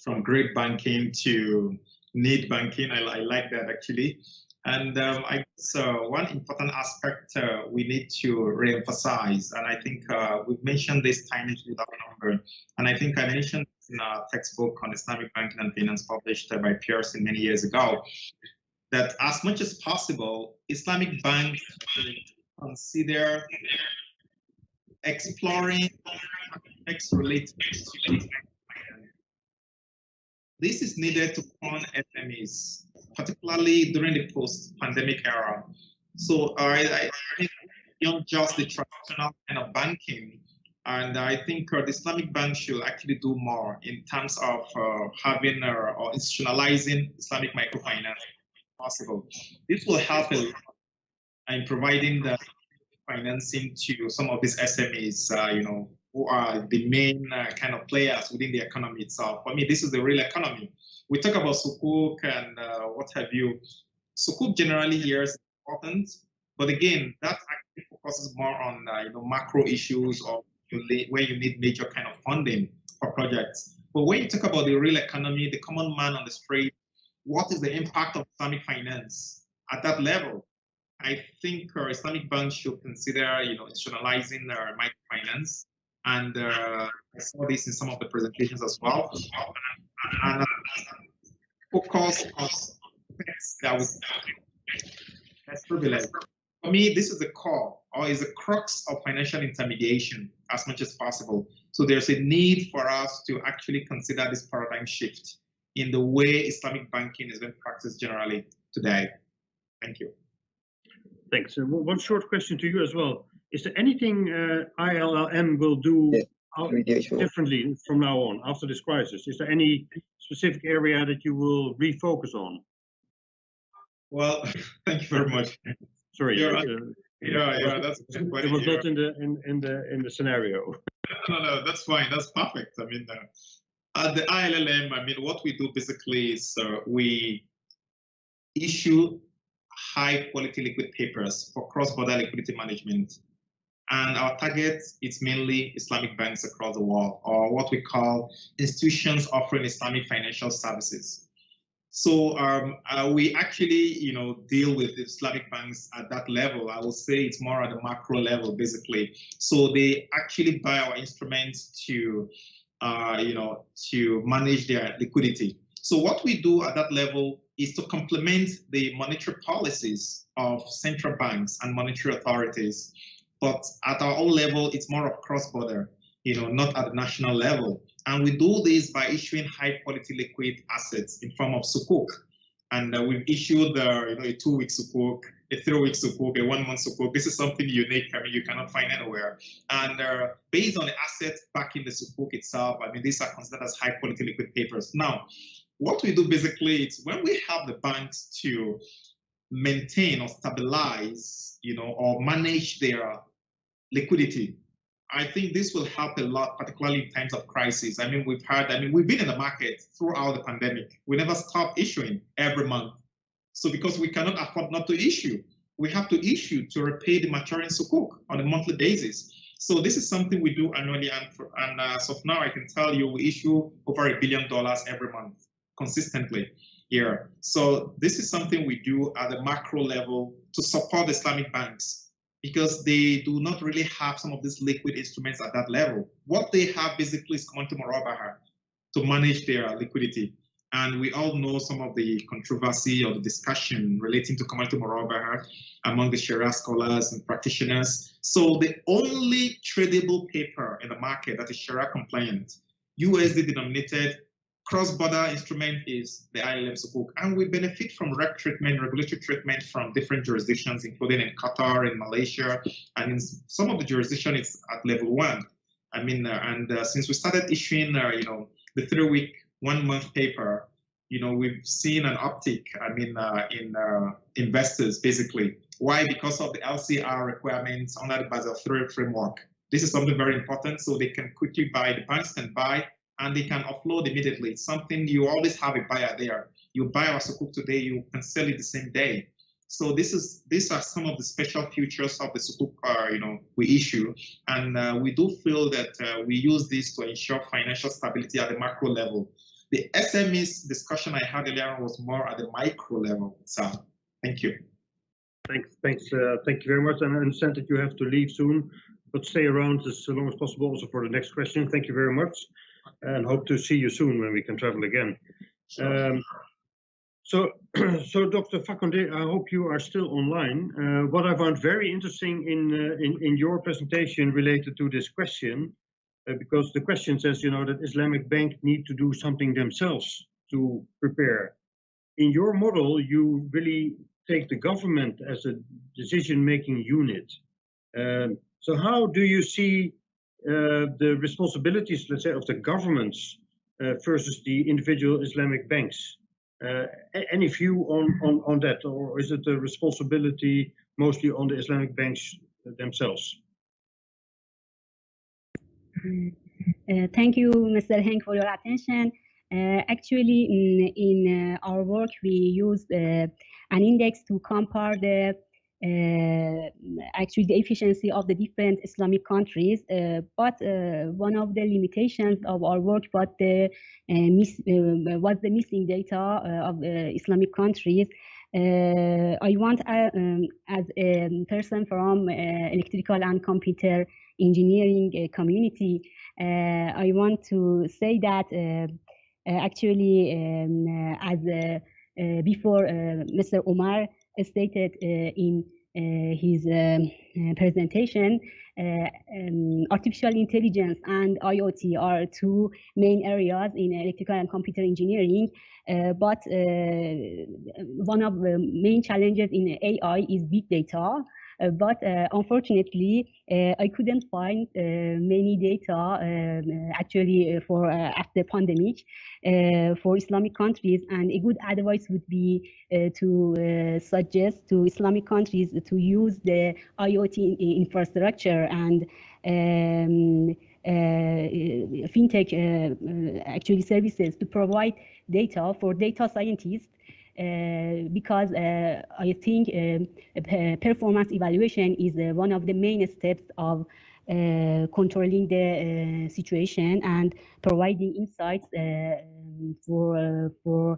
from great banking to need banking. I like that actually. And I guess one important aspect we need to reemphasize, and I think we've mentioned this times without number, and I think I mentioned in a textbook on Islamic banking and finance published by Pearson many years ago, that as much as possible, Islamic banks consider exploring aspects related to this is needed to fund SMEs, particularly during the post-pandemic era. So I think beyond just the traditional kind of banking, and I think the Islamic bank should actually do more in terms of having or institutionalizing Islamic microfinance if possible. This will help a lot in providing the financing to some of these SMEs, who are the main kind of players within the economy itself. For me, this is the real economy. We talk about sukuk and what have you. Sukuk generally here is important, but again, that actually focuses more on macro issues or where you need major kind of funding for projects. But when you talk about the real economy, the common man on the street, what is the impact of Islamic finance at that level? I think Islamic banks should consider, institutionalizing their microfinance, and I saw this in some of the presentations as well. And focus on things that was privileged. For me, this is the core, or is the crux of financial intermediation as much as possible. So there's a need for us to actually consider this paradigm shift in the way Islamic banking is being practiced generally today. Thank you. Thanks. One short question to you as well. Is there anything ILLM will do differently from now on after this crisis? Is there any specific area that you will refocus on? Well, thank you very much. Sorry. That's it was not in the scenario. No, that's fine. That's perfect. I mean, at the ILLM, what we do basically is we issue high quality liquid papers for cross-border liquidity management. And our target is mainly Islamic banks across the world, or what we call institutions offering Islamic financial services. So we actually, deal with Islamic banks at that level. I will say it's more at the macro level, basically. So they actually buy our instruments to, to manage their liquidity. So what we do at that level is to complement the monetary policies of central banks and monetary authorities. But at our own level, it's more of cross-border, not at the national level. And we do this by issuing high-quality liquid assets in form of sukuk. And we've issued a 2-week sukuk, a 3-week sukuk, a 1-month sukuk. This is something unique. You cannot find anywhere. And based on the assets backing the sukuk itself, these are considered as high-quality liquid papers. Now, what we do basically is when we help the banks to maintain or stabilize, or manage their liquidity, I think this will help a lot, particularly in times of crisis. We've been in the market throughout the pandemic. We never stopped issuing every month. So because we cannot afford not to issue, we have to issue to repay the maturing sukuk on a monthly basis. So this is something we do annually, and as of now, I can tell you we issue over $1 billion every month consistently here. So this is something we do at the macro level to support Islamic banks, because they do not really have some of these liquid instruments at that level. What they have basically is commodity murabaha to manage their liquidity. And we all know some of the controversy or the discussion relating to commodity murabaha among the Sharia scholars and practitioners. So the only tradable paper in the market that is Sharia compliant, USD denominated, cross-border instrument is the ILM sukuk, and we benefit from regulatory treatment from different jurisdictions, including in Qatar, in Malaysia, and in some of the jurisdictions it's at level 1. Since we started issuing, the 3-week, 1-month paper, we've seen an uptick, in investors, basically. Why? Because of the LCR requirements under the Basel III framework. This is something very important, so they can quickly buy, the banks can buy and they can offload immediately. It's something you always have a buyer there. You buy our sukuk today, you can sell it the same day. So these are some of the special features of the sukuk we issue, and we do feel that we use this to ensure financial stability at the macro level. The SMEs discussion I had earlier was more at the micro level. So thank you. Thank you very much. And I understand that you have to leave soon, but stay around as long as possible also for the next question. Thank you very much, and hope to see you soon when we can travel again. Sure. So Dr. Fakonde, I hope you are still online. What I found very interesting in your presentation related to this question, because the question says, that Islamic banks need to do something themselves to prepare. In your model, you really take the government as a decision-making unit. So how do you see the responsibilities, let's say, of the governments versus the individual Islamic banks? Any view on that, or is it a responsibility mostly on the Islamic banks themselves? Thank you, Mr. Henk, for your attention. Actually, in our work, we used an index to compare the efficiency of the different Islamic countries. But one of the limitations of our work was the missing data of Islamic countries. I want, as a person from electrical and computer engineering community, I want to say that actually, as before Mr. Omar stated in his presentation, artificial intelligence and IoT are two main areas in electrical and computer engineering. But one of the main challenges in AI is big data. But unfortunately, I couldn't find many data actually for after pandemic for Islamic countries. And a good advice would be to suggest to Islamic countries to use the IoT infrastructure and fintech actually services to provide data for data scientists. Because I think performance evaluation is one of the main steps of controlling the situation and providing insights for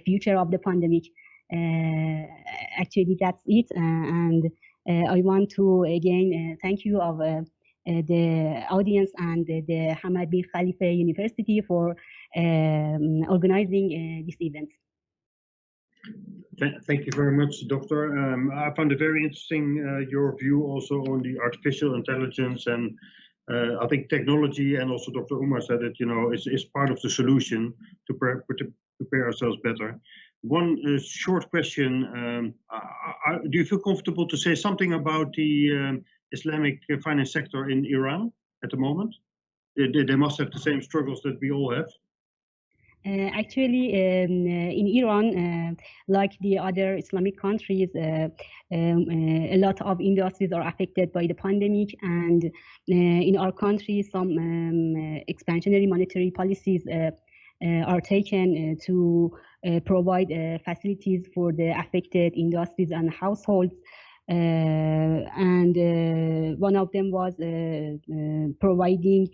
future of the pandemic. Actually, that's it. And I want to again thank you of the audience and the Hamad bin Khalifa University for organizing this event. Thank you very much, Doctor. I found it very interesting, your view also on the artificial intelligence, and I think technology, and also Dr. Umar said it, is part of the solution to prepare ourselves better. One short question, do you feel comfortable to say something about the Islamic finance sector in Iran at the moment? They must have the same struggles that we all have. Actually, in Iran, like the other Islamic countries, a lot of industries are affected by the pandemic, and in our country, some expansionary monetary policies are taken to provide facilities for the affected industries and households. And one of them was providing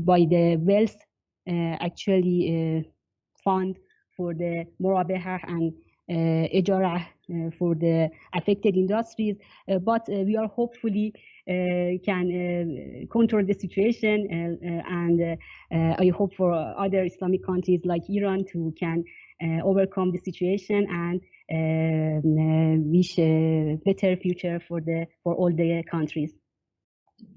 by the wealth actually fund for the Murabaha and Ejara for the affected industries, but we are hopefully can control the situation, and I hope for other Islamic countries like Iran to can overcome the situation and wish a better future for all the countries.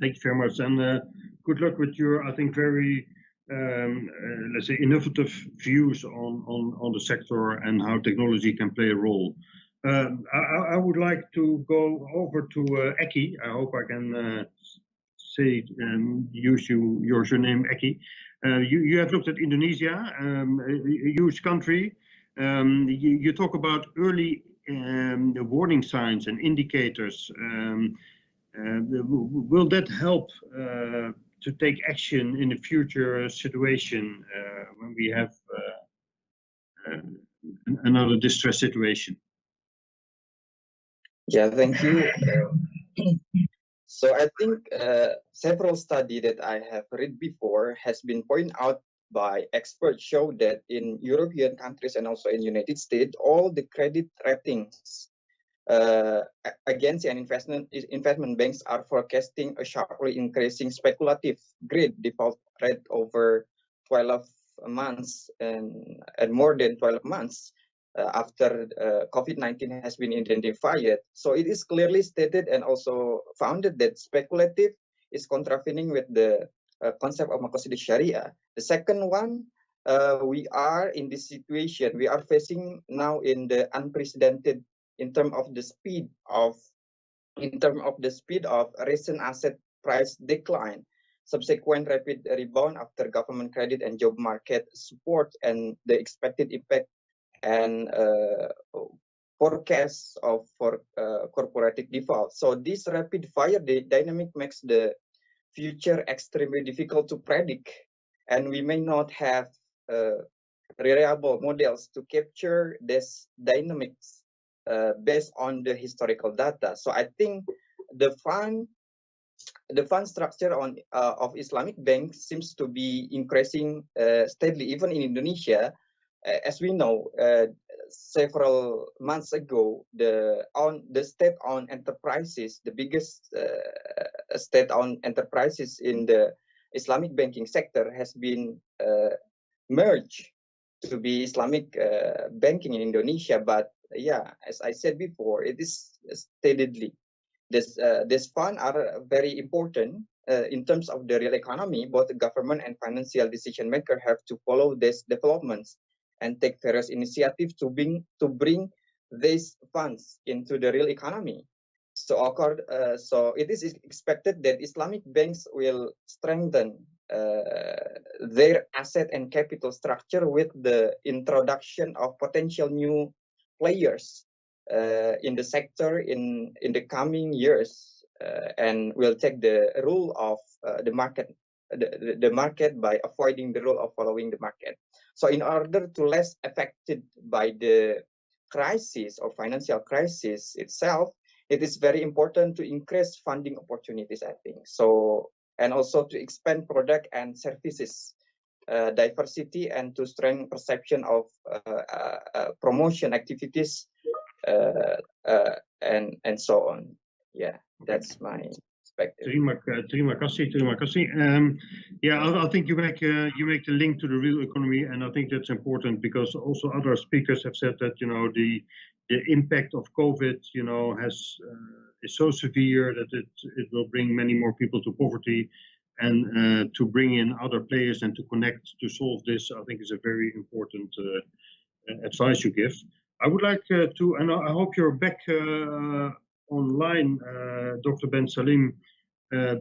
Thank you very much, and good luck with your, I think, very, let's say, innovative views on the sector and how technology can play a role. I would like to go over to Eki. I hope I can say use your name, Eki. You have looked at Indonesia, a huge country. You talk about early warning signs and indicators. Will that help to take action in the future situation when we have another distress situation? Yeah, thank you. So I think several studies that I have read before has been pointed out by experts show that in European countries and also in United States, all the credit ratings agency and investment banks are forecasting a sharply increasing speculative grade default rate over 12 months and more than 12 months after COVID-19 has been identified. So it is clearly stated and also founded that speculative is contravening with the concept of Maqasid al-Shari'ah. The second one, we are in this situation, we are facing now in the unprecedented in terms of the speed of recent asset price decline, subsequent rapid rebound after government credit and job market support, and the expected impact and forecasts for corporate default. So this rapid fire dynamic makes the future extremely difficult to predict, and we may not have reliable models to capture this dynamics based on the historical data. So I think the fund structure of Islamic banks seems to be increasing steadily, even in Indonesia. As we know, several months ago, the state-owned enterprises, the biggest state-owned enterprises in the Islamic banking sector, has been merged to be Islamic banking in Indonesia. But yeah, as I said before, it is steadily. These funds are very important in terms of the real economy. Both the government and financial decision makers have to follow these developments and take various initiatives to bring these funds into the real economy. So it is expected that Islamic banks will strengthen their asset and capital structure with the introduction of potential new players in the sector in the coming years, and will take the role of the market by avoiding the role of following the market. So in order to less affected by the crisis or financial crisis itself, it is very important to increase funding opportunities, I think. So, and also to expand product and services diversity, and to strengthen perception of promotion activities and so on. Yeah, that's my perspective. Terima kasih. Yeah, I think you make the link to the real economy, and I think that's important because also other speakers have said that the impact of COVID is so severe that it will bring many more people to poverty, and to bring in other players and to connect to solve this, I think is a very important advice you give. I would like to, and I hope you're back online, Dr. Ben Salim,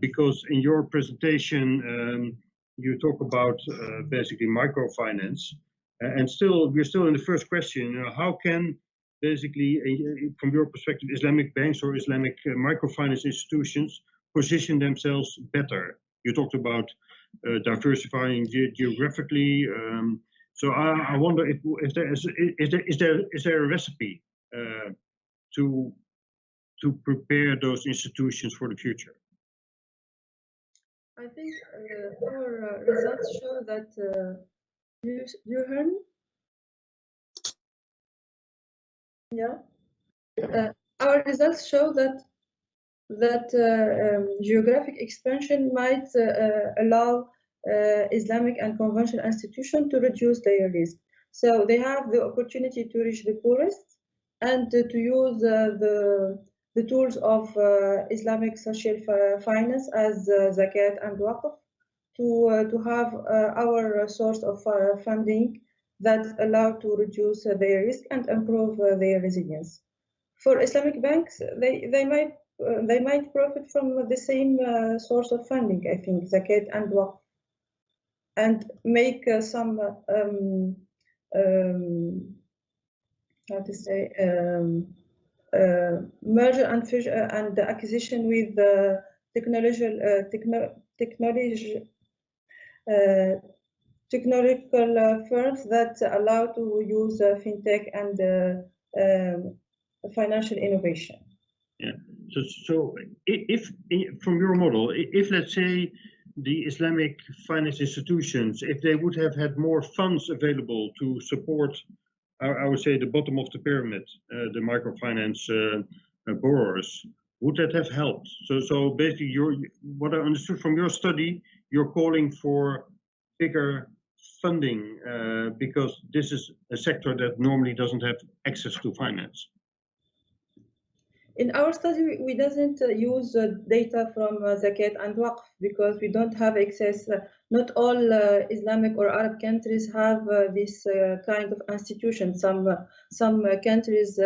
because in your presentation you talk about basically microfinance, and we're still in the first question. How can basically, from your perspective, Islamic banks or Islamic microfinance institutions position themselves better? You talked about diversifying geographically. So I wonder if there a recipe to prepare those institutions for the future? I think our results show that. Do you hear me? Yeah. Our results show that geographic expansion might allow Islamic and conventional institutions to reduce their risk. So they have the opportunity to reach the poorest and to use the tools of Islamic social finance as zakat and waqf to have our source of funding that allow to reduce their risk and improve their resilience. For Islamic banks, they might profit from the same source of funding, I think, zakat and waqf, and make some how to say merger and acquisition with technological firms that allow to use fintech and financial innovation. Yeah. So if from your model, if let's say the Islamic finance institutions, if they would have had more funds available to support, I would say, the bottom of the pyramid, the microfinance borrowers, would that have helped? So basically, what I understood from your study, you're calling for bigger funding because this is a sector that normally doesn't have access to finance. In our study, we doesn't use data from Zakat and Waqf because we don't have access. Not all Islamic or Arab countries have this kind of institution. Some countries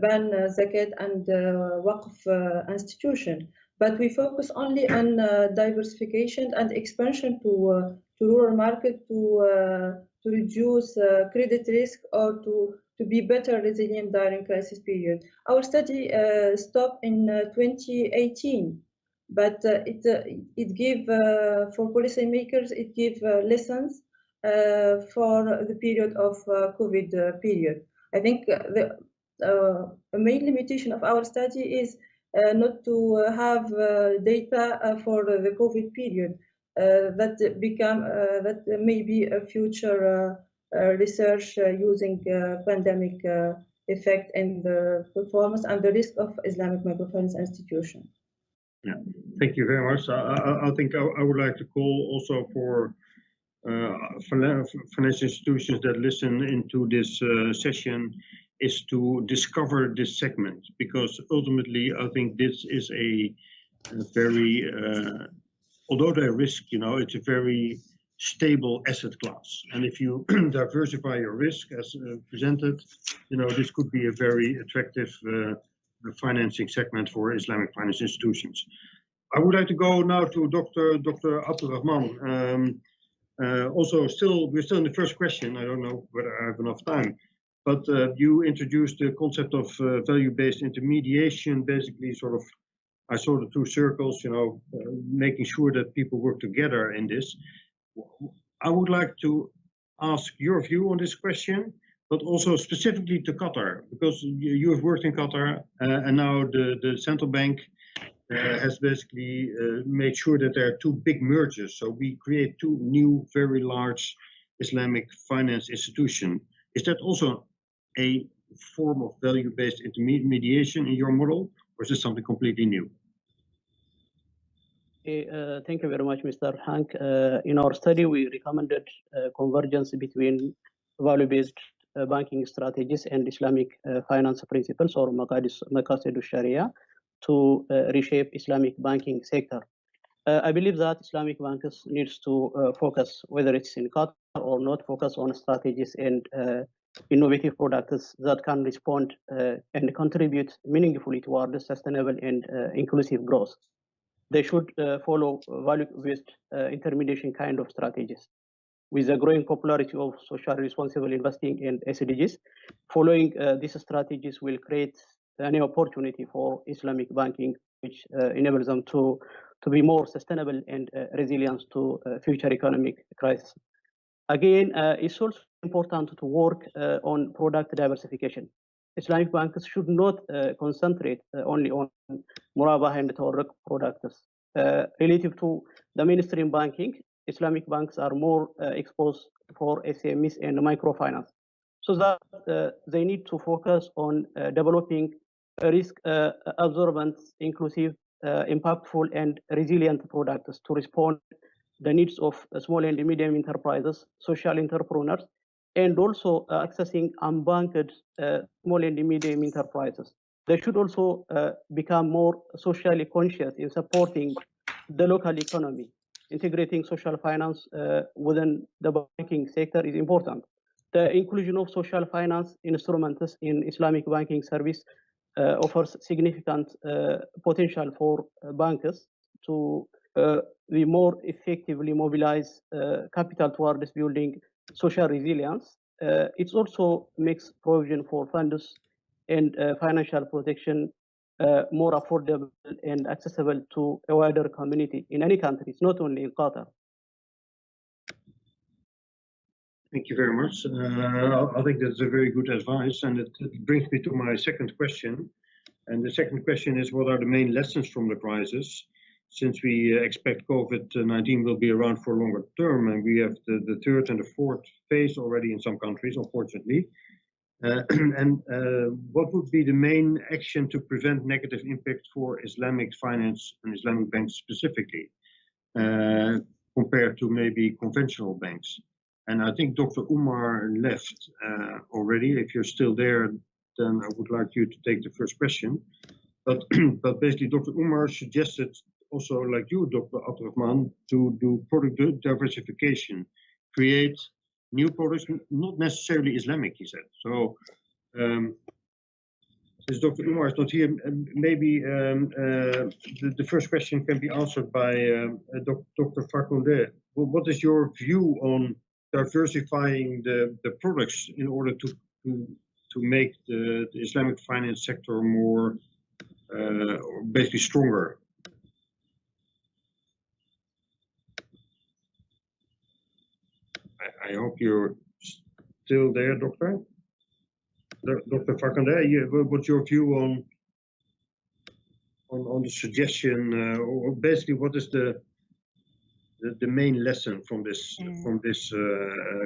ban Zakat and Waqf institution, but we focus only on diversification and expansion to rural market to reduce credit risk or to be better resilient during crisis period. Our study stopped in 2018, but it gave for policymakers, it gave lessons for the period of COVID period. I think the main limitation of our study is not to have data for the COVID period. That may be a future research using pandemic effect in the performance and the risk of Islamic microfinance institution. Yeah, thank you very much. I think I would like to call also for financial institutions that listen into this session is to discover this segment, because ultimately I think this is a very although they risk, it's a very stable asset class. And if you diversify your risk as presented, this could be a very attractive financing segment for Islamic finance institutions. I would like to go now to Dr. Abdulrahman. Also, we're still in the first question. I don't know whether I have enough time, but you introduced the concept of value-based intermediation, basically I saw the two circles, making sure that people work together in this. I would like to ask your view on this question, but also specifically to Qatar, because you have worked in Qatar and now the central bank has basically made sure that there are two big mergers. So we create two new, very large Islamic finance institutions. Is that also a form of value-based intermediation in your model, or is this something completely new? Thank you very much, Mr. Hank. In our study, we recommended convergence between value-based banking strategies and Islamic finance principles, or Maqasid al-Shari'ah, to reshape Islamic banking sector. I believe that Islamic banks needs to focus, whether it's in Qatar or not, focus on strategies and innovative products that can respond and contribute meaningfully toward the sustainable and inclusive growth. They should follow value-based intermediation kind of strategies. With the growing popularity of social responsible investing and SDGs, following these strategies will create any opportunity for Islamic banking, which enables them to be more sustainable and resilient to future economic crisis. Again, it's also important to work on product diversification. Islamic banks should not concentrate only on Murabah and Tawarruk products. Relative to the mainstream banking, Islamic banks are more exposed for SMEs and microfinance. So that they need to focus on developing risk absorbent, inclusive, impactful, and resilient products to respond to the needs of small and medium enterprises, social entrepreneurs, and also accessing unbanked small and medium enterprises. They should also become more socially conscious in supporting the local economy. Integrating social finance within the banking sector is important. The inclusion of social finance instruments in Islamic banking service offers significant potential for banks to be more effectively mobilize capital towards building social resilience. It also makes provision for funds and financial protection more affordable and accessible to a wider community in any countries, not only in Qatar. Thank you very much. I think that's a very good advice, and it brings me to my second question. And the second question is, what are the main lessons from the crisis? Since we expect COVID-19 will be around for a longer term, and we have the third and the fourth phase already in some countries, unfortunately. What would be the main action to prevent negative impact for Islamic finance and Islamic banks specifically, compared to maybe conventional banks? And I think Dr. Umar left already. If you're still there, then I would like you to take the first question. But basically, Dr. Umar suggested also, like you, Dr. Abdurrahman, to do product diversification, create new products, not necessarily Islamic, he said. So, since Dr. Umar is not here, maybe the first question can be answered by Dr. Fakonde. Well, what is your view on diversifying the products in order to make the Islamic finance sector more, basically stronger? I hope you're still there, Doctor. Dr. Fakonde, what's your view on the suggestion, or basically what is the main lesson from this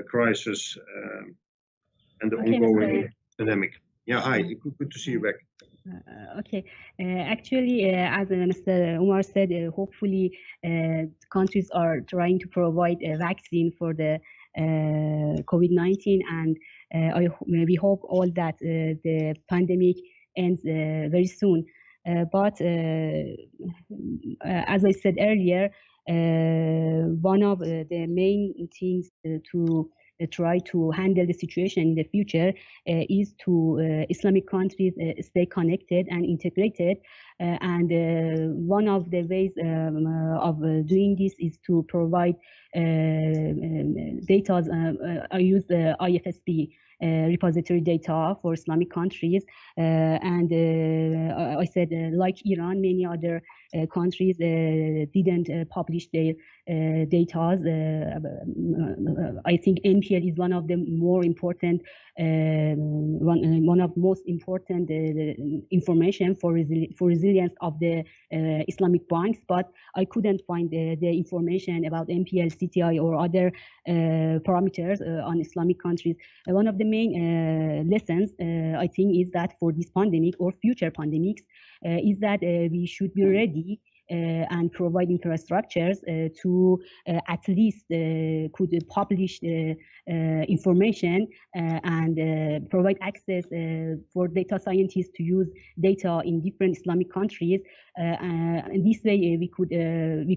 crisis and the ongoing pandemic? Yeah, hi, good to see you back. Okay, actually, as Mr. Umar said, hopefully countries are trying to provide a vaccine for the COVID-19, and we hope all that the pandemic ends very soon. But as I said earlier, one of the main things to try to handle the situation in the future is to Islamic countries stay connected and integrated. And one of the ways of doing this is to provide data. I use the IFSP repository data for Islamic countries, and I said like Iran, many other countries didn't publish their data. I think NPL is one of the more important, one of most important information for resilience of the Islamic banks, but I couldn't find the information about NPL, CTI, or other parameters on Islamic countries. One of the main lessons, I think, is that for this pandemic or future pandemics, is that we should be ready and provide infrastructures to at least could publish information and provide access for data scientists to use data in different Islamic countries. And this way we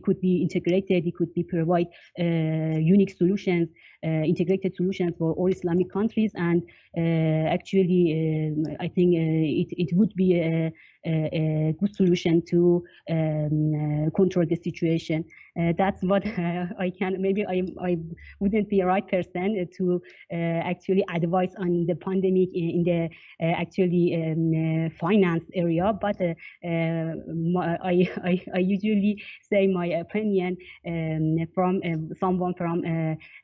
could be integrated. We could be provide unique solutions, integrated solutions for all Islamic countries. And actually, I think it would be a good solution to control the situation. That's what I can. Maybe I wouldn't be a right person to actually advise on the pandemic in the actually finance area, but I usually say my opinion from someone from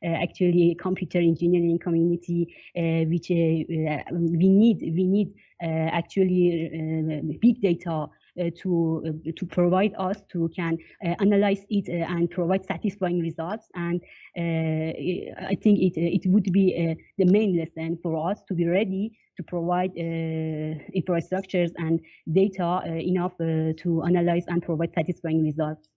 actually computer engineering community, which we need actually big data to provide us to can analyze it and provide satisfying results. And I think it would be the main lesson for us to be ready to provide infrastructures and data enough to analyze and provide satisfying results.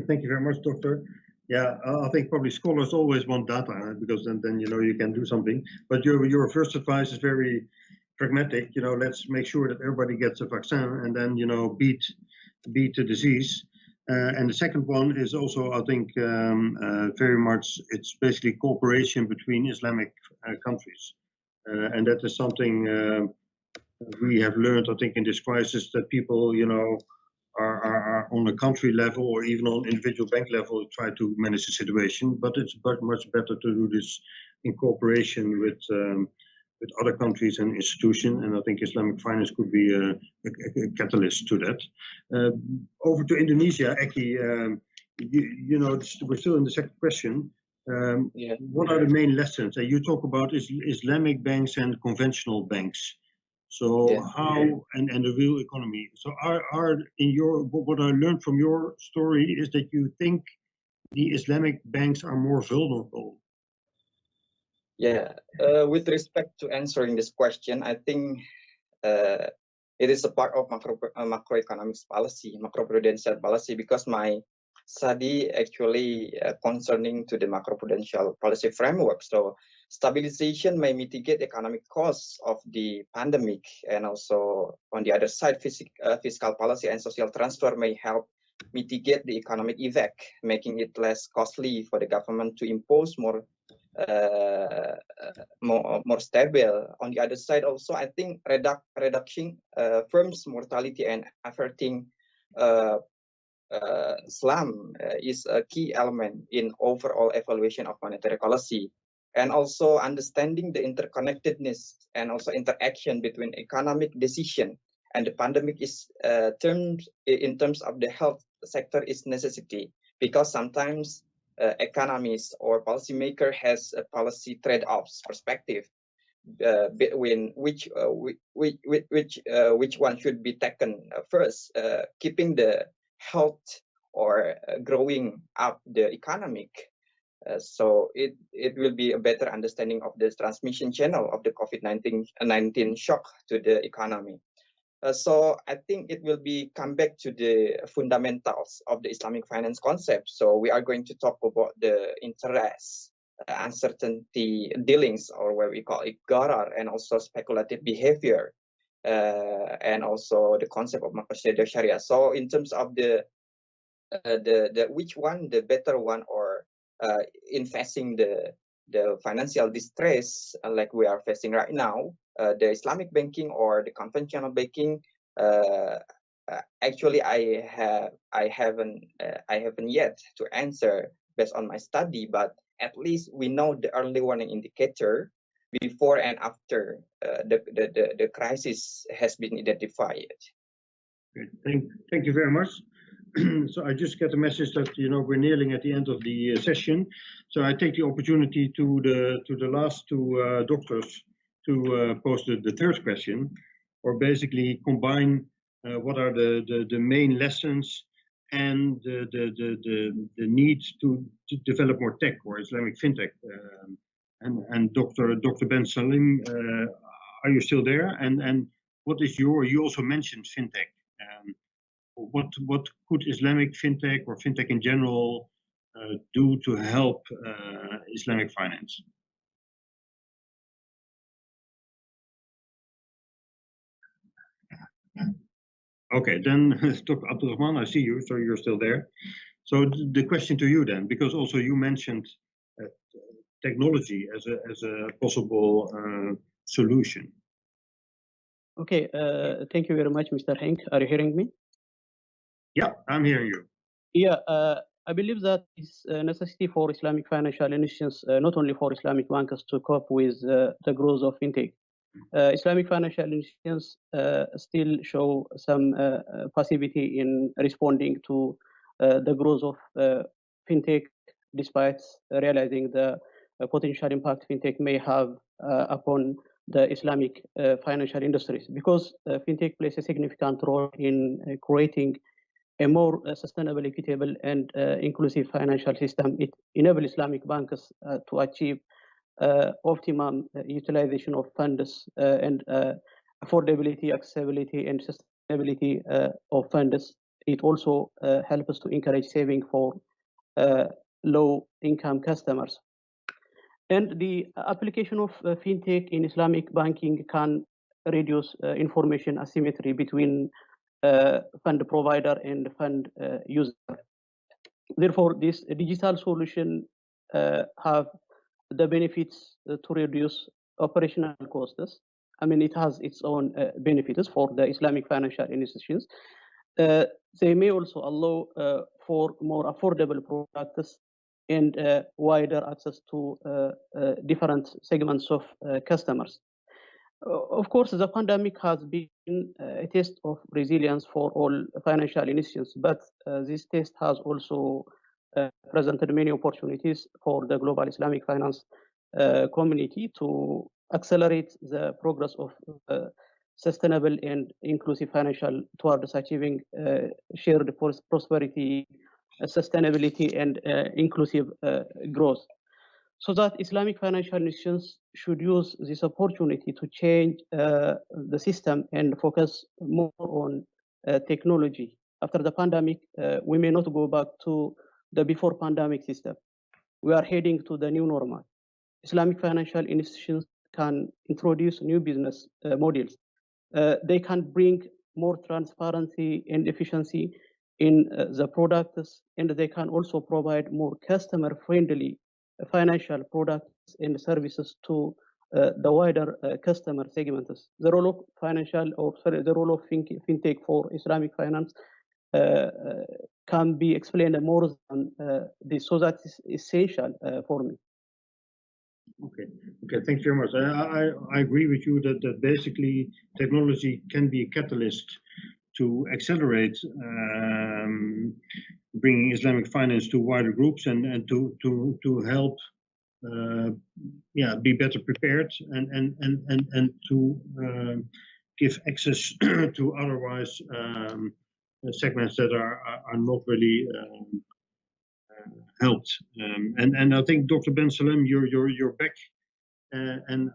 Thank you very much, Doctor. Yeah, I think probably scholars always want data, because then you know you can do something. But your first advice is very pragmatic. You know, let's make sure that everybody gets a vaccine, and then beat the disease. And the second one is also, I think, very much, it's basically cooperation between Islamic countries, and that is something we have learned, I think, in this crisis, that people are on a country level or even on individual bank level try to manage the situation, but it's much better to do this in cooperation other countries and institutions, and I think Islamic finance could be a catalyst to that. Over to Indonesia, Eki, you know, we're still in the second question. What are the main lessons? You talk about Islamic banks and conventional banks. So how and the real economy. So are in your what I learned from your story is that you think the Islamic banks are more vulnerable. Yeah, with respect to answering this question, I think it is a part of macroeconomics policy, macroprudential policy, because my study actually concerning to the macroprudential policy framework. So stabilization may mitigate economic costs of the pandemic, and also on the other side, fiscal policy and social transfer may help mitigate the economic effect, making it less costly for the government to impose more stable. On the other side, also, I think reducing firms' mortality and averting slum is a key element in overall evaluation of monetary policy, and also understanding the interconnectedness and also interaction between economic decision and the pandemic is in terms of the health sector is necessity, because sometimes economists or policymaker has a policy trade-offs perspective between which one should be taken first, keeping the health or growing up the economic. So it will be a better understanding of the transmission channel of the COVID-19 shock to the economy. So I think it will be come back to the fundamentals of the Islamic finance concept. So we are going to talk about the interest, uncertainty dealings, or what we call it gharar, and also speculative behavior, and also the concept of Maqasid al-Shari'ah. So in terms of the which one the better one, or in facing the financial distress like we are facing right now, the Islamic banking or the conventional banking, actually I haven't yet to answer based on my study, but at least we know the early warning indicator before and after the crisis has been identified. Okay, thank you very much. So I just get a message that we're nearing at the end of the session. So I take the opportunity to the last two doctors to pose the third question, or basically combine what are the main lessons and the need to develop more tech or Islamic fintech. And Dr. Ben Salim, are you still there? And what is you also mentioned fintech. What could Islamic fintech or fintech in general do to help Islamic finance? Okay, then Dr. Abdulrahman, I see you, so you're still there. So the question to you then, because also you mentioned technology as a possible solution. Okay, thank you very much, Mr. Henk. Are you hearing me? Yeah, I'm hearing you. Yeah, I believe that it's a necessity for Islamic financial institutions, not only for Islamic bankers, to cope with the growth of fintech. Islamic financial institutions still show some passivity in responding to the growth of fintech, despite realizing the potential impact fintech may have upon the Islamic financial industries, because fintech plays a significant role in creating a more sustainable, equitable, and inclusive financial system. It enables Islamic bankers to achieve optimum utilization of funds and affordability, accessibility, and sustainability of funds. It also helps us to encourage saving for low-income customers. And the application of fintech in Islamic banking can reduce information asymmetry between fund provider and fund user. Therefore, this digital solution have the benefits to reduce operational costs. I mean, it has its own benefits for the Islamic financial institutions. They may also allow for more affordable products and wider access to different segments of customers. Of course, the pandemic has been a test of resilience for all financial institutions, but this test has also presented many opportunities for the global Islamic finance community to accelerate the progress of sustainable and inclusive financial towards achieving shared prosperity, sustainability, and inclusive growth. So that Islamic financial institutions should use this opportunity to change the system and focus more on technology. After the pandemic, we may not go back to the before pandemic system. We are heading to the new normal. Islamic financial institutions can introduce new business models. They can bring more transparency and efficiency in the products, and they can also provide more customer-friendly financial products and services to the wider customer segments. The role of the role of fintech for Islamic finance can be explained more than this, so that is essential for me. Okay, thank you very much. I agree with you that basically technology can be a catalyst to accelerate bringing Islamic finance to wider groups and to help be better prepared and to give access to otherwise segments that are not really helped. And I think Dr. Ben Salem, you're back, and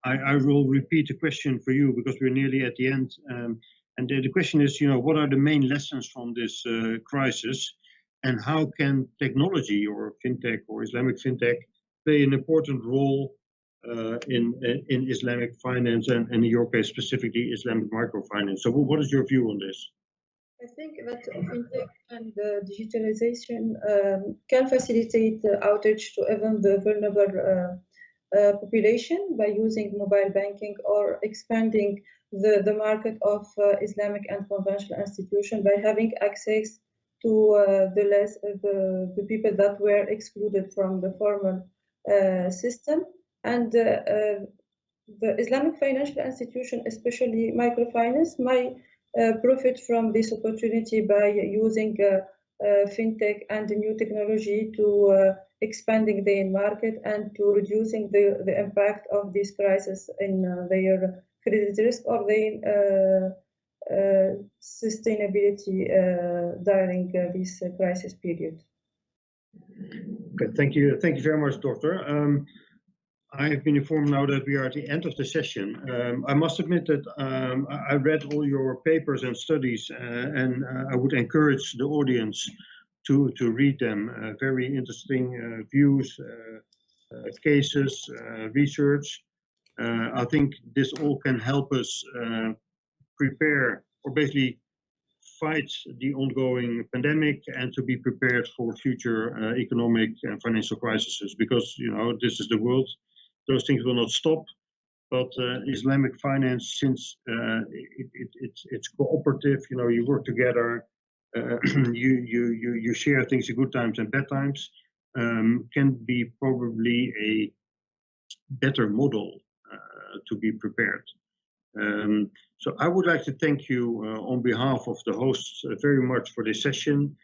I will repeat the question for you because we're nearly at the end. And the question is, what are the main lessons from this crisis, and how can technology or fintech or Islamic fintech play an important role in Islamic finance and in your case specifically Islamic microfinance? So what is your view on this? I think that fintech and digitalization can facilitate outreach to even the vulnerable population by using mobile banking or expanding the market of Islamic and conventional institutions by having access to the people that were excluded from the formal system. And the Islamic financial institution, especially microfinance, might profit from this opportunity by using fintech and new technology to expanding their market and to reducing the impact of this crisis in their credit risk or their sustainability during this crisis period. Okay, thank you very much, Doctor. I have been informed now that we are at the end of the session. I must admit that I read all your papers and studies, and I would encourage the audience to read them. Very interesting views, cases, research. I think this all can help us prepare or basically fight the ongoing pandemic and to be prepared for future economic and financial crises, because this is the world. Those things will not stop, but Islamic finance, since it's cooperative, you work together, you share things in good times and bad times, can be probably a better model to be prepared. So I would like to thank you on behalf of the hosts very much for this session.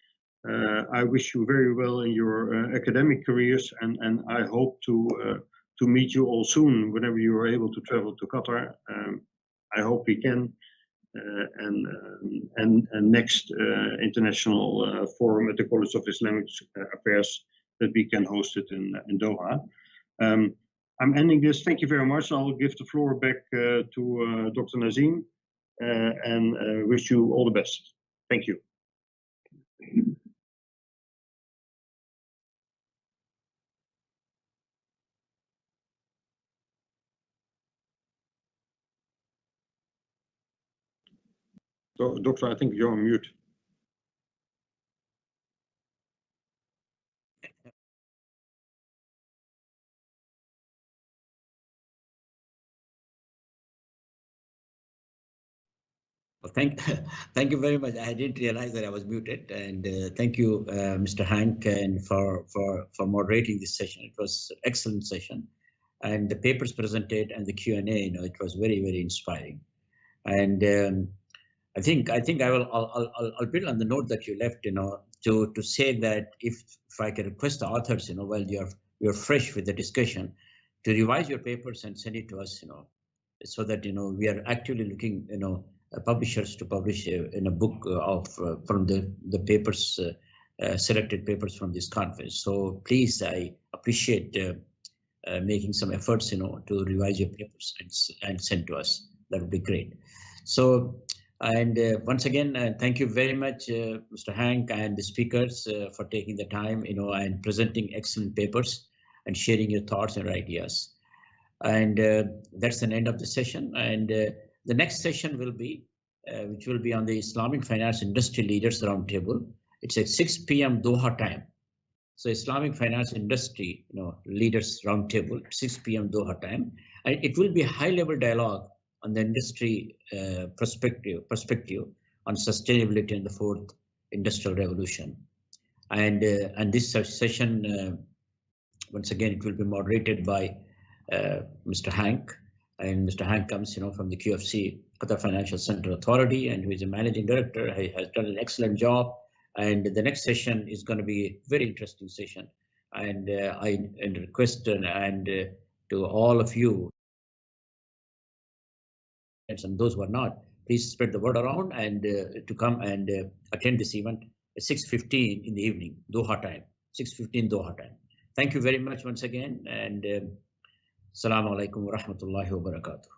I wish you very well in your academic careers, and I hope to meet you all soon whenever you are able to travel to Qatar. I hope we can. And next international forum at the College of Islamic Affairs that we can host it in Doha. I'm ending this. Thank you very much. I'll give the floor back to Dr. Nazim and wish you all the best. Thank you. Doctor, I think you're on mute. Well, thank you very much. I didn't realize that I was muted, and thank you, Mr. Hank, and for moderating this session. It was an excellent session, and the papers presented and the Q&A, it was very, very inspiring. And I think I'll build on the note that you left, to say that if I can request the authors, while you're fresh with the discussion, to revise your papers and send it to us, so that we are actively looking, publishers to publish in a book from the papers, selected papers from this conference. So please, I appreciate making some efforts, to revise your papers and send to us. That would be great. So, and once again, thank you very much, Mr. Hank and the speakers for taking the time, and presenting excellent papers and sharing your thoughts and ideas. And that's the end of the session. And the next session will be, which will be on the Islamic Finance Industry Leaders Roundtable. It's at 6 p.m. Doha time. So Islamic Finance Industry, Leaders Roundtable, 6 p.m. Doha time. And it will be a high-level dialogue on the industry perspective on sustainability in the fourth industrial revolution. And this session, once again, it will be moderated by Mr. Hank. And Mr. Hank comes, from the QFC, Qatar Financial Center Authority, and who is a managing director. He has done an excellent job. And the next session is going to be a very interesting session. And I request to all of you, and those who are not, please spread the word around and to come and attend this event at 6:15 in the evening, Doha time, 6:15 Doha time. Thank you very much once again, and Assalamu alaikum wa rahmatullahi wa barakatuh.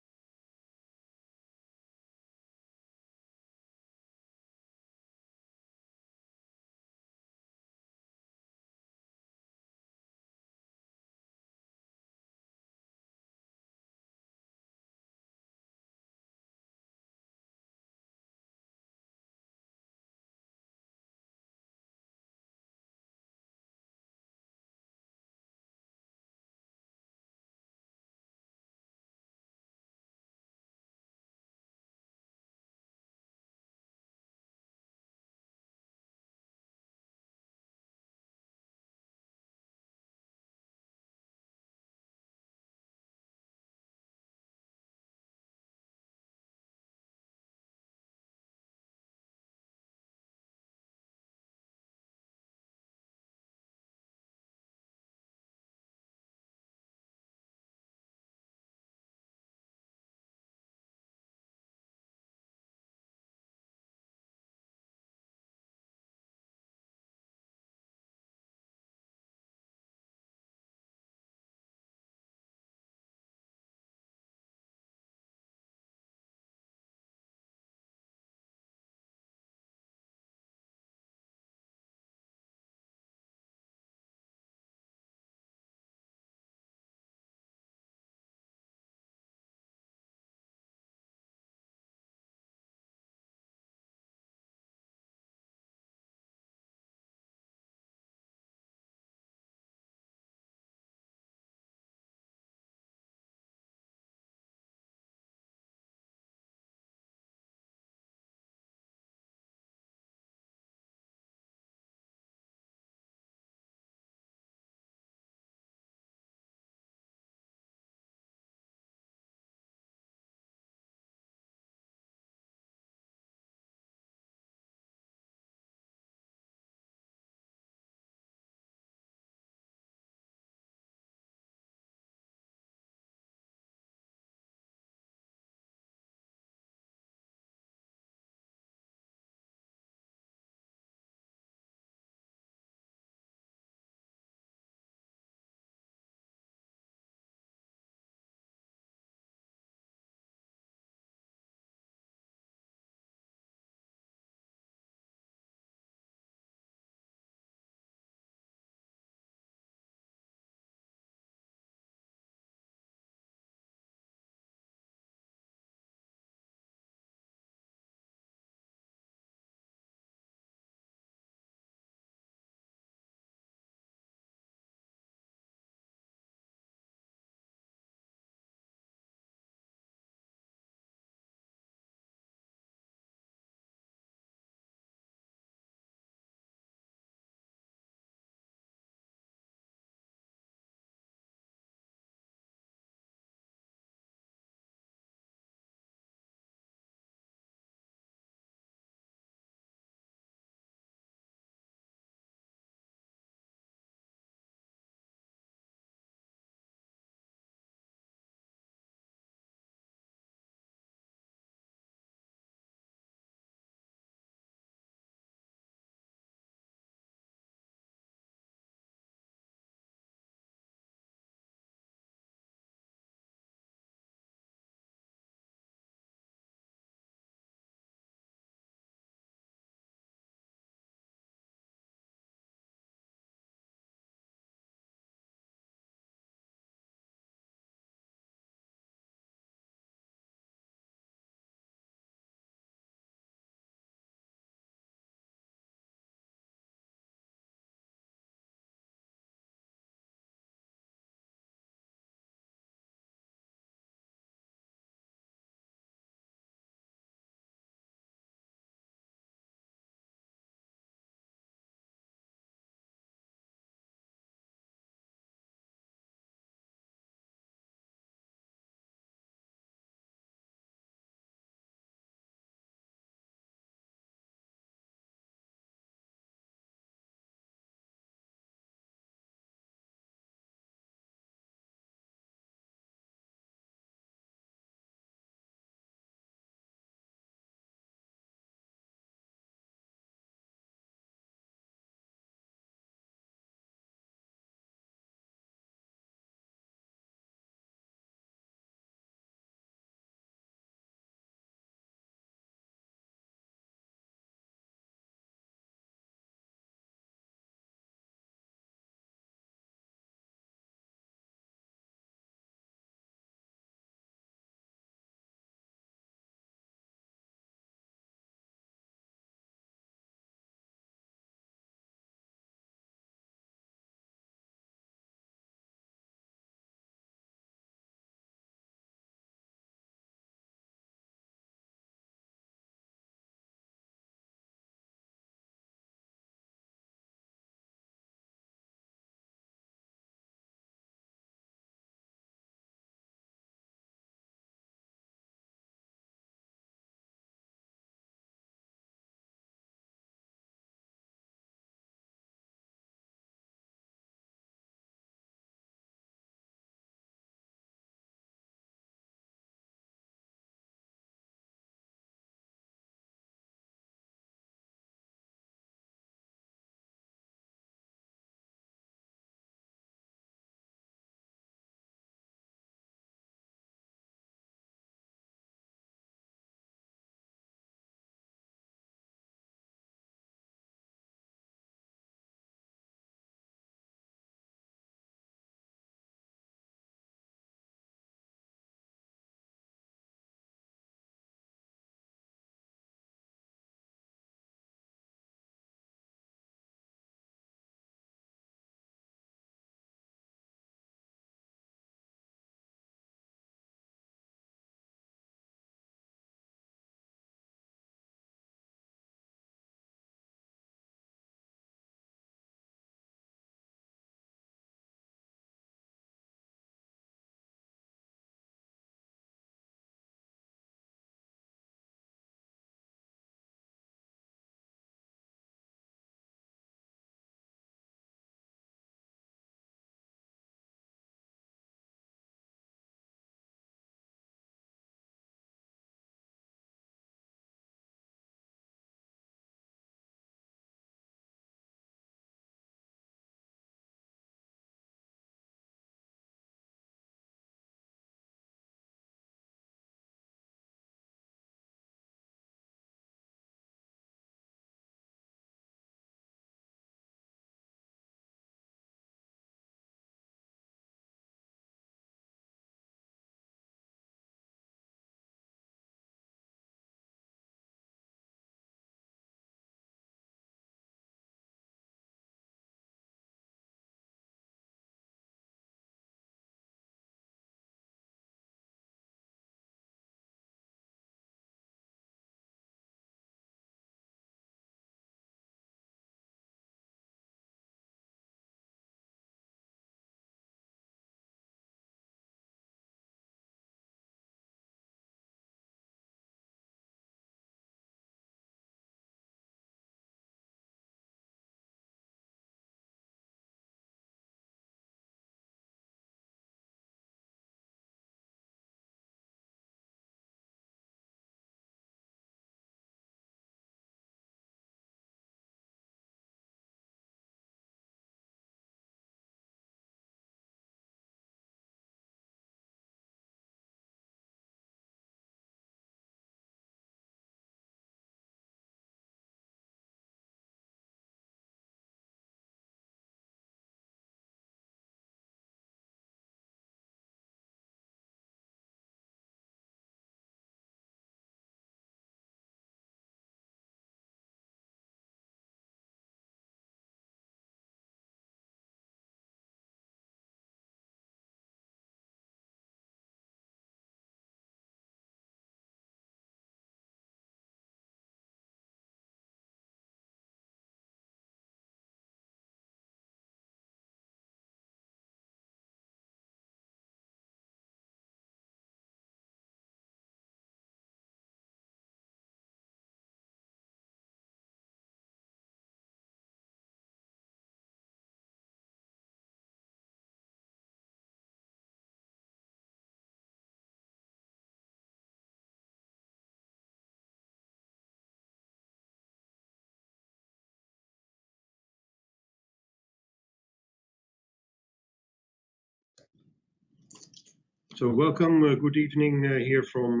So welcome, good evening here from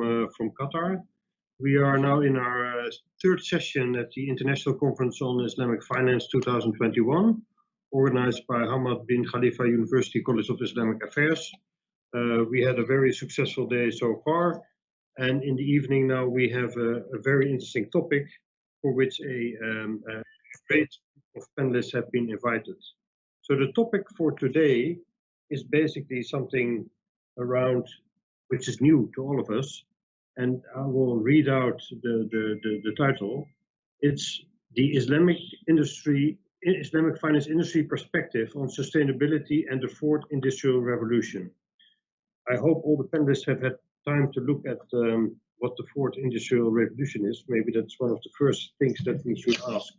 Qatar. We are now in our third session at the International Conference on Islamic Finance 2021, organized by Hamad bin Khalifa University College of Islamic Affairs. We had a very successful day so far, and in the evening now we have a very interesting topic for which a great group of panelists have been invited. So the topic for today is basically something around which is new to all of us, and I will read out the title. It's the Islamic finance industry perspective on sustainability and the fourth industrial revolution. I hope all the panelists have had time to look at what the fourth industrial revolution is. Maybe that's one of the first things that we should ask.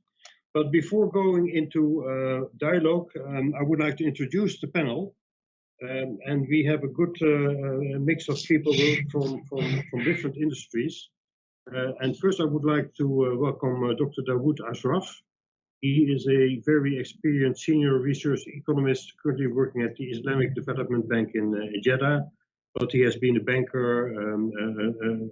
But before going into dialogue, I would like to introduce the panel. And we have a good mix of people from different industries. And first I would like to welcome Dr. Dawood Ashraf. He is a very experienced senior research economist currently working at the Islamic Development Bank in Jeddah. But he has been a banker, an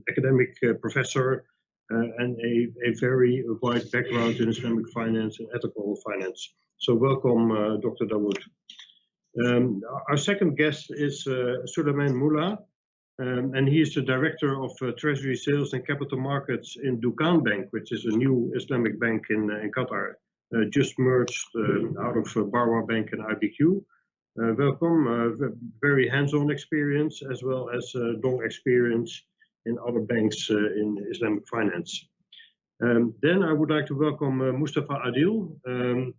academic professor, and a very wide background in Islamic finance and ethical finance. So welcome, Dr. Dawood. Our second guest is Suleiman Mullah, and he is the Director of Treasury Sales and Capital Markets in Dukhan Bank, which is a new Islamic bank in Qatar, just merged out of Barwa Bank and IBQ. Welcome, very hands-on experience as well as long experience in other banks in Islamic finance. Then I would like to welcome Mustafa Adil,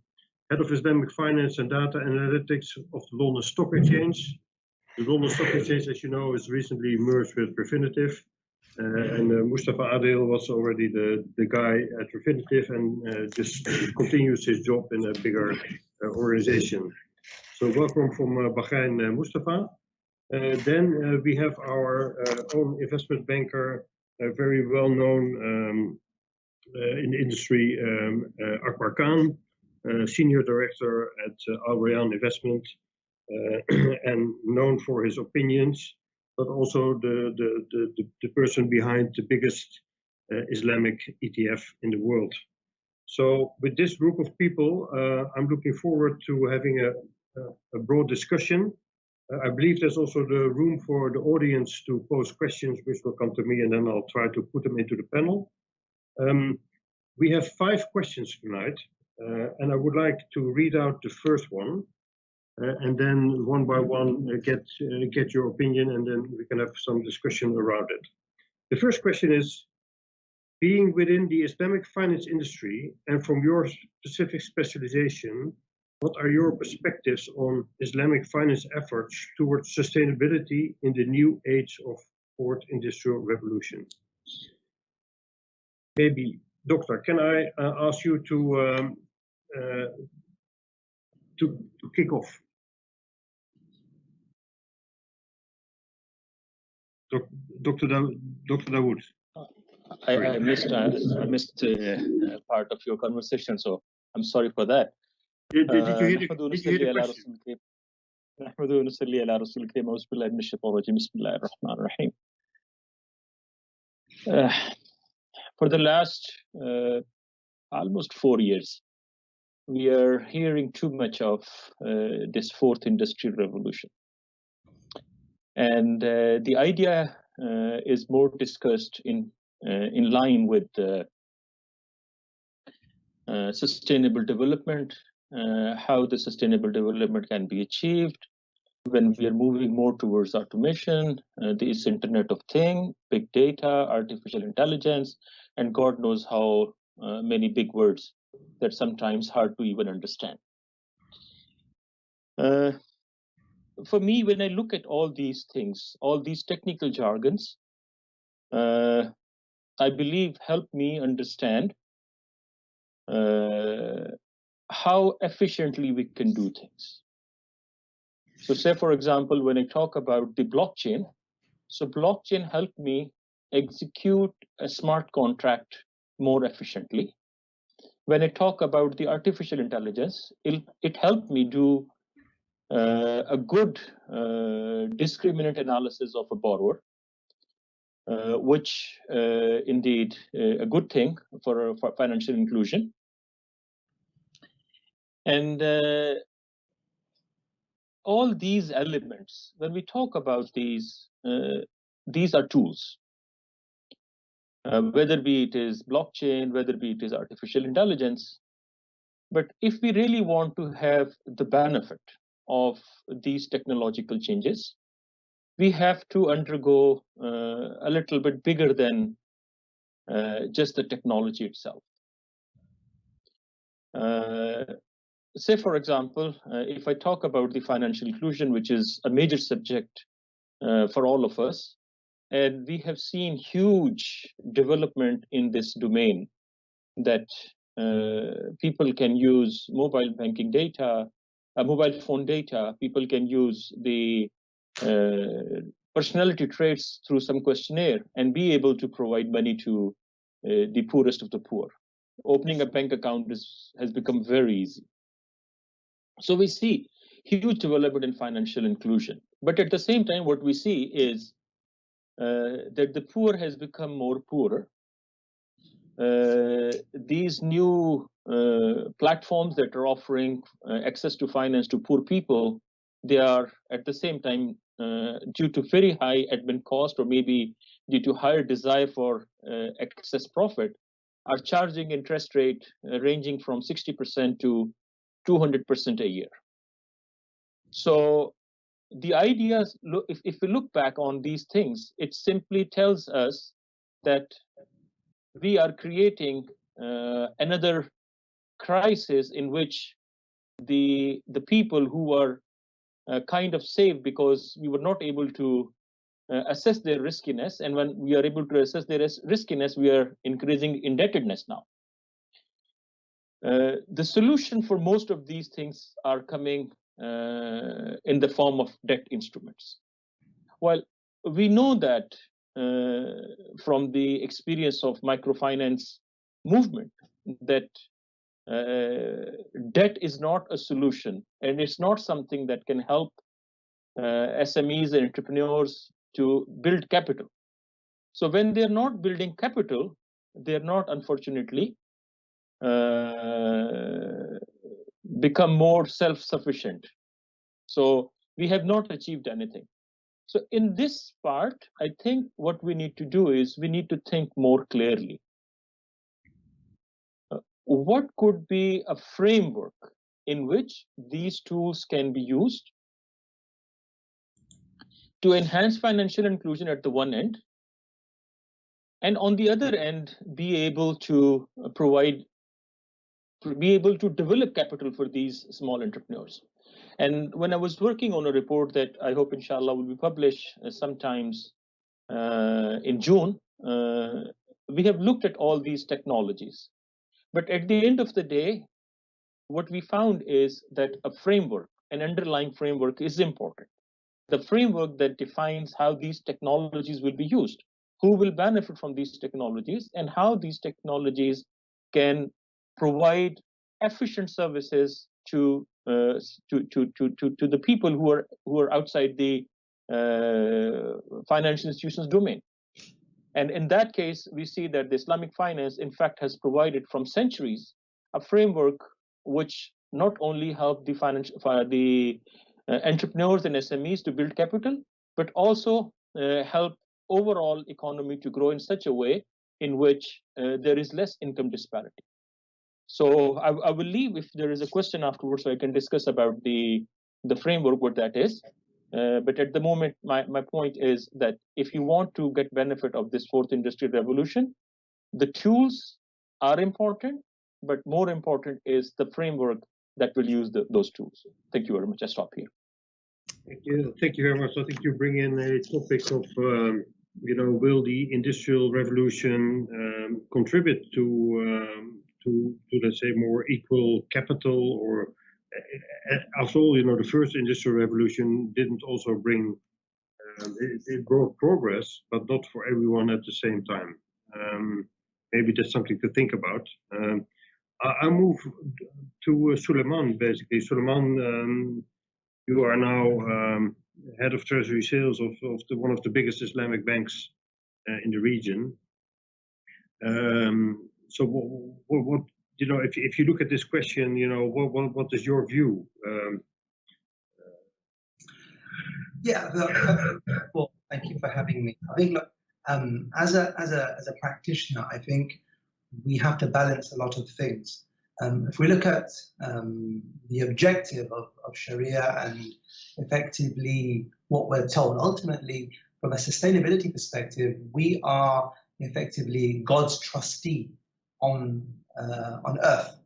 Head of Islamic Finance and Data Analytics of the London Stock Exchange. The London Stock Exchange, as you know, is recently merged with Refinitiv. And Mustafa Adil was already the guy at Refinitiv and just continues his job in a bigger organization. So welcome from Bahrain, Mustafa. Then we have our own investment banker, very well known in the industry, Akbar Khan. Senior Director at Al Rayan Investment, and known for his opinions, but also the person behind the biggest Islamic ETF in the world. So with this group of people, I'm looking forward to having a broad discussion. I believe there's also the room for the audience to pose questions, which will come to me, and then I'll try to put them into the panel. We have 5 questions tonight. And I would like to read out the first one, and then one by one get your opinion, and then we can have some discussion around it. The first question is, being within the Islamic finance industry and from your specific specialization, what are your perspectives on Islamic finance efforts towards sustainability in the new age of fourth industrial revolution? Maybe, Doctor, can I ask you to kick off? Dr. Dawood. I missed part of your conversation, so I'm sorry for that. Did you hear the question? For the last almost 4 years, we are hearing too much of this fourth industrial revolution. And the idea is more discussed in line with sustainable development, how the sustainable development can be achieved when we are moving more towards automation, this Internet of Things, big data, artificial intelligence, and God knows how many big words that sometimes hard to even understand. For me, when I look at all these things, all these technical jargons, I believe help me understand how efficiently we can do things. So say, for example, when I talk about the blockchain, so blockchain helped me execute a smart contract more efficiently. When I talk about the artificial intelligence, it helped me do a good discriminant analysis of a borrower, which indeed a good thing for financial inclusion. And all these elements, when we talk about these are tools. Whether it is blockchain, whether it is artificial intelligence. But if we really want to have the benefit of these technological changes, we have to undergo a little bit bigger than just the technology itself. Say, for example, if I talk about the financial inclusion, which is a major subject for all of us, and we have seen huge development in this domain, that people can use mobile banking data, mobile phone data, people can use the personality traits through some questionnaire and be able to provide money to the poorest of the poor. Opening a bank account has become very easy. So we see huge development in financial inclusion. But at the same time, what we see is that the poor has become more poorer. These new platforms that are offering access to finance to poor people, they are at the same time, due to very high admin cost, or maybe due to higher desire for excess profit, are charging interest rate ranging from 60% to 200% a year. So the idea is, if we look back on these things, it simply tells us that we are creating another crisis in which the people who are kind of safe because we were not able to assess their riskiness, and when we are able to assess their riskiness, we are increasing indebtedness now. The solution for most of these things are coming in the form of debt instruments. Well, we know that from the experience of microfinance movement, that debt is not a solution, and it's not something that can help SMEs and entrepreneurs to build capital. So when they're not building capital, they're not, unfortunately, become more self-sufficient. So we have not achieved anything. So in this part, I think what we need to do is we need to think more clearly. What could be a framework in which these tools can be used to enhance financial inclusion at the one end, and on the other end, be able to develop capital for these small entrepreneurs. And when I was working on a report that I hope, inshallah, will be published sometimes in June, we have looked at all these technologies. But at the end of the day, what we found is that a framework, an underlying framework, is important. The framework that defines how these technologies will be used, who will benefit from these technologies, and how these technologies can provide efficient services to the people who are outside the financial institutions domain. And in that case, we see that the Islamic finance, in fact, has provided from centuries a framework which not only help the entrepreneurs and SMEs to build capital, but also help overall economy to grow in such a way in which there is less income disparity. So I will leave if there is a question afterwards, so I can discuss about the framework, what that is. But at the moment, my point is that if you want to get benefit of this fourth industrial revolution, the tools are important, but more important is the framework that will use those tools. Thank you very much. I stop here. Thank you very much. I think you bring in a topic of, will the industrial revolution contribute to let's say more equal capital, or after all, the first industrial revolution didn't also bring it brought progress, but not for everyone at the same time. Maybe that's something to think about. I move to Suleiman, basically. Suleiman, You are now head of treasury sales of one of the biggest Islamic banks in the region. So what you know, if you look at this question, you know, what is your view? Yeah, well, thank you for having me. I think, look, as a practitioner, I think we have to balance a lot of things. If we look at the objective of Sharia and effectively what we're told, ultimately, from a sustainability perspective, we are effectively God's trustee on earth.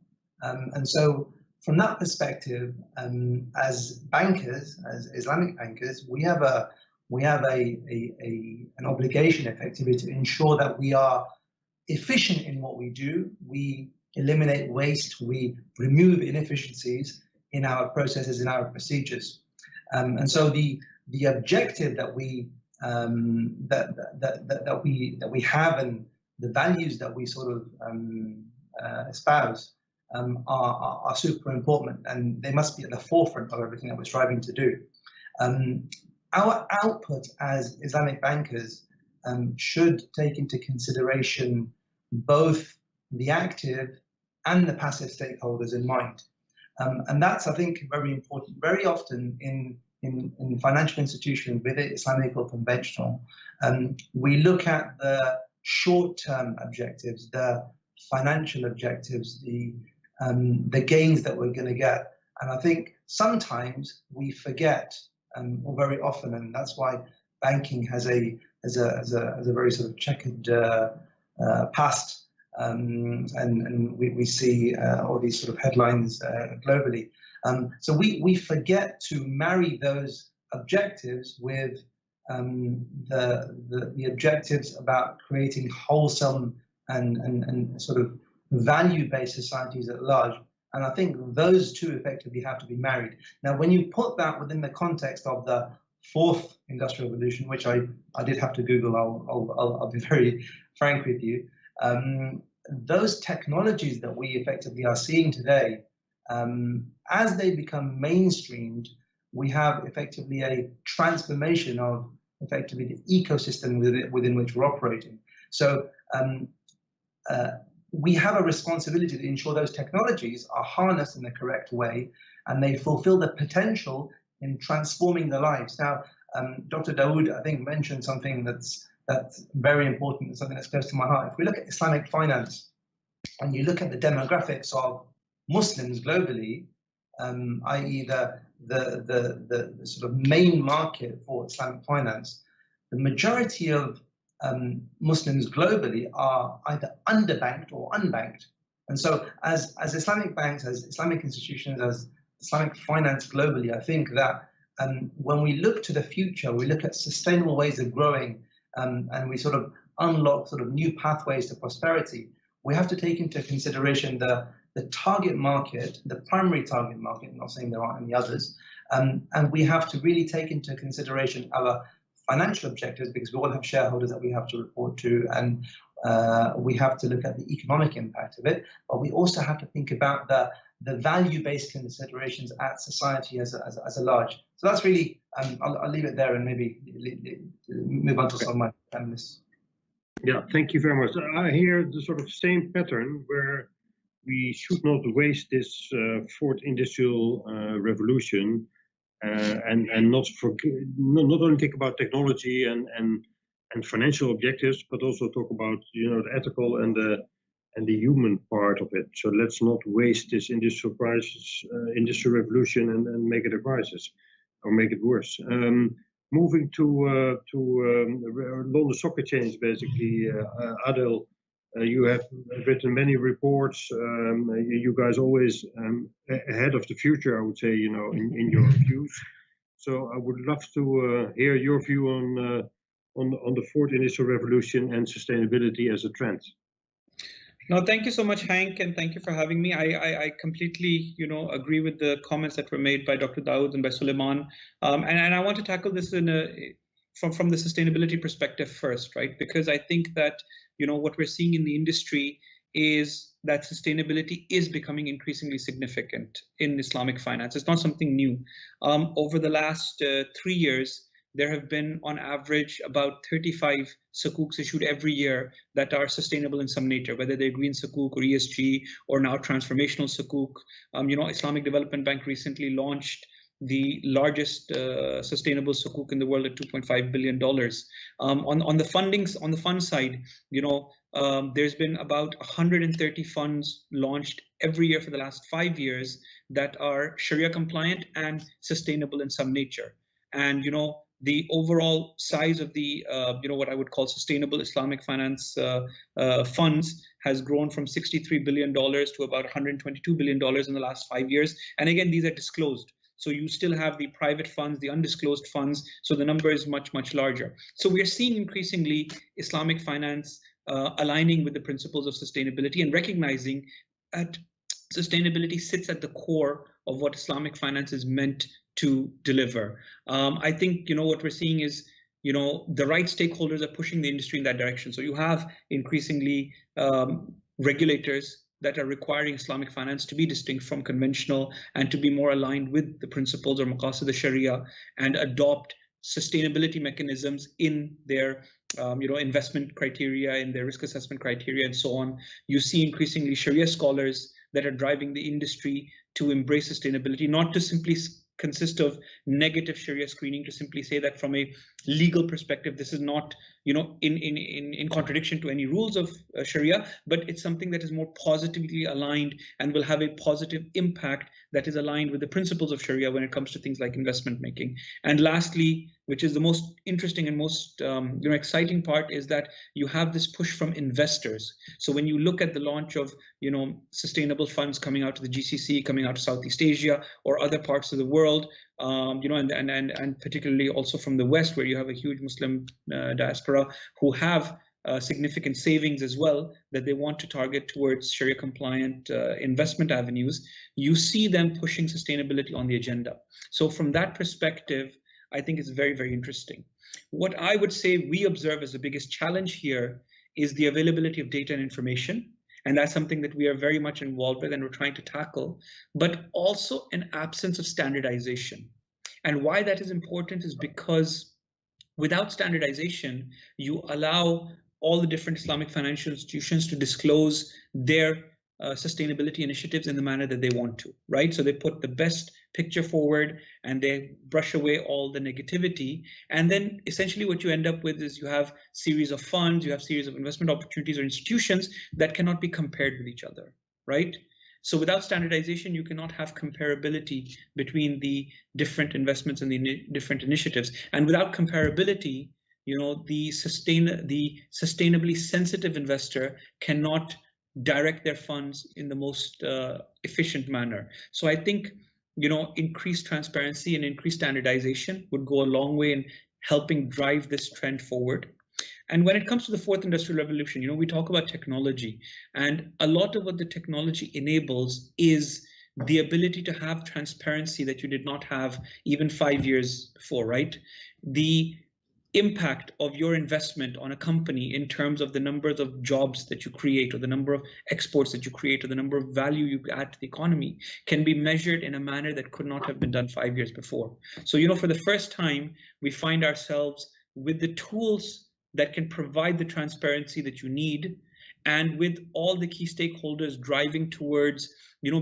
And so from that perspective, as bankers, as Islamic bankers, we have an obligation effectively to ensure that we are efficient in what we do. We eliminate waste, we remove inefficiencies in our processes, in our procedures. And so the objective that we that we have and the values that we sort of espouse are super important, and they must be at the forefront of everything that we're striving to do. Our output as Islamic bankers should take into consideration both the active and the passive stakeholders in mind. And that's, I think, very important. Very often in financial institutions, whether Islamic or conventional, we look at the short-term objectives, the financial objectives, the gains that we're going to get. And I think sometimes we forget, or very often, and that's why banking has a very sort of checkered past, and we see all these sort of headlines globally. So we forget to marry those objectives with the objectives about creating wholesome and sort of value-based societies at large. And I think those two effectively have to be married. Now, when you put that within the context of the fourth industrial revolution, which I did have to Google, I'll be very frank with you, those technologies that we effectively are seeing today, as they become mainstreamed, we have effectively a transformation of effectively the ecosystem within which we're operating. So we have a responsibility to ensure those technologies are harnessed in the correct way and they fulfill the potential in transforming their lives. Now, Dr. Dawood, I think, mentioned something that's very important, something that's close to my heart. If we look at Islamic finance and you look at the demographics of Muslims globally, i.e. the sort of main market for Islamic finance, the majority of Muslims globally are either underbanked or unbanked. And so as Islamic banks, as Islamic institutions, as Islamic finance globally, I think that when we look to the future, we look at sustainable ways of growing, and we sort of unlock sort of new pathways to prosperity, we have to take into consideration the target market, the primary target market. I'm not saying there aren't any others, and we have to really take into consideration our financial objectives, because we all have shareholders that we have to report to, and we have to look at the economic impact of it, but we also have to think about the value-based considerations at society as a large. So that's really, I'll leave it there and maybe move on to some of my panelists. Yeah, thank you very much. I hear the sort of same pattern where we should not waste this fourth industrial revolution and not only think about technology and financial objectives, but also talk about, you know, the ethical and the human part of it. So let's not waste this industrial revolution and make it a crisis or make it worse. Moving to London Stock Exchange, basically, Adel, you have written many reports. You guys always ahead of the future, I would say, you know, in your views. So I would love to hear your view on the fourth industrial revolution and sustainability as a trend. No, thank you so much, Hank, and thank you for having me. I completely, you know, agree with the comments that were made by Dr. Dawood and by Suleiman, and I want to tackle this from the sustainability perspective first, right? Because I think that, you know, what we're seeing in the industry is that sustainability is becoming increasingly significant in Islamic finance. It's not something new. Over the last 3 years, there have been on average about 35 sukuks issued every year that are sustainable in some nature, whether they're green sukuk or ESG or now transformational sukuk. Islamic Development Bank recently launched the largest sustainable sukuk in the world at $2.5 billion. On the fund side, there's been about 130 funds launched every year for the last 5 years that are Sharia compliant and sustainable in some nature. And the overall size of the what I would call sustainable Islamic finance funds has grown from $63 billion to about $122 billion in the last 5 years. And again, these are disclosed. So you still have the private funds, the undisclosed funds. So the number is much, much larger. So we are seeing increasingly Islamic finance aligning with the principles of sustainability and recognizing that sustainability sits at the core of what Islamic finance is meant to deliver. I think what we're seeing is the right stakeholders are pushing the industry in that direction. So you have increasingly regulators that are requiring Islamic finance to be distinct from conventional and to be more aligned with the principles or Maqasid al-Shari'ah and adopt sustainability mechanisms in their investment criteria, in their risk assessment criteria, and so on. You see increasingly Sharia scholars that are driving the industry to embrace sustainability, not to simply consist of negative Sharia screening, to simply say that from a legal perspective, this is not in contradiction to any rules of Sharia, but it's something that is more positively aligned and will have a positive impact that is aligned with the principles of Sharia when it comes to things like investment making. And lastly, which is the most interesting and most exciting part, is that you have this push from investors. So when you look at the launch of sustainable funds coming out of the GCC, coming out of Southeast Asia or other parts of the world, and particularly also from the West, where you have a huge Muslim diaspora who have significant savings as well that they want to target towards Sharia compliant investment avenues, you see them pushing sustainability on the agenda. So from that perspective, I think it's very, very interesting. What I would say we observe as the biggest challenge here is the availability of data and information. And that's something that we are very much involved with and we're trying to tackle, but also an absence of standardization. And why that is important is because without standardization, you allow all the different Islamic financial institutions to disclose their sustainability initiatives in the manner that they want to, right? So they put the best picture forward and they brush away all the negativity. And then essentially what you end up with is you have series of funds, you have series of investment opportunities or institutions that cannot be compared with each other, right? So without standardization, you cannot have comparability between the different investments and the different initiatives. And without comparability, the sustainably sensitive investor cannot direct their funds in the most efficient manner. So I think, increased transparency and increased standardization would go a long way in helping drive this trend forward. And when it comes to the fourth industrial revolution, we talk about technology, and a lot of what the technology enables is the ability to have transparency that you did not have even 5 years before, right? The impact of your investment on a company in terms of the numbers of jobs that you create or the number of exports that you create or the number of value you add to the economy can be measured in a manner that could not have been done 5 years before. So, for the first time, we find ourselves with the tools that can provide the transparency that you need, and with all the key stakeholders driving towards,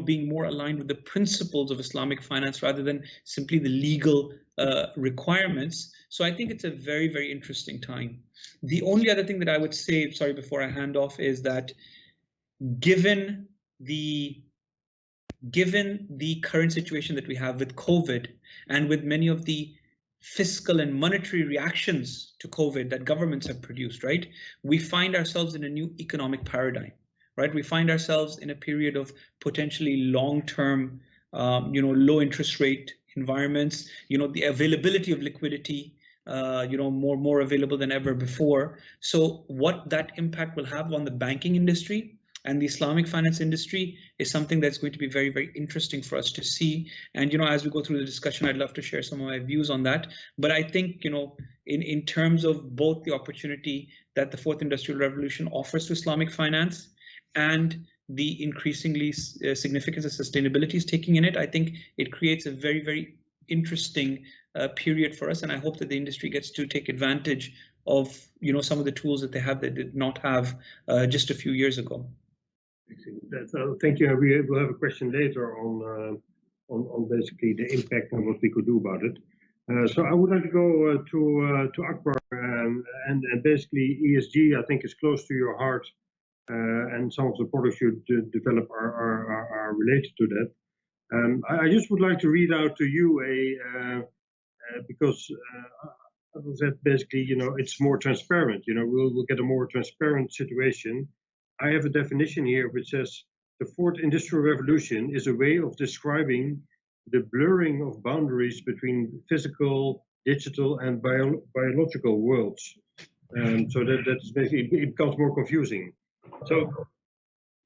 being more aligned with the principles of Islamic finance rather than simply the legal requirements. So I think it's a very, very interesting time. The only other thing that I would say, sorry, before I hand off, is that given the current situation that we have with COVID and with many of the fiscal and monetary reactions to COVID that governments have produced, right? We find ourselves in a new economic paradigm, right? We find ourselves in a period of potentially long-term, low interest rate environments, the availability of liquidity, more available than ever before. So what that impact will have on the banking industry and the Islamic finance industry is something that's going to be very, very interesting for us to see. And, as we go through the discussion, I'd love to share some of my views on that. But I think, in terms of both the opportunity that the fourth industrial revolution offers to Islamic finance and the increasingly significance of sustainability is taking in it, I think it creates a very, very interesting period for us. And I hope that the industry gets to take advantage of some of the tools that they have that did not have just a few years ago. Thank you. We will have a question later on basically the impact and what we could do about it. So I would like to go to Akbar, and basically ESG I think is close to your heart, and some of the products you develop are related to that. I just would like to read out to you because that basically it's more transparent. We'll get a more transparent situation. I have a definition here which says the fourth industrial revolution is a way of describing the blurring of boundaries between physical, digital, and biological worlds. So that is basically, it becomes more confusing. So,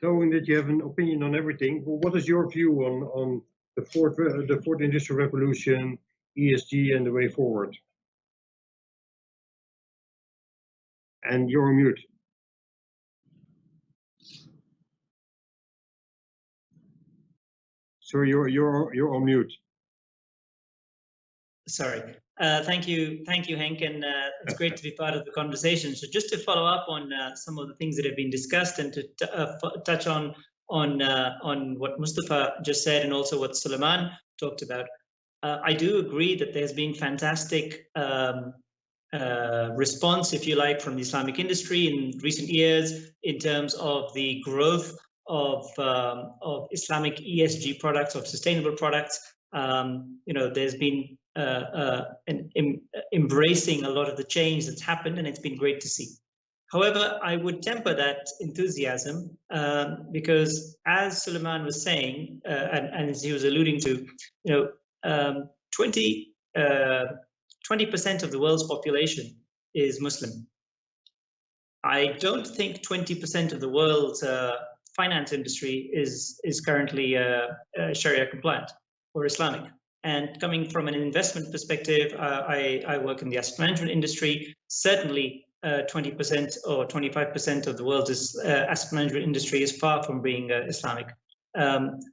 knowing that you have an opinion on everything, well, what is your view on the fourth industrial revolution, ESG, and the way forward? And you're on mute. So you're on mute. Sorry. Thank you, Henk, and it's great to be part of the conversation. So just to follow up on some of the things that have been discussed, and to touch on what Mustafa just said, and also what Suleiman talked about, I do agree that there's been fantastic response, if you like, from the Islamic industry in recent years in terms of the growth of Islamic ESG products, of sustainable products. There's been embracing a lot of the change that's happened, and it's been great to see. However, I would temper that enthusiasm because, as Suleiman was saying, and as he was alluding to, 20% of the world's population is Muslim. I don't think 20% of the world's finance industry is currently Sharia compliant or Islamic. And coming from an investment perspective, I work in the asset management industry. Certainly 20% or 25% of the world's asset management industry is far from being Islamic.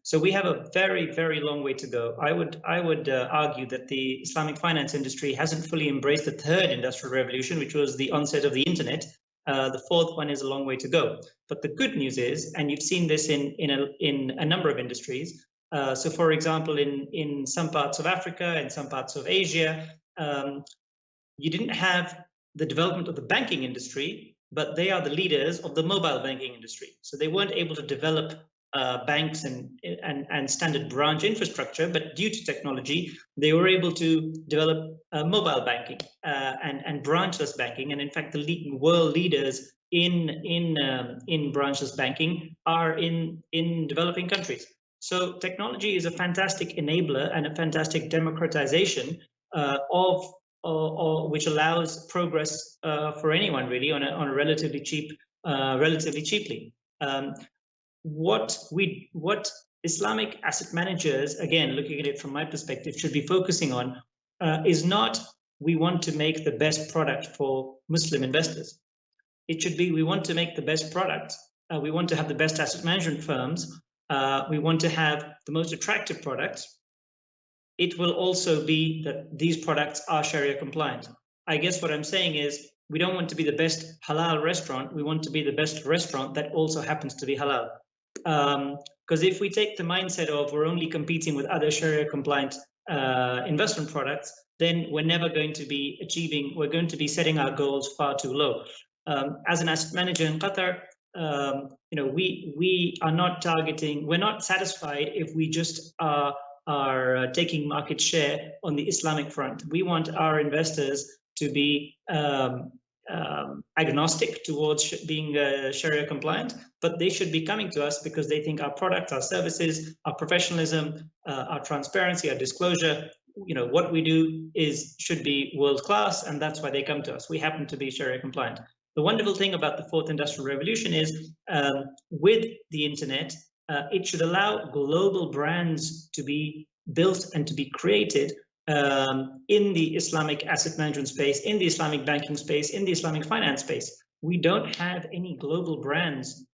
So we have a very, very long way to go. I would argue that the Islamic finance industry hasn't fully embraced the third industrial revolution, which was the onset of the internet. The fourth one is a long way to go. But the good news is, and you've seen this in a number of industries. So, for example, in some parts of Africa and some parts of Asia, you didn't have the development of the banking industry, but they are the leaders of the mobile banking industry. So they weren't able to develop banks and standard branch infrastructure, but due to technology, they were able to develop mobile banking and branchless banking. And in fact, the world leaders in branchless banking are in developing countries. So technology is a fantastic enabler and a fantastic democratization which allows progress for anyone really on a relatively cheaply. What Islamic asset managers, again, looking at it from my perspective, should be focusing on is not we want to make the best product for Muslim investors. It should be we want to make the best product. We want to have the best asset management firms. We want to have the most attractive products. It will also be that these products are Sharia compliant. I guess what I'm saying is we don't want to be the best halal restaurant. We want to be the best restaurant that also happens to be halal. Because if we take the mindset of we're only competing with other Sharia compliant investment products, then we're never going to be achieving, we're going to be setting our goals far too low. As an asset manager in Qatar, we are not targeting, we're not satisfied if we just are taking market share on the Islamic front. We want our investors to be agnostic towards being Sharia compliant, but they should be coming to us because they think our products, our services, our professionalism, our transparency, our disclosure, what we do should be world class, and that's why they come to us. We happen to be Sharia compliant. The wonderful thing about the fourth industrial revolution is with the internet, it should allow global brands to be built and to be created in the Islamic asset management space, in the Islamic banking space, in the Islamic finance space. We don't have any global brands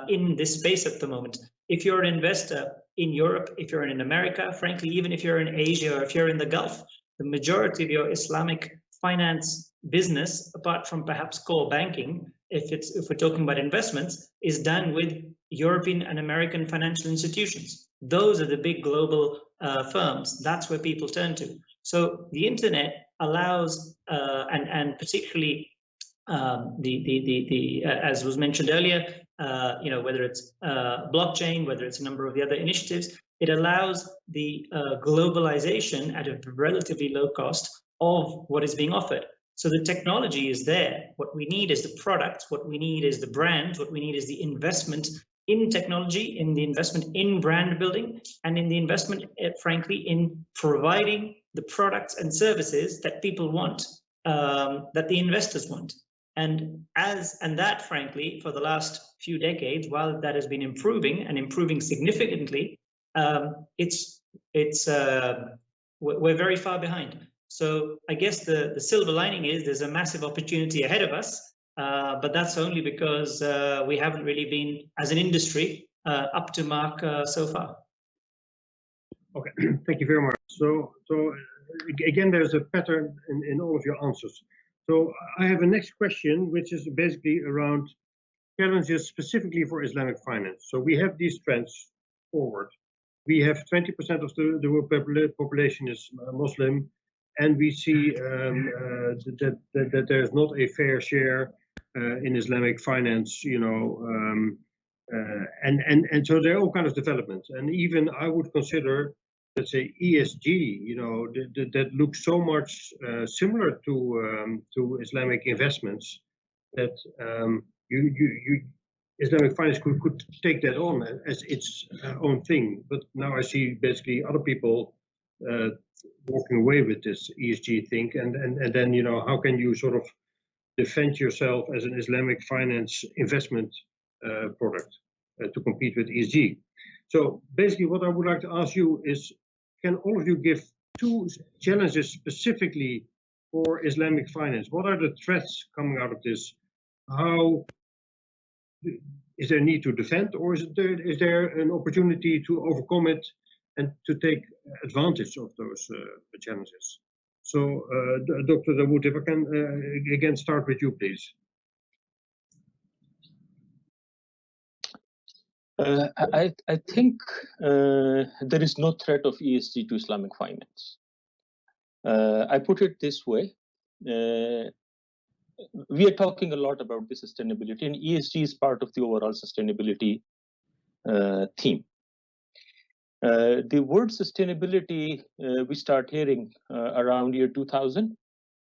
in this space at the moment. If you're an investor in Europe, if you're in America, frankly, even if you're in Asia or if you're in the Gulf, the majority of your Islamic finance business, apart from perhaps core banking, if we're talking about investments, is done with European and American financial institutions. Those are the big global firms. That's where people turn to. So the internet allows, and particularly as was mentioned earlier, whether it's blockchain, whether it's a number of the other initiatives, it allows the globalization at a relatively low cost of what is being offered. So the technology is there. What we need is the product. What we need is the brand. What we need is the investment in technology, in the investment in brand building, and in the investment, frankly, in providing the products and services that people want, that the investors want. And that, frankly, for the last few decades, while that has been improving and improving significantly, we're very far behind. So I guess the silver lining is there's a massive opportunity ahead of us, but that's only because we haven't really been, as an industry, up to mark so far. Okay, thank you very much. So again, there's a pattern in all of your answers. So I have a next question, which is basically around challenges specifically for Islamic finance. So we have these trends forward. We have 20% of the world population is Muslim, and we see that there's not a fair share in Islamic finance, and so there are all kinds of developments. And even I would consider, let's say, ESG, that looks so much similar to Islamic investments that Islamic finance could take that on as its own thing. But now I see basically other people walking away with this ESG thing, and then how can you sort of defend yourself as an Islamic finance investment product to compete with ESG? So basically what I would like to ask you is, can all of you give 2 challenges specifically for Islamic finance? What are the threats coming out of this? How is there a need to defend, or is there an opportunity to overcome it and to take advantage of those challenges? So, Dr. Dawood, if I can again start with you, please. I think there is no threat of ESG to Islamic finance. I put it this way. We are talking a lot about the sustainability, and ESG is part of the overall sustainability theme. The word sustainability we start hearing around year 2000.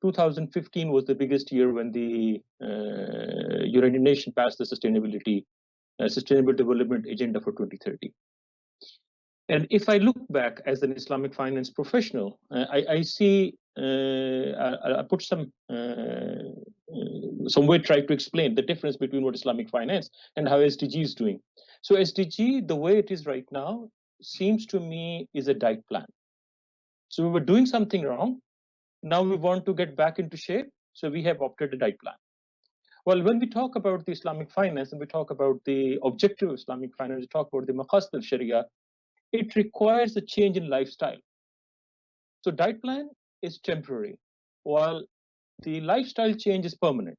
2015 was the biggest year when the United Nations passed the Sustainable Development Agenda for 2030. And if I look back as an Islamic finance professional, I see, I put some way try to explain the difference between what Islamic finance and how SDG is doing. So SDG, the way it is right now, seems to me is a diet plan. So we were doing something wrong. Now we want to get back into shape. So we have opted a diet plan. Well, when we talk about the Islamic finance and we talk about the objective of Islamic finance, we talk about the Maqasid al-Shari'ah, it requires a change in lifestyle. So diet plan is temporary, while the lifestyle change is permanent.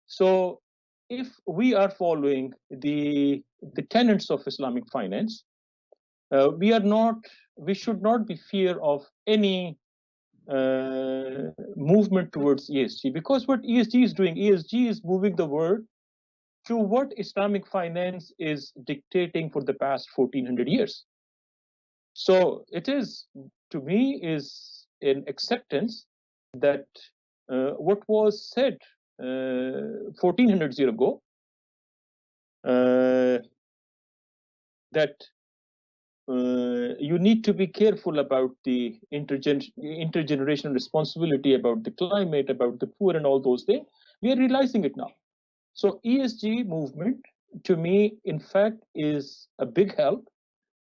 So if we are following the tenets of Islamic finance, we should not be fear of any movement towards ESG, because what ESG is doing, ESG is moving the world to what Islamic finance is dictating for the past 1400 years. So it is, to me, is an acceptance that what was said 1400 years ago, that you need to be careful about the intergenerational responsibility, about the climate, about the poor and all those things. We are realizing it now. So ESG movement, to me, in fact, is a big help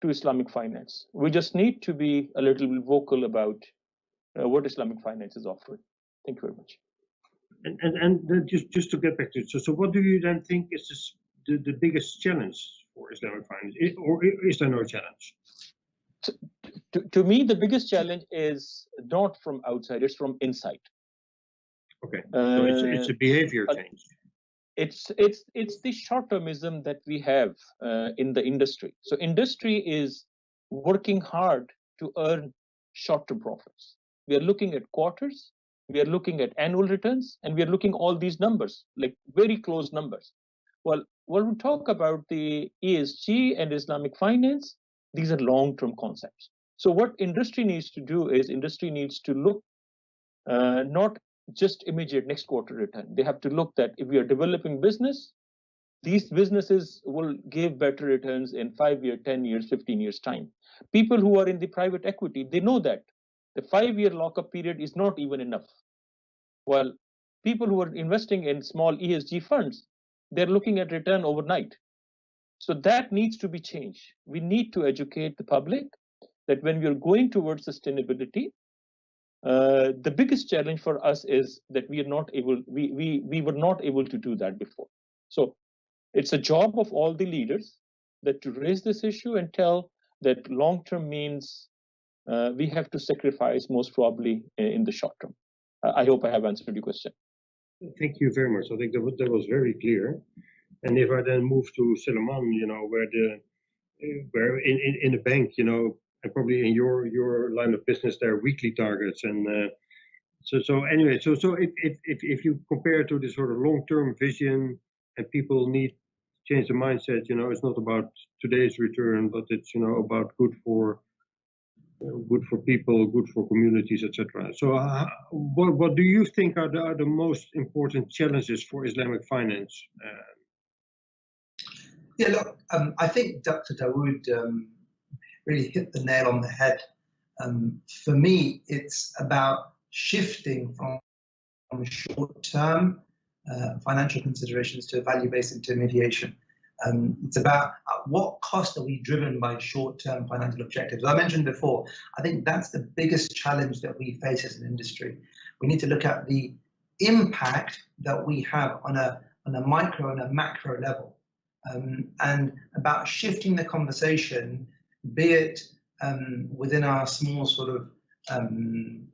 to Islamic finance. We just need to be a little bit vocal about what Islamic finance is offering. Thank you very much. And just to get back to it, so what do you then think is the biggest challenge for Islamic finance, or is there no challenge? To me, the biggest challenge is not from outside; it's from inside. Okay, so it's a behavior change. It's the short-termism that we have in the industry. So industry is working hard to earn short-term profits. We are looking at quarters, we are looking at annual returns, and we are looking all these numbers, like very close numbers. Well, when we talk about the ESG and Islamic finance, these are long-term concepts. So what industry needs to do is industry needs to look not just immediate next quarter return. They have to look that if we are developing business, these businesses will give better returns in 5 years, 10 years, 15 years time. People who are in the private equity, they know that the 5-year lockup period is not even enough. While people who are investing in small ESG funds, they're looking at return overnight. So that needs to be changed. We need to educate the public that when we are going towards sustainability, the biggest challenge for us is that we were not able to do that before. So it's a job of all the leaders that to raise this issue and tell that long-term means we have to sacrifice most probably in the short term. I hope I have answered your question. Thank you very much. I think that was very clear. And if I then move to Suleiman, where in a bank, and probably in your line of business, there are weekly targets, and so anyway, so if you compare to this sort of long-term vision, and people need to change the mindset, it's not about today's return, but it's about good for people, good for communities, etc. So what do you think are the most important challenges for Islamic finance? Yeah, look, I think Dr. Dawood really hit the nail on the head. For me, it's about shifting from short-term financial considerations to value-based intermediation. It's about at what cost are we driven by short-term financial objectives. As I mentioned before, I think that's the biggest challenge that we face as an industry. We need to look at the impact that we have on a micro and a macro level, and about shifting the conversation, be it within our small sort of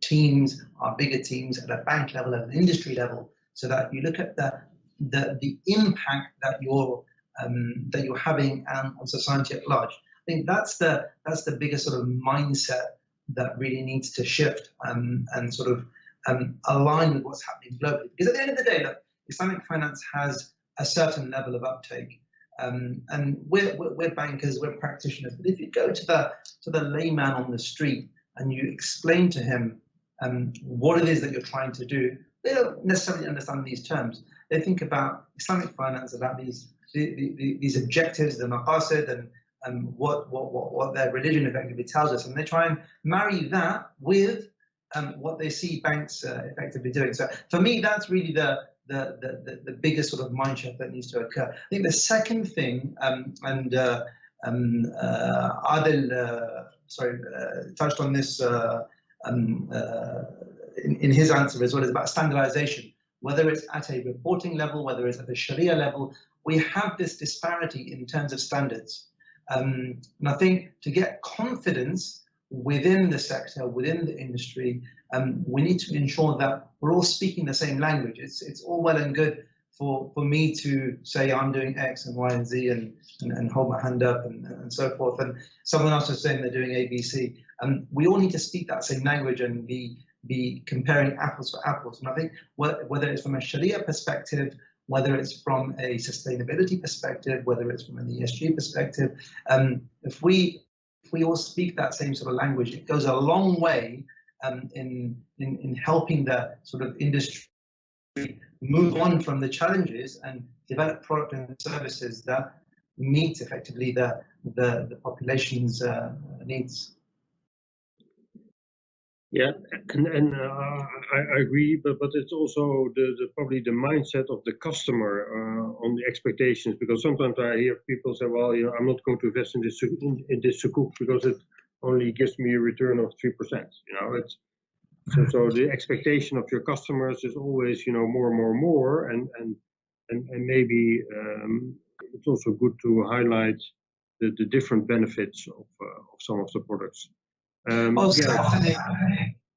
teams, our bigger teams at a bank level, at an industry level, so that you look at the impact that you're having on society at large. I think that's the biggest sort of mindset that really needs to shift and sort of align with what's happening globally. Because at the end of the day, look, Islamic finance has a certain level of uptake, and we're bankers, we're practitioners. But if you go to the layman on the street and you explain to him what it is that you're trying to do, they don't necessarily understand these terms. They think about Islamic finance, about these objectives, the Maqasid, and what their religion effectively tells us, and they try and marry that with what they see banks effectively doing. So for me, that's really the biggest sort of mind shift that needs to occur. I think the second thing, Adil touched on this in his answer as well, is about standardization. Whether it's at a reporting level, whether it's at the Sharia level, we have this disparity in terms of standards. And I think to get confidence within the sector, within the industry, we need to ensure that we're all speaking the same language. It's all well and good for me to say I'm doing X and Y and Z and hold my hand up and so forth, and someone else is saying they're doing ABC. We all need to speak that same language and be comparing apples for apples. And I think whether it's from a Sharia perspective, whether it's from a sustainability perspective, whether it's from an ESG perspective, if we all speak that same sort of language, it goes a long way in helping the sort of industry move on from the challenges and develop product and services that meet effectively the population's needs. Yeah, and I agree, but it's also probably the mindset of the customer on the expectations, because sometimes I hear people say, well, I'm not going to invest in this sukuk because it only gives me a return of 3%. It's so the expectation of your customers is always more, and maybe it's also good to highlight the different benefits of some of the products. Certainly,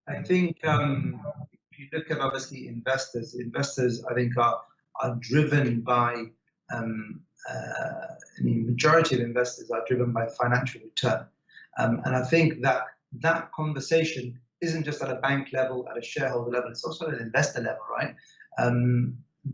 I think if you look at obviously investors I think are driven by the majority of investors are driven by financial return, and I think that conversation isn't just at a bank level, at a shareholder level, it's also at an investor level, right?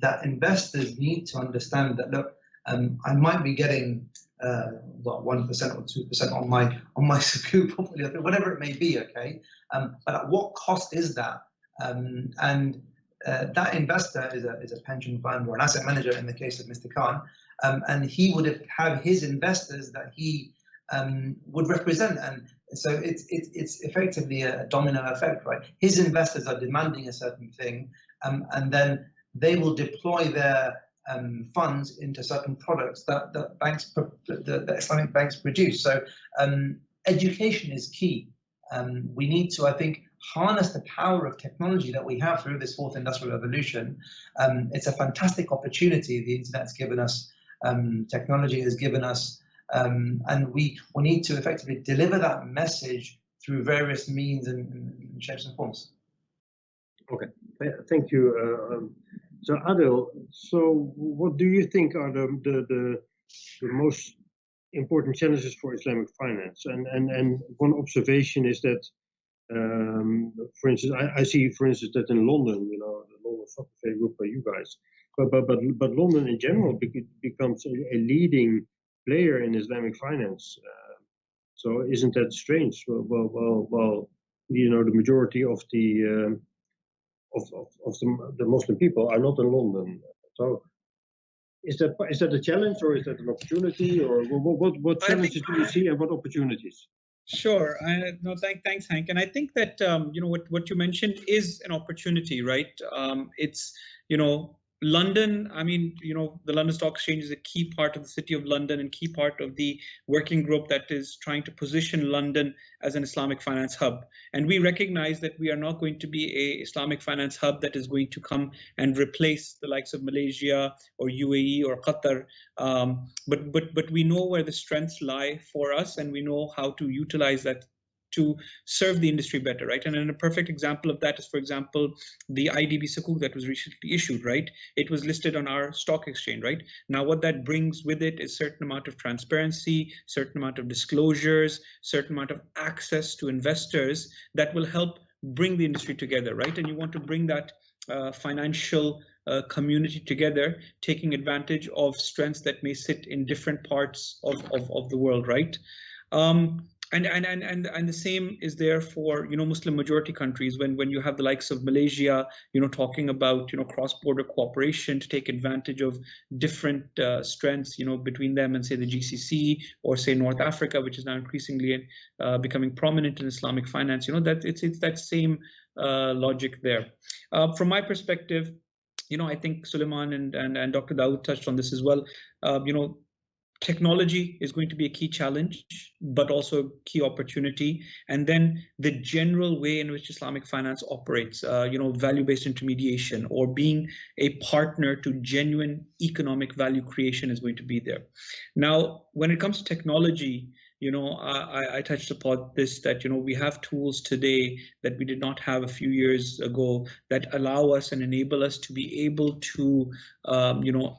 That investors need to understand that, look, I might be getting 1% or 2% on my sukuk, whatever it may be, okay? But at what cost is that? And that investor is a pension fund or an asset manager in the case of Mr. Khan, and he would have his investors that he would represent, and so it's effectively a domino effect, right? His investors are demanding a certain thing, and then they will deploy their funds into certain products that the Islamic banks produce. So education is key. We need to, I think, harness the power of technology that we have through this fourth industrial revolution. It's a fantastic opportunity the internet's given us, technology has given us, and we need to effectively deliver that message through various means and shapes and forms. Okay, thank you. So Adil, so what do you think are the most important challenges for Islamic finance? And one observation is that, for instance, I see, for instance, that in London, the London Stock is very good for you guys, but London in general becomes a leading player in Islamic finance. So isn't that strange? Well, the majority of the Muslim people are not in London. So is that a challenge, or is that an opportunity, or what challenges do you see and what opportunities? Sure. No, thanks, Hank. And I think that what you mentioned is an opportunity, right? It's London. I mean, the London Stock Exchange is a key part of the City of London and key part of the working group that is trying to position London as an Islamic finance hub. And we recognize that we are not going to be a Islamic finance hub that is going to come and replace the likes of Malaysia or UAE or Qatar. But we know where the strengths lie for us, and we know how to utilize that to serve the industry better, right? And a perfect example of that is, for example, the IDB Sukuk that was recently issued, right? It was listed on our stock exchange, right? Now, what that brings with it is certain amount of transparency, certain amount of disclosures, certain amount of access to investors that will help bring the industry together, right? And you want to bring that financial community together, taking advantage of strengths that may sit in different parts of the world, right? And the same is there for Muslim majority countries when you have the likes of Malaysia talking about cross-border cooperation to take advantage of different strengths between them and say the GCC or say North Africa, which is now increasingly becoming prominent in Islamic finance. That it's that same logic there. From my perspective, I think Suleiman and Dr. Dawood touched on this as well. Technology is going to be a key challenge, but also a key opportunity. And then the general way in which Islamic finance operates, value-based intermediation or being a partner to genuine economic value creation is going to be there. Now, when it comes to technology, I touched upon this, that, we have tools today that we did not have a few years ago that allow us and enable us to be able to,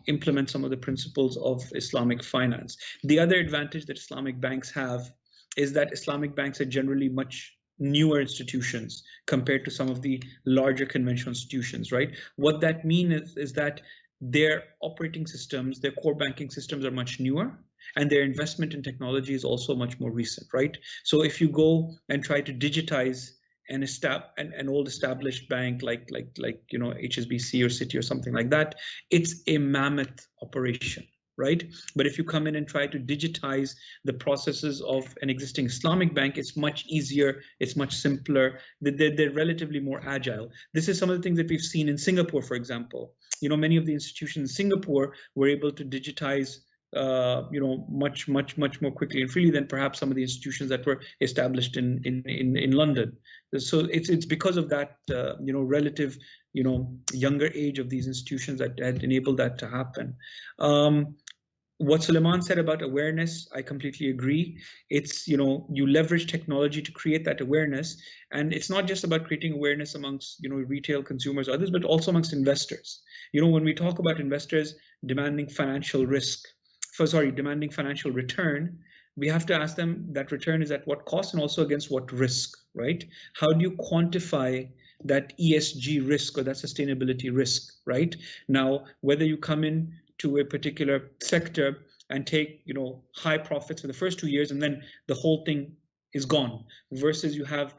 implement some of the principles of Islamic finance. The other advantage that Islamic banks have is that Islamic banks are generally much newer institutions compared to some of the larger conventional institutions, right? What that means is that their operating systems, their core banking systems are much newer, and their investment in technology is also much more recent, right? So if you go and try to digitize an old established bank like HSBC or Citi or something like that, it's a mammoth operation, right? But if you come in and try to digitize the processes of an existing Islamic bank, it's much easier, it's much simpler, they're relatively more agile. This is some of the things that we've seen in Singapore, for example. Many of the institutions in Singapore were able to digitize much more quickly and freely than perhaps some of the institutions that were established in London. So it's because of that relative younger age of these institutions that had enabled that to happen. what Suleiman said about awareness, I completely agree. It's, you leverage technology to create that awareness. And it's not just about creating awareness amongst, retail consumers, others, but also amongst investors. When we talk about investors demanding financial demanding financial return, we have to ask them that return is at what cost and also against what risk, right? How do you quantify that ESG risk or that sustainability risk, right? Now, whether you come in to a particular sector and take, high profits for the first 2 years and then the whole thing is gone, versus you have,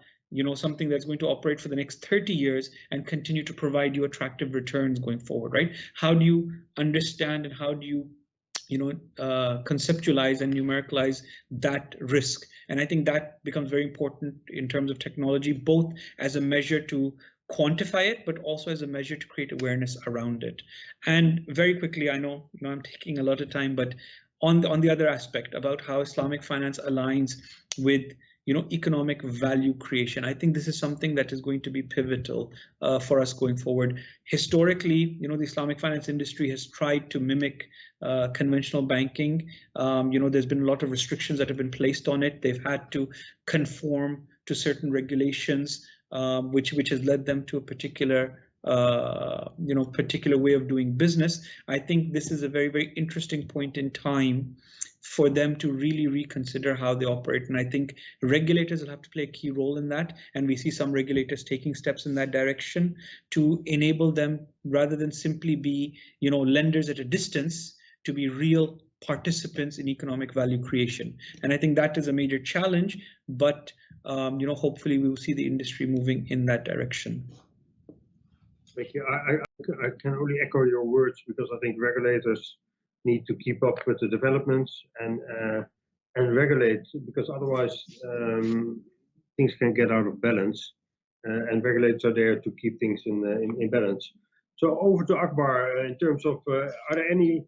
something that's going to operate for the next 30 years and continue to provide you attractive returns going forward, right? How do you understand and how do you conceptualize and numericalize that risk? And I think that becomes very important in terms of technology, both as a measure to quantify it, but also as a measure to create awareness around it. And very quickly, I know I'm taking a lot of time, but on the other aspect about how Islamic finance aligns with economic value creation, I think this is something that is going to be pivotal for us going forward. Historically, the Islamic finance industry has tried to mimic conventional banking. There's been a lot of restrictions that have been placed on it. They've had to conform to certain regulations, which has led them to a particular way of doing business. I think this is a very, very interesting point in time for them to really reconsider how they operate. And I think regulators will have to play a key role in that. And we see some regulators taking steps in that direction to enable them, rather than simply be, lenders at a distance, to be real participants in economic value creation. And I think that is a major challenge, but hopefully we will see the industry moving in that direction. Thank you. I can only echo your words, because I think regulators need to keep up with the developments and regulate, because otherwise things can get out of balance, and regulators are there to keep things in balance. So over to Akbar, in terms of are there any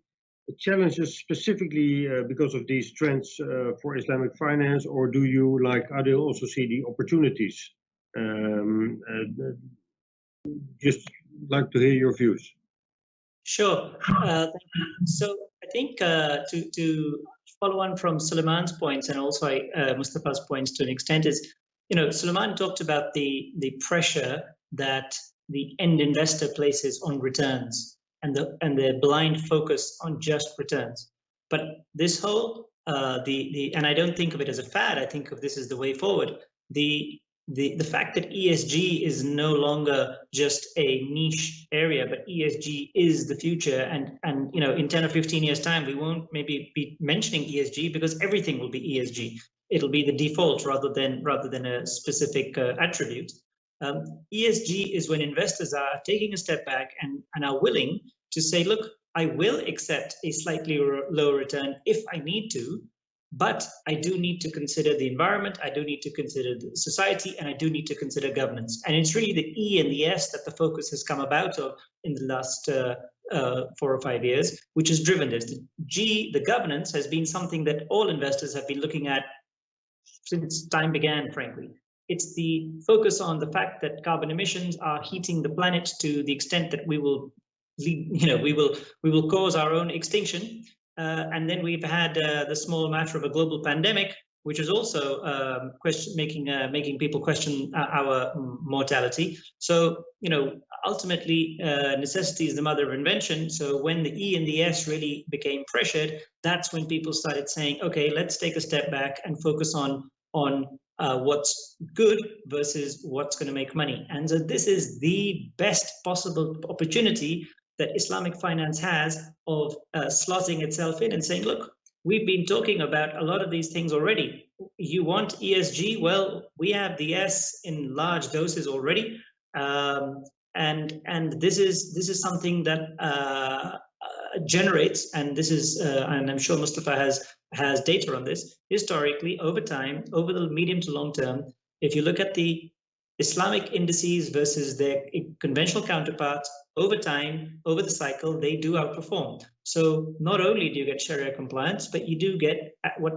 challenges specifically because of these trends for Islamic finance, or do you, like Adil, also see the opportunities? Just like to hear your views. Sure. Thank you. So I think to follow on from Suleiman's points and also Mustafa's points to an extent is, Suleiman talked about the pressure that the end investor places on returns and the blind focus on just returns. But this whole and I don't think of it as a fad. I think of this as the way forward. The fact that ESG is no longer just a niche area, but ESG is the future, and in 10 or 15 years time, we won't maybe be mentioning ESG because everything will be ESG. It'll be the default rather than a specific attribute. ESG is when investors are taking a step back and are willing to say, look, I will accept a slightly lower return if I need to, but I do need to consider the environment, I do need to consider the society, and I do need to consider governance. And it's really the E and the S that the focus has come about of in the last 4 or 5 years, which has driven this. The G, the governance, has been something that all investors have been looking at since time began, frankly. It's the focus on the fact that carbon emissions are heating the planet to the extent that we will cause our own extinction. And then we've had the small matter of a global pandemic, which is also making people question our mortality. So, ultimately, necessity is the mother of invention. So when the E and the S really became pressured, that's when people started saying, okay, let's take a step back and focus on what's good versus what's going to make money. And so this is the best possible opportunity that Islamic finance has of slotting itself in and saying, look, we've been talking about a lot of these things already. You want ESG? Well, we have the S in large doses already. And this is something that generates, and this is, and I'm sure Mustafa has data on this, historically, over time, over the medium to long term, if you look at the Islamic indices versus their conventional counterparts, over time, over the cycle, they do outperform. So not only do you get Sharia compliance, but you do get what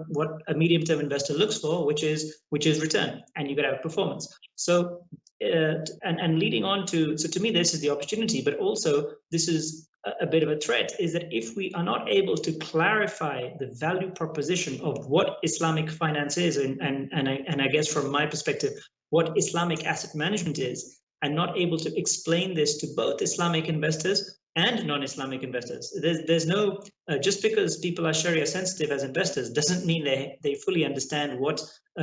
a medium-term investor looks for, which is return, and you get outperformance. So and leading on to, so to me, this is the opportunity, but also this is a bit of a threat is that if we are not able to clarify the value proposition of what Islamic finance is, and I guess from my perspective, what Islamic asset management is, and not able to explain this to both Islamic investors and non-Islamic investors. There's no, just because people are Sharia sensitive as investors doesn't mean they fully understand what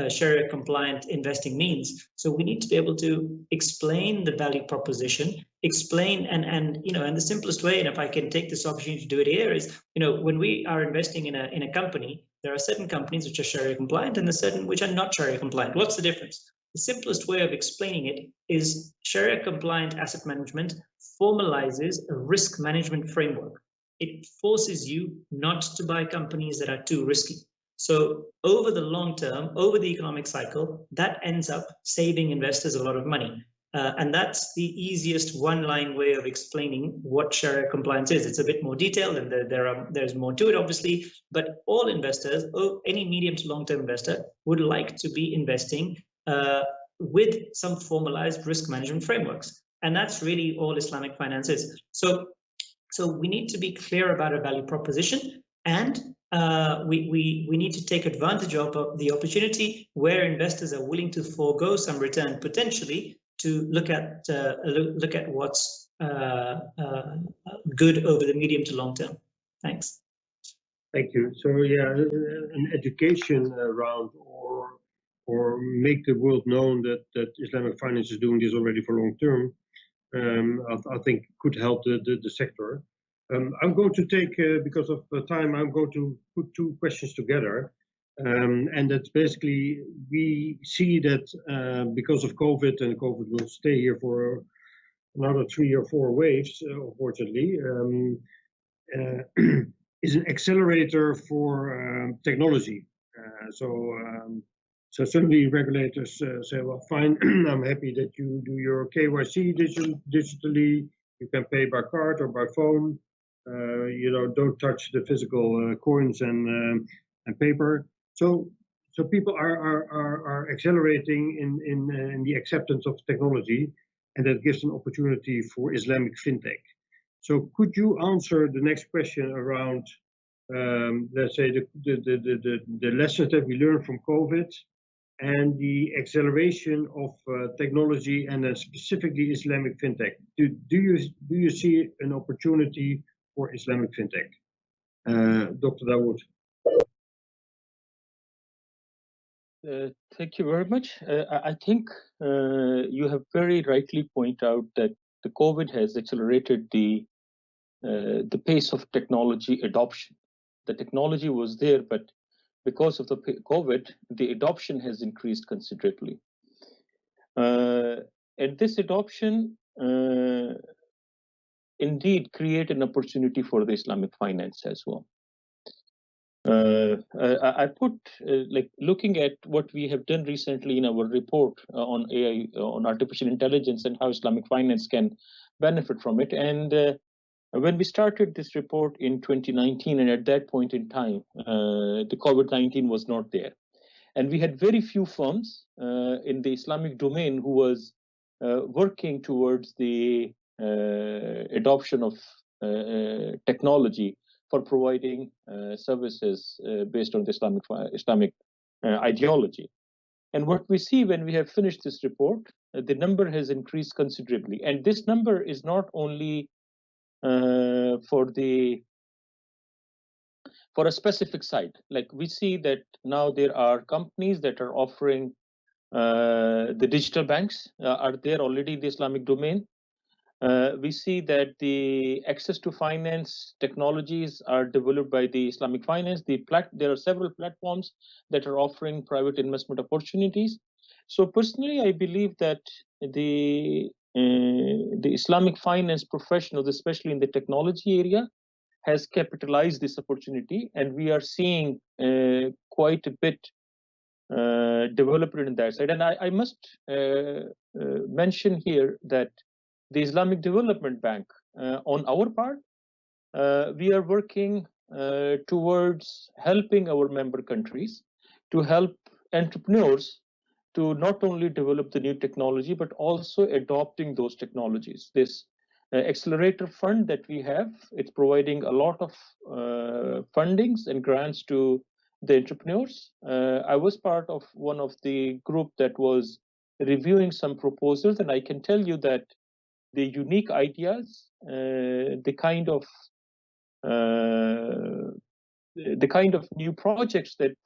Sharia compliant investing means. So we need to be able to explain the value proposition, explain, and the simplest way, and if I can take this opportunity to do it here, is, when we are investing in a company, there are certain companies which are Sharia compliant and there's certain which are not Sharia compliant. What's the difference? The simplest way of explaining it is Sharia compliant asset management formalizes a risk management framework. It forces you not to buy companies that are too risky. So over the long term, over the economic cycle, that ends up saving investors a lot of money. And that's the easiest one-line way of explaining what Sharia compliance is. It's a bit more detailed, and there's more to it, obviously. But all investors, any medium to long-term investor, would like to be investing with some formalized risk management frameworks. And that's really all Islamic finance is. So we need to be clear about our value proposition, and we need to take advantage of the opportunity where investors are willing to forego some return potentially to look at what's good over the medium to long term. Thanks. Thank you. So yeah, an education around or make the world known that Islamic finance is doing this already for long term, I think could help the sector. I'm going to take, because of time, I'm going to put two questions together. And that's basically, we see that because of COVID, and COVID will stay here for another 3 or 4 waves, unfortunately, is an accelerator for technology. So certainly regulators say, well, fine, I'm happy that you do your KYC digitally, you can pay by card or by phone, don't touch the physical coins and paper. So people are accelerating in the acceptance of technology, and that gives an opportunity for Islamic fintech. So could you answer the next question around, let's say, the lessons that we learned from COVID and the acceleration of technology, and then specifically Islamic fintech? Do you see an opportunity for Islamic fintech? Dr. Dawood. Thank you very much. I think you have very rightly pointed out that the COVID has accelerated the pace of technology adoption. The technology was there, but because of the COVID, the adoption has increased considerably. And this adoption indeed create an opportunity for the Islamic finance as well. I put looking at what we have done recently in our report on AI, on artificial intelligence, and how Islamic finance can benefit from it. And when we started this report in 2019, and at that point in time, the COVID-19 was not there. And we had very few firms in the Islamic domain who was working towards the adoption of technology for providing services based on the Islamic ideology. And what we see when we have finished this report, the number has increased considerably. And this number is not only for a specific site. Like, we see that now there are companies that are offering the digital banks are there already in the Islamic domain. We see that the access to finance technologies are developed by the Islamic finance. There are several platforms that are offering private investment opportunities. So personally, I believe that the Islamic finance professionals, especially in the technology area, has capitalized this opportunity, and we are seeing quite a bit development in that side. And I must mention here that the Islamic Development Bank, on our part, we are working towards helping our member countries to help entrepreneurs to not only develop the new technology, but also adopting those technologies. This accelerator fund that we have. It's providing a lot of fundings and grants to the entrepreneurs. I was part of one of the group that was reviewing some proposals, and I can tell you that the unique ideas, the kind of new projects that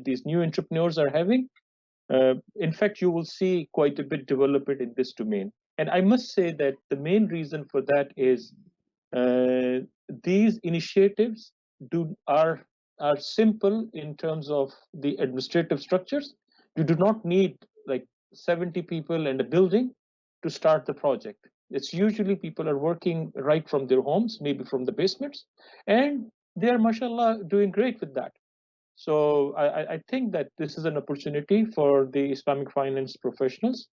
these new entrepreneurs are having, in fact, you will see quite a bit development in this domain. And I must say that the main reason for that is these initiatives are simple in terms of the administrative structures. You do not need like 70 people and a building to start the project. It's usually people are working right from their homes, maybe from the basements, and they are, mashallah, doing great with that. So I think that this is an opportunity for the Islamic finance professionals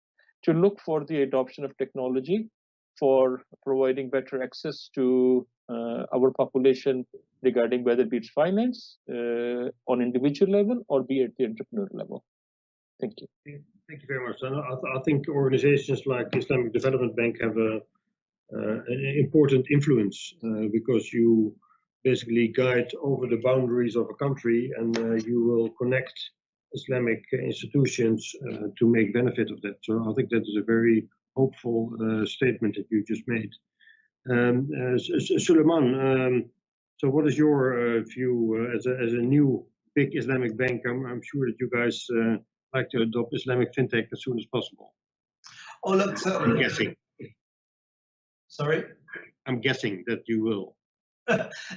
to look for the adoption of technology for providing better access to our population regarding whether it be finance on individual level or be at the entrepreneur level. Thank you. Thank you very much. And I think organizations like the Islamic Development Bank have an important influence because you basically guide over the boundaries of a country, and you will connect Islamic institutions to make benefit of that. So I think that is a very hopeful statement that you just made. Suleiman, so what is your view as a new big Islamic bank? I'm sure that you guys like to adopt Islamic fintech as soon as possible. Oh, look, I'm guessing. Sorry? I'm guessing that you will.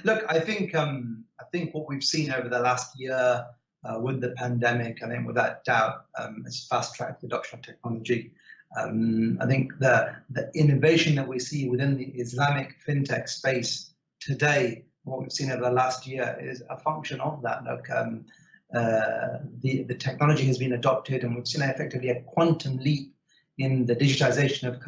Look, I think what we've seen over the last year with the pandemic, I think without doubt, is fast-tracked the adoption of technology. I think the innovation that we see within the Islamic fintech space today, what we've seen over the last year, is a function of that. Look, the technology has been adopted, and we've seen effectively a quantum leap in the digitization of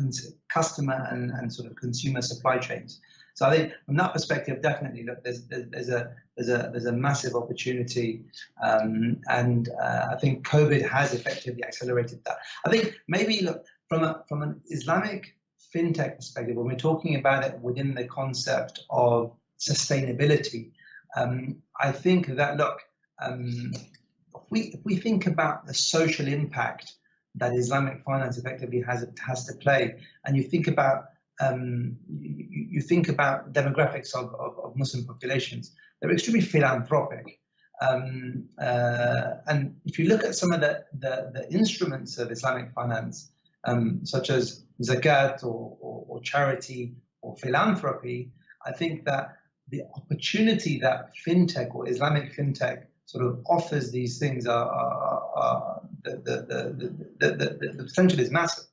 customer and sort of consumer supply chains. So I think from that perspective, definitely, look, there's a massive opportunity, and I think COVID has effectively accelerated that. I think maybe, look, from an Islamic fintech perspective, when we're talking about it within the concept of sustainability, I think that, look, if we think about the social impact that Islamic finance effectively has to play, and you think about demographics of Muslim populations, they're extremely philanthropic. And if you look at some of the instruments of Islamic finance, such as zakat or charity or philanthropy, I think that the opportunity that fintech or Islamic fintech sort of offers these things the potential is massive.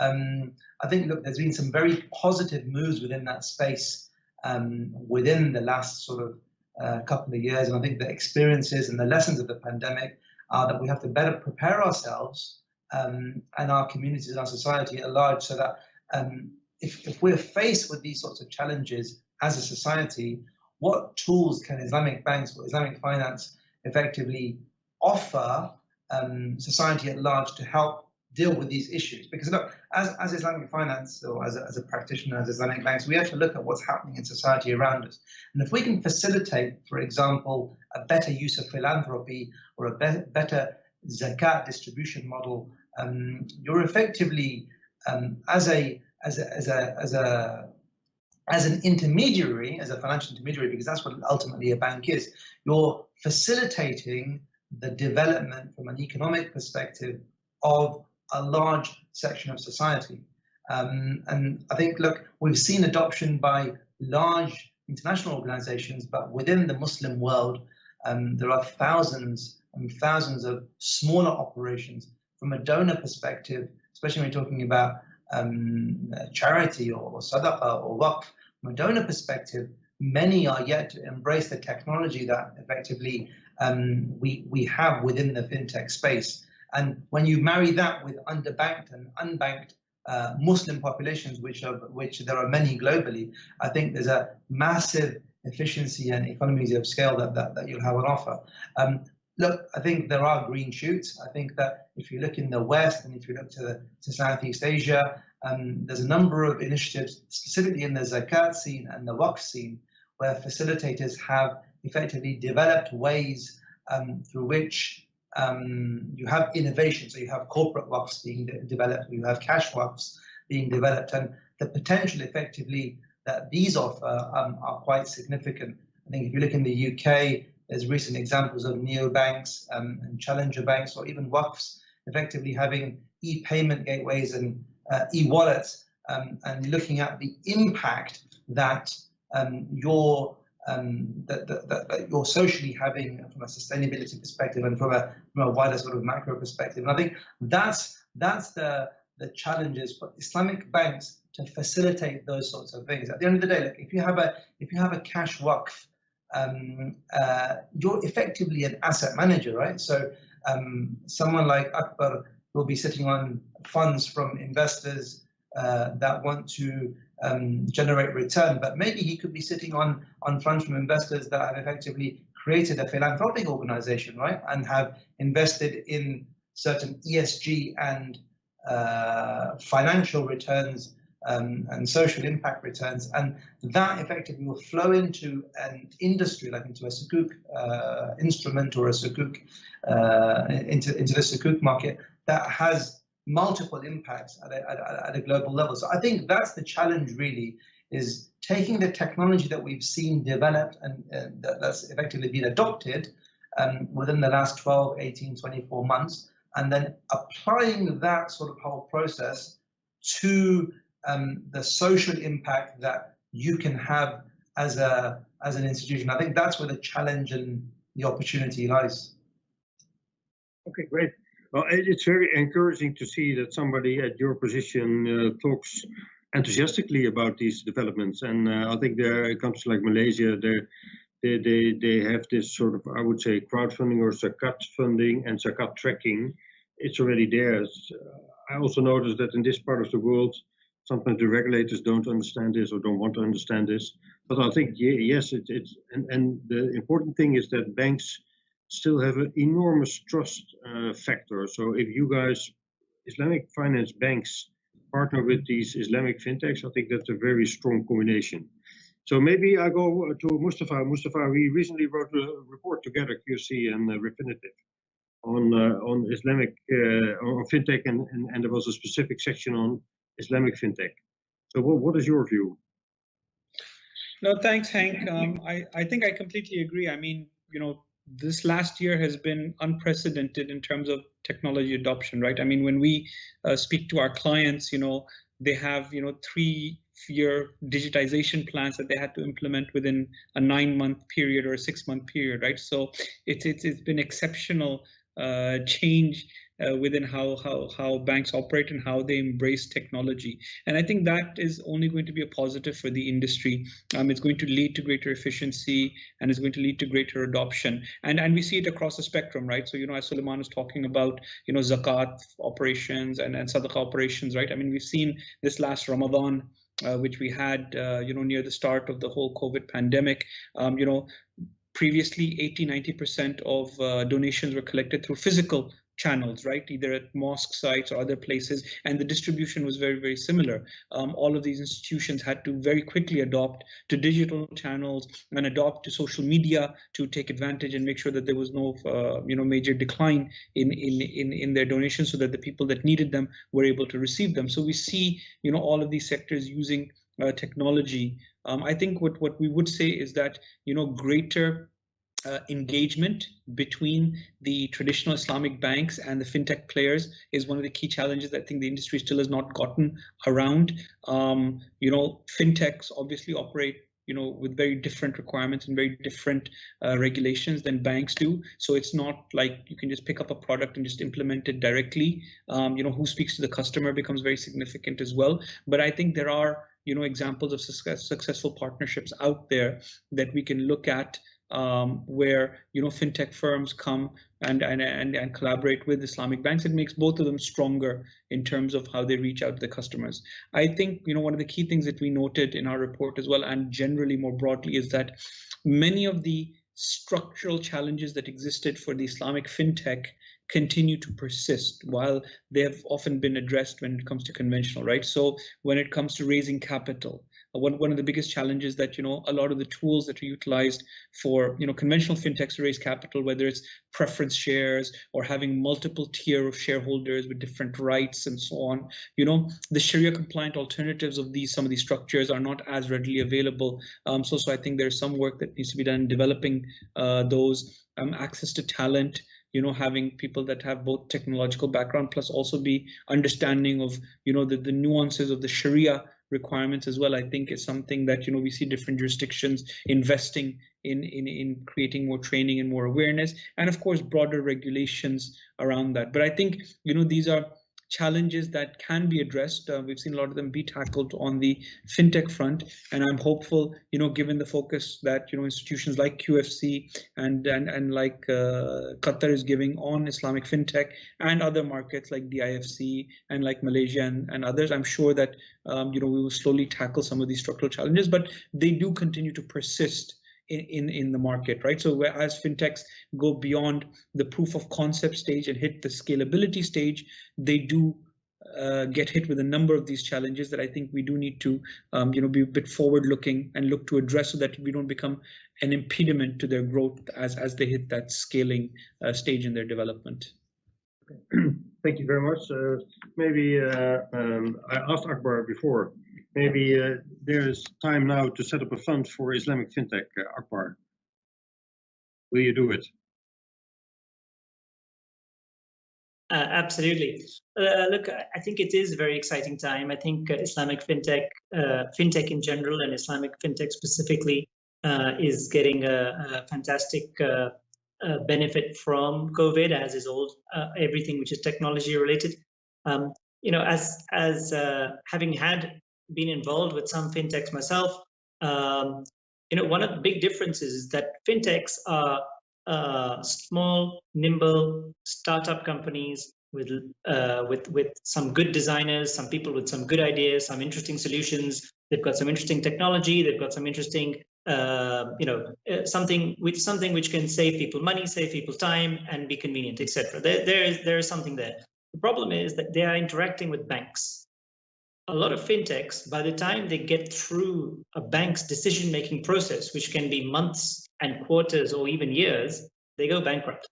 I think, look, there's been some very positive moves within that space within the last sort of couple of years, and I think the experiences and the lessons of the pandemic are that we have to better prepare ourselves and our communities and our society at large, so that if we're faced with these sorts of challenges as a society, what tools can Islamic banks or Islamic finance effectively offer society at large to help deal with these issues? Because look, as Islamic finance or as a practitioner, as Islamic banks, we have to look at what's happening in society around us. And if we can facilitate, for example, a better use of philanthropy or a better zakat distribution model, you're effectively as an intermediary, as a financial intermediary, because that's what ultimately a bank is, you're facilitating the development from an economic perspective of a large section of society. And I think, look, we've seen adoption by large international organizations, but within the Muslim world, there are thousands and thousands of smaller operations. From a donor perspective, especially when you're talking about charity or sadaqah or waqf, from a donor perspective, many are yet to embrace the technology that effectively we have within the fintech space. And when you marry that with underbanked and unbanked Muslim populations, which there are many globally, I think there's a massive efficiency and economies of scale that you'll have on offer. Look, I think there are green shoots. I think that if you look in the West and if you look to Southeast Asia, there's a number of initiatives, specifically in the zakat scene and the waqf scene, where facilitators have effectively developed ways through which you have innovation. So you have corporate waqfs being developed, you have cash waqfs being developed, and the potential effectively that these offer are quite significant. I think if you look in the UK, there's recent examples of neobanks and challenger banks, or even waqfs effectively having e-payment gateways and e-wallets, and looking at the impact that you're socially having from a sustainability perspective and from a wider sort of macro perspective. And I think that's the challenges for Islamic banks to facilitate those sorts of things. At the end of the day, look, if you have a cash waqf, you're effectively an asset manager, right? So someone like Akbar will be sitting on funds from investors that want to generate return, but maybe he could be sitting on funds from investors that have effectively created a philanthropic organization, right, and have invested in certain ESG and financial returns and social impact returns, and that effectively will flow into an industry, like into a sukuk instrument or a sukuk into the sukuk market that has multiple impacts at a global level. So I think that's the challenge, really, is taking the technology that we've seen developed and that's effectively been adopted within the last 12, 18, 24 months, and then applying that sort of whole process to the social impact that you can have as an institution. I think that's where the challenge and the opportunity lies. Okay, great. Well, it's very encouraging to see that somebody at your position talks enthusiastically about these developments. And I think there it comes to like Malaysia, they have this sort of, I would say, crowdfunding or zakat funding and zakat tracking. It's already there. I also noticed that in this part of the world, sometimes the regulators don't understand this or don't want to understand this. But I think, yes, and the important thing is that banks still have an enormous trust factor. So if you guys, Islamic finance banks, partner with these Islamic fintechs, I think that's a very strong combination. So maybe I go to Mustafa. Mustafa, we recently wrote a report together, QC and Refinitiv, on Islamic, on fintech, and there was a specific section on Islamic fintech. So what is your view? No, thanks, Hank. I think I completely agree. I mean, this last year has been unprecedented in terms of technology adoption, right? I mean, when we speak to our clients, they have, 3-year digitization plans that they had to implement within a 9-month period or a 6-month period, right? So it's been exceptional change within how banks operate and how they embrace technology. And I think that is only going to be a positive for the industry. It's going to lead to greater efficiency and it's going to lead to greater adoption. And we see it across the spectrum, right? So, as Suleiman was talking about, zakat operations and sadaqah operations, right? I mean, we've seen this last Ramadan, which we had, near the start of the whole COVID pandemic, previously 80–90% of donations were collected through physical channels, right? Either at mosque sites or other places, and the distribution was very, very similar. All of these institutions had to very quickly adopt to digital channels and adopt to social media to take advantage and make sure that there was no, major decline in their donations, so that the people that needed them were able to receive them. So we see, all of these sectors using technology. I think what we would say is that, greater engagement between the traditional Islamic banks and the fintech players is one of the key challenges that I think the industry still has not gotten around. Fintechs obviously operate, with very different requirements and very different regulations than banks do. So it's not like you can just pick up a product and just implement it directly. Who speaks to the customer becomes very significant as well. But I think there are, examples of successful partnerships out there that we can look at, where fintech firms come and collaborate with Islamic banks. It makes both of them stronger in terms of how they reach out to the customers. I think one of the key things that we noted in our report as well, and generally more broadly, is that many of the structural challenges that existed for the Islamic fintech continue to persist while they have often been addressed when it comes to conventional, right? So when it comes to raising capital, one of the biggest challenges that, a lot of the tools that are utilized for, conventional fintechs to raise capital, whether it's preference shares or having multiple tier of shareholders with different rights and so on, the Sharia compliant alternatives of some of these structures are not as readily available. So I think there's some work that needs to be done in developing those, access to talent, having people that have both technological background plus also be understanding of, the nuances of the Sharia requirements as well. I think is something that, we see different jurisdictions investing in creating more training and more awareness, and of course, broader regulations around that. But I think, these are challenges that can be addressed. We've seen a lot of them be tackled on the fintech front, and I'm hopeful, given the focus that institutions like QFC and like Qatar is giving on Islamic fintech and other markets like the IFC and like Malaysia and others, I'm sure that we will slowly tackle some of these structural challenges, but they do continue to persist in the market, right? So as fintechs go beyond the proof of concept stage and hit the scalability stage, they do get hit with a number of these challenges that I think we do need to be a bit forward looking and look to address so that we don't become an impediment to their growth as they hit that scaling stage in their development. Thank you very much. Maybe I asked Akbar before. Maybe there is time now to set up a fund for Islamic fintech, Akbar. Will you do it? Absolutely. Look, I think it is a very exciting time. I think Islamic fintech in general and Islamic fintech specifically is getting a fantastic benefit from COVID, as is everything which is technology related. As having been involved with some fintechs myself, one of the big differences is that fintechs are small, nimble startup companies with some good designers, some people with some good ideas, some interesting solutions. They've got some interesting technology. They've got some interesting, something which can save people money, save people time, and be convenient, etc. There is something there. The problem is that they are interacting with banks. A lot of fintechs, by the time they get through a bank's decision-making process, which can be months and quarters or even years, they go bankrupt.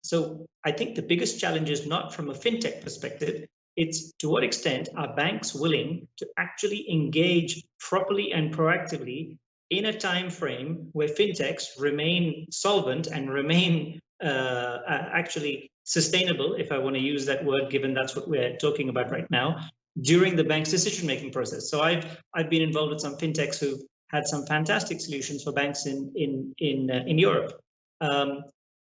So I think the biggest challenge is not from a fintech perspective, it's to what extent are banks willing to actually engage properly and proactively in a time frame where fintechs remain solvent and remain actually sustainable, if I want to use that word, given that's what we're talking about right now, during the bank's decision-making process. So I've been involved with some fintechs who've had some fantastic solutions for banks in Europe.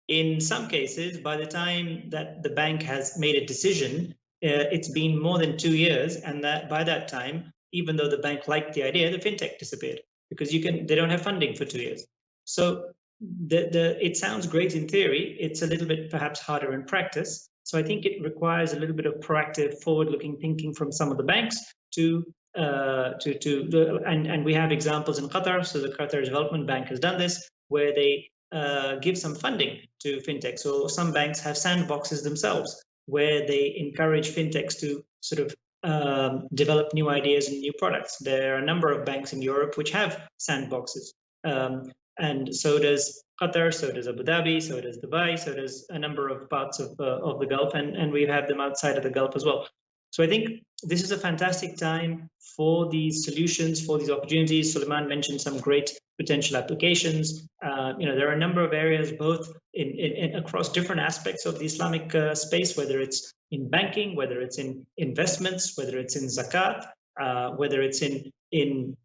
In some cases, by the time that the bank has made a decision, it's been more than 2 years, and that by that time, even though the bank liked the idea, the fintech disappeared because they don't have funding for 2 years. So it sounds great in theory. It's a little bit perhaps harder in practice. So I think it requires a little bit of proactive, forward-looking thinking from some of the banks and we have examples in Qatar. So the Qatar Development Bank has done this, where they give some funding to fintechs. So some banks have sandboxes themselves, where they encourage fintechs to sort of develop new ideas and new products. There are a number of banks in Europe which have sandboxes. And so does Qatar, so does Abu Dhabi, so does Dubai, so does a number of parts of the Gulf, and we have them outside of the Gulf as well. So I think this is a fantastic time for these solutions, for these opportunities. Suleiman mentioned some great potential applications. There are a number of areas, both in across different aspects of the Islamic space, whether it's in banking, whether it's in investments, whether it's in zakat, whether it's in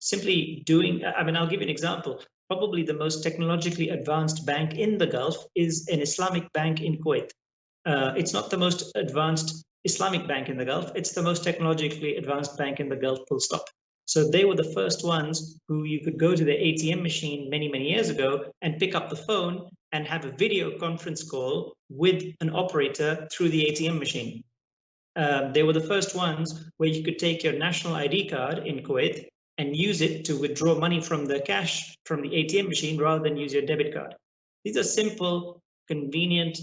simply doing. I mean, I'll give you an example. Probably the most technologically advanced bank in the Gulf is an Islamic bank in Kuwait. It's not the most advanced Islamic bank in the Gulf. It's the most technologically advanced bank in the Gulf, full stop. So they were the first ones who you could go to the ATM machine many, many years ago and pick up the phone and have a video conference call with an operator through the ATM machine. They were the first ones where you could take your national ID card in Kuwait and use it to withdraw money from the cash from the ATM machine rather than use your debit card. These are simple, convenient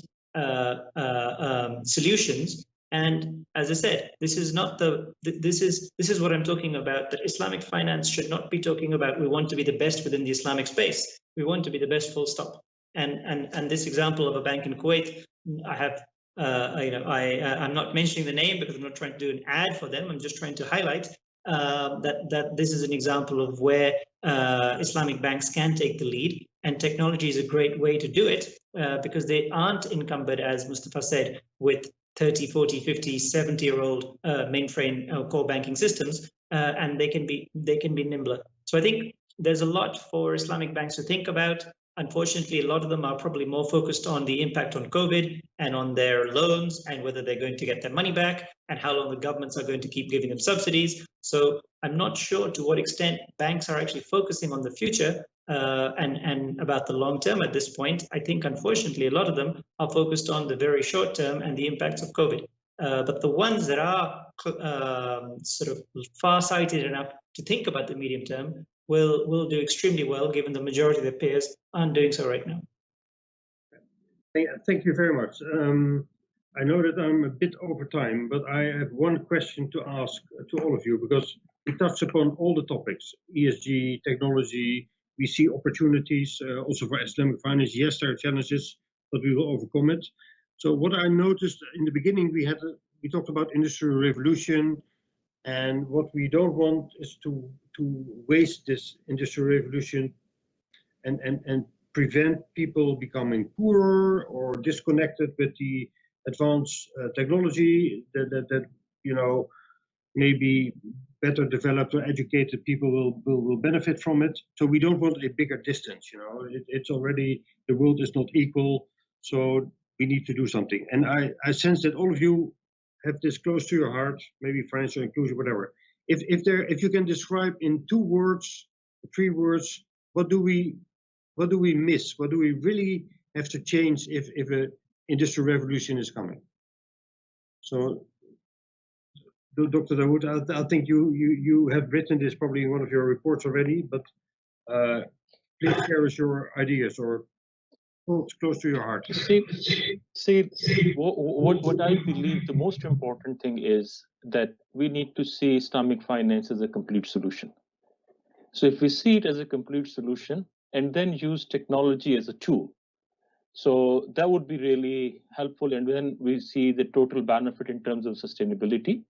solutions. And as I said, this is not this is what I'm talking about, that Islamic finance should not be talking about we want to be the best within the Islamic space. We want to be the best, full stop. And this example of a bank in Kuwait, I have I'm not mentioning the name because I'm not trying to do an ad for them. I'm just trying to highlight that this is an example of where Islamic banks can take the lead, and technology is a great way to do it because they aren't encumbered, as Mustafa said, with 30, 40, 50, 70-year-old mainframe core banking systems, and they can be nimbler. So I think there's a lot for Islamic banks to think about. Unfortunately, a lot of them are probably more focused on the impact on COVID and on their loans and whether they're going to get their money back and how long the governments are going to keep giving them subsidies. So I'm not sure to what extent banks are actually focusing on the future and about the long term at this point. I think, unfortunately, a lot of them are focused on the very short term and the impacts of COVID. But the ones that are sort of far-sighted enough to think about the medium term will do extremely well, given the majority of their peers aren't doing so right now. Thank you very much. I know that I'm a bit over time, but I have one question to ask to all of you, because we touched upon all the topics, ESG, technology. We see opportunities also for Islamic finance. Yes, there are challenges, but we will overcome it. So what I noticed in the beginning, we talked about industrial revolution, and what we don't want is to waste this industrial revolution and prevent people becoming poorer or disconnected with the advanced technology that maybe better developed or educated people will benefit from it. So we don't want a bigger distance. It's already, the world is not equal, so we need to do something. And I sense that all of you have this close to your heart, maybe financial inclusion, whatever. If you can describe in 2 words, 3 words, what do we miss? What do we really have to change if an industrial revolution is coming? So, Dr. Dawood, I think you have written this probably in one of your reports already, but please share us your ideas or thoughts close to your heart. See, what I believe the most important thing is that we need to see Islamic finance as a complete solution. So if we see it as a complete solution and then use technology as a tool, so that would be really helpful. And then we see the total benefit in terms of sustainability,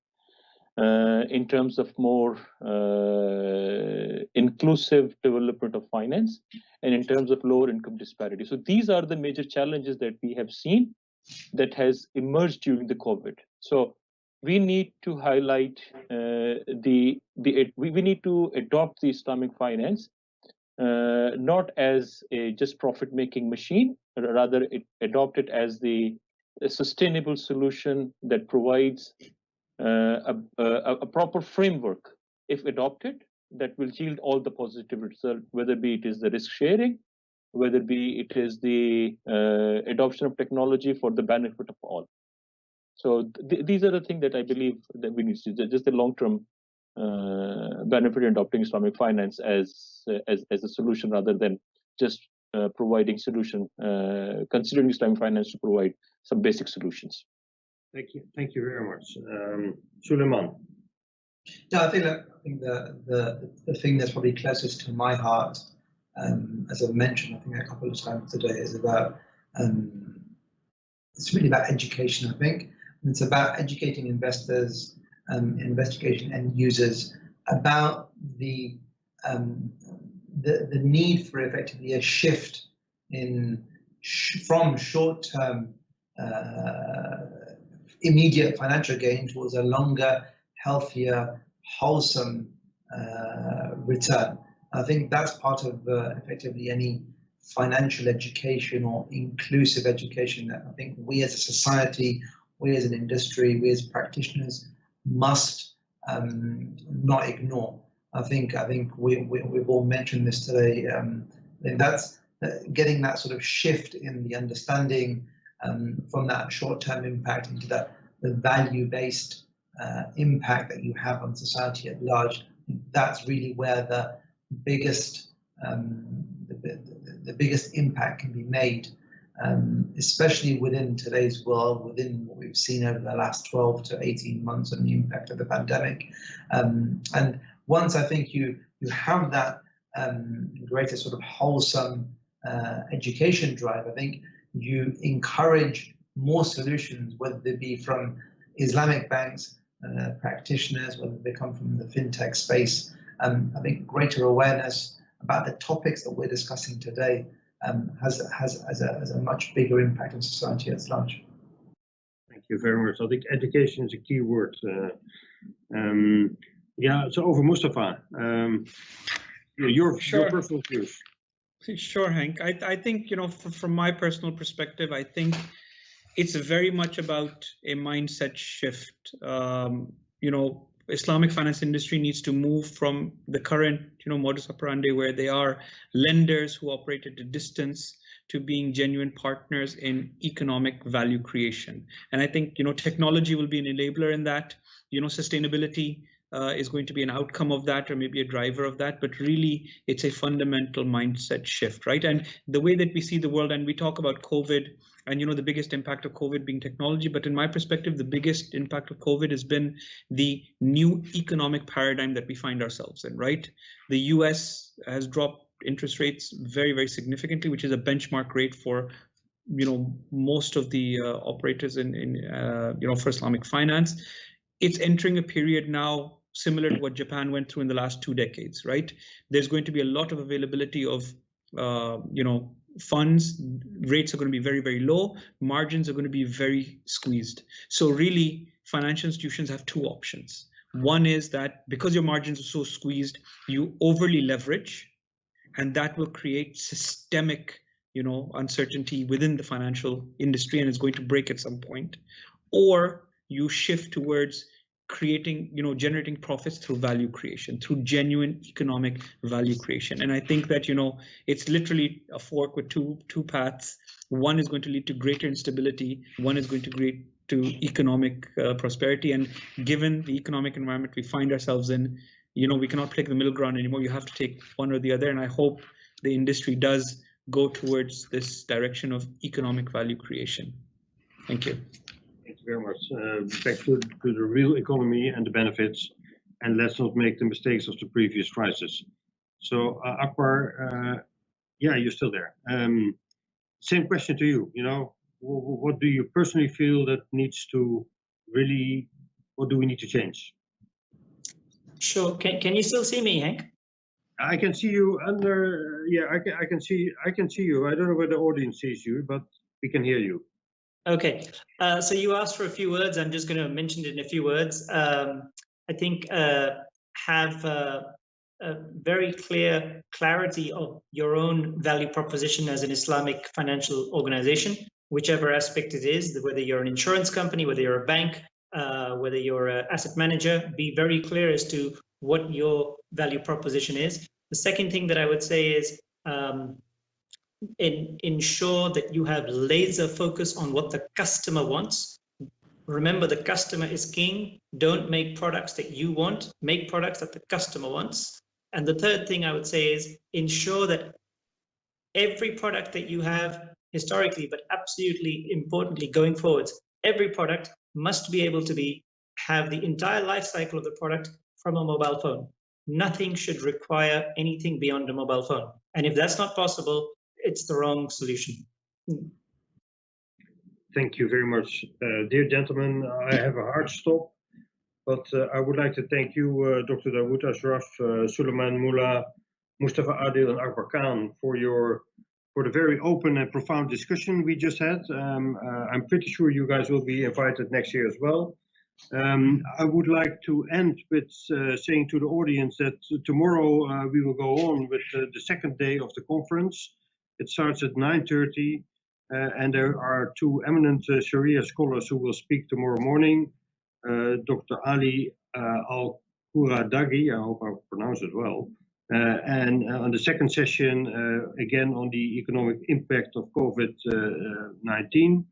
in terms of more inclusive development of finance, and in terms of lower income disparity. So these are the major challenges that we have seen that has emerged during the COVID. So we need to highlight we need to adopt the Islamic finance not as a just profit-making machine, but rather adopt it as a sustainable solution that provides a proper framework, if adopted, that will yield all the positive results, whether it is the risk sharing, whether it is the adoption of technology for the benefit of all. So these are the things that I believe that we need to do, just the long-term benefit in adopting Islamic finance as a solution, rather than just providing solution, considering Islamic finance to provide some basic solutions. Thank you very much. Suleiman. No, I think the thing that's probably closest to my heart, as I've mentioned, I think a couple of times today, is about it's really about education. I think and it's about educating investors, investigation end users about the need for effectively a shift from short-term immediate financial gain towards a longer, healthier, wholesome return. I think that's part of effectively any financial education or inclusive education that I think we as a society, we as an industry, we as practitioners must not ignore. I think we've all mentioned this today. And that's getting that sort of shift in the understanding from that short-term impact into the value-based impact that you have on society at large. That's really where the biggest the biggest impact can be made, especially within today's world, within what we've seen over the last 12 to 18 months and the impact of the pandemic. And once I think you have that greater sort of wholesome education drive, I think you encourage more solutions, whether they be from Islamic banks, practitioners, whether they come from the fintech space. I think greater awareness about the topics that we're discussing today has a much bigger impact on society at large. Thank you very much. I think education is a key word. Yeah, so over Mustafa, your personal views. Sure, Hank. I think, from my personal perspective, I think it's very much about a mindset shift. Islamic finance industry needs to move from the current, modus operandi where they are lenders who operate at a distance to being genuine partners in economic value creation. And I think, technology will be an enabler in that. Sustainability is going to be an outcome of that, or maybe a driver of that, but really it's a fundamental mindset shift, right? And the way that we see the world, and we talk about COVID and the biggest impact of COVID being technology, but in my perspective, the biggest impact of COVID has been the new economic paradigm that we find ourselves in, right? The US has dropped interest rates very, very significantly, which is a benchmark rate for most of the operators for Islamic finance. It's entering a period now similar to what Japan went through in the last 2 decades, right? There's going to be a lot of availability of, funds. Rates are going to be very, very low. Margins are going to be very squeezed. So really, financial institutions have 2 options. One is that because your margins are so squeezed, you overly leverage, and that will create systemic, uncertainty within the financial industry, and it's going to break at some point. Or you shift towards creating, generating profits through value creation, through genuine economic value creation. And I think that, it's literally a fork with two paths. One is going to lead to greater instability. One is going to lead to economic prosperity. And given the economic environment we find ourselves in, we cannot take the middle ground anymore. You have to take one or the other. And I hope the industry does go towards this direction of economic value creation. Thank you. Thank you very much. Back to the real economy and the benefits, and let's not make the mistakes of the previous crisis. So Akbar, yeah, you're still there. Same question to you. What do you personally feel that needs to really? What do we need to change? Sure. Can you still see me, Hank? I can see you under. Yeah, I can see you. I don't know whether the audience sees you, but we can hear you. Okay, so you asked for a few words. I'm just going to mention it in a few words. I think have a very clear clarity of your own value proposition as an Islamic financial organization, whichever aspect it is, whether you're an insurance company, whether you're a bank, whether you're an asset manager, be very clear as to what your value proposition is. The second thing that I would say is ensure that you have laser focus on what the customer wants. Remember, the customer is king. Don't make products that you want, make products that the customer wants. And the third thing I would say is ensure that every product that you have historically, but absolutely importantly going forward, every product must be able to have the entire life cycle of the product from a mobile phone. Nothing should require anything beyond a mobile phone. And if that's not possible, it's the wrong solution. Thank you very much. Dear gentlemen, I have a hard stop, but I would like to thank you, Dr. Dawood Ashraf, Suleiman Mullah, Mustafa Adil, and Akbar Khan for the very open and profound discussion we just had. I'm pretty sure you guys will be invited next year as well. I would like to end with saying to the audience that tomorrow we will go on with the second day of the conference. It starts at 9:30, and there are 2 eminent Sharia scholars who will speak tomorrow morning, Dr. Ali Al-Quradagi, I hope I pronounced it well, and on the second session, again on the economic impact of COVID-19,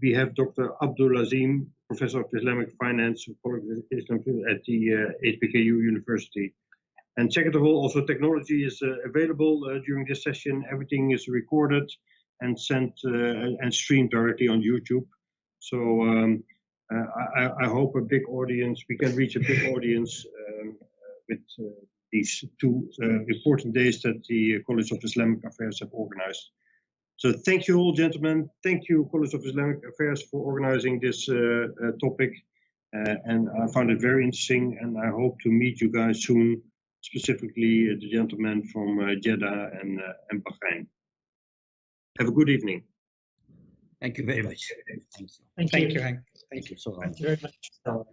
we have Dr. Abdul Azim, Professor of Islamic Finance at the HBKU University. And second of all, also technology is available during this session. Everything is recorded and sent and streamed directly on YouTube. So I hope a big audience, we can reach a big audience with these two important days that the College of Islamic Affairs have organized. So thank you all, gentlemen. Thank you, College of Islamic Affairs, for organizing this topic. And I found it very interesting, and I hope to meet you guys soon, specifically the gentlemen from Jeddah and Bahrain. Have a good evening. Thank you very much. Thank you. Thank you, Hank. Thank you so much. Thank you very much.